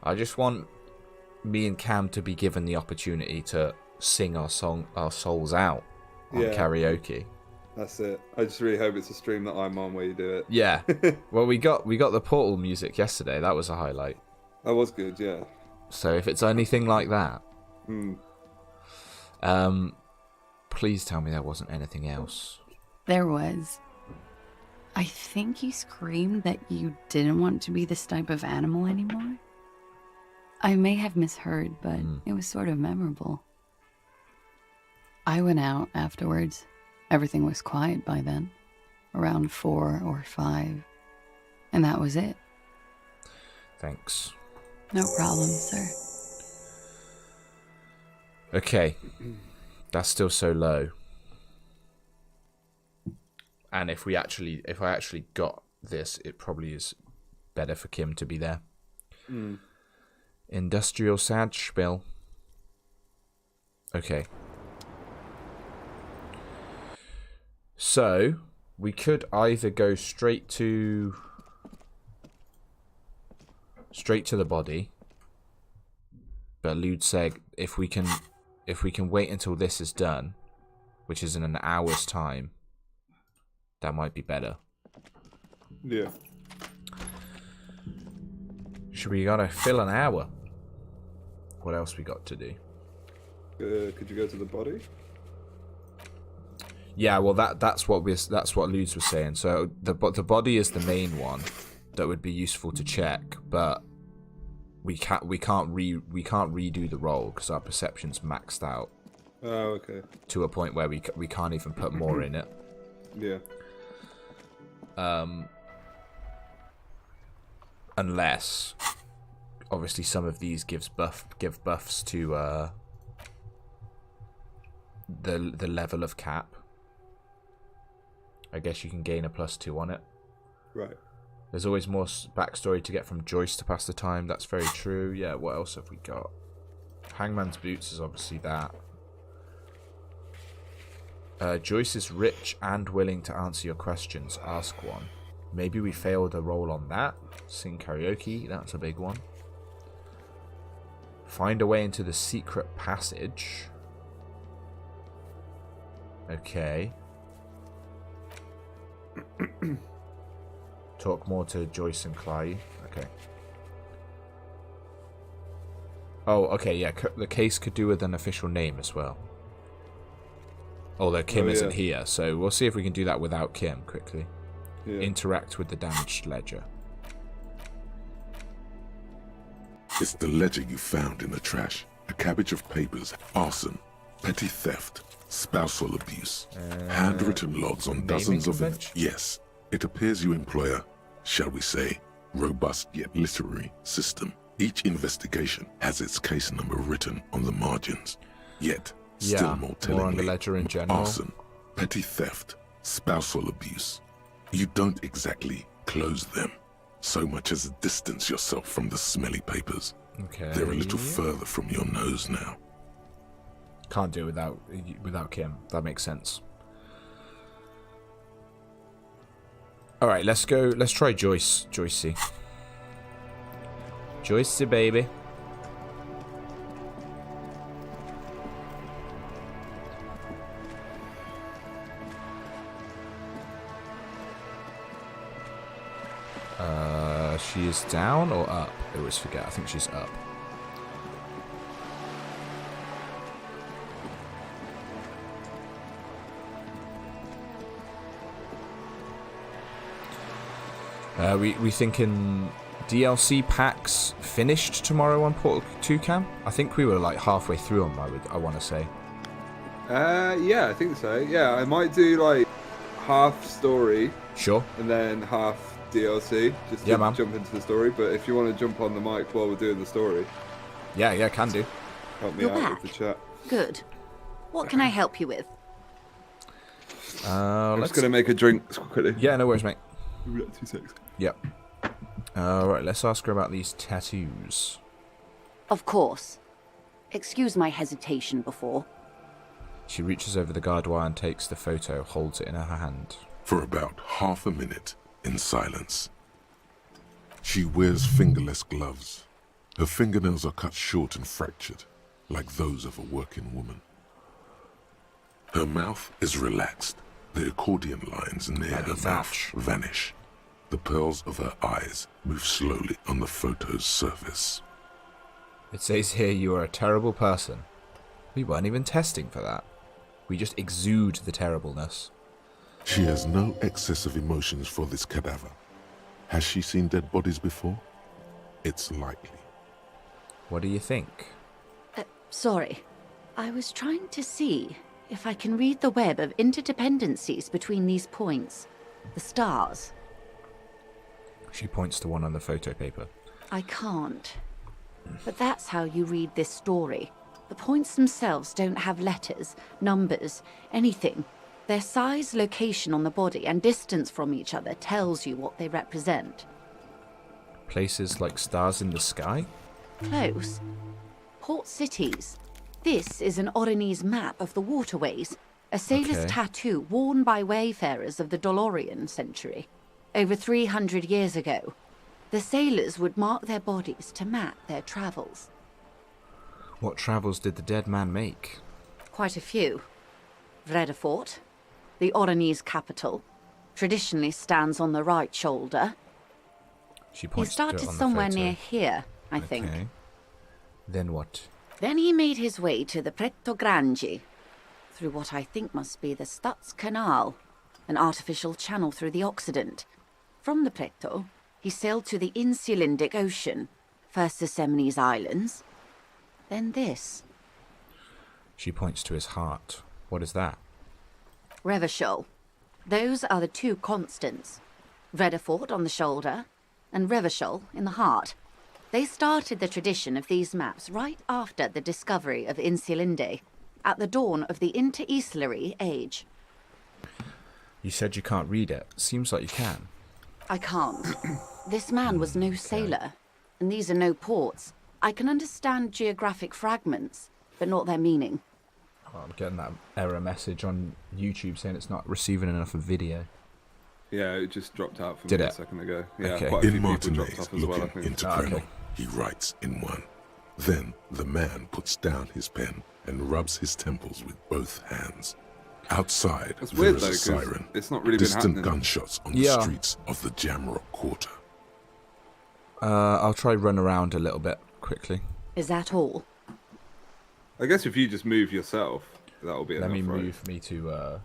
A: I just want me and Cam to be given the opportunity to sing our souls out on karaoke.
B: That's it. I just really hope it's a stream that I'm on where you do it.
A: Yeah. Well, we got the Portal music yesterday. That was a highlight.
B: That was good, yeah.
A: So if it's anything like that,
B: Hmm.
A: please tell me there wasn't anything else.
L: There was. I think you screamed that you didn't want to be this type of animal anymore. I may have misheard, but it was sort of memorable. I went out afterwards. Everything was quiet by then, around 4 or 5, and that was it.
A: Thanks.
L: No problem, sir.
A: Okay, that's still so low. And if I actually got this, it probably is better for Kim to be there. Industrial sad spill. Okay. So we could either go straight to the body, but Lude said if we can wait until this is done, which is in an hour's time, that might be better.
B: Yeah.
A: Should we gotta fill an hour? What else we got to do?
B: Could you go to the body?
A: Yeah, well that's what Ludes was saying. So the body is the main one that would be useful to check, but we can't redo the roll because our perception's maxed out.
B: Oh, okay.
A: To a point where we can't even put more in it.
B: Yeah.
A: Unless, obviously, some of these give buffs to the level of cap. I guess you can gain a +2 on it.
B: Right.
A: There's always more backstory to get from Joyce to pass the time. That's very true. Yeah. What else have we got? Hangman's Boots is obviously that. Joyce is rich and willing to answer your questions. Ask one. Maybe we failed a roll on that. Sing karaoke. That's a big one. Find a way into the secret passage. Okay. Talk more to Joyce and Clyde. Okay. Oh, okay, yeah. The case could do with an official name as well. Although Kim isn't here, so we'll see if we can do that without Kim quickly.
B: Yeah.
A: Interact with the damaged ledger.
E: It's the ledger you found in the trash. A cabbage of papers, arson, petty theft, spousal abuse, handwritten logs on dozens of... Yes, it appears you employ a, shall we say, robust yet literary system. Each investigation has its case number written on the margins. Yet, still more tellingly,
A: on the ledger in general.
E: Arson, petty theft, spousal abuse. You don't exactly close them, so much as distance yourself from the smelly papers.
A: Okay.
E: They're a little further from your nose now.
A: Can't do it without Kim. That makes sense. All right, let's go. Let's try Joyce. Joycey, baby. She is down or up? I always forget. I think she's up. We thinking DLC packs finished tomorrow on Portal 2 Cam? I think we were like halfway through them, I want to say.
B: Yeah, I think so. Yeah, I might do like half story.
A: Sure.
B: And then half DLC, just to jump into the story. But if you want to jump on the mic while we're doing the story.
A: Yeah, can do.
B: Help me out with the chat.
R: Good. What can I help you with?
B: I'm just going to make a drink quickly.
A: Yeah, no worries, mate.
B: 2 seconds.
A: Yep. Right, let's ask her about these tattoos.
R: Of course. Excuse my hesitation before.
A: She reaches over the guard wire and takes the photo, holds it in her hand.
E: For about half a minute, in silence. She wears fingerless gloves. Her fingernails are cut short and fractured, like those of a working woman. Her mouth is relaxed. The accordion lines near her mouth vanish. The pearls of her eyes move slowly on the photo's surface.
A: It says here you are a terrible person. We weren't even testing for that. We just exude the terribleness.
E: She has no excess of emotions for this cadaver. Has she seen dead bodies before? It's likely.
A: What do you think?
P: Sorry. I was trying to see if I can read the web of interdependencies between these points. The stars.
A: She points to one on the photo paper.
P: I can't. But that's how you read this story. The points themselves don't have letters, numbers, anything. Their size, location on the body, and distance from each other tells you what they represent.
A: Places like stars in the sky?
P: Close. Port cities. This is an Oronese map of the waterways, a sailor's tattoo worn by wayfarers of the Dolorian century. Over 300 years ago, the sailors would mark their bodies to map their travels.
A: What travels did the dead man make?
P: Quite a few. Vredefort, the Oronese capital, traditionally stands on the right shoulder.
A: She points
P: he started
A: to it on
P: somewhere
A: the photo.
P: near here, I think.
A: Then what?
P: Then he made his way to the Pretto Grande, through what I think must be the Stutz Canal, an artificial channel through the Occident. From the Pretto, he sailed to the Insulindic Ocean, first the Semines Islands, then this.
A: She points to his heart. What is that?
P: Revachol. Those are the two constants. Vredefort on the shoulder, and Revachol in the heart. They started the tradition of these maps right after the discovery of Insulinde, at the dawn of the Inter-Islary Age.
A: You said you can't read it. Seems like you can.
P: I can't. This man was no sailor, and these are no ports. I can understand geographic fragments, but not their meaning.
A: Oh, I'm getting that error message on YouTube saying it's not receiving enough of video.
B: Yeah, it just dropped out for
A: Did
B: me
A: it?
B: a second ago. Yeah,
A: Okay.
B: quite a
E: In
B: few people dropped
E: Martinez,
B: off as well, I
E: looking
B: think.
E: into Kreml, he writes in one. Then the man puts down his pen and rubs his temples with both hands. Outside,
B: That's
E: there
B: weird,
E: is
B: though,
E: a
B: 'cause
E: siren.
B: it's not really been
E: Distant
B: happening.
E: gunshots on the streets of the Jamrock Quarter.
A: I'll try run around a little bit quickly.
P: Is that all?
B: I guess if you just move yourself, that'll be enough,
A: Let me
B: right?
A: move me to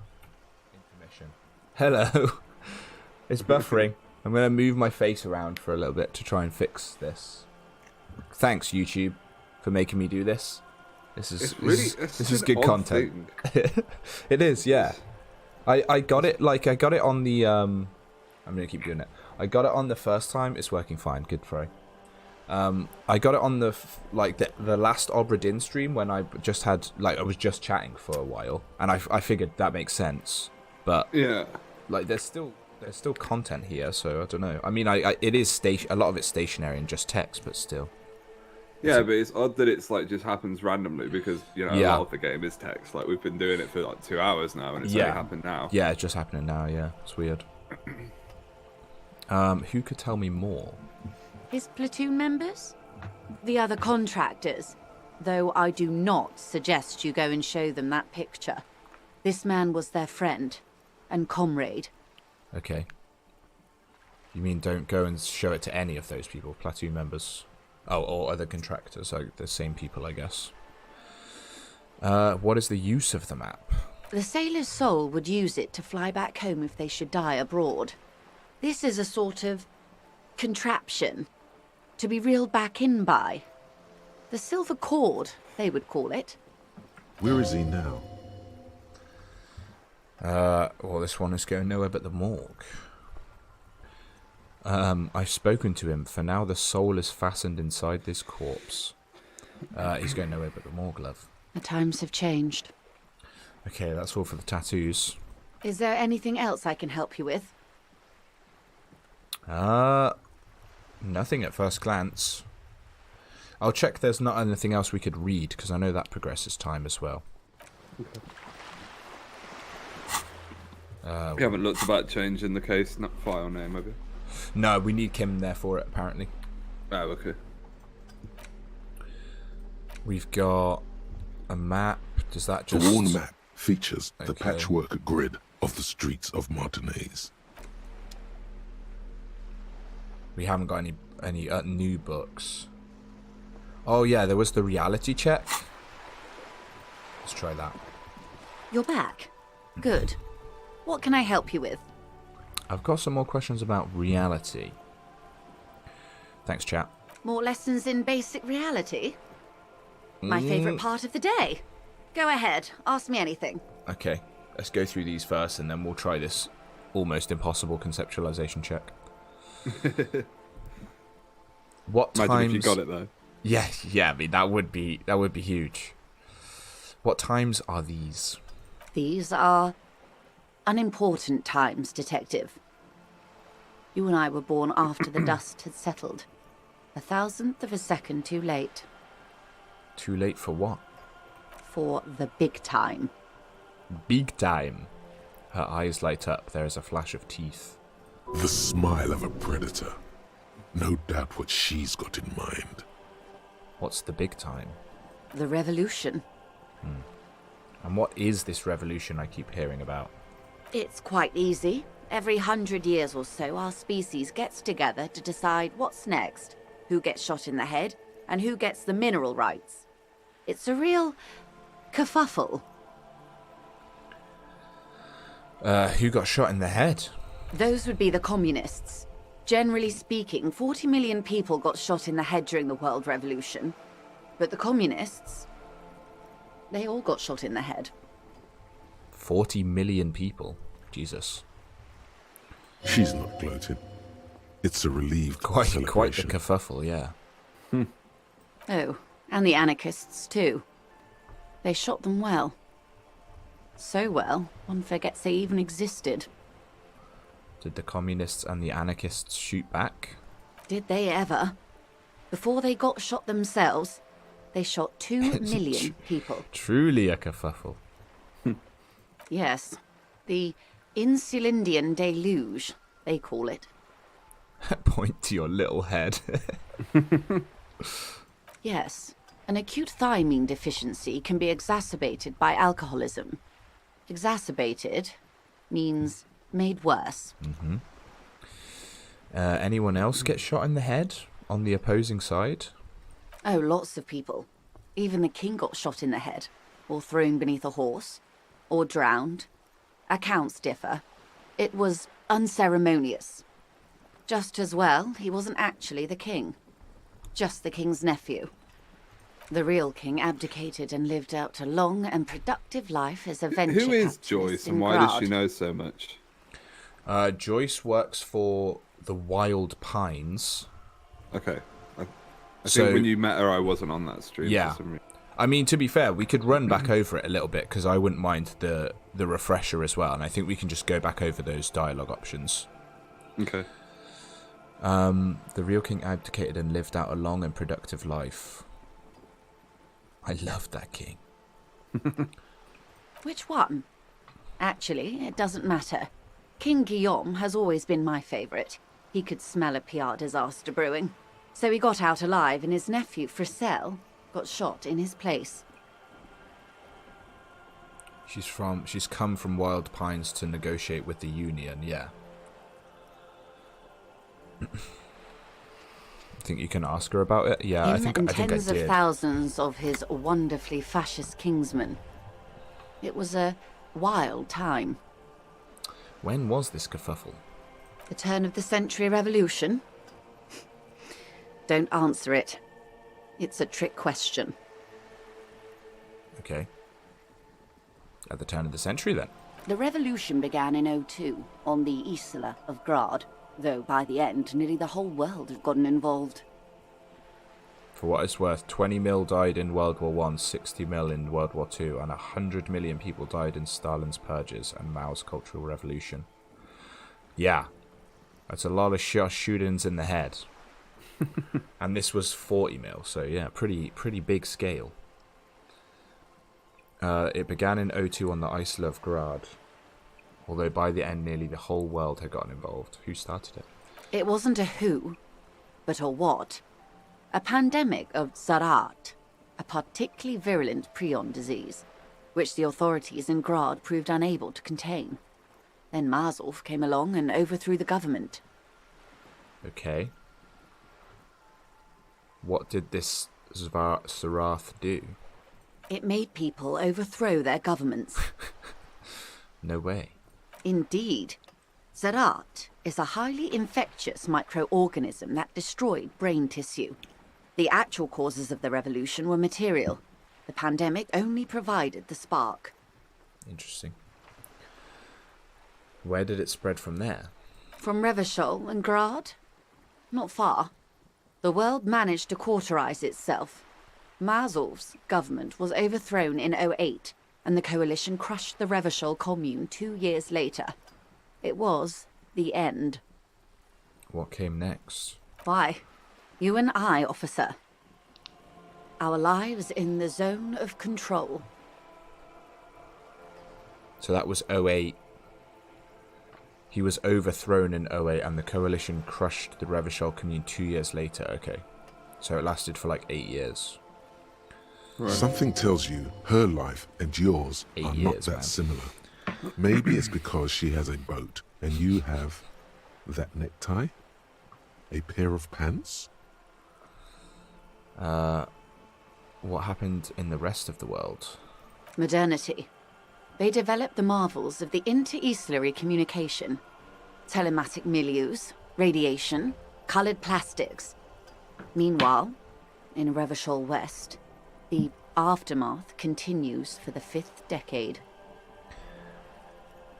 A: intermission. Hello. It's buffering. I'm going to move my face around for a little bit to try and fix this. Thanks, YouTube, for making me do this. This is this is good content. It is, yeah. I got it on the I'm gonna keep doing it. I got it on the first time. It's working fine. Good throw. I got it on the last Obra Dinn stream when I just had I was just chatting for a while, and I figured that makes sense. But
B: yeah,
A: there's still content here, so I don't know. I mean, it is a lot of it's stationary and just text, but still.
B: Yeah, but it's odd that it's just happens randomly because a lot of the game is text. We've been doing it for 2 hours now, and it's only happened now.
A: Yeah, it's just happening now. Yeah, it's weird. Who could tell me more?
P: His platoon members? The other contractors. Though I do not suggest you go and show them that picture. This man was their friend and comrade.
A: Okay. You mean don't go and show it to any of those people, platoon members? Oh, or other contractors, the same people, I guess. What is the use of the map?
P: The sailor's soul would use it to fly back home if they should die abroad. This is a sort of contraption to be reeled back in by. The silver cord, they would call it.
E: Where is he now?
A: Well, this one is going nowhere but the morgue. I've spoken to him. For now, the soul is fastened inside this corpse. He's going nowhere but the morgue, love.
P: The times have changed.
A: Okay, that's all for the tattoos.
P: Is there anything else I can help you with?
A: Nothing at first glance. I'll check there's not anything else we could read, because I know that progresses time as well.
B: Okay. You haven't looked about changing the case, not file name, have you?
A: No, we need Kim there for it, apparently.
B: Oh, okay.
A: We've got a map. Does that just...
E: The worn map features the patchwork grid of the streets of Martinez.
A: We haven't got any new books. Oh yeah, there was the reality check. Let's try that.
P: You're back. Good. What can I help you with?
A: I've got some more questions about reality. Thanks, chat.
P: More lessons in basic reality? My favourite part of the day. Go ahead, ask me anything.
A: Okay, let's go through these first, and then we'll try this almost impossible conceptualization check. What
B: Imagine
A: times?
B: if you got it though.
A: Yeah. I mean, that would be huge. What times are these?
P: These are unimportant times, Detective. You and I were born after the dust had settled. 1,000th of a second too late.
A: Too late for what?
P: For the big time.
A: Big time. Her eyes light up. There is a flash of teeth.
E: The smile of a predator. No doubt what she's got in mind.
A: What's the big time?
P: The revolution.
A: And what is this revolution I keep hearing about?
P: It's quite easy. Every 100 years or so, our species gets together to decide what's next, who gets shot in the head, and who gets the mineral rights. It's a real kerfuffle.
A: Who got shot in the head?
P: Those would be the communists. Generally speaking, 40 million people got shot in the head during the World Revolution. But the communists, they all got shot in the head.
A: 40 million people? Jesus.
E: She's not gloating. It's a relieved
A: Quite the
E: celebration.
A: kerfuffle, yeah.
P: Oh, and the anarchists too. They shot them well. So well, one forgets they even existed.
A: Did the communists and the anarchists shoot back?
P: Did they ever? Before they got shot themselves, they shot 2 million people.
A: Truly a kerfuffle.
P: Yes. The Insulindian deluge, they call it.
A: Point to your little head.
P: Yes. An acute thiamine deficiency can be exacerbated by alcoholism. Exacerbated means made worse.
A: Anyone else get shot in the head on the opposing side?
P: Oh, lots of people. Even the king got shot in the head, or thrown beneath a horse, or drowned. Accounts differ. It was unceremonious. Just as well, he wasn't actually the king. Just the king's nephew. The real king abdicated and lived out a long and productive life as a venture
B: Who is
P: capitalist
B: Joyce,
P: in
B: and why does
P: Grad.
B: she know so much?
A: Joyce works for the Wild Pines.
B: Okay. I think when you met her, I wasn't on that stream.
A: Yeah.
B: For some reason.
A: I mean, to be fair, we could run back over it a little bit, because I wouldn't mind the refresher as well, and I think we can just go back over those dialogue options.
B: Okay.
A: The real king abdicated and lived out a long and productive life. I love that king.
P: Which one? Actually, it doesn't matter. King Guillaume has always been my favourite. He could smell a PR disaster brewing. So he got out alive, and his nephew, Fricelle, got shot in his place.
A: She's come from Wild Pines to negotiate with the Union, yeah. Think you can ask her about it? Yeah, I think I
P: tens
A: did.
P: of thousands of his wonderfully fascist kingsmen. It was a wild time.
A: When was this kerfuffle?
P: The turn of the century revolution? Don't answer it. It's a trick question.
A: Okay. At the turn of the century, then.
P: The revolution began in 02 on the Isla of Grad, though by the end, nearly the whole world had gotten involved.
A: For what it's worth, 20 mil died in World War I, 60 mil in World War II, and 100 million people died in Stalin's purges and Mao's Cultural Revolution. Yeah. That's a lot of shootings in the head. And this was 40 mil, so yeah, pretty big scale. It began in 02 on the Isla of Grad. Although by the end, nearly the whole world had gotten involved. Who started it?
P: It wasn't a who, but a what. A pandemic of Zarat, a particularly virulent prion disease, which the authorities in Grad proved unable to contain. Then Marzolf came along and overthrew the government.
A: Okay. What did this Zarath do?
P: It made people overthrow their governments.
A: No way.
P: Indeed. Zarath is a highly infectious microorganism that destroyed brain tissue. The actual causes of the revolution were material. The pandemic only provided the spark.
A: Interesting. Where did it spread from there?
P: From Revachol and Grad? Not far. The world managed to cauterize itself. Mazov's government was overthrown in 08, and the coalition crushed the Revachol commune 2 years later. It was the end.
A: What came next?
P: Why? You and I, officer. Our lives in the zone of control.
A: So that was 08. He was overthrown in 08 and the coalition crushed the Revachol commune 2 years later. Okay. So it lasted for like 8 years.
E: Right. Something tells you her life and yours are not that similar. Maybe it's because she has a boat and you have that necktie? A pair of pants?
A: What happened in the rest of the world?
P: Modernity. They developed the marvels of the inter-eastlery communication. Telematic milieus, radiation, colored plastics. Meanwhile, in Revachol West, the aftermath continues for the 5th decade.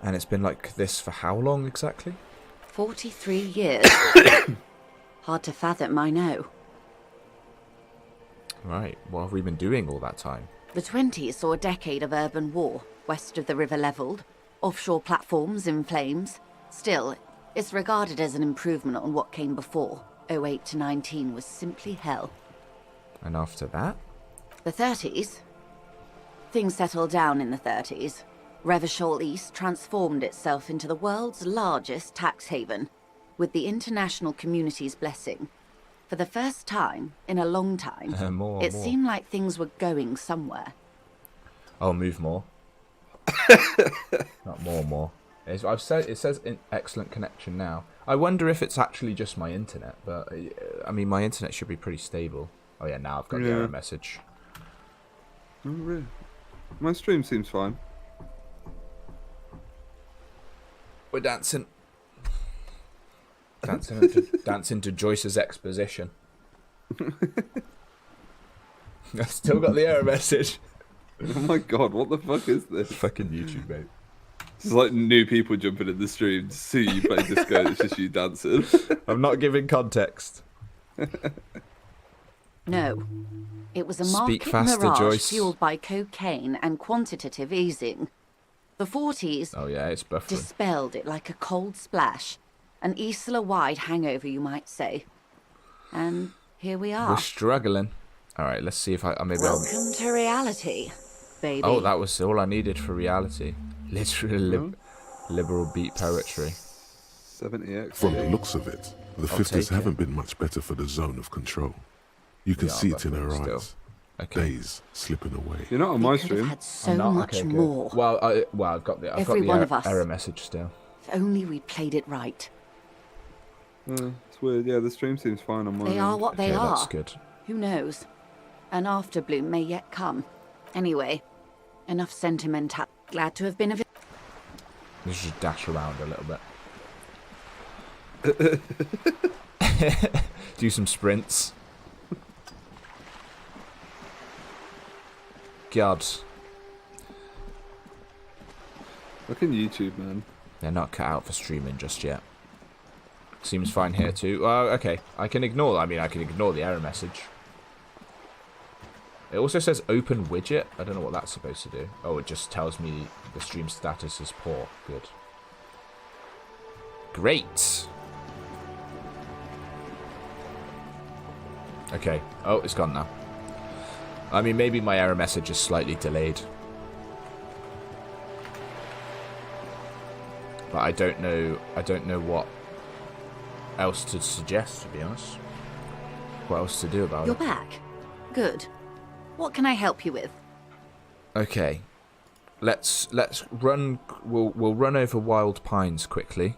A: And it's been like this for how long exactly?
P: 43 years. Hard to fathom, I know.
A: Right, what have we been doing all that time?
P: The 20s saw a decade of urban war, west of the river leveled, offshore platforms in flames. Still, it's regarded as an improvement on what came before. 08 to 19 was simply hell.
A: And after that?
P: The 30s? Things settled down in the 30s. Revachol East transformed itself into the world's largest tax haven, with the international community's blessing. For the first time in a long time, it seemed like things were going somewhere.
A: Oh, move more. Not more. It says excellent connection now. I wonder if it's actually just my internet, but I mean, my internet should be pretty stable. Oh yeah, now I've got the error message.
B: Oh, really? My stream seems fine.
A: We're dancing. Dancing to Joyce's exposition. I've still got the error message.
B: Oh my god, what the fuck is this?
A: Fucking YouTube, mate.
B: It's like new people jumping in the stream to see you play disco. It's just you dancing.
A: I'm not giving context.
P: No. It was a
A: Speak
P: market
A: faster,
P: mirage
A: Joyce.
P: fueled by cocaine and quantitative easing. The 40s
A: it's buffering.
P: dispelled it like a cold splash. An Isla-wide hangover, you might say. And here we are.
A: We're struggling. All right, let's see if I maybe
P: Welcome to reality, baby.
A: Oh, that was all I needed for reality. Literally liberal beat poetry.
B: 70x.
E: From the looks of it, the 50s haven't been much better for the zone of control. You can see it in her eyes.
A: Okay.
E: Days slipping away.
B: You're not on my stream.
P: Had so much more.
A: Well, I've got the error message still.
P: If only we played it right.
B: It's weird. Yeah, the stream seems fine on my
P: They are what they are.
A: That's good.
P: Who knows? An afterbloom may yet come. Anyway, enough sentimental. Glad to have been of it.
A: Let's just dash around a little bit. Do some sprints. God.
B: Fucking YouTube, man.
A: They're not cut out for streaming just yet. Seems fine here too. Okay. I can ignore the error message. It also says open widget. I don't know what that's supposed to do. Oh, it just tells me the stream status is poor. Good. Great. Okay. Oh, it's gone now. I mean, maybe my error message is slightly delayed. But I don't know what else to suggest, to be honest. What else to do about it?
P: You're back. Good. What can I help you with?
A: Okay. Let's run. We'll run over Wild Pines quickly.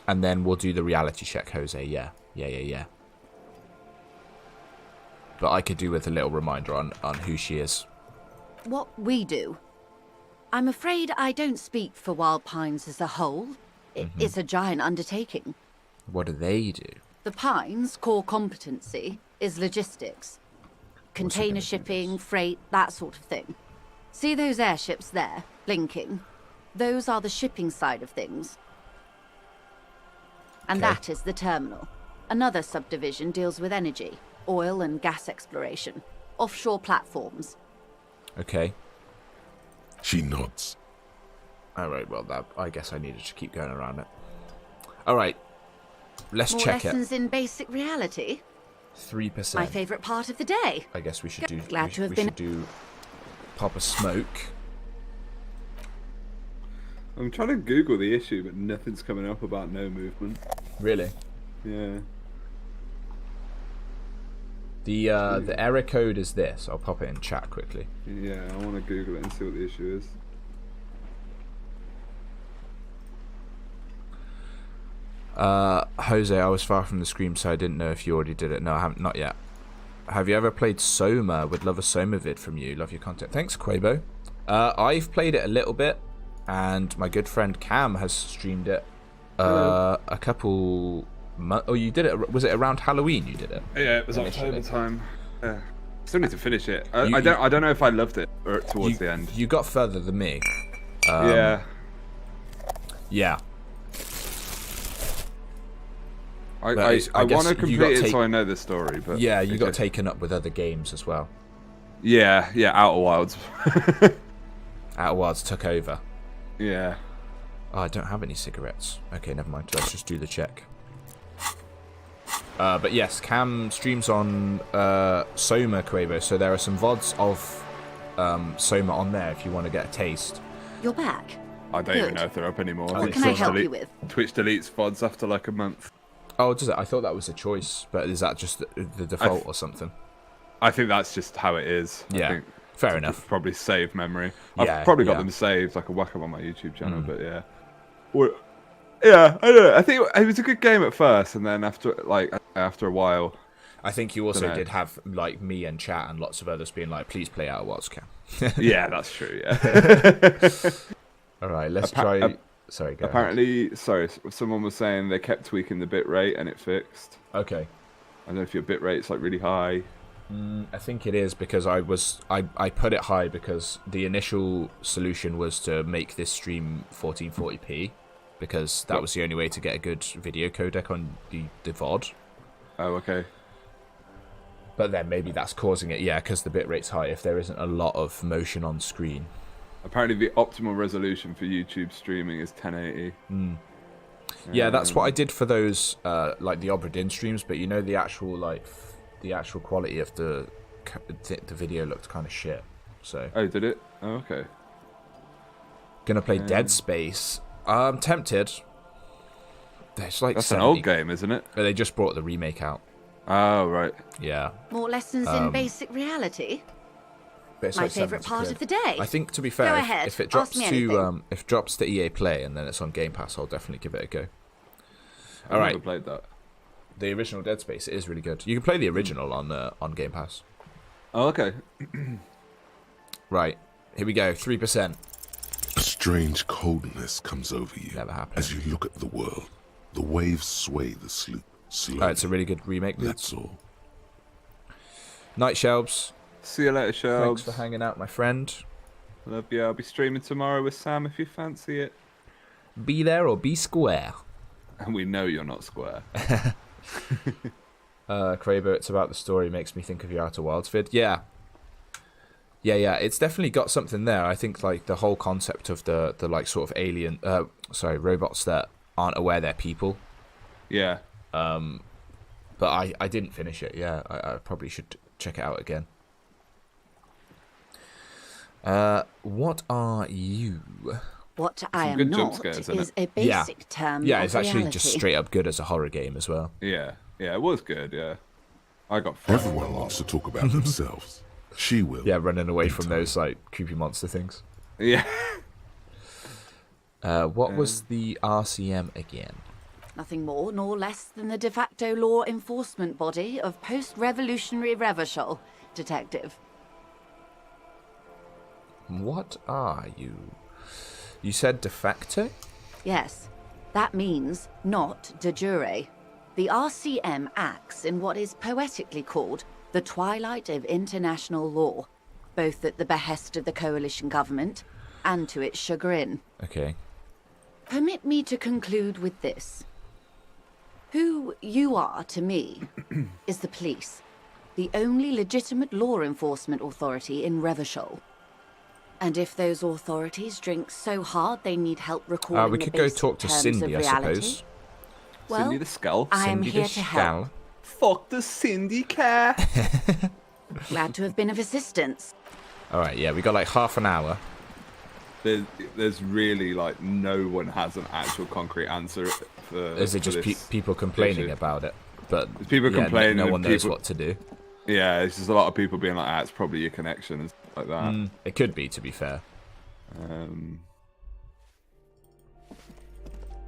A: And then we'll do the reality check, Jose. Yeah. but I could do with a little reminder on who she is.
P: What we do. I'm afraid I don't speak for Wild Pines as a whole. It's a giant undertaking.
A: What do they do?
P: The Pines' core competency is logistics. Container shipping, freight, that sort of thing. See those airships there, blinking? Those are the shipping side of things. And that is the terminal. Another subdivision deals with energy, oil and gas exploration, offshore platforms.
A: Okay.
E: She nods.
A: All right, well, I guess I needed to keep going around it. All right, let's
P: More
A: check
P: lessons in basic reality?
A: 3%.
P: My favourite part of the day.
A: I guess we should do.
P: Glad to have been.
A: Should do pop a smoke.
B: I'm trying to Google the issue, but nothing's coming up about no movement.
A: Really?
B: Yeah.
A: The error code is this. I'll pop it in chat quickly.
B: Yeah, I want to Google it and see what the issue is.
A: Jose, I was far from the screen, so I didn't know if you already did it. No, I haven't, not yet. Have you ever played Soma? Would love a Soma vid from you. Love your content. Thanks, Quavo. I've played it a little bit, and my good friend Cam has streamed it a couple months. Oh, you did it? Was it around Halloween you did it?
B: Yeah, it was October time. Yeah. Still need to finish it. I don't know if I loved it towards the end.
A: You got further than me.
B: Yeah.
A: Yeah.
B: I want to complete it so I know the story, but
A: yeah, you got taken up with other games as well.
B: Yeah, Outer Wilds.
A: Outer Wilds took over.
B: Yeah.
A: Oh, I don't have any cigarettes. Okay, never mind. Let's just do the check. But yes, Cam streams on Soma, Quavo, so there are some VODs of Soma on there if you want to get a taste.
P: You're back.
B: I don't even know if they're up anymore.
P: What can I help you with?
B: Twitch deletes VODs after like a month.
A: Oh, does it? I thought that was a choice, but is that just the default or something?
B: I think that's just how it is.
A: Yeah,
B: I think
A: fair enough.
B: Probably save memory.
A: Yeah,
B: I've probably got them saved. I can whack them on my YouTube channel, but yeah. Yeah, I don't know. I think it was a good game at first, and then after a while.
A: I think you also did have like me and chat and lots of others being like, "Please play Outer Wilds, Cam."
B: Yeah, that's true. Yeah.
A: All right, let's try. Sorry, go
B: apparently, someone was saying they kept tweaking the bitrate and it fixed.
A: Okay.
B: I don't know if your bitrate's like really high.
A: I think it is because I put it high because the initial solution was to make this stream 1440p because that was the only way to get a good video codec on the VOD.
B: Oh, okay.
A: But then maybe that's causing it, yeah, because the bitrate's high if there isn't a lot of motion on screen.
B: Apparently the optimal resolution for YouTube streaming is 1080.
A: Yeah, that's what I did for those like the Obra Dinn streams, but you know the actual quality of the video looked kind of shit. So.
B: Oh, did it? Oh, okay.
A: Gonna play Dead Space. I'm tempted. It's like
B: that's an old game, isn't it?
A: They just brought the remake out.
B: Oh, right.
A: Yeah.
P: More lessons in basic reality? My favourite part of the day.
A: I think, to be fair,
P: go ahead.
A: if it drops to EA Play and then it's on Game Pass, I'll definitely give it a go.
B: I've never played that.
A: The original Dead Space is really good. You can play the original on Game Pass.
B: Oh, okay.
A: Right, here we go. 3%.
E: A strange coldness comes over you as you look at the world. The waves sway the sloop slowly.
A: Oh, it's a really good remake.
E: That's all.
A: Night, Shelbs.
B: See you later, Shelbs.
A: Thanks for hanging out, my friend.
B: Love you. I'll be streaming tomorrow with Sam if you fancy it.
A: Be there or be square.
B: And we know you're not square.
A: Kraber, it's about the story. Makes me think of your Outer Wilds vid. Yeah. It's definitely got something there. I think like the whole concept of the like sort of alien, robots that aren't aware they're people.
B: Yeah.
A: But I didn't finish it. Yeah, I probably should check it out again. What are you?
P: What I am not is a basic term.
A: Yeah, it's
P: of
A: actually
P: reality.
A: just straight up good as a horror game as well.
B: Yeah, it was good. Yeah, I got.
E: Everyone wants to talk about themselves. She will.
A: Yeah, running away from those like creepy monster things.
B: Yeah.
A: What was the RCM again?
P: Nothing more nor less than the de facto law enforcement body of post-revolutionary Revachol, Detective.
A: What are you? You said de facto?
P: Yes, that means not de jure. The RCM acts in what is poetically called the twilight of international law, both at the behest of the coalition government and to its chagrin.
A: Okay.
P: Permit me to conclude with this. Who you are to me is the police, the only legitimate law enforcement authority in Revachol. And if those authorities drink so hard they need help recalling
A: we
P: the
A: could go
P: basic
A: talk to
P: terms
A: Cindy,
P: of
A: I
P: reality,
A: suppose.
P: well,
B: Cindy the Skull.
P: I am
A: Cindy
P: here
A: the
P: to help.
A: Skull.
B: Fuck the Cindy care.
P: Glad to have been of assistance.
A: Alright, yeah, we got like half an hour.
B: There's really like no one has an actual concrete answer for.
A: Is it just people complaining about it? But
B: there's people
A: yeah,
B: complaining.
A: No
B: and
A: one knows
B: people,
A: what to do.
B: Yeah, it's just a lot of people being like, it's probably your connection and stuff like that.
A: It could be, to be fair.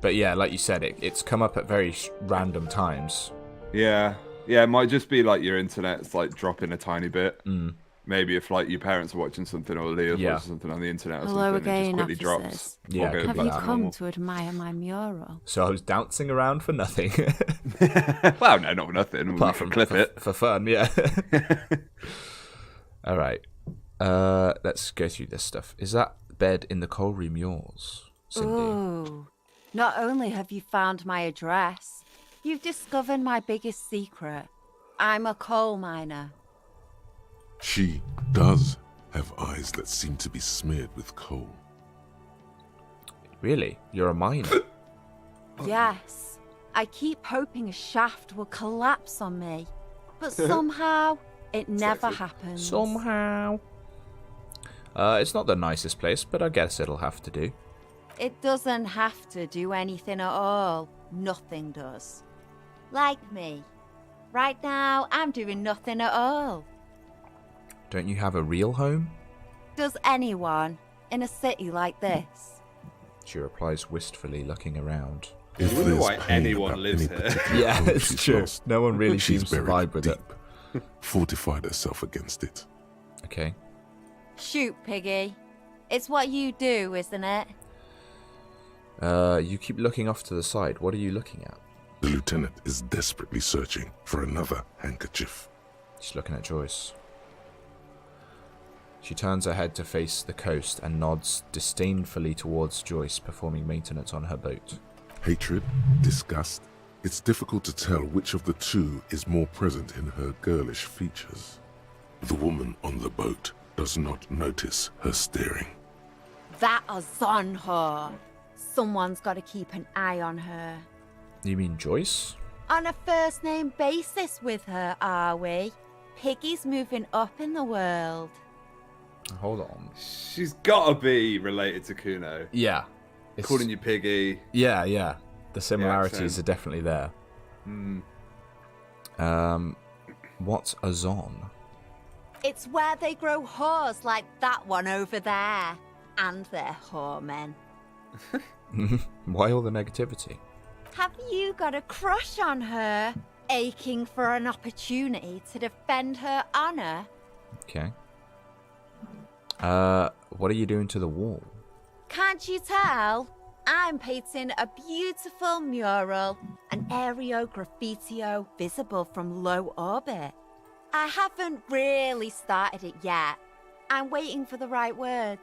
A: But yeah, like you said, it's come up at very random times.
B: Yeah, it might just be like your internet's like dropping a tiny bit. Maybe if like your parents are watching something or Leo's watching something on the internet or
R: Hello
B: something, it
R: again,
B: just quickly drops.
A: Yeah,
R: Have you come to admire my mural?
A: So I was dancing around for nothing.
B: Well, no, not for nothing.
A: Apart from
B: clip it
A: for fun, yeah. All right, let's go through this stuff. Is that bed in the coal room yours, Cindy?
R: Ooh. Not only have you found my address, you've discovered my biggest secret. I'm a coal miner.
E: She does have eyes that seem to be smeared with coal.
A: Really? You're a miner?
R: Yes. I keep hoping a shaft will collapse on me, but somehow it never happens.
A: Somehow. It's not the nicest place, but I guess it'll have to do.
R: It doesn't have to do anything at all. Nothing does. Like me. Right now, I'm doing nothing at all.
A: Don't you have a real home?
R: Does anyone in a city like this?
A: She replies wistfully, looking around.
B: I wonder why anyone lives here.
A: Yeah, it's true. No one really seems to vibe with it.
E: Fortified herself against it.
A: Okay.
R: Shoot, Piggy. It's what you do, isn't it?
A: You keep looking off to the side. What are you looking at?
E: The lieutenant is desperately searching for another handkerchief.
A: She's looking at Joyce. She turns her head to face the coast and nods disdainfully towards Joyce performing maintenance on her boat.
E: Hatred, disgust. It's difficult to tell which of the two is more present in her girlish features. The woman on the boat does not notice her staring.
R: That is on her. Someone's got to keep an eye on her.
A: You mean Joyce?
R: On a first-name basis with her, are we? Piggy's moving up in the world.
A: Hold on.
B: She's gotta be related to Kuno.
A: Yeah.
B: Calling you Piggy.
A: Yeah. The similarities are definitely there. What's a zon?
R: It's where they grow whores like that one over there. And they're whoremen.
A: Why all the negativity?
R: Have you got a crush on her? Aching for an opportunity to defend her honor?
A: Okay. What are you doing to the wall?
R: Can't you tell? I'm painting a beautiful mural, an aereo graffitio visible from low orbit. I haven't really started it yet. I'm waiting for the right words.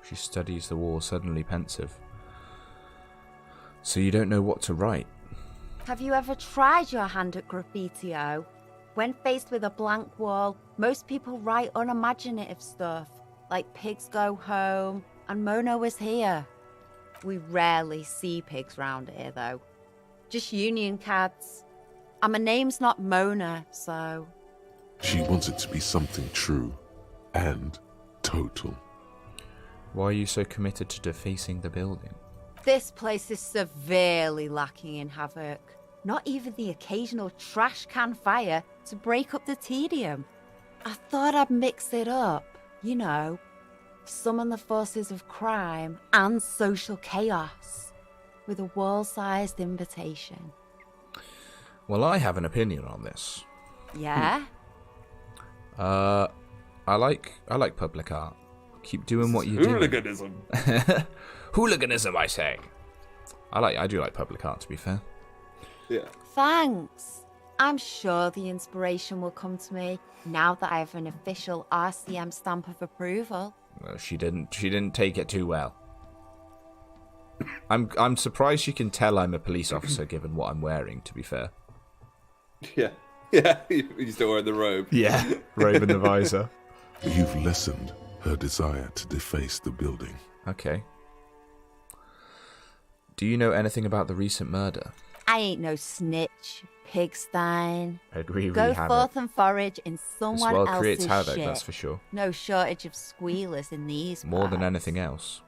A: She studies the wall, suddenly pensive. So you don't know what to write?
R: Have you ever tried your hand at graffitio? When faced with a blank wall, most people write unimaginative stuff, like pigs go home and Mona was here. We rarely see pigs round here, though. Just union cats. And my name's not Mona, so...
E: She wants it to be something true and total.
A: Why are you so committed to defacing the building?
R: This place is severely lacking in havoc. Not even the occasional trash can fire to break up the tedium. I thought I'd mix it up, you know, summon the forces of crime and social chaos. with a wall-sized invitation.
A: Well, I have an opinion on this.
R: Yeah?
A: I like public art. Keep doing what you do.
B: Hooliganism.
A: Hooliganism, I say. I do like public art, to be fair.
B: Yeah.
R: Thanks. I'm sure the inspiration will come to me now that I have an official RCM stamp of approval.
A: Well, she didn't take it too well. I'm surprised she can tell I'm a police officer given what I'm wearing, to be fair.
B: Yeah. Yeah, you still wearing the robe.
A: Yeah, robe and the visor.
E: You've lessened her desire to deface the building.
A: Okay. Do you know anything about the recent murder?
R: I ain't no snitch, pigstein.
A: We
R: Go
A: have
R: forth
A: it.
R: and forage in someone
A: This world
R: else's
A: creates havoc,
R: shit.
A: that's for sure.
R: No shortage of squealers in these
A: More than
R: parts.
A: anything else.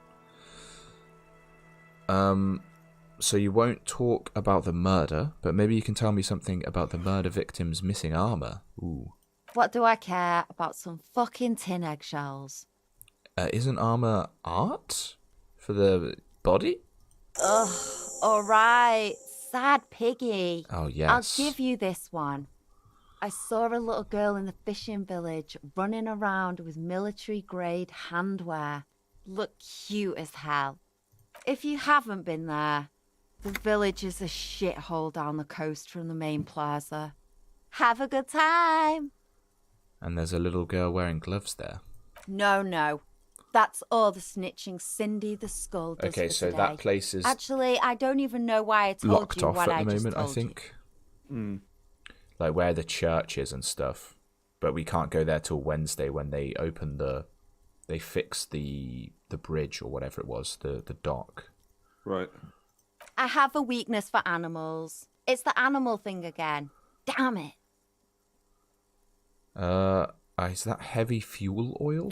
A: So you won't talk about the murder, but maybe you can tell me something about the murder victim's missing armor. Ooh.
R: What do I care about some fucking tin eggshells?
A: Isn't armor art? For the body?
R: Ugh, alright. Sad piggy.
A: Oh, yes.
R: I'll give you this one. I saw a little girl in the fishing village running around with military-grade handwear. Look cute as hell. If you haven't been there, the village is a shithole down the coast from the main plaza. Have a good time.
A: And there's a little girl wearing gloves there.
R: No. That's all the snitching Cindy the Skull does
A: Okay,
R: for
A: so
R: today.
A: that place is
R: Actually, I don't even know why I told
A: locked
R: you
A: off
R: what
A: at
R: I
A: the
R: just
A: moment, I
R: told
A: think.
B: Mm.
A: Like where the church is and stuff. But we can't go there till Wednesday when they open they fix the bridge or whatever it was, the dock.
B: Right.
R: I have a weakness for animals. It's the animal thing again. Damn it.
A: Is that heavy fuel oil?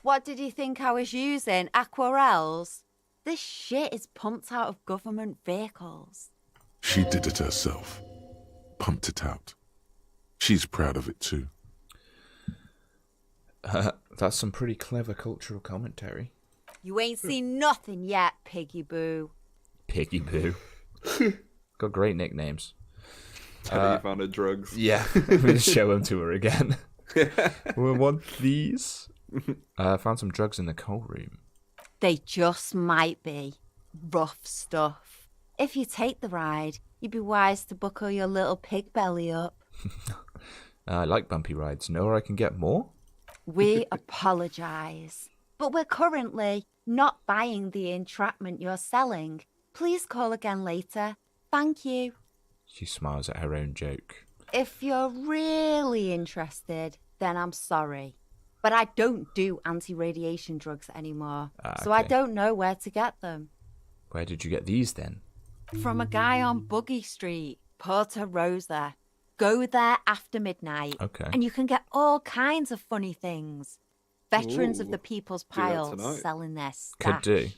R: What did you think I was using? Aquarels? This shit is pumped out of government vehicles.
E: She did it herself. Pumped it out. She's proud of it too.
A: That's some pretty clever cultural commentary.
R: You ain't seen nothing yet, Piggy Boo.
A: Piggy Boo. Got great nicknames.
B: Tell you found her drugs.
A: Yeah, we'll show them to her again. We want these. Found some drugs in the coal room.
R: They just might be. Rough stuff. If you take the ride, you'd be wise to buckle your little pig belly up.
A: I like bumpy rides. Know where I can get more?
R: We apologise, but we're currently not buying the entrapment you're selling. Please call again later. Thank you.
A: She smiles at her own joke.
R: If you're really interested, then I'm sorry. But I don't do anti-radiation drugs anymore, so I
A: okay.
R: don't know where to get them.
A: Where did you get these then?
R: From a guy on Buggy Street, Porta Rosa. Go there after midnight,
A: Okay.
R: and you can get all kinds of funny things. Veterans of
B: Ooh,
R: the People's
B: do that
R: Pile
B: tonight.
R: selling their stash.
A: Could do.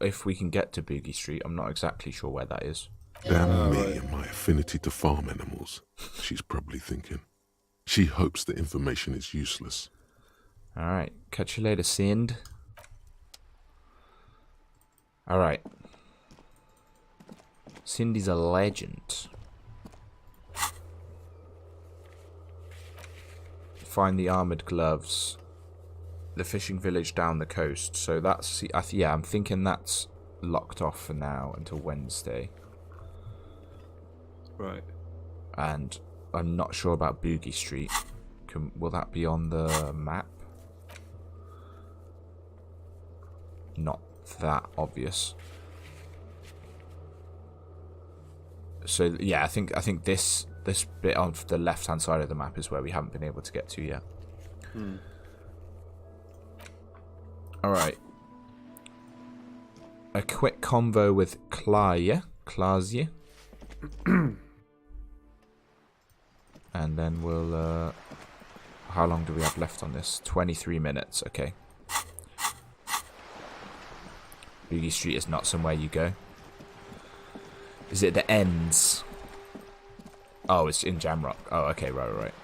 A: If we can get to Boogie Street. I'm not exactly sure where that is.
E: Damn me and my affinity to farm animals, she's probably thinking. She hopes the information is useless.
A: Alright, catch you later, Sind. Alright. Cindy's a legend. Find the armoured gloves. The fishing village down the coast. So that's... yeah, I'm thinking that's locked off for now until Wednesday.
B: Right.
A: And I'm not sure about Boogie Street. Will that be on the map? Not that obvious. So yeah, I think this bit on the left-hand side of the map is where we haven't been able to get to yet. All right. A quick convo with Klazje. And then we'll... how long do we have left on this? 23 minutes, okay. Boogie Street is not somewhere you go. Is it the ends? Oh, it's in Jamrock. Oh, okay, right.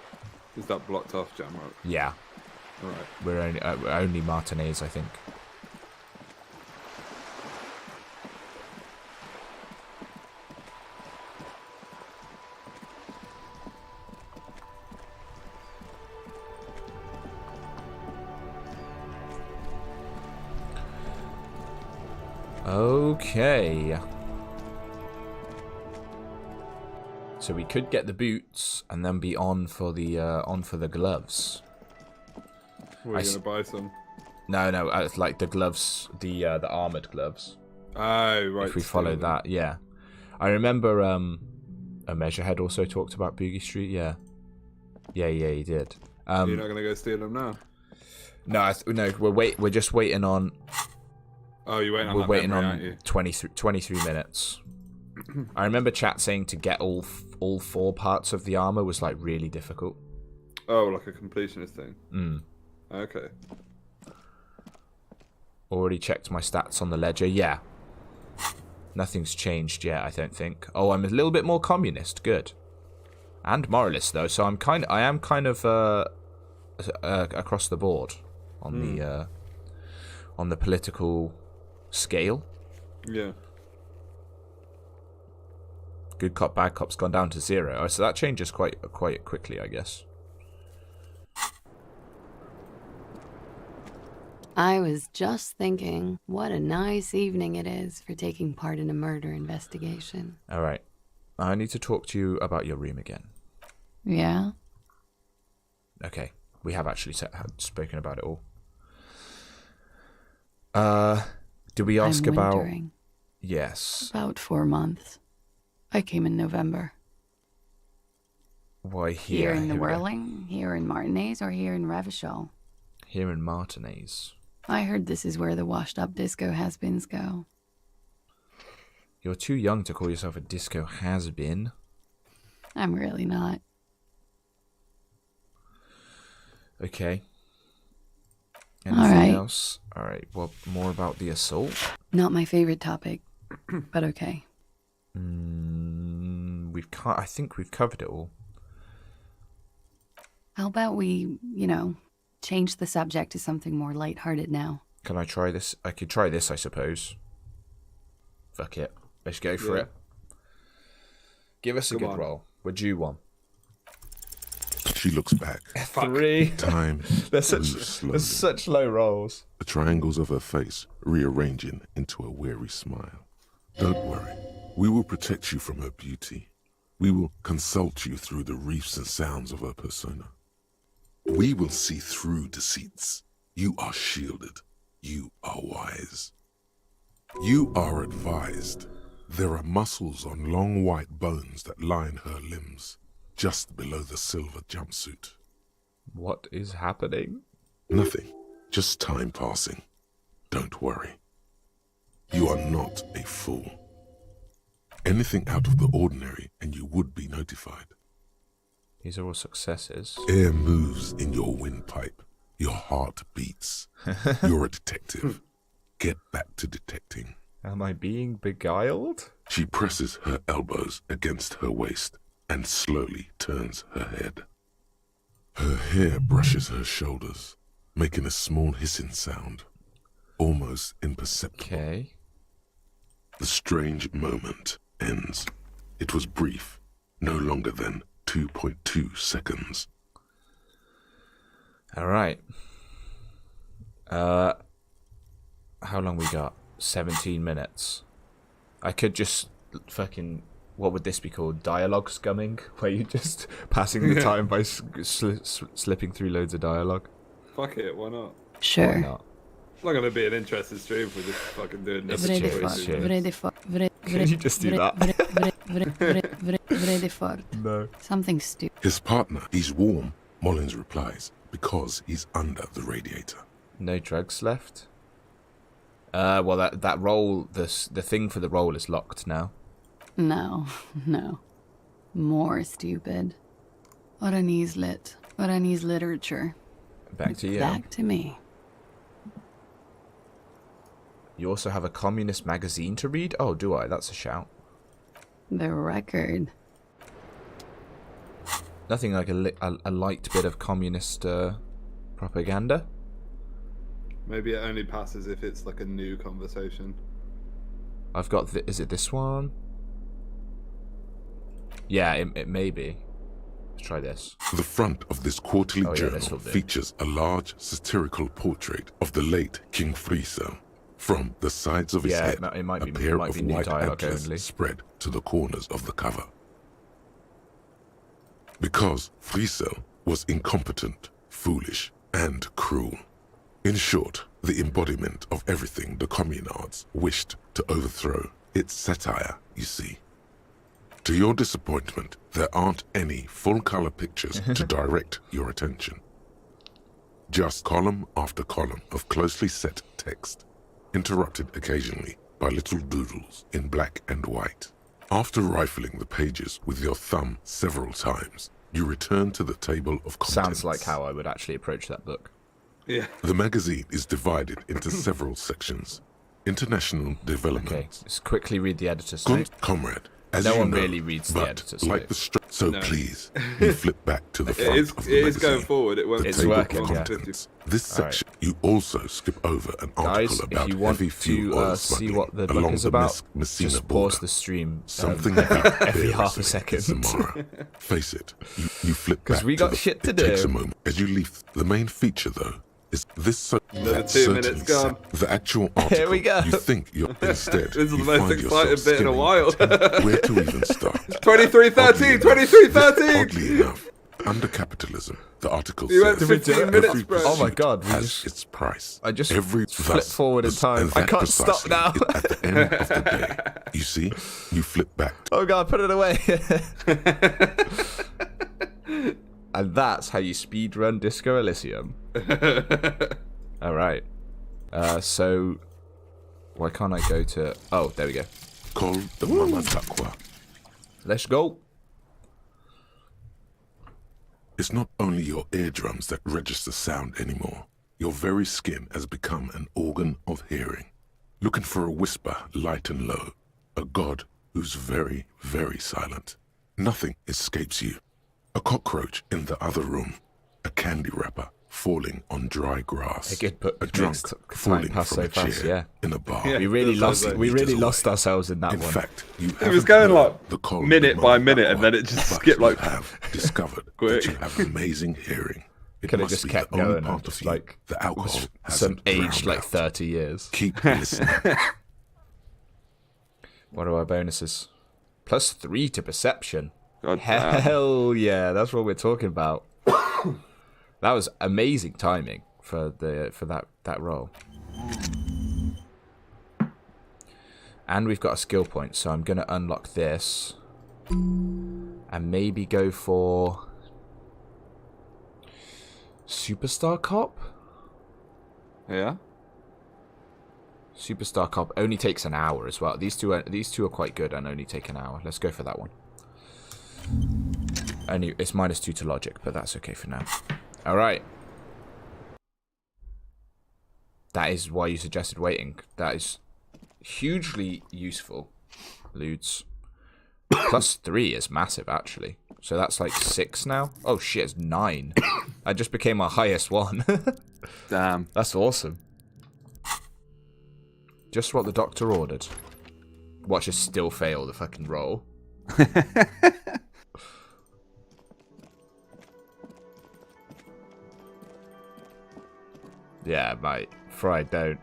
B: Is that blocked off, Jamrock?
A: Yeah.
B: Right.
A: We're only Martinez, I think. Okay. So we could get the boots and then be on for the gloves.
B: We're gonna buy some.
A: No, it's like the gloves, the armored gloves.
B: Oh, right.
A: If we follow that, yeah. I remember a Measurehead also talked about Boogie Street. Yeah, he did.
B: You're not gonna go steal them now?
A: No, we're just waiting on.
B: Oh, you're waiting on.
A: We're waiting
B: memory,
A: on
B: aren't you?
A: 23 minutes. I remember chat saying to get all 4 parts of the armor was like really difficult.
B: Oh, like a completionist thing. Okay.
A: Already checked my stats on the ledger. Yeah. Nothing's changed yet, I don't think. Oh, I'm a little bit more communist. Good. And moralist though, so I am kind of across the board on the political scale.
B: Yeah.
A: Good cop, bad cop's gone down to 0. Oh, so that changes quite quickly, I guess.
L: I was just thinking, what a nice evening it is for taking part in a murder investigation.
A: All right. I need to talk to you about your room again.
L: Yeah?
A: Okay. We have actually spoken about it all. Do we ask
L: I'm
A: about...
L: wintering.
A: Yes.
L: About 4 months. I came in November.
A: Why
L: Here in the
A: we go.
L: Whirling, here in Martinez, or here in Revachol?
A: Here in Martinez.
L: I heard this is where the washed-up disco has-beens go.
A: You're too young to call yourself a disco has-been.
L: I'm really not.
A: Okay.
L: All
A: Anything
L: right.
A: else? All right. Well, more about the assault.
L: Not my favorite topic, but okay.
A: I think we've covered it all.
L: How about we, change the subject to something more lighthearted now?
A: Can I try this? I could try this, I suppose. Fuck it. Let's go for it. Give us a good roll. We're due one.
E: She looks back.
A: 3.
E: Time
A: There's
E: moves slowly.
A: there's such low rolls.
E: The triangles of her face rearranging into a weary smile. Don't worry. We will protect you from her beauty. We will consult you through the reefs and sounds of her persona. We will see through deceits. You are shielded. You are wise. You are advised. There are muscles on long white bones that line her limbs, just below the silver jumpsuit.
A: What is happening?
E: Nothing. Just time passing. Don't worry. You are not a fool. Anything out of the ordinary and you would be notified.
A: These are all successes.
E: Air moves in your windpipe. Your heart beats. You're a detective. Get back to detecting.
A: Am I being beguiled?
E: She presses her elbows against her waist and slowly turns her head. Her hair brushes her shoulders, making a small hissing sound, almost imperceptible.
A: Okay.
E: The strange moment ends. It was brief, no longer than 2.2 seconds.
A: All right. How long we got? 17 minutes. I could just fucking... What would this be called? Dialogue scumming? Where you're just passing the time by slipping through loads of dialogue?
B: Fuck it, why not?
L: Sure.
A: Why not?
B: It's not gonna be an interesting stream if we're just fucking doing this.
A: Can you just do that? No.
L: Something stupid.
E: His partner, he's warm, Mullins replies, because he's under the radiator.
A: No drugs left? Well, that roll, the thing for the roll is locked now.
L: No. More stupid. Oranese lit. Oranese literature.
A: Back to you.
L: Back to me.
A: You also have a communist magazine to read? Oh, do I? That's a shout.
L: The record.
A: Nothing like a light bit of communist propaganda?
B: Maybe it only passes if it's like a new conversation.
A: I've got... is it this one? Yeah, it may be. Let's try this.
E: The front of this quarterly journal
A: this'll do.
E: features a large satirical portrait of the late King Friso, From the sides of his head,
A: it might be,
E: a pair of
A: new
E: white
A: dialogue
E: antlers
A: only.
E: spread to the corners of the cover. Because Friesel was incompetent, foolish, and cruel. In short, the embodiment of everything the communards wished to overthrow. It's satire, you see. To your disappointment, there aren't any full-color pictures to direct your attention. Just column after column of closely set text, interrupted occasionally by little doodles in black and white. After rifling the pages with your thumb several times, you return to the table of contents.
A: Sounds like how I would actually approach that book.
B: Yeah.
E: The magazine is divided into several sections. International development.
A: Okay, let's quickly read the editor's note.
E: Comrade, as
A: no
E: you
A: one
E: know,
A: really reads the
E: but
A: editor's
E: like
A: note.
E: the so
B: No.
E: please, you flip back to the front of the
B: It is
E: magazine.
B: going forward. It won't.
E: The
A: It's
E: table
A: working,
E: of
A: yeah.
E: contents. This
A: All right.
E: section, you also skip over an article
A: Guys,
E: about
A: if you want
E: heavy fuel
A: to
E: oil
A: see
E: smuggling
A: what the book
E: along
A: is
E: the
A: about,
E: Messina
A: just
E: border.
A: pause the stream
E: Something
A: every half a second.
E: Samara. Face it, you flip
A: 'Cause
E: back
A: we
E: to
A: got
E: the,
A: shit to
E: it takes
A: do.
E: a moment as you leave. The main feature, though, is this.
B: Another
E: that
B: 2 minutes
E: certainly
B: gone.
E: The actual article.
A: Here we go.
E: You think you're instead.
B: This is the
E: you
B: most
E: find
B: exciting
E: yourself
B: bit in a
E: skimming
B: while.
E: where to even start.
B: 23:13, 23:13.
E: Oddly enough, under capitalism, the article
B: You went
E: says
B: 15 minutes,
E: every
B: bro.
A: Oh my
E: pursuit
A: God, we
E: has
A: just-
E: its price.
A: I just
E: every
A: flipped forward in time.
E: and
A: I
E: that
A: can't stop
E: precisely
A: now.
E: is at the end of the day. You see, you flip back.
A: Oh God, put it away. And that's how you speedrun Disco Elysium. Alright. So, why can't I go to... Oh, there we go.
E: Call the MacBackwardz.
A: Let's go.
E: It's not only your eardrums that register sound anymore. Your very skin has become an organ of hearing. Looking for a whisper light and low. A god who's very, very silent. Nothing escapes you. A cockroach in the other room. A candy wrapper falling on dry grass.
A: A good book.
E: A drunk
A: Time
E: falling
A: passed
E: from
A: so
E: a
A: fast,
E: chair
A: yeah.
E: in a bar.
B: Yeah,
A: We really
B: that
A: lost.
B: sounds like
A: We really
E: meters
A: lost
E: away.
A: ourselves in that
E: In
A: one.
E: fact, you
B: It was
E: haven't
B: going
E: heard
B: like
E: the call of
B: minute
E: the
B: by minute, and
E: MacBackwardz,
B: then it just
E: but
B: skipped
E: you
B: like
E: have discovered
B: quick.
E: that you have amazing hearing. It
A: Could have
E: must
A: just
E: be
A: kept
E: the only
A: going
E: part
A: and just
E: of you
A: like
E: the alcohol
A: some
E: hasn't
A: aged
E: drowned
A: like
E: out.
A: 30 years.
E: Keep listening.
A: What are our bonuses? +3 to perception.
B: God damn.
A: Hell yeah, that's what we're talking about. That was amazing timing for that roll. And we've got a skill point, so I'm gonna unlock this and maybe go for Superstar Cop.
B: Yeah.
A: Superstar Cop only takes an hour as well. These two are quite good and only take an hour. Let's go for that one. Only it's -2 to logic, but that's okay for now. All right. That is why you suggested waiting. That is hugely useful. Ludes. +3 is massive, actually. So that's like 6 now. Oh shit, it's 9. I just became our highest one.
B: Damn.
A: That's awesome. Just what the doctor ordered. Watch us still fail the fucking roll. Yeah, mate. Fry, don't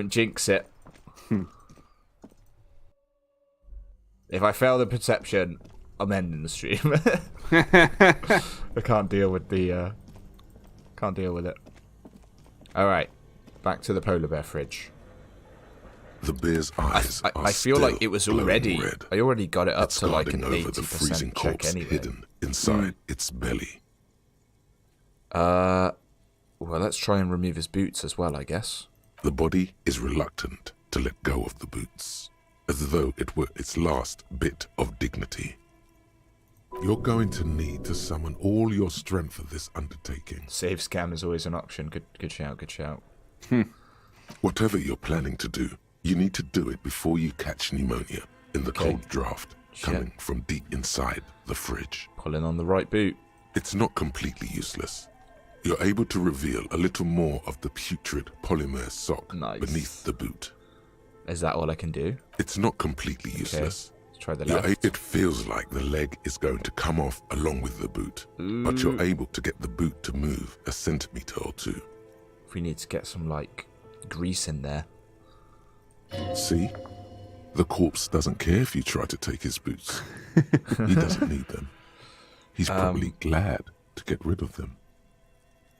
A: jinx it. If I fail the perception, I'm ending the stream. I can't deal with the can't deal with it. Alright. Back to the polar bear fridge.
E: The bear's eyes are
A: I feel like it was
E: still
A: already
E: glowing red.
A: I already got it up
E: It's
A: to like an
E: guarding over the
A: 80%
E: freezing
A: check
E: corpse
A: anyway.
E: hidden inside its belly.
A: Well, let's try and remove his boots as well, I guess.
E: The body is reluctant to let go of the boots, as though it were its last bit of dignity. You're going to need to summon all your strength for this undertaking.
A: Save scam is always an option. Good shout, good shout.
E: Whatever you're planning to do, you need to do it before you catch pneumonia in the cold draft coming from deep inside the fridge.
A: Pulling on the right boot.
E: It's not completely useless. You're able to reveal a little more of the putrid polymer sock beneath the boot.
A: Is that all I can do?
E: It's not completely useless.
A: Let's try the left.
E: It feels like the leg is going to come off along with the boot, but you're able to get the boot to move a centimeter or two.
A: If we need to get some like grease in there.
E: See? The corpse doesn't care if you try to take his boots. He doesn't need them. He's probably glad to get rid of them.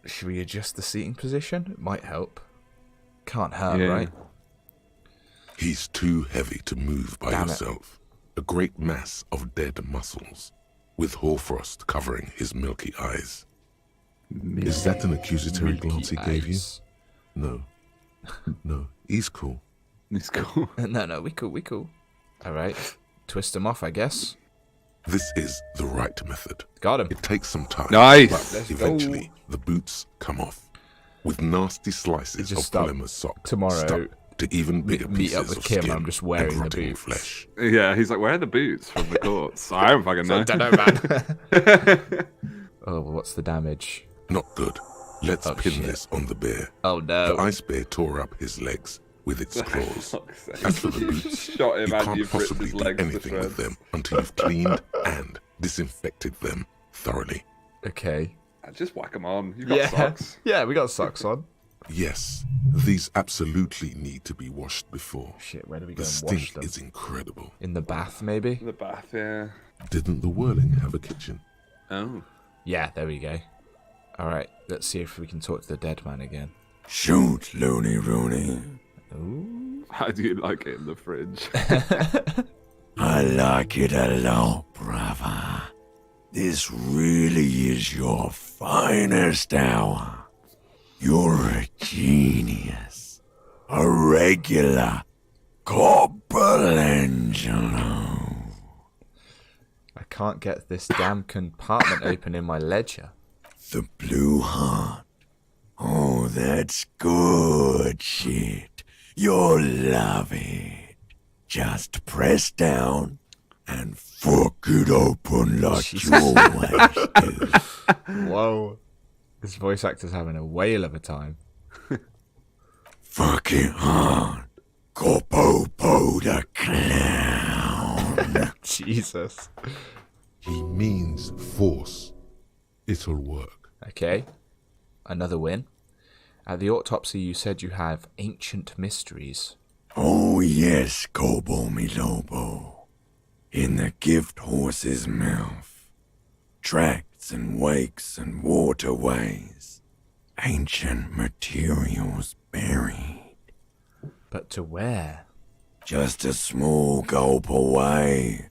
A: Should we adjust the seating position? It might help. Can't hurt, right?
E: He's too heavy to move by yourself. A great mass of dead muscles, with hoarfrost covering his milky eyes. Is that an accusatory glance he gave you? No. No, he's cool.
B: He's cool.
A: No, we cool. Alright. Twist him off, I guess.
E: This is the right method.
A: Got him.
E: It takes some time.
B: Nice.
E: But eventually, the boots come off. With nasty slices of polymer sock
A: tomorrow
E: to even bigger
A: meet up
E: pieces
A: with
E: of
A: Kim.
E: skin
A: I'm just wearing
E: and
A: the
E: rotting
A: boots.
E: flesh.
B: Yeah, he's like, where are the boots from the corpse? I don't fucking know.
A: I don't know, man. Oh, what's the damage?
E: Not good. Let's pin this on the bear.
A: Oh no.
E: The ice bear tore up his legs with its claws. As for the boots,
B: Shot him
E: you
B: and
E: can't
B: you've
E: possibly
B: ripped his
E: do
B: legs to
E: anything with
B: shreds.
E: them until you've cleaned and disinfected them thoroughly.
A: Okay.
B: Just whack them on. You got socks.
A: Yeah, we got socks on.
E: Yes, these absolutely need to be washed before.
A: Shit, where do we go
E: The
A: and wash
E: stink
A: them?
E: is incredible.
A: In the bath, maybe?
B: The bath, yeah.
E: Didn't the whirling have a kitchen?
B: Oh.
A: Yeah, there we go. Alright, let's see if we can talk to the dead man again.
C: Shoot, Looney Rooney.
A: Ooh.
B: How do you like it in the fridge?
C: I like it a lot, brother. This really is your finest hour. You're a genius. A regular Corporangelo.
A: I can't get this damn compartment open in my ledger.
C: The blue heart. Oh, that's good shit. You'll love it. Just press down and fuck it open like you always do.
A: Whoa. This voice actor's having a whale of a time.
C: Fuck it hard. Corpo the clown.
A: Jesus.
E: He means force. It'll work.
A: Okay. Another win. At the autopsy, you said you have ancient mysteries.
C: Oh yes, Kobo mi Lobo. In the gift horse's mouth. Tracts and wakes and waterways. Ancient materials buried.
A: But to where?
C: Just a small gulp away.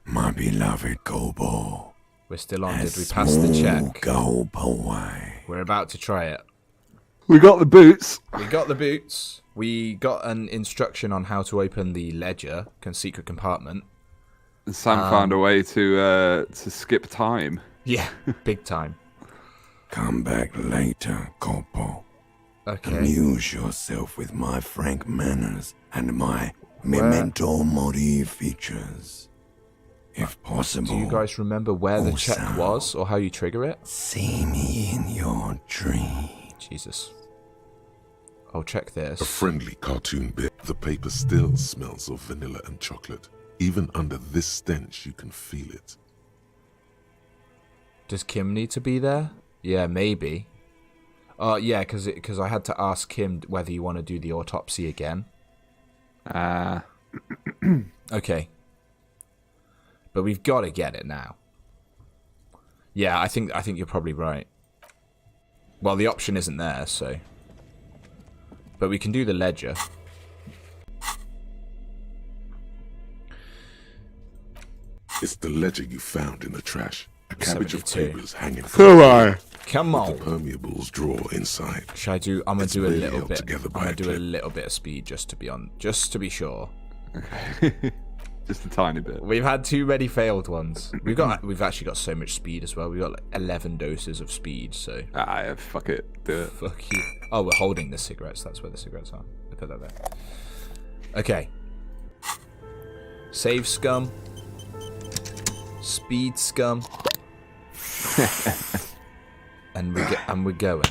C: My beloved Kobo.
A: We're still on. Did we pass the check?
C: Gulp away.
A: We're about to try it.
B: We got the boots.
A: We got the boots. We got an instruction on how to open the ledger, secret compartment.
B: And Sam found a way to skip time.
A: Yeah, big time.
C: Come back later, Corpo.
A: Okay.
C: Amuse yourself with my frank manners and my memento mori features. If possible.
A: Do you guys remember where the check was or how you trigger it?
C: See me in your dream.
A: Jesus. I'll check this.
E: A friendly cartoon bit. The paper still smells of vanilla and chocolate. Even under this stench, you can feel it.
A: Does Kim need to be there? Yeah, maybe. Yeah, because I had to ask Kim whether you want to do the autopsy again. Okay. But we've got to get it now. Yeah, I think you're probably right. Well, the option isn't there, so. But we can do the ledger.
E: It's the ledger you found in the trash. A cabbage of
A: 72.
E: papers hanging
B: Come on.
A: Come on.
E: with the permeables drawer inside.
A: Should I do? I'm gonna
E: It's
A: do a
E: barely
A: little
E: held
A: bit.
E: together
A: I'm
E: by
A: gonna
E: a
A: do a
E: clip.
A: little bit of speed just to be sure.
B: Okay. Just a tiny bit.
A: We've had too many failed ones. We've actually got so much speed as well. We've got like 11 doses of speed. So.
B: Yeah, fuck it. Do it.
A: Fuck you. Oh, we're holding the cigarettes. That's where the cigarettes are. I put that there. Okay. Save scum. Speed scum. and we're going.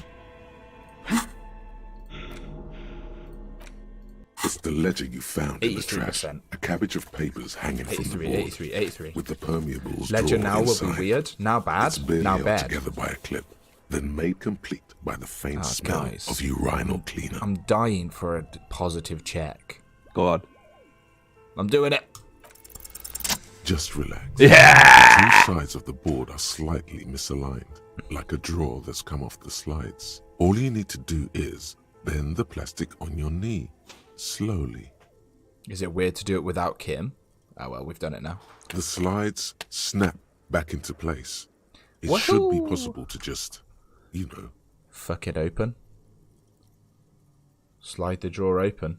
E: It's the ledger you found in the trash.
A: 83%.
E: A cabbage of papers hanging from the wall.
A: 83.
E: With the permeables
A: Ledger
E: drawer
A: now will
E: inside.
A: be weird. Now bad.
E: It's barely
A: Now
E: held
A: bad.
E: together by a clip. then made complete by the faint smell of urinal cleaner.
A: I'm dying for a positive check.
B: Go on.
A: I'm doing it.
E: Just relax.
B: Yeah!
E: The two sides of the board are slightly misaligned, like a drawer that's come off the slides. All you need to do is bend the plastic on your knee, slowly.
A: Is it weird to do it without Kim? Oh well, we've done it now.
E: The slides snap back into place. It should be possible to just,
A: fuck it open. Slide the drawer open.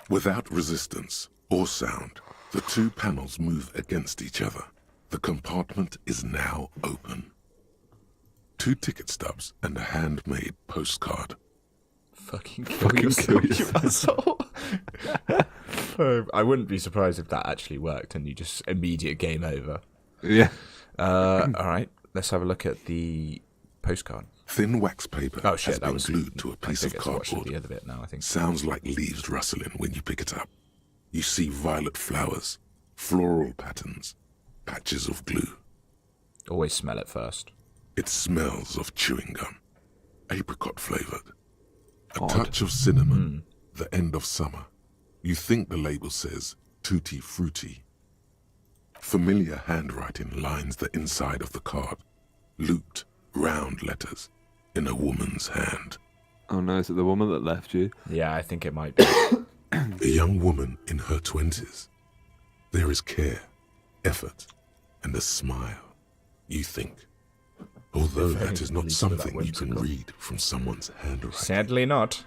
E: Without resistance or sound, the two panels move against each other. The compartment is now open. 2 ticket stubs and a handmade postcard.
A: Fucking kill yourself, you asshole. I wouldn't be surprised if that actually worked and you just immediate game over.
B: Yeah.
A: Alright, let's have a look at the postcard.
E: Thin wax paper has been
A: was
E: glued to a piece of cardboard.
A: The other bit now, I think.
E: Sounds like leaves rustling when you pick it up. You see violet flowers, floral patterns, patches of glue.
A: Always smell it first.
E: It smells of chewing gum, apricot flavored. A touch of cinnamon, the end of summer. You think the label says tutti frutti. Familiar handwriting lines the inside of the card. Looped, round letters in a woman's hand.
B: Oh no, is it the woman that left you?
A: Yeah, I think it might be.
E: A young woman in her 20s. There is care, effort, and a smile. You think. Although that is not something you can read from someone's handwriting.
A: Sadly not.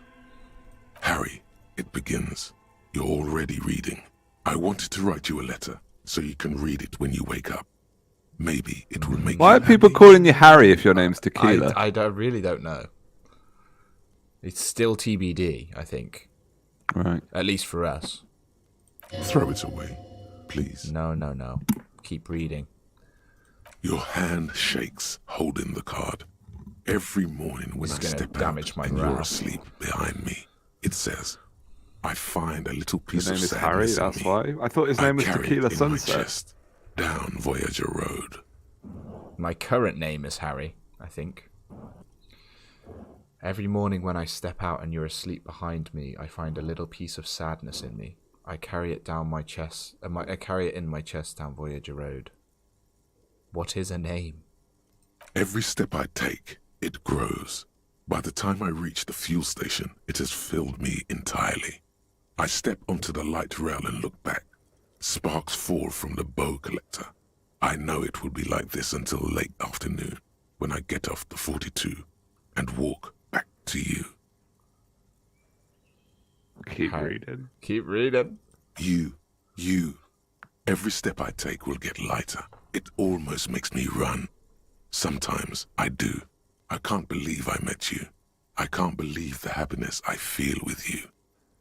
E: Harry, it begins. You're already reading. I wanted to write you a letter so you can read it when you wake up. Maybe it will make
B: Why are people calling you Harry if your name's Tequila?
A: I really don't know. It's still TBD, I think.
B: Right.
A: At least for us.
E: Throw it away, please.
A: No. Keep reading.
E: Your hand shakes, holding the card. Every morning when I step out and you're asleep behind me, it says, I find a little piece of sadness in me.
B: Harry, that's why? I thought his name was Tequila Sunset.
E: Down Voyager Road.
A: My current name is Harry, I think. Every morning when I step out and you're asleep behind me, I find a little piece of sadness in me. I carry it down my chest. I carry it in my chest down Voyager Road. What is a name?
E: Every step I take, it grows. By the time I reach the fuel station, it has filled me entirely. I step onto the light rail and look back. Sparks fall from the bow collector. I know it will be like this until late afternoon, when I get off the 42 and walk back to you.
B: Keep reading.
A: Keep reading.
E: You. Every step I take will get lighter. It almost makes me run. Sometimes I do. I can't believe I met you. I can't believe the happiness I feel with you.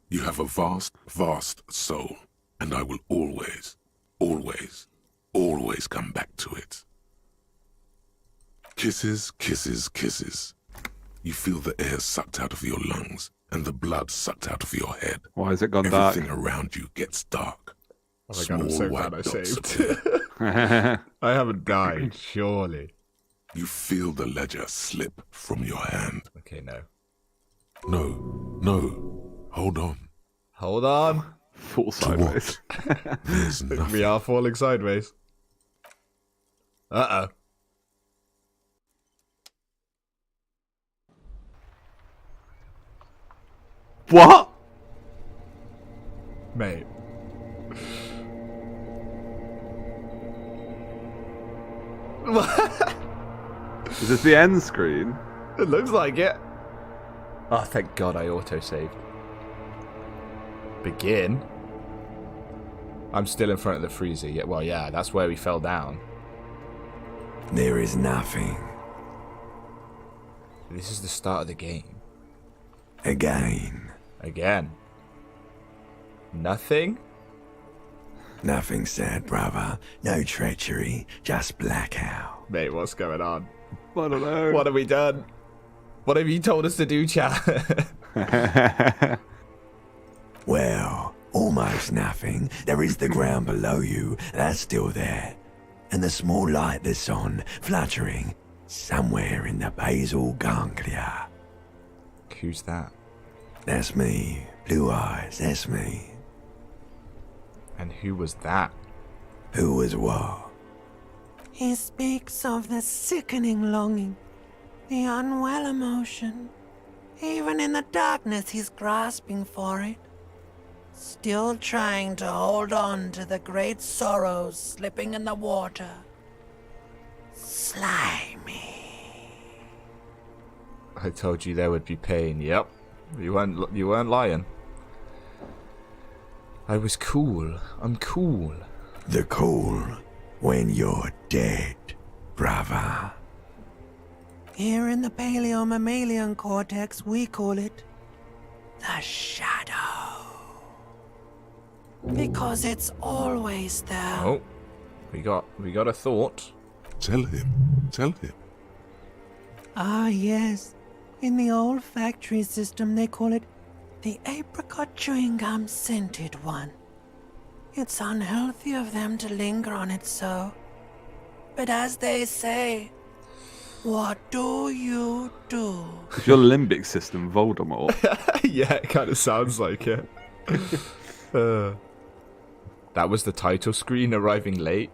E: You have a vast, vast soul, and I will always, always, always come back to it. Kisses, kisses, kisses. You feel the air sucked out of your lungs and the blood sucked out of your head.
B: Why has it gone dark?
E: Everything around you gets dark.
A: Oh my God, I'm so glad I saved. I haven't died, surely.
E: You feel the ledger slip from your hand.
A: Okay, no.
E: No. Hold on.
A: Hold on.
B: Fall sideways.
E: There's nothing.
A: We are falling sideways. Uh-oh.
B: What?
A: Mate.
B: Is this the end screen?
A: It looks like it. Oh, thank God I auto-saved. Begin? I'm still in front of the freezer. Yeah, well, yeah, that's where we fell down.
C: There is nothing.
A: This is the start of the game.
C: Again.
A: Nothing?
C: Nothing said, brother. No treachery, just blackout.
A: Mate, what's going on?
B: I don't know.
A: What have we done? What have you told us to do, chat?
C: Well, almost nothing. There is the ground below you. That's still there. And the small light that's on, fluttering. somewhere in the basal ganglia.
A: Who's that?
C: That's me. Blue eyes, that's me.
A: And who was that?
C: Who was what?
T: He speaks of the sickening longing, the unwell emotion. Even in the darkness, he's grasping for it. Still trying to hold on to the great sorrows slipping in the water. Slimy.
A: I told you there would be pain. Yep. You weren't lying. I was cool. I'm cool.
C: The cool when you're dead, brother.
T: Here in the paleo-mammalian cortex, we call it the shadow. Because it's always there.
A: Oh, we got a thought.
E: Tell him.
T: Ah, yes. In the olfactory system, they call it the apricot chewing gum scented one. It's unhealthy of them to linger on it so. But as they say, what do you do?
B: Is your limbic system Voldemort?
A: Yeah, it kind of sounds like it. That was the title screen arriving late.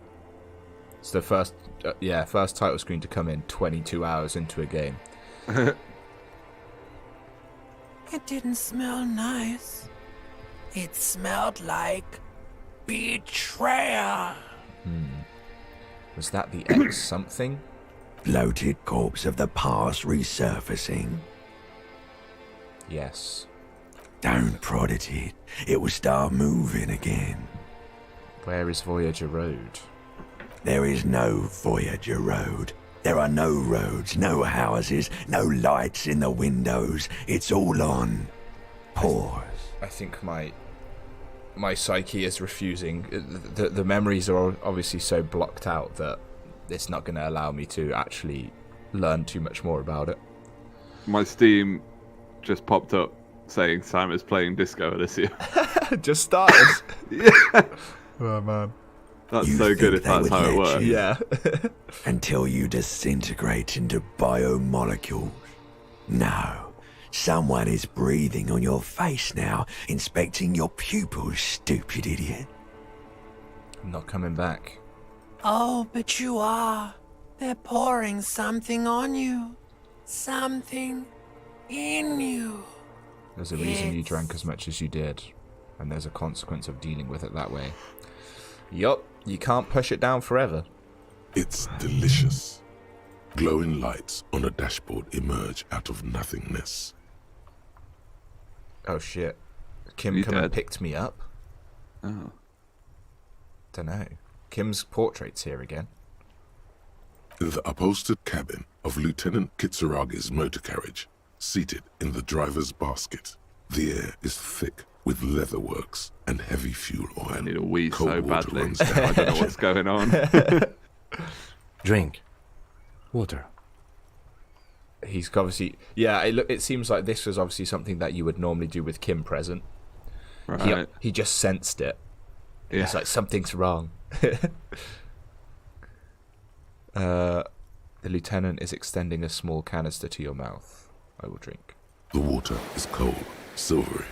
A: It's the first title screen to come in 22 hours into a game.
T: It didn't smell nice. It smelled like betrayal.
A: Was that the X something?
C: Bloated corpse of the past resurfacing.
A: Yes.
C: Don't prod at it. It will start moving again.
A: Where is Voyager Road?
C: There is no Voyager Road. There are no roads, no houses, no lights in the windows. It's all on pause.
A: I think my psyche is refusing. The memories are obviously so blocked out that it's not going to allow me to actually learn too much more about it.
B: My Steam just popped up saying Sam is playing Disco Elysium.
A: Just started.
B: Yeah.
A: Oh man.
B: That's
C: You
B: so good
C: think
B: if
C: they
B: that's
C: would
B: how it
C: let
B: works.
C: you?
A: Yeah.
C: Until you disintegrate into biomolecules. No. Someone is breathing on your face now, inspecting your pupils, stupid idiot.
A: I'm not coming back.
T: Oh, but you are. They're pouring something on you. Something in you.
A: There's a reason you drank as much as you did, and there's a consequence of dealing with it that way. Yup, you can't push it down forever.
E: It's delicious. Glowing lights on a dashboard emerge out of nothingness.
A: Oh shit. Kim
B: You
A: come and
B: dead?
A: picked me up?
B: Oh.
A: Dunno. Kim's portrait's here again.
E: In the upholstered cabin of Lieutenant Kitsuragi's motor carriage, seated in the driver's basket, the air is thick with leatherworks and heavy fuel oil.
B: I need a wee
E: Cold
B: so
E: water
B: badly.
E: runs down.
B: I don't know what's going on.
F: Drink. Water.
A: He's obviously... Yeah, it seems like this was obviously something that you would normally do with Kim present.
B: Right.
A: He just sensed it.
B: Yeah.
A: It's like, something's wrong. The lieutenant is extending a small canister to your mouth. I will drink.
E: The water is cold, silvery,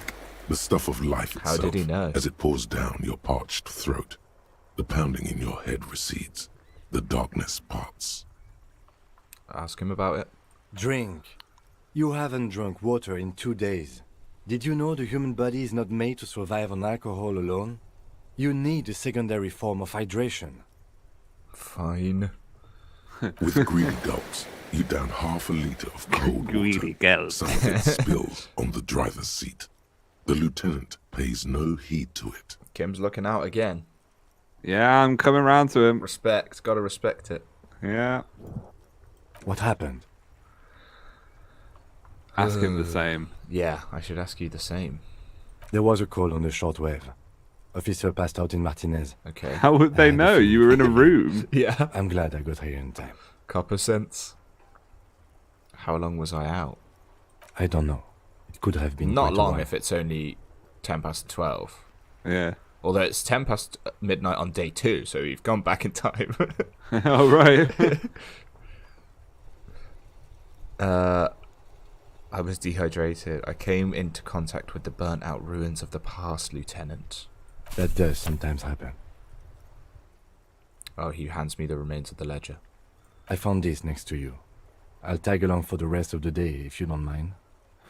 E: the stuff of life
A: How
E: itself.
A: did he know?
E: As it pours down your parched throat, the pounding in your head recedes, the darkness parts.
A: Ask him about it.
F: Drink. You haven't drunk water in 2 days. Did you know the human body is not made to survive on alcohol alone? You need a secondary form of hydration.
A: Fine.
E: With greedy gulps, you down half a liter of cold
B: Greedy
E: water.
B: gulps.
E: Some of it spills on the driver's seat. The lieutenant pays no heed to it.
A: Kim's looking out again.
B: Yeah, I'm coming round to him.
A: Respect. Gotta respect it.
B: Yeah.
F: What happened?
B: Ask him the same.
A: Yeah, I should ask you the same.
F: There was a call on the shortwave. Officer passed out in Martinez.
A: Okay.
B: How would they know? You were in a room.
A: Yeah.
F: I'm glad I got here in time.
A: Copper cents. How long was I out?
F: I don't know. It could have been
A: Not
F: quite a
A: long
F: while.
A: if it's only 10 past 12.
B: Yeah.
A: Although it's 10 past midnight on day 2, so you've gone back in time.
B: Oh, right.
A: I was dehydrated. I came into contact with the burnt-out ruins of the past, Lieutenant.
F: That does sometimes happen.
A: Oh, he hands me the remains of the ledger.
F: I found this next to you. I'll tag along for the rest of the day, if you don't mind.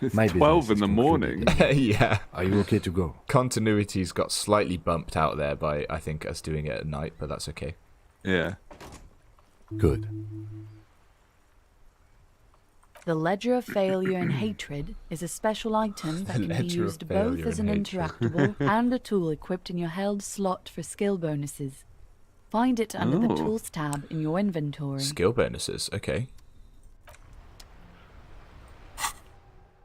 B: It's
F: My
B: 12
F: business
B: in
F: is
B: the morning.
F: concluded.
A: Yeah.
F: Are you okay to go?
A: Continuity's got slightly bumped out there by, I think, us doing it at night, but that's okay.
B: Yeah.
F: Good.
L: The Ledger of Failure and Hatred is a special item that can be used both as an interactable and a tool equipped in your held slot for skill bonuses. Find it under the Tools tab in your inventory.
A: Skill bonuses, okay.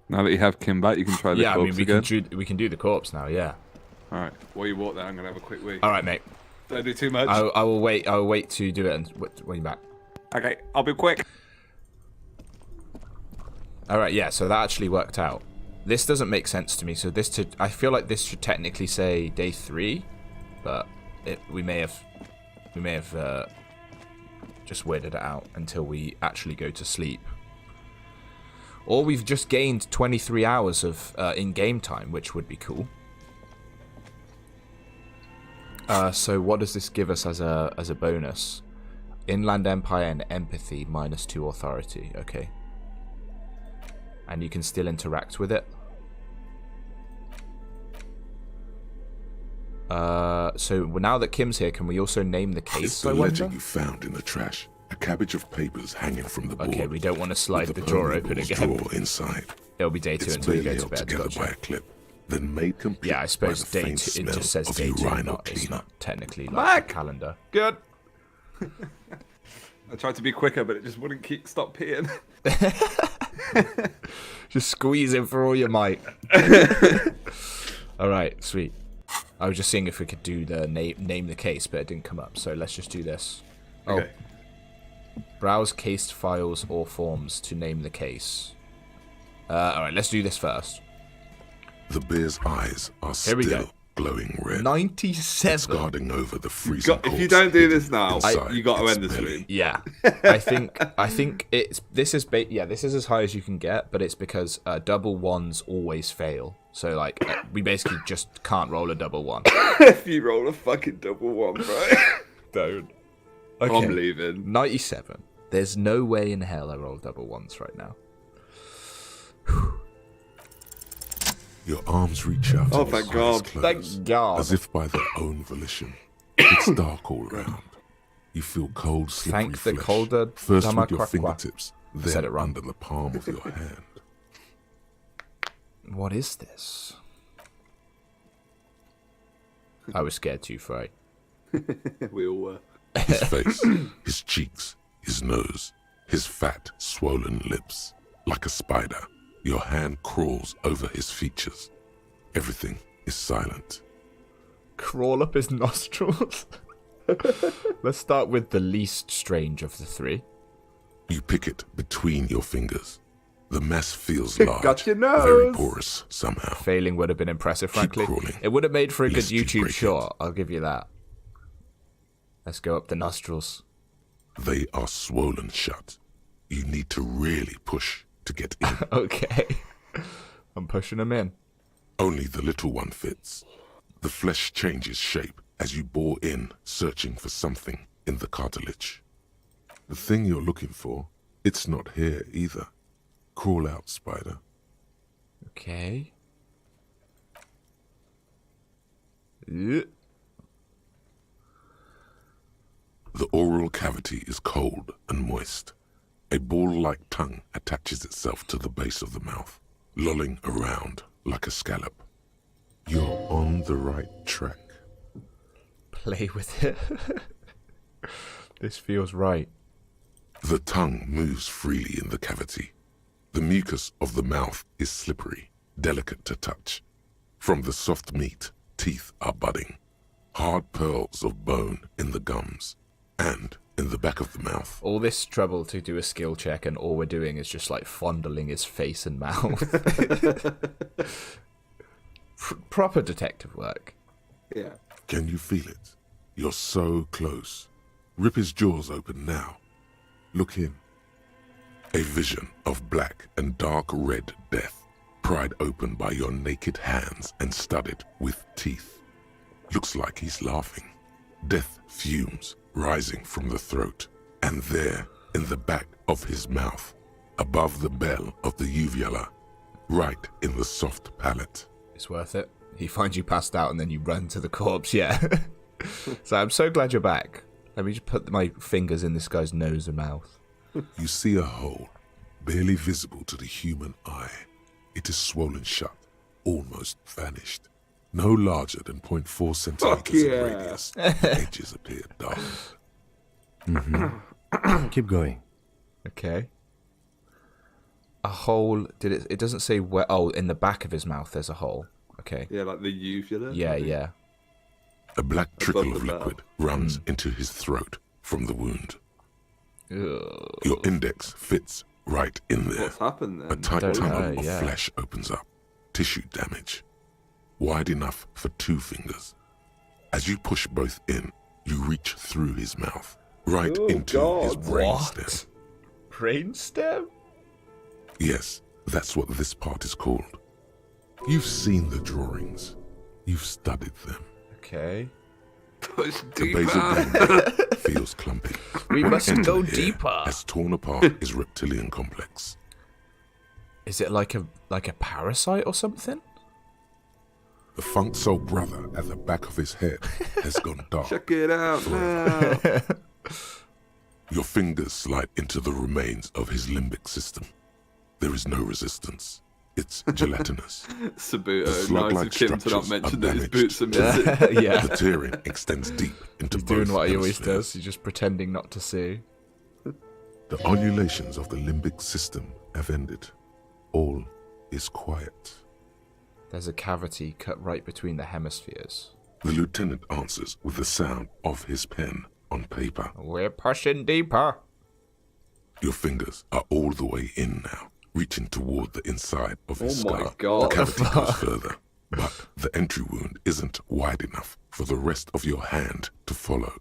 B: Now that you have Kim back, you can try the corpse again.
A: We can do the corpse now, yeah.
B: Alright, while you walk there, I'm going to have a quick wee.
A: Alright, mate.
B: Don't do too much.
A: I will wait to do it when you're back.
B: Okay, I'll be quick.
A: Alright, yeah, so that actually worked out. This doesn't make sense to me, so I feel like this should technically say day 3, but we may have just waited it out until we actually go to sleep. Or we've just gained 23 hours of in-game time, which would be cool. So what does this give us as a bonus? Inland Empire and Empathy, -2 authority, okay. And you can still interact with it. So now that Kim's here, can we also name the case?
E: It's the ledger you found in the trash. A cabbage of papers hanging from the board.
A: Okay, we don't want to slide the drawer open again.
E: Drawer inside.
A: It'll be day 2 until we go to bed.
E: Together by a clip, then made complete.
A: Yeah, I suppose
E: by the
A: day
E: faint
A: 2. It
E: smell
A: just says
E: of
A: day 2.
E: urinal
A: It's
E: cleaner.
A: not technically like a calendar.
B: Good. I tried to be quicker, but it just wouldn't stop peeing.
A: Just squeeze in for all your might. Alright, sweet. I was just seeing if we could do the name the case, but it didn't come up, so let's just do this.
B: Okay.
A: Browse cased files or forms to name the case. Alright, let's do this first.
E: The bear's eyes are
A: Here we
E: still
A: go.
E: glowing red.
A: 97.
E: It's guarding over the freezing
B: If you don't do this now,
E: inside
B: you got to
E: its
B: end the
E: belly.
B: stream.
A: Yeah, I think this is as high as you can get, but it's because double ones always fail. So like we basically just can't roll a double 1.
B: If you roll a fucking double 1, bro.
A: Don't.
B: Okay. I'm leaving.
A: 97. There's no way in hell I roll double 1s right now.
E: Your arms reach out.
B: Oh,
E: and
B: thank
E: your eyes
B: God.
E: close,
A: Thank God.
E: As if by their own volition. It's dark all around. You feel cold, slippery
A: Thank the
E: flesh.
A: colder
E: First with your
A: Damakrakwa.
E: fingertips,
A: I said
E: then
A: it wrong.
E: under the palm of your hand.
A: What is this? I was scared too, Fry.
B: We all were.
E: His face, his cheeks, his nose, his fat, swollen lips. Like a spider, your hand crawls over his features. Everything is silent.
A: Crawl up his nostrils. Let's start with the least strange of the 3.
E: You pick it between your fingers. The mess feels large,
B: Got your nose.
E: very porous somehow.
A: Failing would have been impressive,
E: Keep
A: frankly.
E: crawling,
A: It would have made for a good
E: lest you
A: YouTube
E: break
A: short, I'll give you that. Let's go up the nostrils.
E: They are swollen shut. You need to really push to get in.
A: Okay. I'm pushing them in.
E: Only the little one fits. The flesh changes shape as you bore in, searching for something in the cartilage. The thing you're looking for, it's not here either. Crawl out, spider.
A: Okay. Yeah.
E: The oral cavity is cold and moist. A ball-like tongue attaches itself to the base of the mouth, lolling around like a scallop. You're on the right track.
A: Play with it. This feels right.
E: The tongue moves freely in the cavity. The mucus of the mouth is slippery, delicate to touch. From the soft meat, teeth are budding. Hard pearls of bone in the gums. And in the back of the mouth.
A: All this trouble to do a skill check, and all we're doing is just like fondling his face and mouth. Proper detective work.
B: Yeah.
E: Can you feel it? You're so close. Rip his jaws open now. Look in. A vision of black and dark red death, pried open by your naked hands and studded with teeth. Looks like he's laughing. Death fumes rising from the throat, and there, in the back of his mouth, above the bell of the uvula, right in the soft palate.
A: It's worth it. He finds you passed out and then you run to the corpse, yeah. So I'm so glad you're back. Let me just put my fingers in this guy's nose and mouth.
E: You see a hole, barely visible to the human eye. It is swollen shut, almost vanished. No larger than 0.4 centimeters in radius. The edges appear dark.
F: Keep going.
A: Okay. A hole. It doesn't say where. Oh, in the back of his mouth there's a hole. Okay.
B: Yeah, like the uvula.
A: Yeah, yeah.
E: A black trickle of liquid runs into his throat from the wound.
A: Ugh.
E: Your index fits right in there.
B: What's happened then?
E: A tight tunnel of flesh opens up. Tissue damage. Wide enough for 2 fingers. As you push both in, you reach through his mouth, right into his brainstem.
A: Brainstem?
E: Yes, that's what this part is called. You've seen the drawings. You've studied them.
A: Okay.
B: Push
E: The basal ganglia feels clumpy.
A: We must
E: Enter
A: go
E: here,
A: deeper.
E: As torn apart is reptilian complex.
A: Is it like a parasite or something?
E: The funk soul brother at the back of his head has gone dark.
B: Check it out now.
E: Your fingers slide into the remains of his limbic system. There is no resistance. It's gelatinous.
B: Sabuto,
E: The
B: nice
E: slug-like
B: of Kim to not
E: structures
B: mention
E: are
B: that his
E: damaged.
B: boots are missing.
A: Yeah.
E: The tearing extends deep into
A: He's
E: both
A: doing what he always
E: hemispheres.
A: does. He's just pretending not to see.
E: The undulations of the limbic system have ended. All is quiet.
A: There's a cavity cut right between the hemispheres.
E: The lieutenant answers with the sound of his pen on paper.
A: We're pushing deeper.
E: Your fingers are all the way in now, reaching toward the inside of his
B: Oh my
E: skull.
B: God.
E: The cavity goes further, but the entry wound isn't wide enough for the rest of your hand to follow.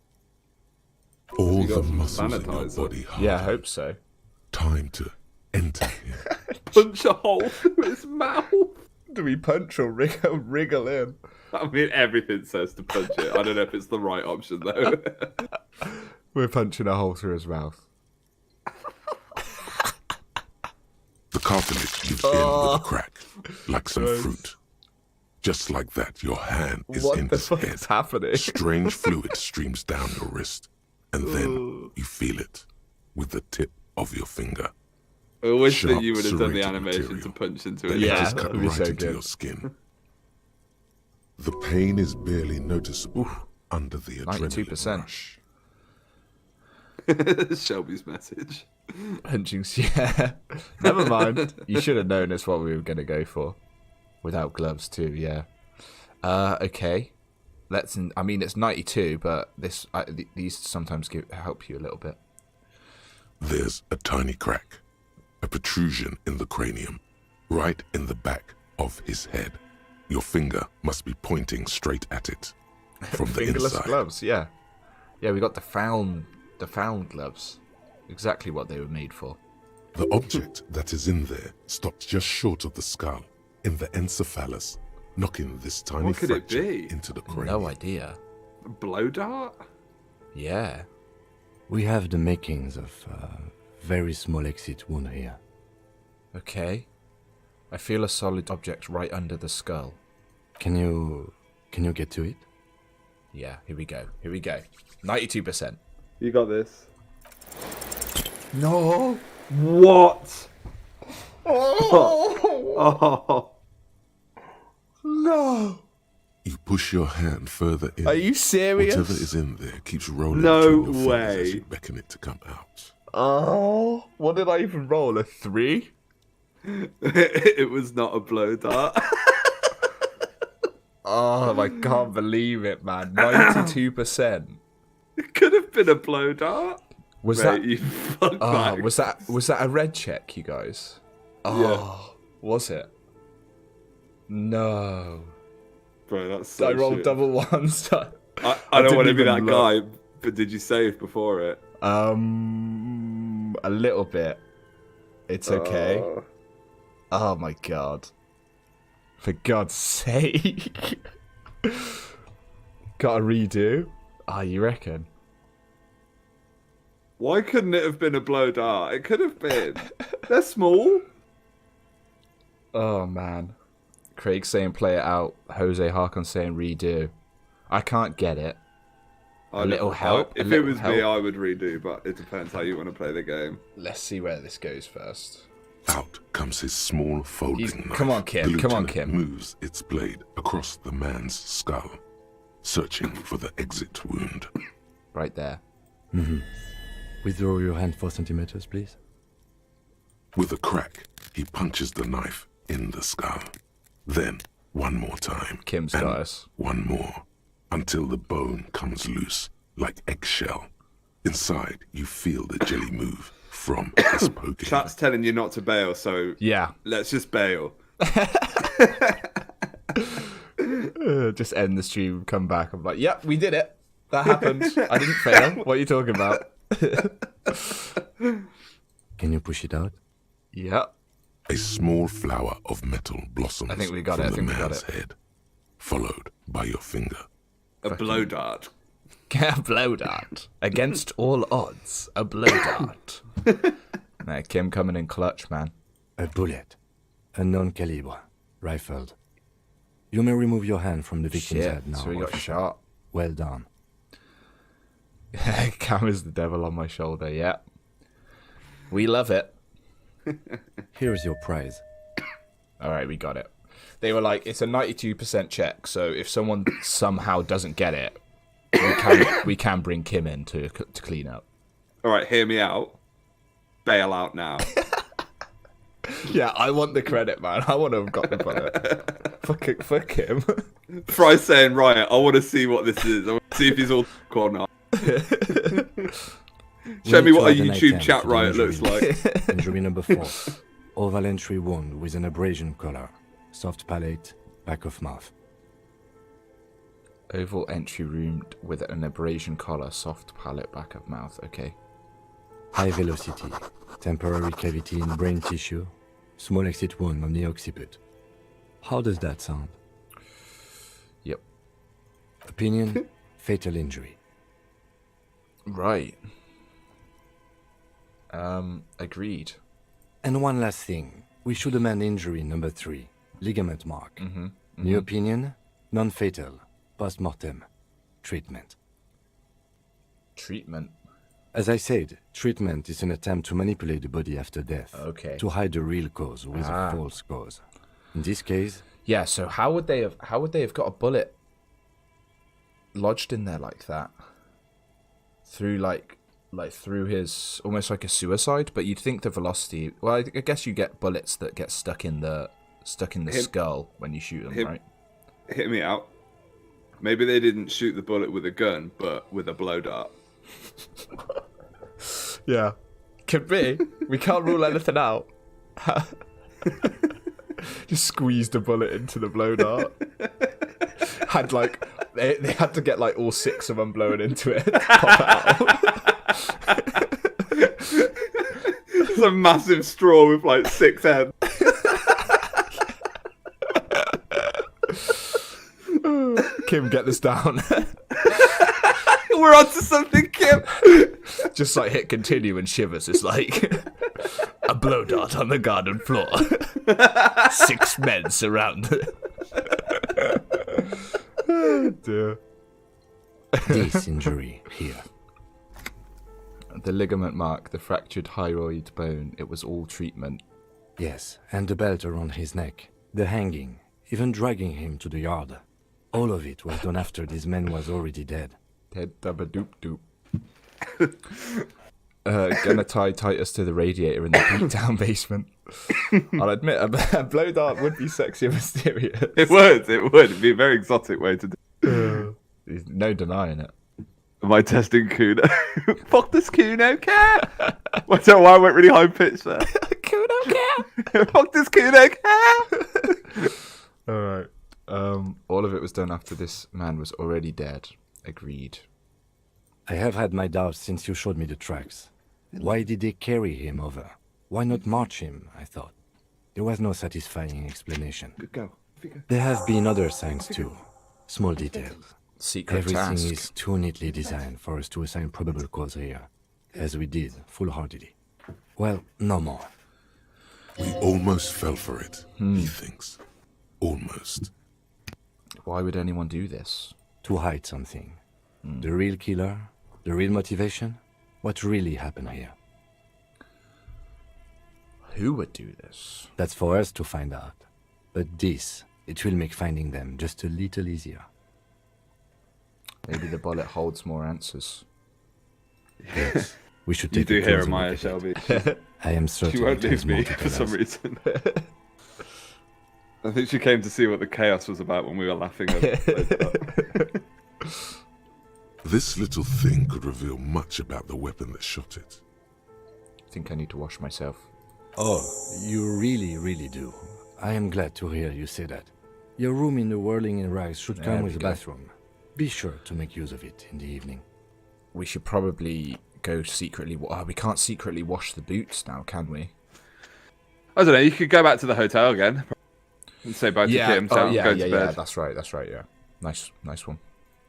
E: All
B: You got
E: the
B: some
E: muscles in your
B: sanitizer.
E: body harden.
A: Yeah, I hope so.
E: Time to enter him.
B: Punch a hole through his mouth.
A: Do we punch or wriggle in?
B: I mean, everything says to punch it. I don't know if it's the right option, though.
A: We're punching a hole through his mouth.
E: The cartilage gives in with a crack, like some fruit. Just like that, your hand is
A: What
E: in
A: the
E: his
A: fuck
E: head.
A: is happening?
E: Strange fluid streams down your wrist, and then you feel it with the tip of your finger.
B: I wish that
E: Sharp,
B: you would have done the
E: serrated
B: animation
E: material.
B: to punch into
E: The
B: it.
E: edges cut
A: that'd be
E: right
A: so
E: into
A: good.
E: your skin. The pain is barely noticeable under the adrenaline
A: 92%.
E: rush.
B: Shelby's message.
A: Punching, yeah. Never mind. You should have known it's what we were going to go for. Without gloves too, yeah. Okay. I mean, it's 92, but these sometimes help you a little bit.
E: There's a tiny crack, a protrusion in the cranium, right in the back of his head. Your finger must be pointing straight at it from the
A: Fingerless
E: inside.
A: gloves, yeah. Yeah, we got the found gloves. Exactly what they were made for.
E: The object that is in there stops just short of the skull, in the encephalus, knocking this tiny
B: What could it
E: fracture
B: be?
E: into the cranium.
A: No idea.
B: A blow dart?
A: Yeah.
F: We have the makings of a very small exit wound here.
A: Okay. I feel a solid object right under the skull.
F: Can you get to it?
A: Yeah, here we go. 92%.
B: You got this.
A: No.
B: What? Oh.
A: No.
E: You push your hand further in.
A: Are you serious?
E: Whatever is in there keeps rolling
B: No
E: between your fingers as
B: way.
E: you beckon it to come out.
A: Oh, what did I even roll? A 3?
B: It was not a blow dart.
A: Oh, I can't believe it, man. 92%.
B: It could have been a blow dart.
A: Was
B: Mate, you fuck back.
A: was that a red check, you guys? Oh, was it? No.
B: Bro, that's so
A: I rolled
B: shit.
A: double ones.
B: I don't
A: didn't
B: want to be
A: even
B: that
A: look.
B: guy, but did you save before it?
A: A little bit. It's okay. Oh my god. For God's sake. Got a redo? Ah, you reckon?
B: Why couldn't it have been a blow dart? It could have been. They're small.
A: Oh man. Craig saying play it out. Jose Harkon saying redo. I can't get it. A little help.
B: If it was me, I would redo, but it depends how you want to play the game.
A: Let's see where this goes first.
E: Out comes his small folding knife.
A: Come on, Kim.
E: The
A: Come on,
E: lieutenant
A: Kim.
E: moves its blade across the man's skull, searching for the exit wound.
A: Right there.
F: Mm-hmm. Withdraw your hand 4 centimeters, please.
E: With a crack, he punches the knife in the skull. Then, one more time.
A: Kim's
E: and
A: got us.
E: one more, until the bone comes loose, like eggshell. Inside, you feel the jelly move from his poking.
B: Chat's telling you not to bail, so
A: yeah,
B: let's just bail.
A: Just end the stream, come back. I'm like, yep, we did it. That happened. I didn't fail. What are you talking about?
F: Can you push it out?
A: Yep.
E: A small flower of metal blossoms
A: I think we got
E: from
A: it. I
E: the
A: think we got
E: man's
A: it.
E: head, followed by your finger.
B: A blow dart.
A: A blow dart. Against all odds, a blow dart. Nah, Kim coming in clutch, man.
F: A bullet. Unknown caliber. Rifled. You may remove your hand from the victim's
A: Shit,
F: head now.
A: so we got
F: officer.
A: shot.
F: Well done.
A: Cam is the devil on my shoulder, yeah. We love it.
F: Here's your prize.
A: Alright, we got it. They were like, it's a 92% check, so if someone somehow doesn't get it, we can bring Kim in to clean up.
B: Alright, hear me out. Bail out now.
A: Yeah, I want the credit, man. I want to have got the bullet. Fuck him.
B: Fry's saying, right, I want to see what this is. I want to see if he's all or not. Show me what a YouTube chat riot looks like.
F: Injury number 4. Oval entry wound with an abrasion collar. Soft palate, back of mouth.
A: Oval entry wound with an abrasion collar, soft palate, back of mouth. Okay.
F: High velocity. Temporary cavity in brain tissue. Small exit wound on the occiput. How does that sound?
A: Yep.
F: Opinion, fatal injury.
A: Right. Agreed.
F: And one last thing. We should amend injury number 3. Ligament mark. New opinion, non-fatal. Post-mortem. Treatment.
A: Treatment?
F: As I said, treatment is an attempt to manipulate the body after death.
A: Okay.
F: To hide the real cause with a false cause. In this case...
A: Yeah, so how would they have got a bullet lodged in there like that? Through like through his, almost like a suicide, but you'd think the velocity, well, I guess you get bullets that get stuck in the skull when you shoot them, right?
B: Hit me out. Maybe they didn't shoot the bullet with a gun, but with a blow dart.
A: Yeah. Could be. We can't rule anything out. Just squeezed a bullet into the blow dart. Had like they had to get like all 6 of them blowing into it. Pop it out.
B: It's a massive straw with like 6 heads.
A: Kim, get this down.
B: We're onto something, Kim.
A: Just like hit continue and shivers. It's like a blow dart on the garden floor. 6 men surround. Oh, dear.
F: This injury here.
A: The ligament mark, the fractured hyoid bone. It was all treatment.
F: Yes, and the belt around his neck. The hanging. Even dragging him to the yard. All of it was done after this man was already dead.
A: Dead dabba doop doop. Gonna tie Titus to the radiator in the beat-down basement. I'll admit, a blow dart would be sexy and mysterious.
B: It would. It'd be a very exotic way to do it.
A: There's no denying it.
B: Am I testing Kuno? Fuck this Kuno cat! I don't know why I went really high pitched there.
A: Kuno cat!
B: Fuck this Kuno cat!
A: Alright. All of it was done after this man was already dead. Agreed.
F: I have had my doubts since you showed me the tracks. Why did they carry him over? Why not march him, I thought. There was no satisfying explanation.
B: Good go.
F: There have been other signs too. Small details.
A: Secret
F: Everything
A: task.
F: is too neatly designed for us to assign probable cause here, as we did, full-heartedly. Well, no more.
E: We almost fell for it, he thinks. Almost.
A: Why would anyone do this?
F: To hide something. The real killer? The real motivation? What really happened here?
A: Who would do this?
F: That's for us to find out. But this, it will make finding them just a little easier.
A: Maybe the bullet holds more answers.
F: Yes. We should
B: You
F: take
B: do
F: a
B: hear
F: closer
B: Maya
F: look at
B: Shelby.
F: it. I am certain
B: She won't
F: it has
B: leave
F: more
B: me
F: to
B: for
F: tell
B: some
F: us.
B: reason. I think she came to see what the chaos was about when we were laughing at it.
E: This little thing could reveal much about the weapon that shot it.
A: I think I need to wash myself.
F: Oh, you really, really do. I am glad to hear you say that. Your room in the Whirling in Rags should come with a bathroom. Be sure to make use of it in the evening.
A: We should probably go secretly. We can't secretly wash the boots now, can we?
B: I don't know. You could go back to the hotel again and say bye to Kim.
A: Oh,
B: go to bed.
A: yeah. That's right. Yeah. Nice one.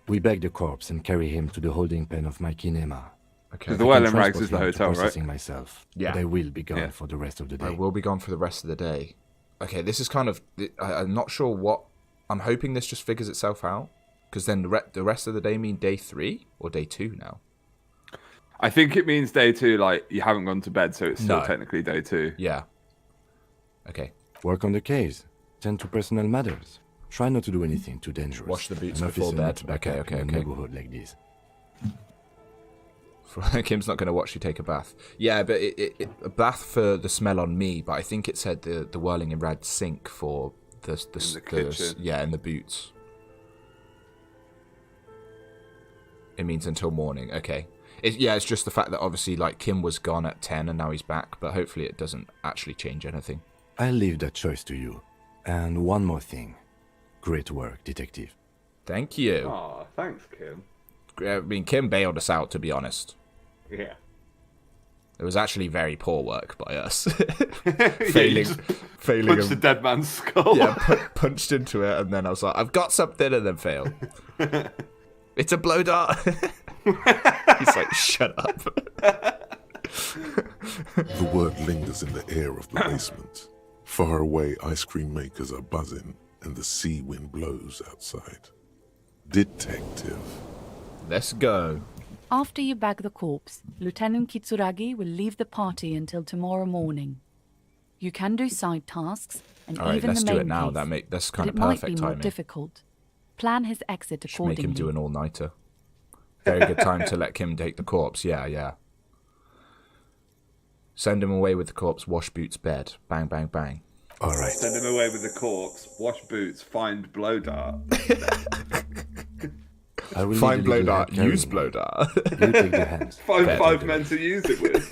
F: We bag the corpse and carry him to the holding pen of my kinema.
A: Okay.
B: The Whirling Rags is the hotel, right?
F: Myself,
A: Yeah.
F: But I will be gone for the rest of the day.
A: I will be gone for the rest of the day. Okay, this is kind of... I'm not sure what... I'm hoping this just figures itself out. Because then the rest of the day mean day 3 or day 2 now?
B: I think it means day 2, like, you haven't gone to bed, so it's still technically day 2.
A: Yeah. Okay.
F: Work on the case. Tend to personal matters. Try not to do anything too dangerous.
A: Wash the boots
F: An
A: before
F: officer
A: bed.
F: needs backup
A: Okay.
F: in a neighborhood like this.
A: Kim's not going to watch you take a bath. Yeah, but a bath for the smell on me, but I think it said the Whirling in Rags sink for the
B: kitchen.
A: Yeah, in the boots. It means until morning. Okay. It's just the fact that obviously like Kim was gone at 10 and now he's back, but hopefully it doesn't actually change anything.
F: I'll leave that choice to you. And one more thing. Great work, detective.
A: Thank you.
B: Aw, thanks, Kim.
A: I mean, Kim bailed us out, to be honest.
B: Yeah.
A: It was actually very poor work by us.
B: Failing punched the dead man's skull.
A: Yeah, punched into it, and then I was like, I've got something, and then failed. It's a blow dart. He's like, shut up.
E: The word lingers in the air of the basement. Far away, ice cream makers are buzzing, and the sea wind blows outside. Detective.
A: Let's go.
L: After you bag the corpse, Lieutenant Kitsuragi will leave the party until tomorrow morning. You can do side tasks and
A: All right,
L: even
A: let's
L: the
A: do
L: main
A: it now.
L: case,
A: That's
L: but
A: kind of
L: it might
A: perfect
L: be more
A: timing.
L: difficult. Plan his exit
A: Should
L: accordingly.
A: make him do an all-nighter. Very good time to let Kim take the corpse. Yeah. Send him away with the corpse. Wash boots, bed. Bang, bang, bang.
F: All right.
B: Send him away with the corpse. Wash boots. Find blow dart.
A: Find blow dart. Use blow dart.
F: You take the hands.
B: Find 5 men to use it with.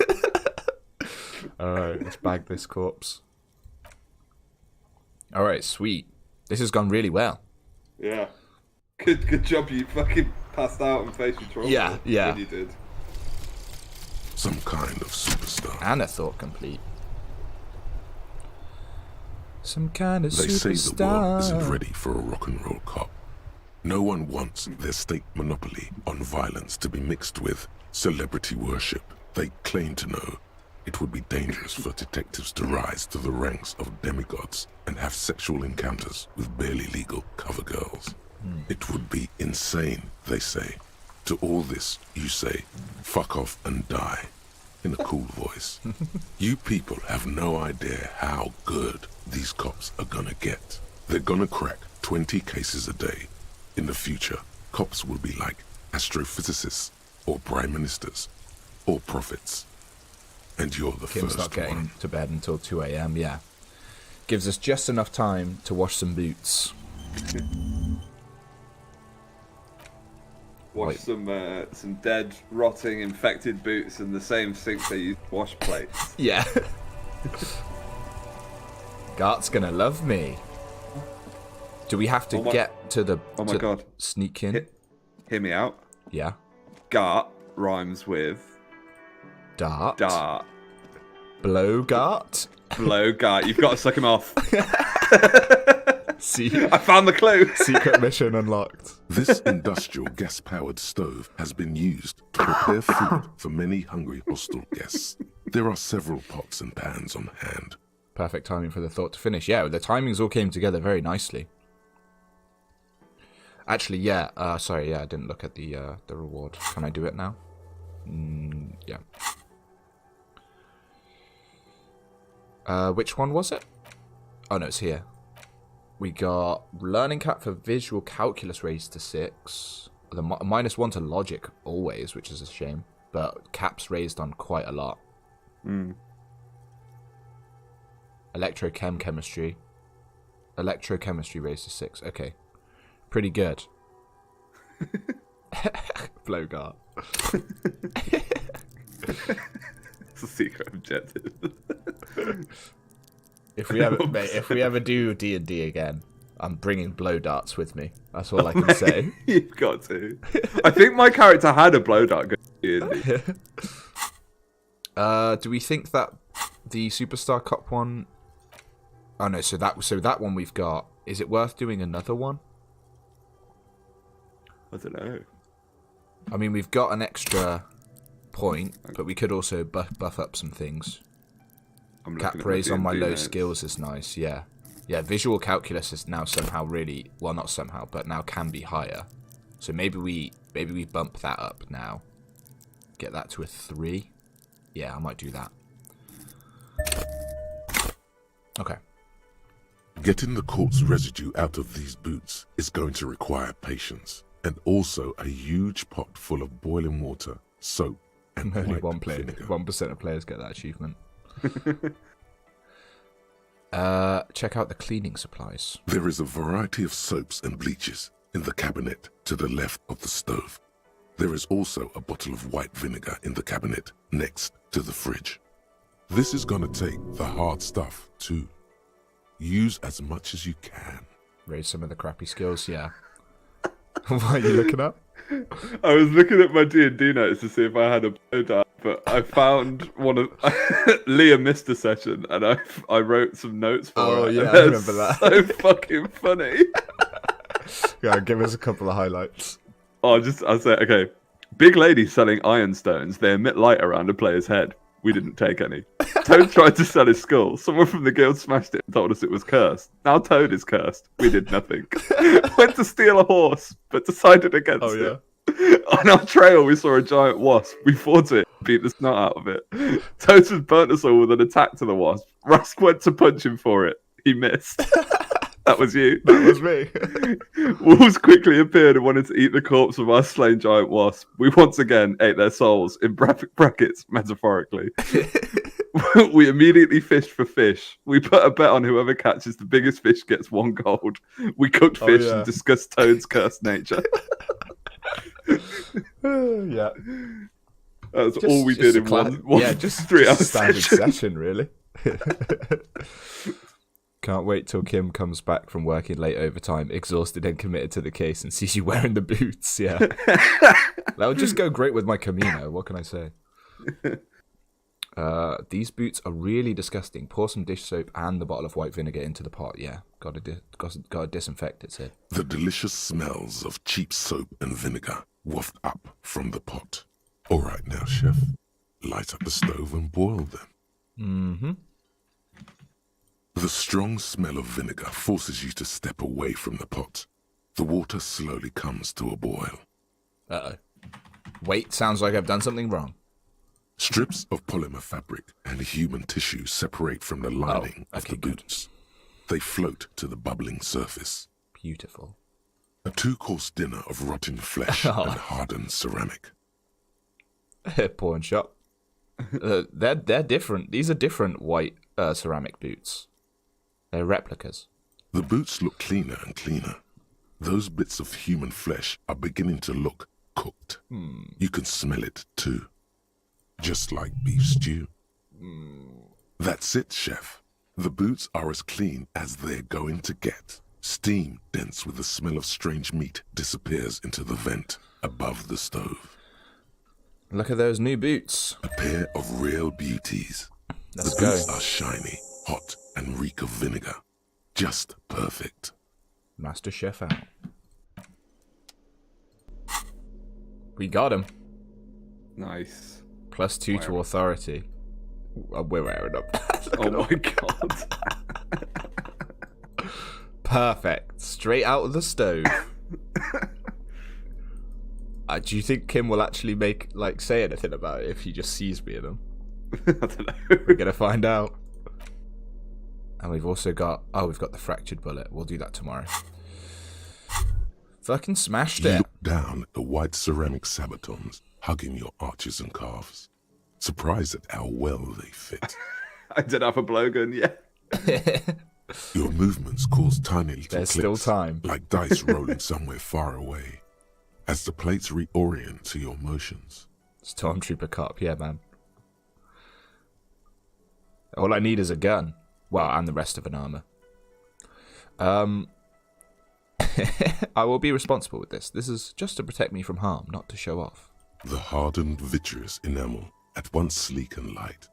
A: All right, let's bag this corpse. All right, sweet. This has gone really well.
B: Yeah. Good job. You fucking passed out and faced your trauma.
A: Yeah.
B: When you did.
E: Some kind of superstar.
A: And a thought complete. Some kind of
E: They
A: superstar.
E: say the world isn't ready for a rock and roll cop. No one wants their state monopoly on violence to be mixed with celebrity worship. They claim to know it would be dangerous for detectives to rise to the ranks of demigods and have sexual encounters with barely legal cover girls. It would be insane, they say. To all this, you say, fuck off and die, in a cool voice. You people have no idea how good these cops are gonna get. They're gonna crack 20 cases a day. In the future, cops will be like astrophysicists, or prime ministers, or prophets. And you're the
A: Kim's
E: first
A: not getting
E: one.
A: to bed until 2 a.m. Yeah. Gives us just enough time to wash some boots.
B: Wash some dead, rotting, infected boots in the same sink they use to wash plates.
A: Yeah. Gart's gonna love me. Do we have to get to the...
B: Oh my god.
A: Sneak in?
B: Hear me out.
A: Yeah.
B: Gart rhymes with...
A: Dart.
B: Dart.
A: Blowgart?
B: Blowgart. You've got to suck him off.
A: See,
B: I found the clue.
A: Secret mission unlocked.
E: This industrial gas-powered stove has been used to prepare food for many hungry hostel guests. There are several pots and pans on hand.
A: Perfect timing for the thought to finish. Yeah, the timings all came together very nicely. Actually, yeah. Sorry, yeah, I didn't look at the reward. Can I do it now? Yeah. Which one was it? Oh no, it's here. We got learning cap for visual calculus raised to 6. The -1 to logic always, which is a shame. But caps raised on quite a lot. Electrochemistry raised to 6. Okay. Pretty good. Blowgart.
B: It's a secret objective.
A: If we ever do D&D again, I'm bringing blow darts with me. That's all I can say.
B: You've got to. I think my character had a blow dart going to D&D.
A: Do we think that the Superstar Cup one? Oh no, so that one we've got. Is it worth doing another one?
B: I don't know.
A: I mean, we've got an extra point, but we could also buff up some things. Cap raise on my low skills is nice, yeah. Yeah, visual calculus is now somehow really, well, not somehow, but now can be higher. So maybe we bump that up now. Get that to a 3. Yeah, I might do that. Okay.
E: Getting the corpse residue out of these boots is going to require patience, and also a huge pot full of boiling water, soap, and
A: only
E: white vinegar.
A: 1% of players get that achievement. Check out the cleaning supplies.
E: There is a variety of soaps and bleaches in the cabinet to the left of the stove. There is also a bottle of white vinegar in the cabinet next to the fridge. This is going to take the hard stuff too. Use as much as you can.
A: Raise some of the crappy skills, yeah. What are you looking at?
B: I was looking at my D&D notes to see if I had a blow dart, but I found one of Leah missed a session, and I wrote some notes for her.
A: Oh yeah,
B: I
A: remember that.
B: So fucking funny.
A: Yeah, give us a couple of highlights.
B: I'll say, okay. Big lady selling ironstones. They emit light around a player's head. We didn't take any. Toad tried to sell his skull. Someone from the guild smashed it and told us it was cursed. Now Toad is cursed. We did nothing. Went to steal a horse, but decided against it. On our trail, we saw a giant wasp. We fought it, beat the snot out of it. Toad has burnt us all with an attack to the wasp. Rusk went to punch him for it. He missed. That was you.
A: That was me.
B: Wolves quickly appeared and wanted to eat the corpse of our slain giant wasp. We once again ate their souls, in brackets, metaphorically. We immediately fished for fish. We put a bet on whoever catches the biggest fish gets 1 gold. We cooked fish and discussed Toad's cursed nature.
A: Yeah.
B: That's all we did in one
A: just
B: 3 hour
A: standard
B: session.
A: session, really. Can't wait till Kim comes back from working late overtime, exhausted and committed to the case, and sees you wearing the boots. Yeah, that would just go great with my Camino. What can I say? These boots are really disgusting. Pour some dish soap and the bottle of white vinegar into the pot. Yeah, gotta disinfect it. Sid.
E: The delicious smells of cheap soap and vinegar waft up from the pot. All right now, chef, light up the stove and boil them.
A: Mm-hmm.
E: The strong smell of vinegar forces you to step away from the pot. The water slowly comes to a boil.
A: Uh-oh. Wait, sounds like I've done something wrong.
E: Strips of polymer fabric and human tissue separate from the lining of the boots. They float to the bubbling surface.
A: Beautiful.
E: A 2-course dinner of rotten flesh and hardened ceramic.
A: Pawn shop. They're different. These are different white ceramic boots. They're replicas.
E: The boots look cleaner and cleaner. Those bits of human flesh are beginning to look cooked. You can smell it too. Just like beef stew. That's it, chef. The boots are as clean as they're going to get. Steam, dense with the smell of strange meat, disappears into the vent above the stove.
A: Look at those new boots.
E: A pair of real beauties.
A: Let's
E: the
A: go.
E: boots are shiny, hot, and reek of vinegar. Just perfect.
A: Master Chef out. We got him.
B: Nice.
A: +2 to authority. We're wearing up.
B: Oh my god.
A: Perfect. Straight out of the stove. Do you think Kim will actually say anything about it if he just sees me in them?
B: I don't know.
A: We're gonna find out. And we've also got we've got the fractured bullet. We'll do that tomorrow. Fucking smashed
E: You
A: it.
E: look down at the white ceramic sabatons hugging your arches and calves, surprised at how well they fit.
B: I don't have a blowgun yet.
E: Your movements cause tiny little
A: There's
E: clicks,
A: still time.
E: like dice rolling somewhere far away, as the plates reorient to your motions.
A: Stormtrooper cop, yeah, man. All I need is a gun. Well, and the rest of an armor. I will be responsible with this. This is just to protect me from harm, not to show off.
E: The hardened vitreous enamel, at once sleek and light,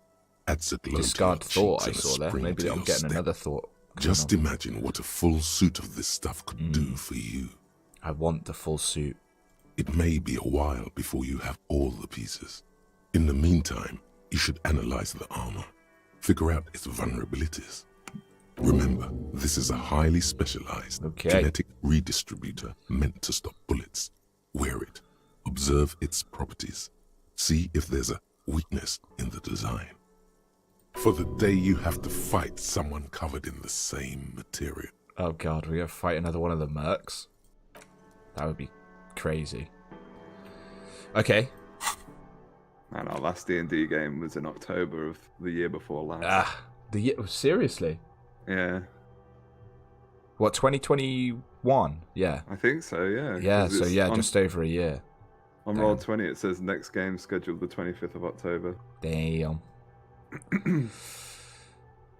E: adds a glow
A: Discard
E: to your
A: thought I
E: cheeks and a
A: saw there.
E: spring
A: Maybe
E: to
A: I'm
E: your
A: getting
E: step.
A: another thought.
E: Just imagine what a full suit of this stuff could do for you.
A: I want the full suit.
E: It may be a while before you have all the pieces. In the meantime, you should analyze the armor, figure out its vulnerabilities. Remember, this is a highly specialized kinetic redistributor meant to stop bullets. Wear it, observe its properties, see if there's a weakness in the design. For the day you have to fight someone covered in the same material.
A: Oh god, we're gonna fight another one of the mercs? That would be crazy. Okay.
B: Man, our last D&D game was in October of the year before last.
A: Seriously?
B: Yeah.
A: What, 2021? Yeah.
B: I think so, yeah.
A: Yeah, so yeah, just over a year.
B: On Roll20 it says next game scheduled the 25th of October.
A: Damn.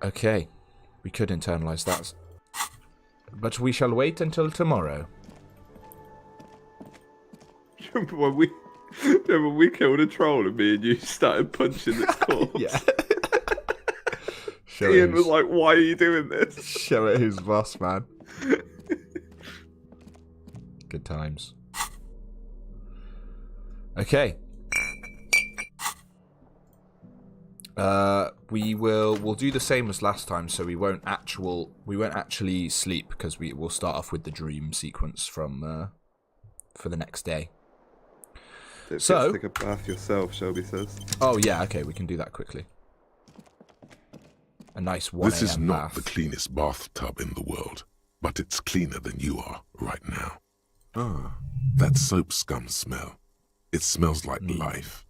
A: Okay. We could internalize that. But we shall wait until tomorrow.
B: Remember when we killed a troll and me and you started punching its corpse?
A: Yeah.
B: Ian was like, why are you doing this?
A: Show it who's boss, man. Good times. Okay. We'll do the same as last time, so we won't actually sleep, because we will start off with the dream sequence from for the next day. So
B: take a bath yourself, Shelby says.
A: Oh yeah, okay, we can do that quickly. A nice 1
E: This is
A: a.m.
E: not
A: bath.
E: the cleanest bathtub in the world, but it's cleaner than you are right now. That soap scum smell. It smells like life,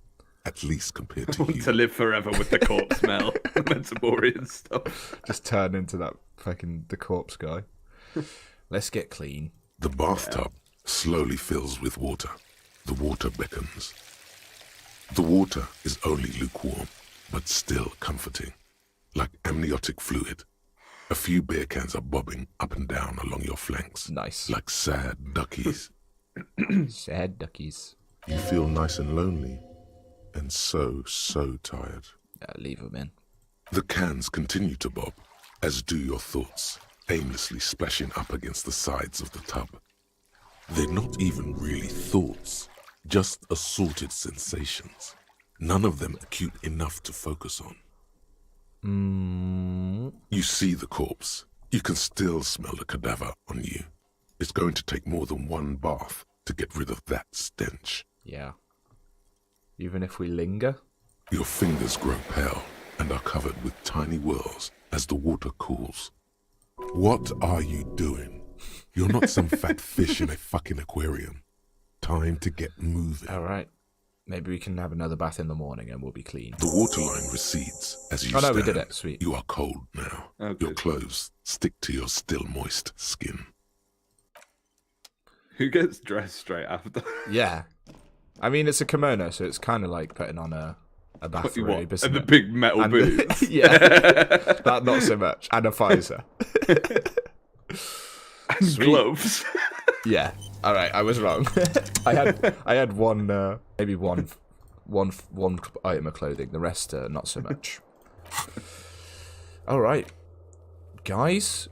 E: at least compared to
B: I want
E: you.
B: to live forever with the corpse smell. The Mentaborian stuff.
A: Just turn into that fucking the corpse guy. Let's get clean.
E: The bathtub slowly fills with water. The water beckons. The water is only lukewarm, but still comforting. Like amniotic fluid. A few beer cans are bobbing up and down along your flanks.
A: Nice.
E: Like sad duckies.
A: Sad duckies.
E: You feel nice and lonely. And so tired.
A: Leave them in.
E: The cans continue to bob, as do your thoughts, aimlessly splashing up against the sides of the tub. They're not even really thoughts, just assorted sensations. None of them acute enough to focus on. You see the corpse. You can still smell the cadaver on you. It's going to take more than one bath to get rid of that stench.
A: Yeah. Even if we linger?
E: Your fingers grow pale and are covered with tiny whirls as the water cools. What are you doing? You're not some fat fish in a fucking aquarium. Time to get moving.
A: Alright. Maybe we can have another bath in the morning and we'll be clean.
E: The waterline recedes as you
A: Oh no,
E: stand.
A: we did it. Sweet.
E: You are cold now.
B: Oh,
E: your clothes stick to your still moist skin.
B: Who gets dressed straight after?
A: Yeah. I mean, it's a kimono, so it's kind of like putting on a bath robe, isn't
B: And the
A: it?
B: big metal
A: And
B: boots.
A: yeah. That not so much. And a visor.
B: And gloves.
A: Yeah. All right, I was wrong. I had one maybe one item of clothing. The rest not so much. All right, guys.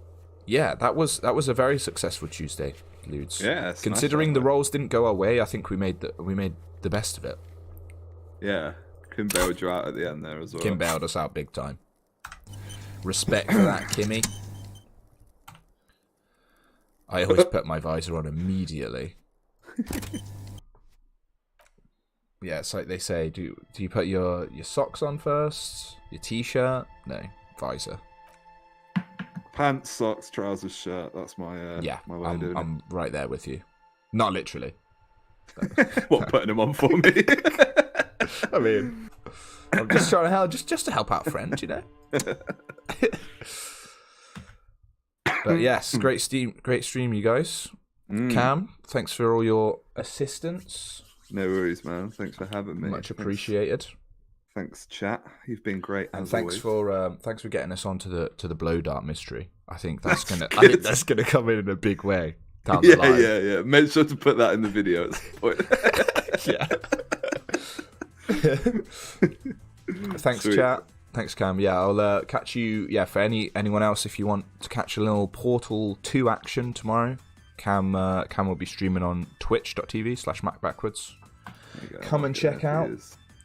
A: Yeah, that was a very successful Tuesday, Ludes.
B: Yeah,
A: considering the rolls didn't go our way, I think we made the best of it.
B: Yeah, Kim bailed you out at the end there as well.
A: Kim bailed us out big time. Respect for that, Kimmy. I always put my visor on immediately. Yeah, it's like they say, do you put your socks on first? Your t-shirt? No, visor.
B: Pants, socks, trousers, shirt. That's my my way of doing it.
A: I'm right there with you. Not literally.
B: What, putting them on for me?
A: I mean, I'm just trying to help, just to help out a friend, you know. But yes, great stream, you guys. Cam, thanks for all your assistance.
B: No worries, man. Thanks for having me.
A: Much appreciated.
B: Thanks, chat. You've been great.
A: And
B: as
A: thanks
B: always.
A: for getting us onto the blow dart mystery. I think that's gonna come in a big way down the line.
B: Yeah. Make sure to put that in the video at some point.
A: Yeah. Thanks,
B: Sweet.
A: chat. Thanks, Cam. Yeah, I'll catch you. Yeah, for anyone else, if you want to catch a little Portal 2 action tomorrow, Cam will be streaming on twitch.tv/MacBackwardz. Come and check out.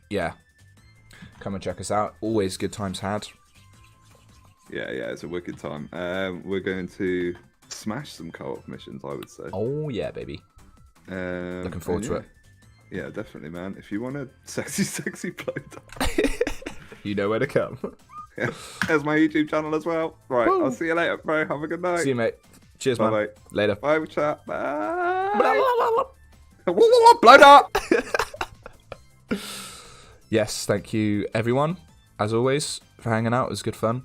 A: Yeah. Come and check us out. Always good times had.
B: Yeah, it's a wicked time. We're going to smash some co-op missions, I would say.
A: Oh yeah, baby. Looking forward to it.
B: Yeah, definitely, man. If you want a sexy blow dart,
A: you know where to come.
B: Yeah. There's my YouTube channel as well. Right, I'll see you later, bro. Have a good night.
A: See you, mate. Cheers, man.
B: Bye.
A: Later.
B: Bye, chat. Bye. Blow dart.
A: Yes, thank you, everyone, as always, for hanging out. It was good fun.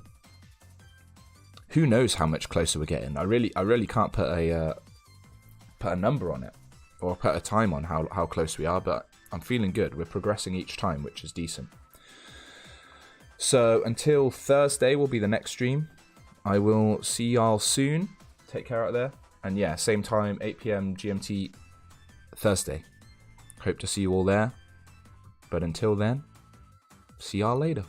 A: Who knows how much closer we're getting? I really can't put a number on it or put a time on how close we are, but I'm feeling good. We're progressing each time, which is decent. So until Thursday will be the next stream. I will see y'all soon. Take care out there. And yeah, same time, 8 PM GMT Thursday. Hope to see you all there. But until then, see y'all later.